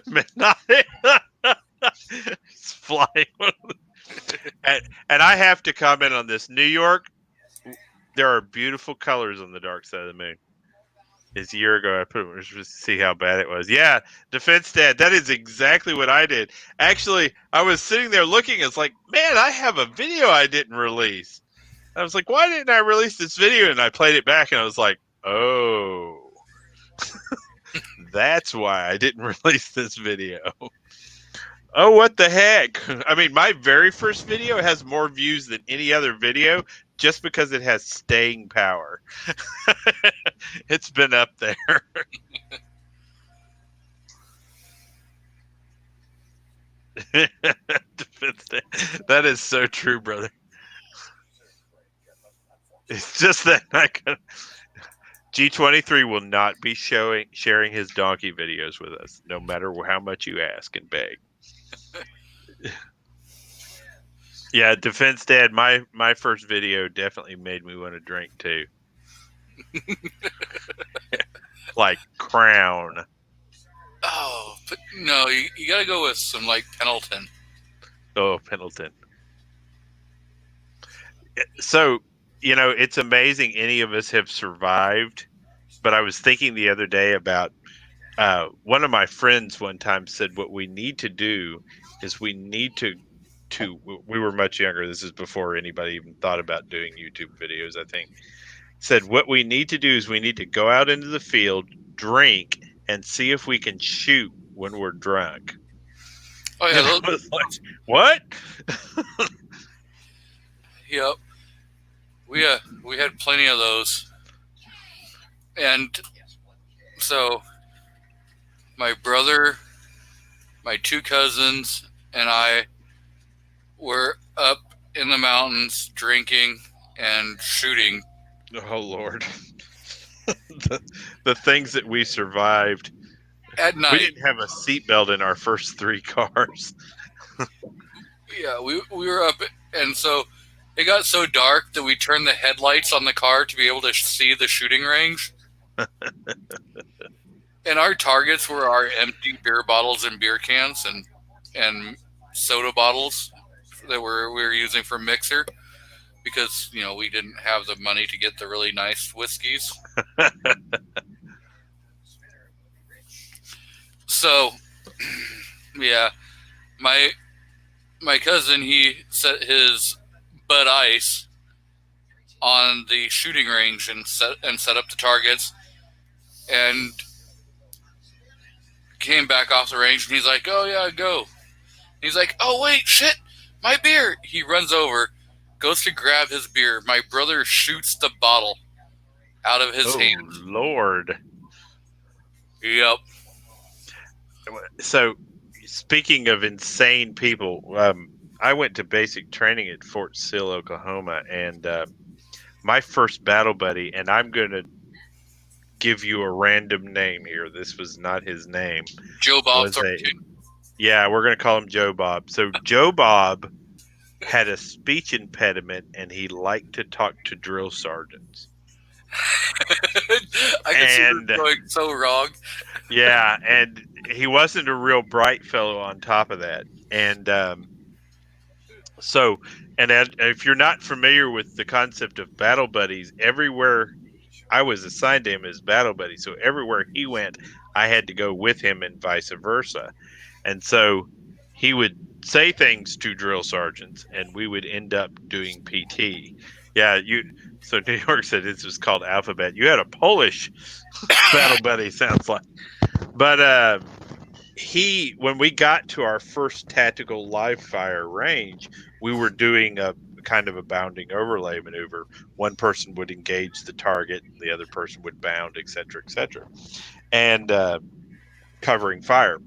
Midnight. It's flying. And I have to comment on this. New York, there are beautiful colors on the dark side of the moon. It's a year ago. I put it just to see how bad it was. Yeah, Defense Dad. That is exactly what I did. Actually, I was sitting there looking. It's like, man, I have a video I didn't release. I was like, why didn't I release this video? And I played it back, and I was like, oh, that's why I didn't release this video. Oh, what the heck? I mean, my very first video has more views than any other video just because it has staying power. It's been up there. That is so true, brother. It's just that G23 will not be sharing his donkey videos with us, no matter how much you ask and beg. Yeah, Defense Dad, my first video definitely made me want to drink too. Like Crown. Oh, but no, you got to go with some Pendleton. Oh, Pendleton. So, it's amazing any of us have survived. But I was thinking the other day about one of my friends one time said what we need to do is we need to we were much younger. This is before anybody even thought about doing YouTube videos, I think. Said what we need to do is we need to go out into the field, drink, and see if we can shoot when we're drunk. Oh, yeah. I was like, what? Yep. We had plenty of those. And so my brother, my two cousins, and I were up in the mountains drinking and shooting Oh Lord, the things that we survived. at We night. didn't have a seatbelt in our first 3 cars. Yeah, we were up, and so it got so dark that we turned the headlights on the car to be able to see the shooting range. And our targets were our empty beer bottles and beer cans and soda bottles that we were using for mixer, because we didn't have the money to get the really nice whiskeys. So yeah, my cousin, he set his Bud Ice on the shooting range and set up the targets, and came back off the range, and he's like, "Oh yeah, go." He's like, "Oh wait, shit, my beer." He runs over, goes to grab his beer. My brother shoots the bottle out of his hand. Lord. Yep. So, speaking of insane people, I went to basic training at Fort Sill, Oklahoma, and my first battle buddy, and I'm going to give you a random name here. This was not his name. Joe Bob Was Thornton. Yeah, we're going to call him Joe Bob. So Joe Bob had a speech impediment, and he liked to talk to drill sergeants. I can see this going so wrong. Yeah, and he wasn't a real bright fellow on top of that. And if you're not familiar with the concept of battle buddies, everywhere I was assigned to him as battle buddy. So everywhere he went, I had to go with him and vice versa. And so he would say things to drill sergeants, and we would end up doing PT. Yeah, so New York said this was called Alphabet. You had a Polish battle buddy, sounds like. But when we got to our first tactical live fire range, we were doing a kind of a bounding overlay maneuver. One person would engage the target, the other person would bound, et cetera, and covering fire.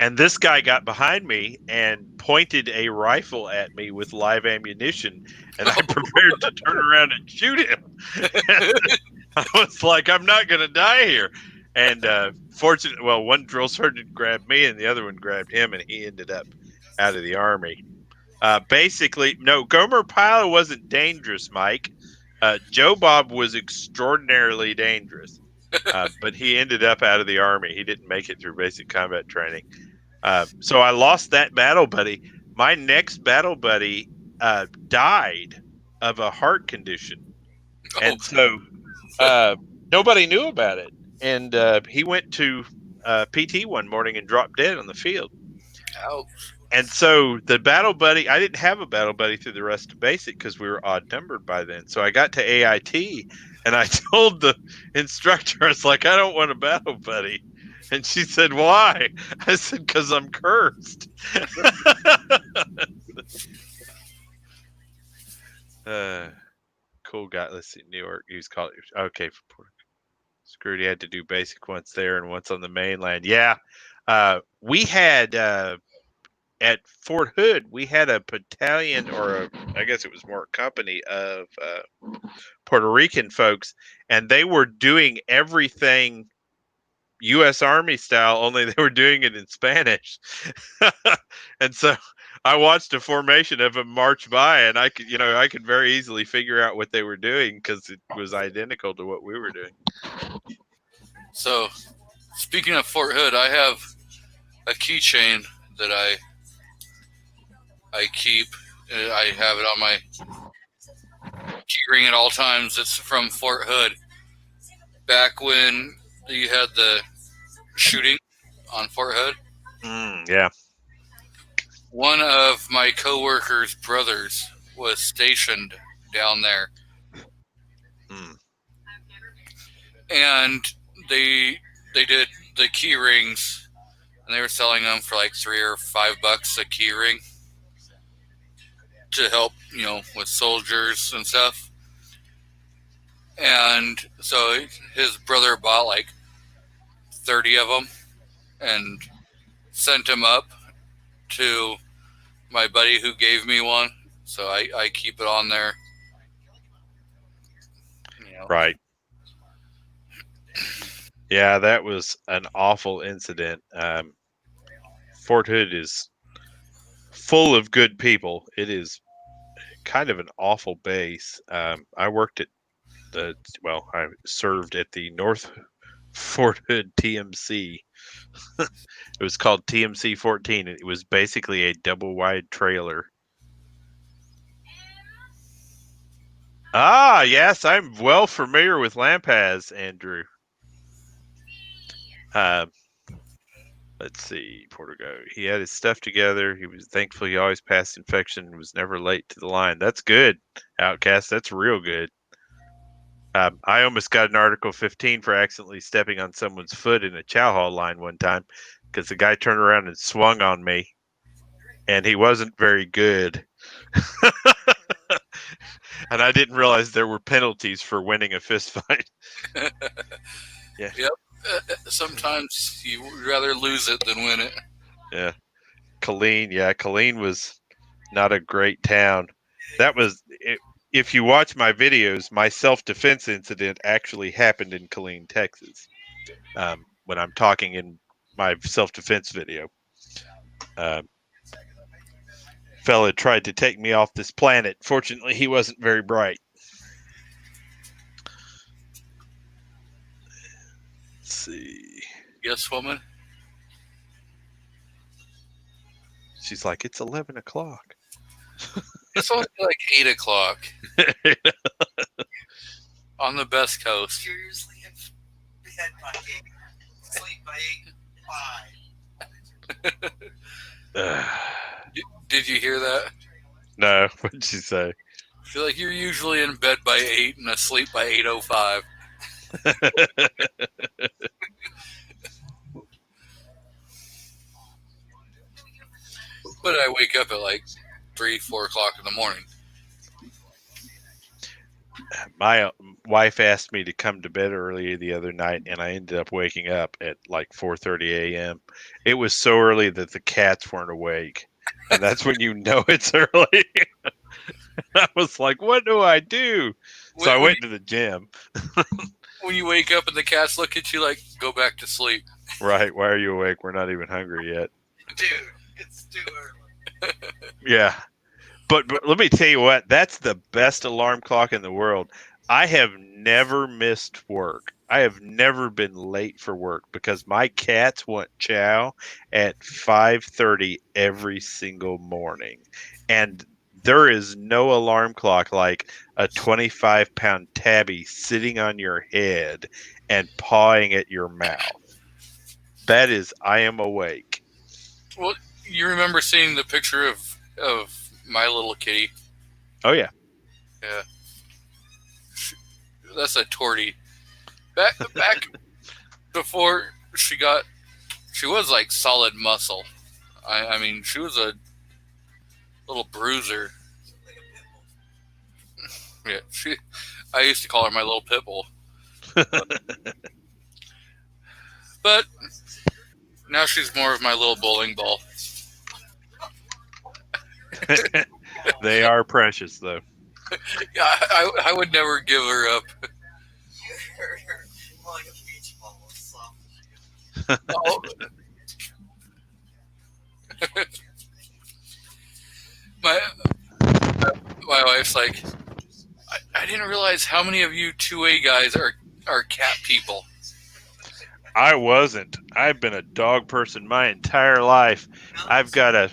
And this guy got behind me and pointed a rifle at me with live ammunition, and I prepared to turn around and shoot him. I was like, I'm not going to die here. And fortunately, one drill sergeant grabbed me and the other one grabbed him, and he ended up out of the Army. Basically, no, Gomer Pyle wasn't dangerous, Mike. Joe Bob was extraordinarily dangerous, but he ended up out of the Army. He didn't make it through basic combat training. So I lost that battle buddy. My next battle buddy died of a heart condition. Oh. And so nobody knew about it. And he went to PT one morning and dropped dead on the field. Ouch. And so the battle buddy, I didn't have a battle buddy through the rest of basic because we were odd numbered by then. So I got to AIT and I told the instructor, I was like, I don't want a battle buddy. And she said, why? I said, because I'm cursed. Cool guy. Let's see, New York. He was called. Okay, for Puerto Screwed. He had to do basic once there and once on the mainland. Yeah. We had at Fort Hood, we had a battalion, or I guess it was more a company of Puerto Rican folks, and they were doing everything U.S. Army style, only they were doing it in Spanish. And so I watched a formation of them march by, and I could very easily figure out what they were doing because it was identical to what we were doing. So, speaking of Fort Hood, I have a keychain that I keep. I have it on my key ring at all times. It's from Fort Hood. Back when you had the shooting on Fort Hood. Yeah. One of my coworkers' brothers was stationed down there. And they did the key rings, and they were selling them for like $3 or $5 a key ring to help, with soldiers and stuff. And so his brother bought like 30 of them and sent them up to my buddy who gave me one. So I keep it on there. You know. Right. Yeah, that was an awful incident. Fort Hood is full of good people. It is kind of an awful base. I worked at I served at the North Fort Hood TMC. It was called TMC 14. It was basically a double wide trailer. Ah, yes, I'm well familiar with Lampaz, Andrew. Let's see, Portugal. He had his stuff together. He was thankful he always passed inspection and was never late to the line. That's good, Outcast. That's real good. I almost got an Article 15 for accidentally stepping on someone's foot in a chow hall line one time because the guy turned around and swung on me, and he wasn't very good. And I didn't realize there were penalties for winning a fist fight. Yeah. Yep. Sometimes you would rather lose it than win it. Yeah. Killeen was not a great town. That was, if you watch my videos, my self-defense incident actually happened in Killeen, Texas. When I'm talking in my self-defense video. Fella tried to take me off this planet. Fortunately, he wasn't very bright. Let's see. Yes, woman. She's like, it's 11 o'clock. It's only like 8 o'clock on the best coast. You're usually in bed by 8, sleep by 5. Did you hear that? No, what'd she say? I feel like you're usually in bed by 8 and asleep by 8:05. But I wake up at like 3-4 o'clock in the morning. My wife asked me to come to bed early the other night, and I ended up waking up at like 4:30 a.m. It was so early that the cats weren't awake, and that's when you know it's early. I was like, what do I do? So I went to the gym. When you wake up and the cats look at you like, go back to sleep. Right. Why are you awake? We're not even hungry yet. Dude, it's too early. Yeah. But let me tell you what, that's the best alarm clock in the world. I have never missed work. I have never been late for work because my cats want chow at 5:30 every single morning. And there is no alarm clock like a 25-pound tabby sitting on your head and pawing at your mouth. That is, I am awake. Well, you remember seeing the picture of my little kitty? Oh, yeah. Yeah. That's a tortie. Back before she was like solid muscle. I mean, she was a little bruiser. Yeah, I used to call her my little pit bull. But now she's more of my little bowling ball. They are precious, though. Yeah, I would never give her up. You're more like a beach ball or something. My wife's like, I didn't realize how many of you 2A guys are cat people. I wasn't. I've been a dog person my entire life. I've got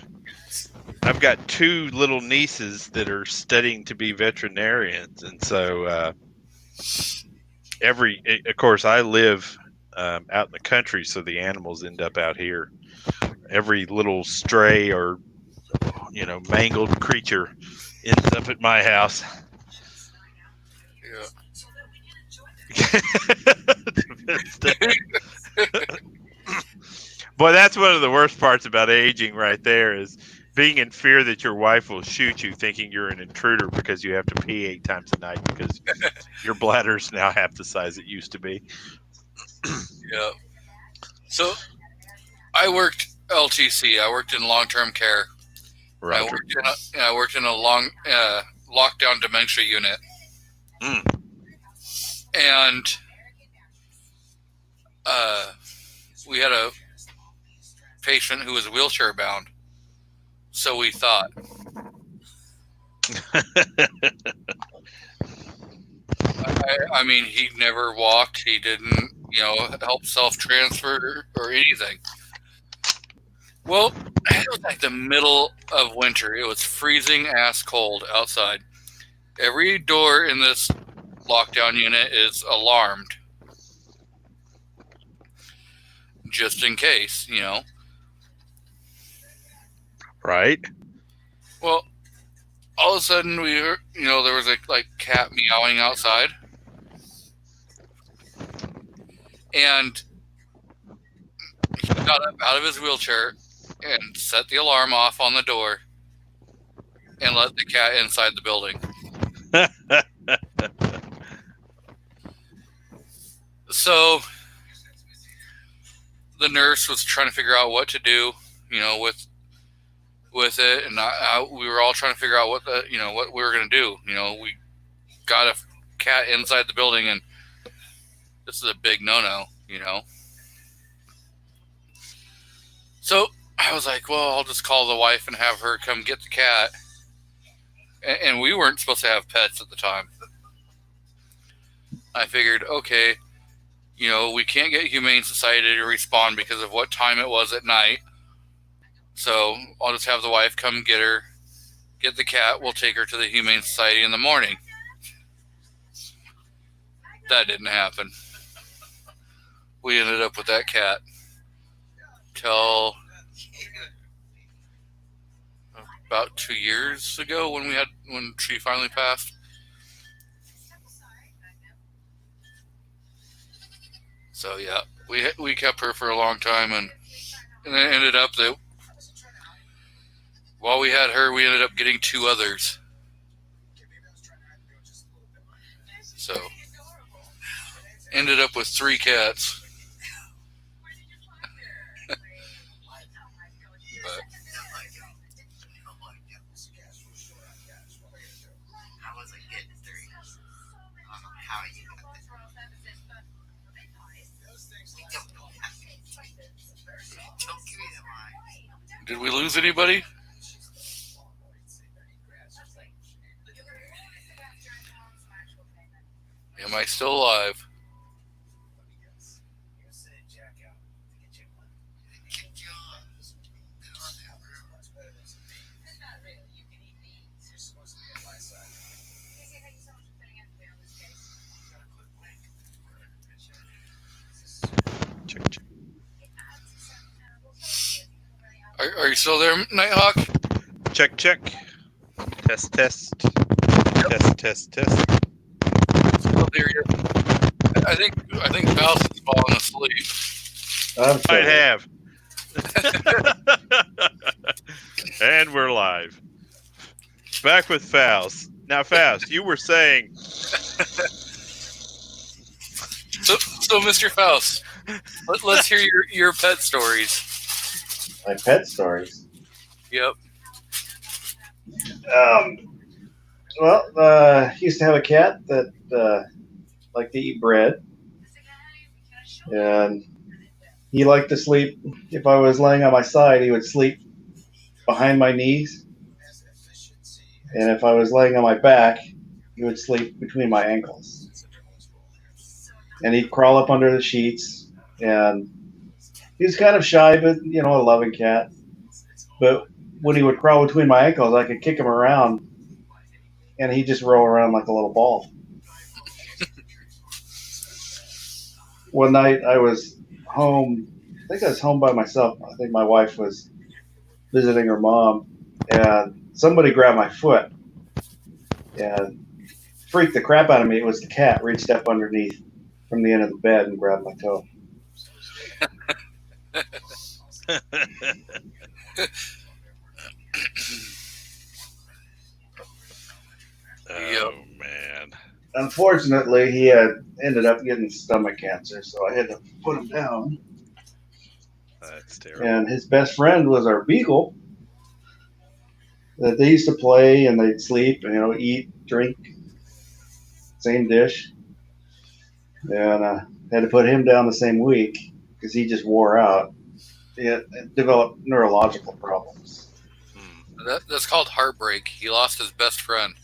two little nieces that are studying to be veterinarians, and so of course, I live out in the country, so the animals end up out here. Every little stray or mangled creature ends up at my house. Yeah. Boy, that's one of the worst parts about aging right there is being in fear that your wife will shoot you, thinking you're an intruder because you have to pee 8 times a night because your bladder's now half the size it used to be. Yeah. So I worked LTC. I worked in long-term care. Right. I worked in a long lockdown dementia unit. And we had a patient who was wheelchair bound. So we thought. I mean, he never walked. He didn't, help self-transfer or anything. Well, it was like the middle of winter. It was freezing ass cold outside. Every door in this lockdown unit is alarmed. Just in case, Right. Well, all of a sudden we heard, there was a cat meowing outside. And he got up out of his wheelchair and set the alarm off on the door and let the cat inside the building. So the nurse was trying to figure out what to do, with it, and we were all trying to figure out what what we were going to do. We got a cat inside the building, and this is a big no-no, So I was like, well, I'll just call the wife and have her come get the cat. And we weren't supposed to have pets at the time. I figured, okay, we can't get Humane Society to respond because of what time it was at night. So I'll just have the wife come get the cat. We'll take her to the Humane Society in the morning. That didn't happen. We ended up with that cat till about 2 years ago when she finally passed. So yeah, we kept her for a long time, and it ended up that while we had her, we ended up getting 2 others. So ended up with 3 cats. Did we lose anybody? Am I still alive? Check. Are you still there, Nighthawk? Check. Test. Test. Still there yet? I think Mouse is falling asleep. I'm I'd sorry. have. And we're live. Back with Faust. Now, Faust, you were saying. So Mr. Faust, let's hear your pet stories. My pet stories. Yep. Used to have a cat that liked to eat bread, and he liked to sleep. If I was laying on my side, he would sleep behind my knees, and if I was laying on my back, he would sleep between my ankles. And he'd crawl up under the sheets, and he was kind of shy, but a loving cat. But when he would crawl between my ankles, I could kick him around, and he'd just roll around like a little ball. One night I was home. I think I was home by myself. I think my wife was visiting her mom, and somebody grabbed my foot and freaked the crap out of me. It was the cat reached up underneath from the end of the bed and grabbed my toe. Oh man, Unfortunately, he had ended up getting stomach cancer, so I had to put him down. that's terrible. And his best friend was our beagle. That they used to play and they'd sleep and eat, drink, same dish. And had to put him down the same week because he just wore out. He had developed neurological problems. That's called heartbreak. He lost his best friend.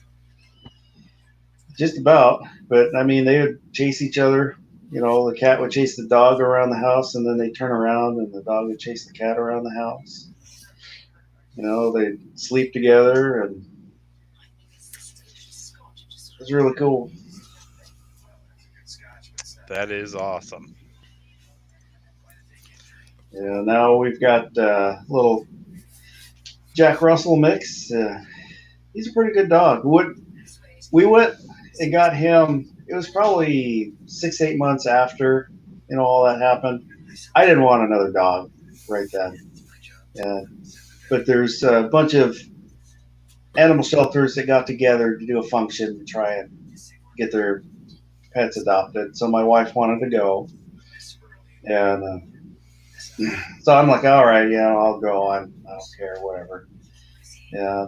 Just about, but I mean, they would chase each other. The cat would chase the dog around the house, and then they turn around, and the dog would chase the cat around the house. They'd sleep together, and it was really cool. That is awesome. Yeah, now we've got little Jack Russell mix. He's a pretty good dog. We went and got him. It was probably 6-8 months after all that happened. I didn't want another dog right then. But there's a bunch of animal shelters that got together to do a function to try and get their pets adopted. So my wife wanted to go, and so I'm like, all right, I'll go. I don't care, whatever. Yeah.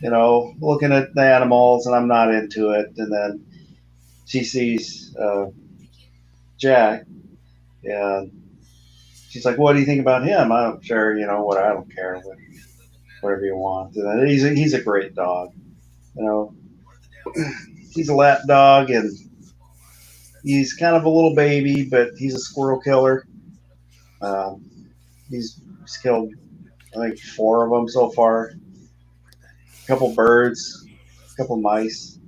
Looking at the animals, and I'm not into it. And then she sees Jack, and she's like, "What do you think about him?" I'm sure, what, I don't care, whatever you want. And then he's a great dog. He's a lap dog, and he's kind of a little baby, but he's a squirrel killer. He's killed, I think, 4 of them so far. A couple birds, a couple mice,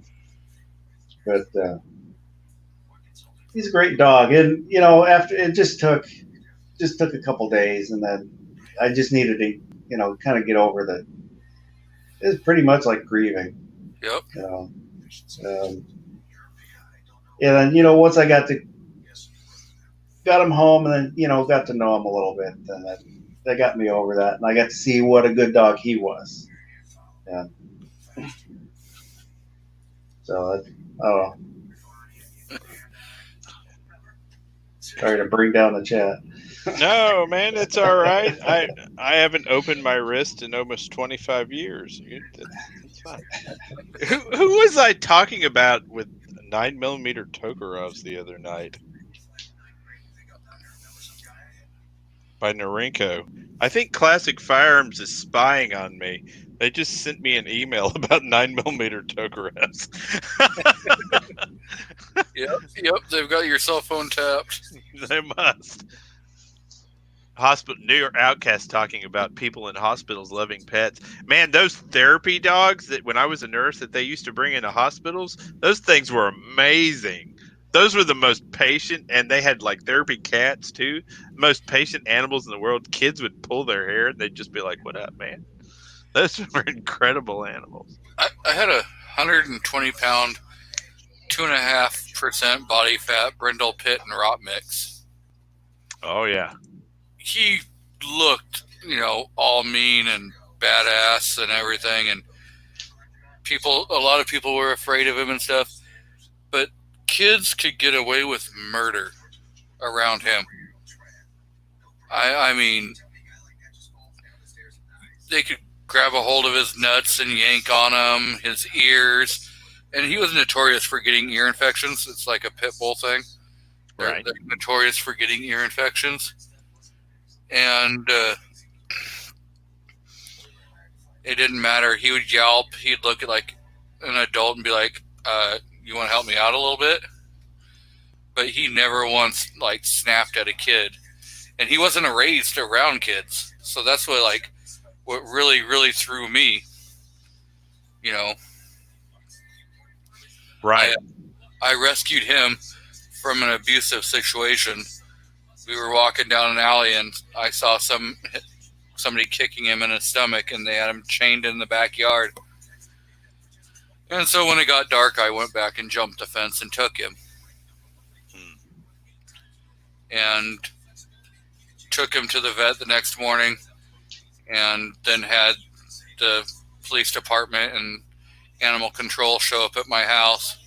but he's a great dog. And after it just took a couple days, and then I just needed to kind of get over that. It's pretty much like grieving. Yep. And then once I got him home, and then got to know him a little bit, and that got me over that, and I got to see what a good dog he was. Yeah. So I don't know. Sorry to bring down the chat. No, man, it's all right. I haven't opened my wrist in almost 25 years. That's fine. Who was I talking about with 9mm Tokarovs the other night? By Norinco. I think Classic Firearms is spying on me. They just sent me an email about 9mm Tokarovs. Yep. They've got your cell phone tapped. They must. New York Outcast talking about people in hospitals loving pets. Man, those therapy dogs that when I was a nurse that they used to bring into hospitals, those things were amazing. Those were the most patient, and they had like therapy cats too. Most patient animals in the world. Kids would pull their hair and they'd just be like, "What up, man?" Those were incredible animals. I had a 120-pound, 2.5% body fat brindle pit and rot mix. Oh yeah. He looked, all mean and badass and everything, and a lot of people were afraid of him and stuff. But kids could get away with murder around him. I mean, they could grab a hold of his nuts and yank on him, his ears, and he was notorious for getting ear infections. It's like a pit bull thing. They're notorious for getting ear infections. And it didn't matter. He would yelp. He'd look at like an adult and be like, "You want to help me out a little bit?" But he never once like snapped at a kid, and he wasn't raised around kids. So that's what really, really threw me. Right. I rescued him from an abusive situation. We were walking down an alley, and I saw somebody kicking him in his stomach, and they had him chained in the backyard. And so when it got dark, I went back and jumped the fence and took him. And took him to the vet the next morning, and then had the police department and animal control show up at my house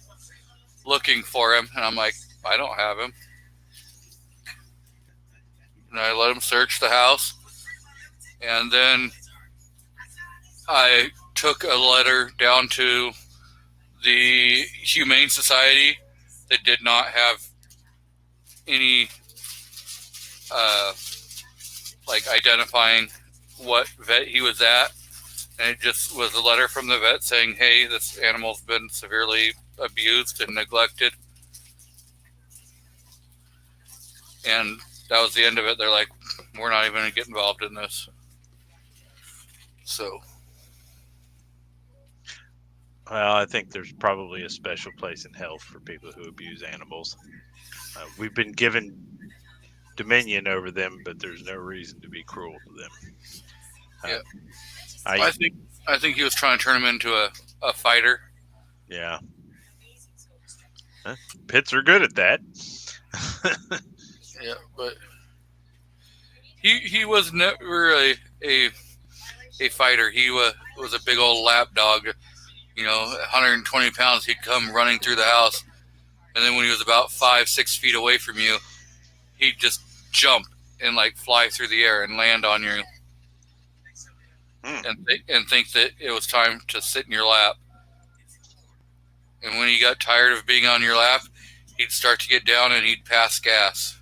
looking for him, and I'm like, I don't have him. And I let him search the house, and then I took a letter down to the Humane Society that did not have any like identifying what vet he was at, and it just was a letter from the vet saying, hey, this animal's been severely abused and neglected. And that was the end of it. They're like, we're not even going to get involved in this. So, Well, I think there's probably a special place in hell for people who abuse animals. We've been given dominion over them, but there's no reason to be cruel to them. Yeah. I I think he was trying to turn him into a fighter. Yeah. Pits are good at that. Yeah, but he was never a fighter. He was a big old lap dog. 120 pounds. He'd come running through the house, and then when he was about 5-6 feet away from you, he'd just jump and like fly through the air and land on you, and think that it was time to sit in your lap. And when he got tired of being on your lap, he'd start to get down and he'd pass gas.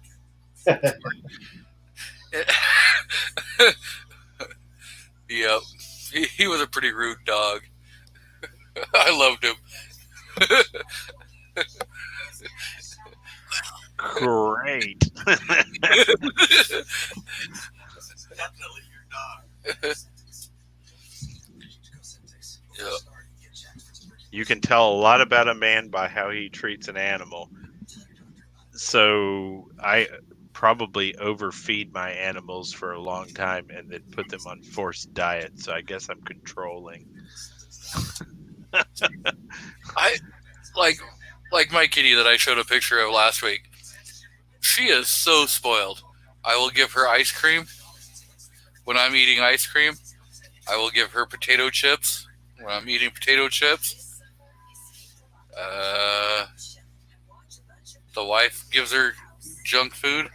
Yep, he was a pretty rude dog. I loved him. Great. Definitely your dog. Yeah. You can tell a lot about a man by how he treats an animal. So I probably overfeed my animals for a long time and then put them on forced diet. So I guess I'm controlling. I like my kitty that I showed a picture of last week. She is so spoiled. I will give her ice cream when I'm eating ice cream. I will give her potato chips when I'm eating potato chips. The wife gives her junk food.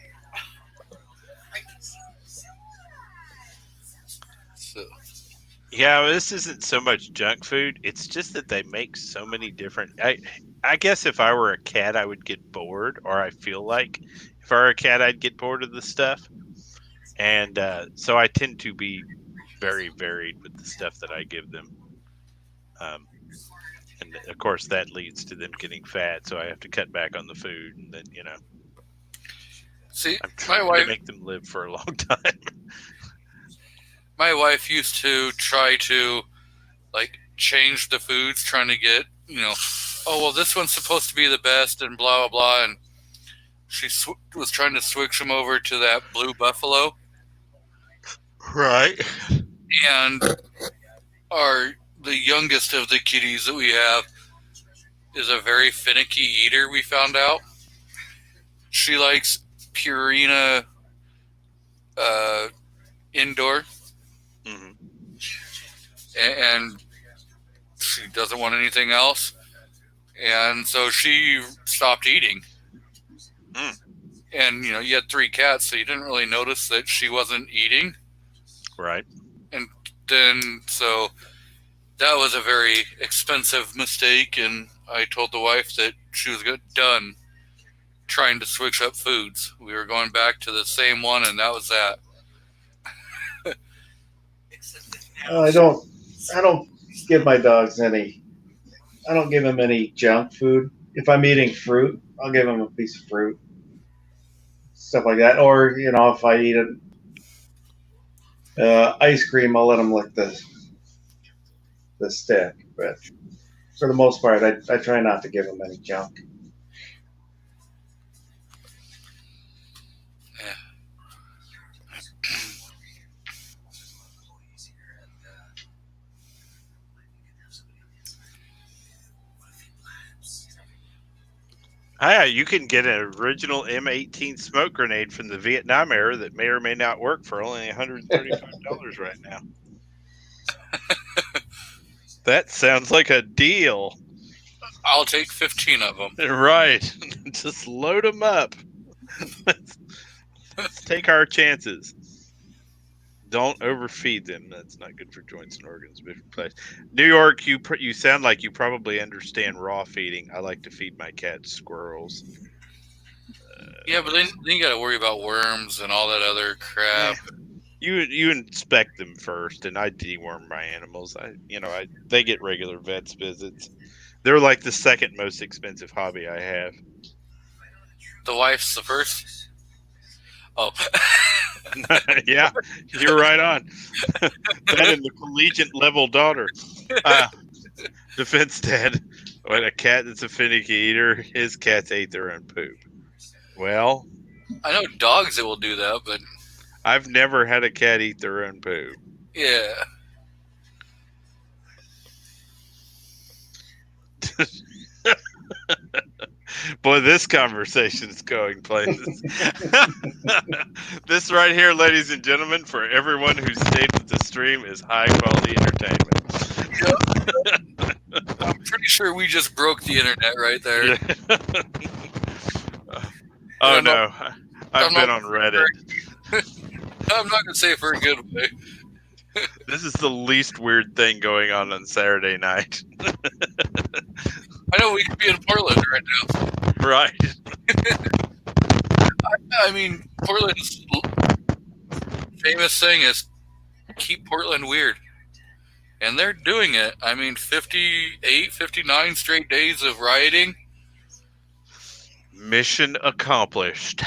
So, Yeah, well, this isn't so much junk food. It's just that they make so many different. I guess if I were a cat, I would get bored, or I feel like if I were a cat, I'd get bored of the stuff. And so I tend to be very varied with the stuff that I give them. And of course, that leads to them getting fat. So I have to cut back on the food, and then see, I'm my trying to wife. make them live for a long time. My wife used to try to like change the foods, trying to get, oh, well, this one's supposed to be the best and blah, blah, blah. And she was trying to switch them over to that Blue Buffalo. Right. And the youngest of the kitties that we have is a very finicky eater, we found out. She likes Purina Indoor. Mm-hmm. And she doesn't want anything else, and so she stopped eating. And you had 3 cats, so you didn't really notice that she wasn't eating. Right. And then so that was a very expensive mistake, and I told the wife that she was done trying to switch up foods. We were going back to the same one, and that was that. I don't give my dogs any. I don't give them any junk food. If I'm eating fruit, I'll give them a piece of fruit, stuff like that. Or if I eat ice cream, I'll let them lick the stick. But for the most part, I try not to give them any junk. Hi, you can get an original M18 smoke grenade from the Vietnam era that may or may not work for only $135 right now. That sounds like a deal. I'll take 15 of them. Right. Just load them up. Let's take our chances. Don't overfeed them. That's not good for joints and organs. New York, you sound like you probably understand raw feeding. I like to feed my cats squirrels. Yeah, but then you got to worry about worms and all that other crap. You inspect them first, and I deworm my animals. They get regular vets visits. They're like the second most expensive hobby I have. The wife's the first. Oh, Yeah, you're right on. That and the collegiate level daughter. Defense dad. When a cat that's a finicky eater, his cats ate their own poop. Well, I know dogs that will do that, but I've never had a cat eat their own poop. yeah. Boy, this conversation is going places. This right here, ladies and gentlemen, for everyone who stayed with the stream, is high quality entertainment. I'm pretty sure we just broke the internet right there. Oh I'm no, I've I'm been not- on Reddit. I'm not gonna say it for a good way. This is the least weird thing going on Saturday night. I know we could be in Portland right now. Right. I mean, Portland's famous thing is keep Portland weird. And they're doing it. I mean, 58, 59 straight days of rioting. Mission accomplished.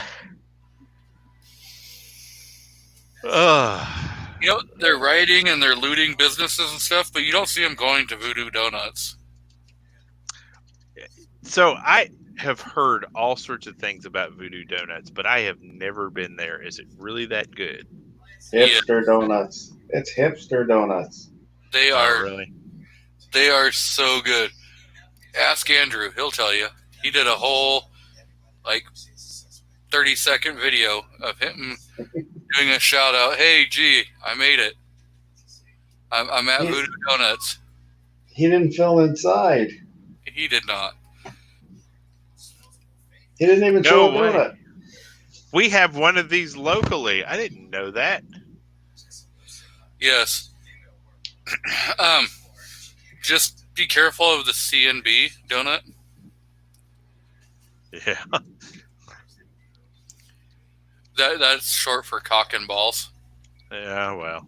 Ugh. You know, they're rioting and they're looting businesses and stuff, but you don't see them going to Voodoo Donuts. So I have heard all sorts of things about Voodoo Donuts, but I have never been there. Is it really that good? Hipster donuts. It's hipster donuts. They Oh, are really? they are so good. Ask Andrew, he'll tell you. He did a whole 30-second video of him doing a shout out. Hey, G, I made it. I'm at Yeah. Voodoo Donuts. He didn't fill inside. He did not. He didn't even No show a way. donut. We have one of these locally. I didn't know that. Yes. Just be careful of the C&B donut. Yeah. That's short for cock and balls. Yeah, well.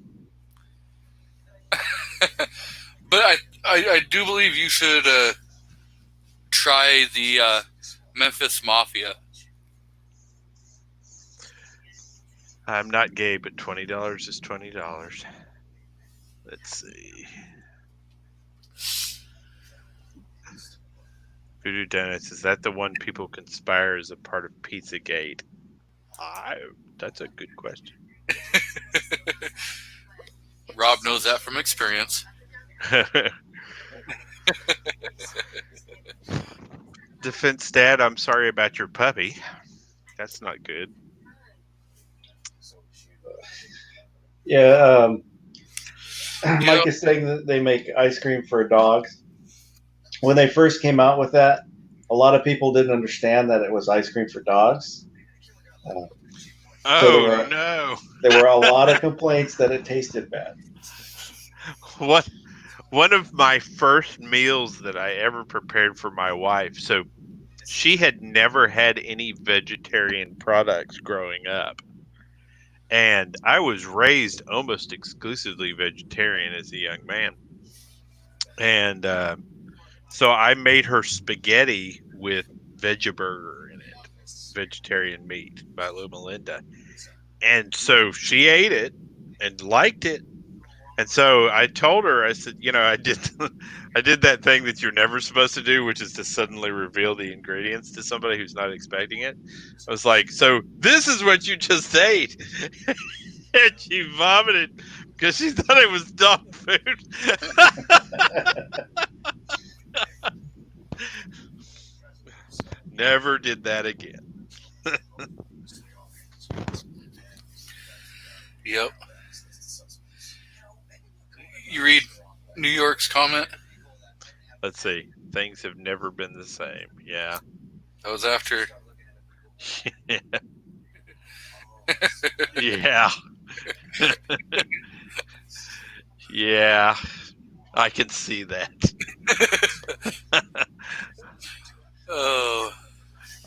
But I do believe you should try the Memphis Mafia. I'm not gay, but $20 is $20. Let's see. Voodoo Donuts, is that the one people conspire as a part of Pizzagate? That's a good question. Rob knows that from experience. Defense Dad, I'm sorry about your puppy. That's not good. Yeah, You Mike know- is saying that they make ice cream for dogs. When they first came out with that, a lot of people didn't understand that it was ice cream for dogs. Oh, there were- no. There were a lot of complaints that it tasted bad. What? One of my first meals that I ever prepared for my wife. So she had never had any vegetarian products growing up. And I was raised almost exclusively vegetarian as a young man. And so I made her spaghetti with Vegaburger in it, vegetarian meat by Loma Linda. And so she ate it and liked it. And so I told her, I said, I did that thing that you're never supposed to do, which is to suddenly reveal the ingredients to somebody who's not expecting it. I was like, so this is what you just ate. And she vomited because she thought it was dog food. Never did that again. Yep. You read New York's comment? Let's see. Things have never been the same. Yeah. That was after. Yeah. Yeah. I can see that. Oh,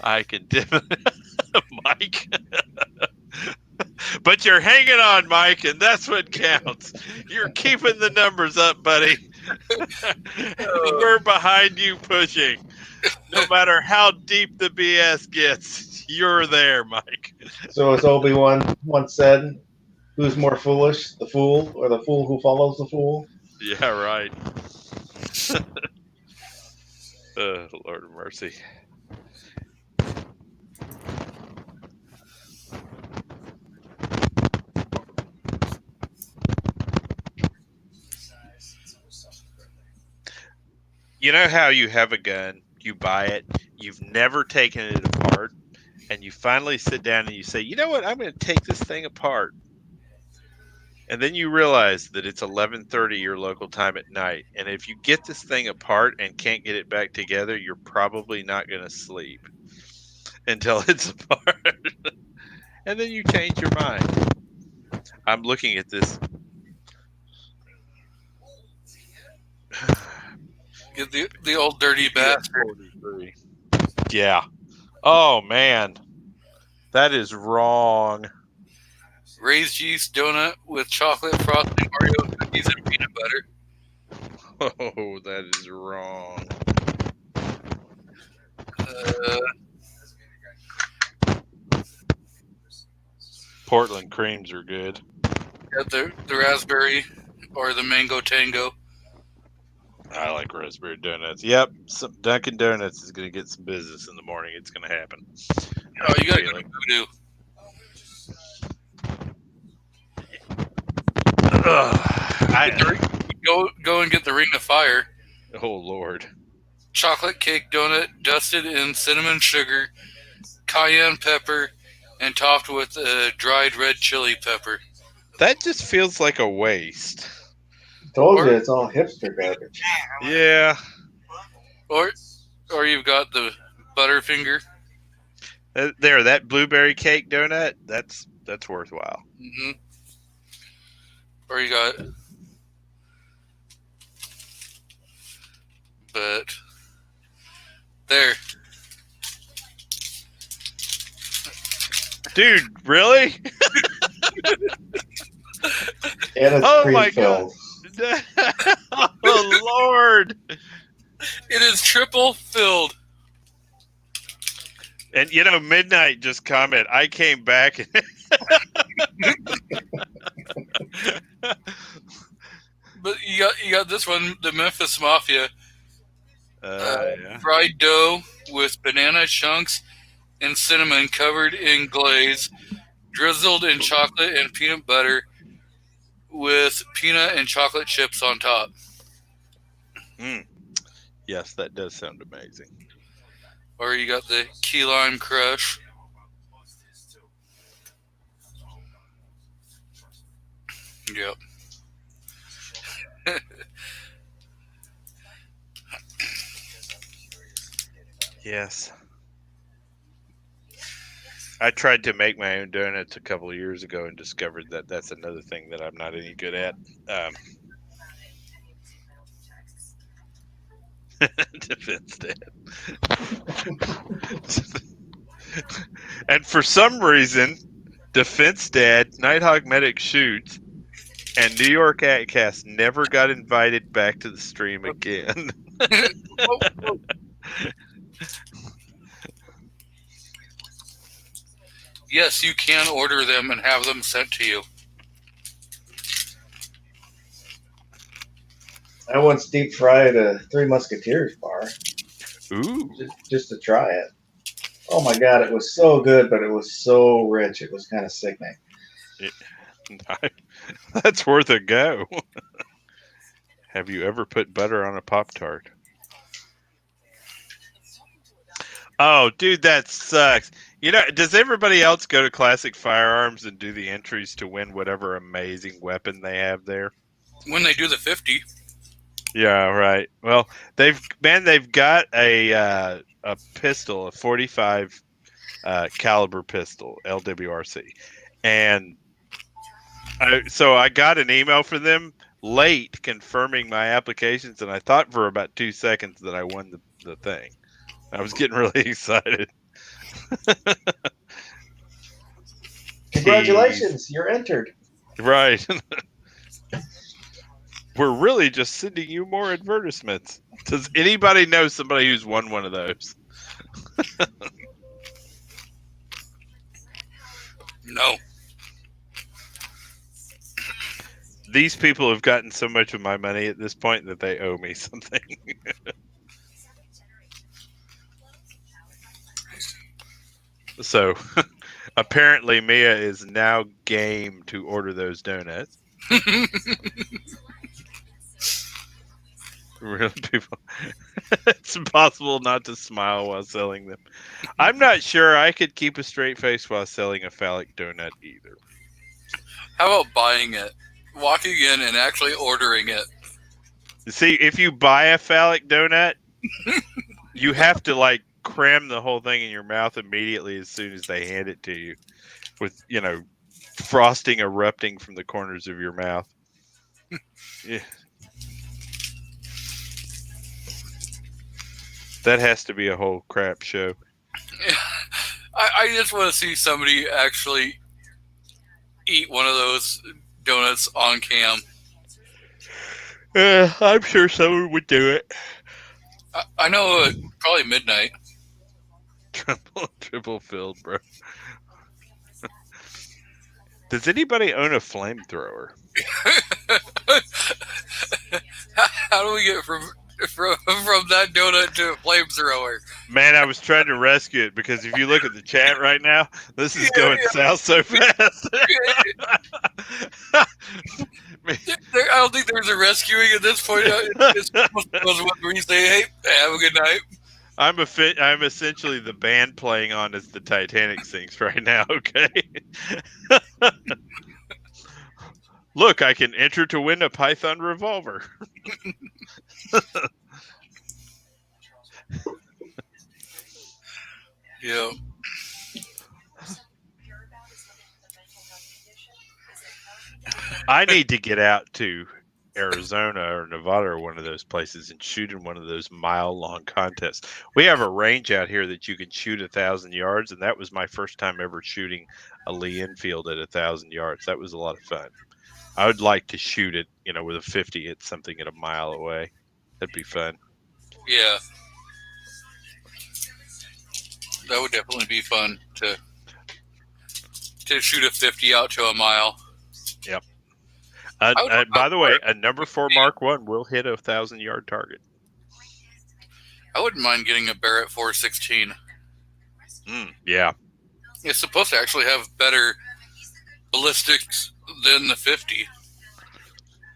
I can definitely, Mike. But you're hanging on, Mike, and that's what counts. You're keeping the numbers up, buddy. We're behind you pushing. No matter how deep the BS gets, you're there, Mike. So as Obi-Wan once said, who's more foolish, the fool or the fool who follows the fool? Yeah, right. Lord of mercy. You know how you have a gun, you buy it, you've never taken it apart, and you finally sit down and you say, you know what, I'm going to take this thing apart. And then you realize that it's 11:30 your local time at night, and if you get this thing apart and can't get it back together, you're probably not going to sleep until it's apart. And then you change your mind. I'm looking at this. get the old dirty bastard. 43. Yeah. Oh man, that is wrong. Raised yeast donut with chocolate frosting, Oreo cookies, and peanut butter. Oh, that is wrong. Portland creams are good. Got the raspberry or the mango tango. I like raspberry donuts. Yep, Dunkin' Donuts is going to get some business in the morning. It's going to happen. Oh, you gotta go to Voodoo. Go and get the Ring of Fire. Oh Lord. Chocolate cake donut dusted in cinnamon sugar, cayenne pepper, and topped with dried red chili pepper. That just feels like a waste. Told you it's all hipster garbage. Yeah. Or you've got the Butterfinger. There, that blueberry cake donut, that's worthwhile. Mm-hmm. Or you got, but there. Dude, really? And it's Oh my pre-filled. Oh Lord! It is triple filled. And you know, Midnight just comment. I came back and But you got this one, the Memphis Mafia. yeah. Fried dough with banana chunks and cinnamon covered in glaze, drizzled in chocolate and peanut butter with peanut and chocolate chips on top. Yes, that does sound amazing. Or you got the key lime crush. Yep. Yes. I tried to make my own donuts a couple of years ago and discovered that that's another thing that I'm not any good at. Defense Dad. And for some reason, Defense Dad, Nighthawk Medic Shoots, and New York Atcast never got invited back to the stream again. Yes, you can order them and have them sent to you. I once deep fried a Three Musketeers bar Ooh. just to try it. Oh my god, it was so good, but it was so rich. It was kind of sickening. That's worth a go. Have you ever put butter on a Pop-Tart? Oh, dude, that sucks. You know, does everybody else go to Classic Firearms and do the entries to win whatever amazing weapon they have there? When they do the 50. Yeah, right. Well, they've got a pistol, a 45 caliber pistol, LWRC, and so I got an email from them late confirming my applications, and I thought for about 2 seconds that I won the thing. I was getting really excited. Congratulations, you're entered. Right. We're really just sending you more advertisements. Does anybody know somebody who's won one of those? No. These people have gotten so much of my money at this point that they owe me something. So apparently Mia is now game to order those donuts. Real people. It's impossible not to smile while selling them. I'm not sure I could keep a straight face while selling a phallic donut either. How about buying it? Walking in and actually ordering it. See, if you buy a phallic donut, you have to like cram the whole thing in your mouth immediately as soon as they hand it to you, with frosting erupting from the corners of your mouth. Yeah. That has to be a whole crap show. I just want to see somebody actually eat one of those donuts on cam. I'm sure someone would do it. I know probably midnight. Triple filled, bro. Does anybody own a flamethrower? How do we get from that donut to a flamethrower? Man, I was trying to rescue it because if you look at the chat right now, this is going south so fast. I don't think there's a rescuing at this point. It's when we say, "Hey, have a good night." I'm essentially the band playing on as the Titanic sinks right now. Okay. Look, I can enter to win a Python revolver. Yeah. I need to get out to Arizona or Nevada or one of those places and shoot in one of those mile-long contests. We have a range out here that you can shoot 1,000 yards, and that was my first time ever shooting a Lee Enfield at 1,000 yards. That was a lot of fun. I would like to shoot it, with a 50 at something at a mile away. That'd be fun. Yeah. That would definitely be fun to shoot a 50 out to a mile. Yep. By the way, a number 4 Mark 1 will hit a 1,000-yard target. I wouldn't mind getting a Barrett 416. Yeah. It's supposed to actually have better ballistics than the 50.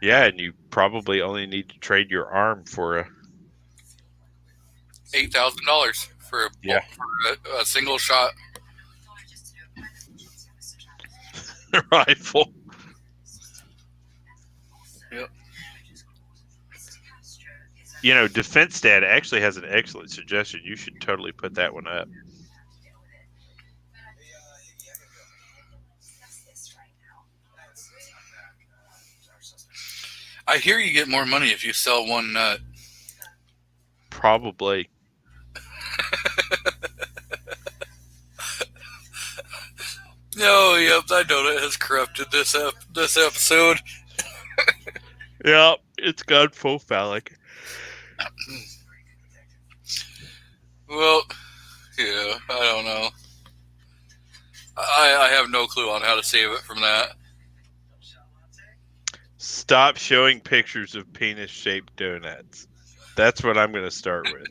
Yeah, and you probably only need to trade your arm for $8,000 for a single shot rifle. Yep. Defense Dad actually has an excellent suggestion. You should totally put that one up. I hear you get more money if you sell one nut. Probably. No, yep, I know that has corrupted this episode. Yeah, it's gone full phallic. Well, yeah, I don't know. I have no clue on how to save it from that. Stop showing pictures of penis-shaped donuts. That's what I'm going to start with.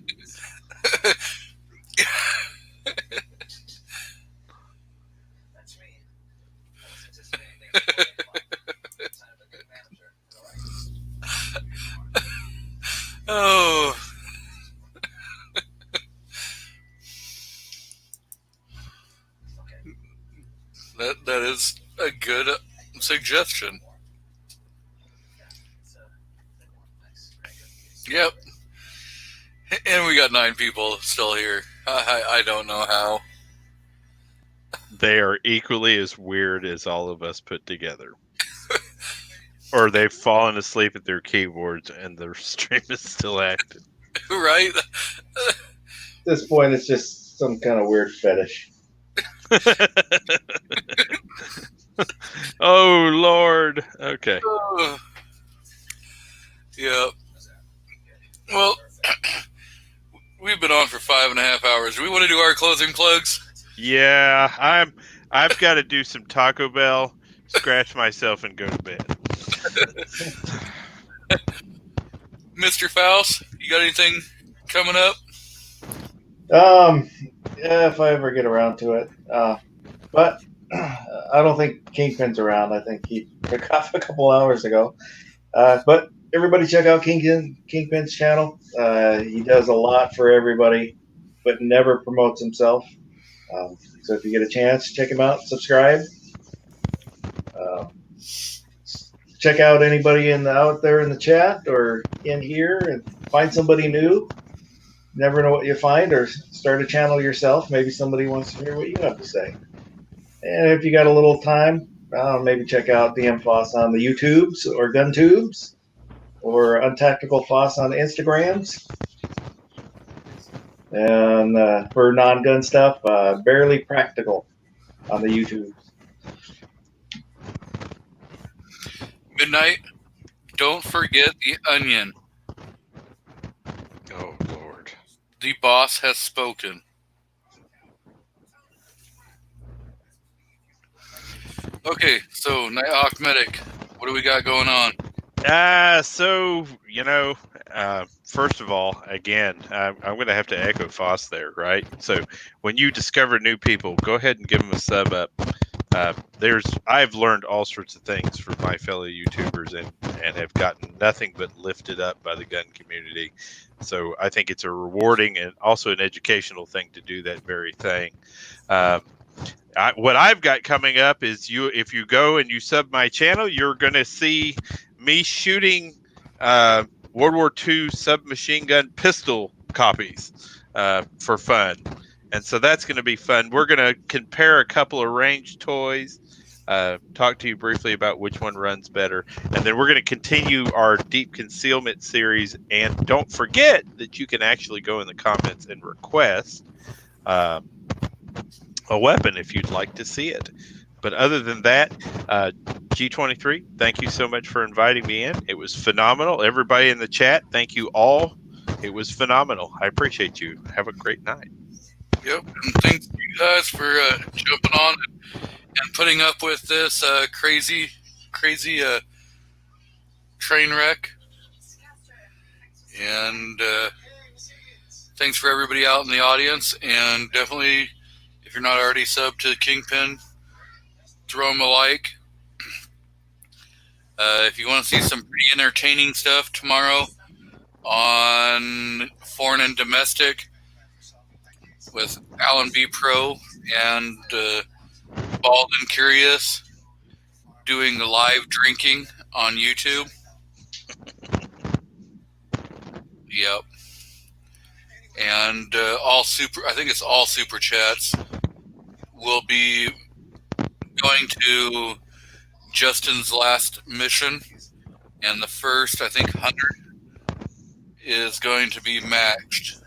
Oh. That is a good suggestion. Yep. And we got 9 people still here. I don't know how. They are equally as weird as all of us put together. Or they've fallen asleep at their keyboards and their stream is still active. Right? At this point, it's just some kind of weird fetish. Oh, Lord. Okay. Yeah. Well, we've been on for 5.5 hours. Do we want to do our closing plugs? Yeah, I've got to do some Taco Bell, scratch myself, and go to bed. Mr. Faust, you got anything coming up? Yeah, if I ever get around to it. But I don't think Kingpin's around. I think he took off a couple hours ago. But everybody check out Kingpin's channel. He does a lot for everybody, but never promotes himself. So if you get a chance, check him out, subscribe. Check out anybody out there in the chat or in here and find somebody new. Never know what you find, or start a channel yourself. Maybe somebody wants to hear what you have to say. And if you got a little time, maybe check out DM Foss on the YouTubes or GunTubes or Untactical Foss on the Instagrams. And for non-gun stuff, Barely Practical on the YouTube. Midnight, don't forget the onion. Oh, Lord. The boss has spoken. Okay, so Night Hawk Medic, what do we got going on? So, first of all, again, I'm going to have to echo Foss there, right? So when you discover new people, go ahead and give them a sub up. I've learned all sorts of things from my fellow YouTubers and have gotten nothing but lifted up by the gun community. So I think it's a rewarding and also an educational thing to do that very thing. What I've got coming up is if you go and you sub my channel, you're going to see me shooting World War II submachine gun pistol copies for fun. And so that's going to be fun. We're going to compare a couple of ranged toys, talk to you briefly about which one runs better. And then we're going to continue our deep concealment series. And don't forget that you can actually go in the comments and request a weapon if you'd like to see it. But other than that, G23, thank you so much for inviting me in. It was phenomenal. Everybody in the chat, thank you all. It was phenomenal. I appreciate you. Have a great night. Yep, and thanks to you guys for jumping on and putting up with this crazy train wreck. And thanks for everybody out in the audience. And definitely, if you're not already subbed to Kingpin, throw him a like. If you want to see some pretty entertaining stuff tomorrow on Foreign and Domestic with Alan B. Pro and Bald and Curious doing live drinking on YouTube. Yep. And I think it's all super chats. Will be going to Justin's last mission, and the first, I think, 100 is going to be matched.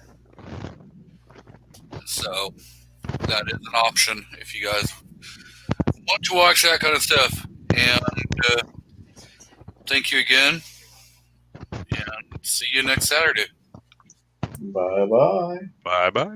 So that is an option if you guys want to watch that kind of stuff. And thank you again, and see you next Saturday. Bye-bye. Bye-bye.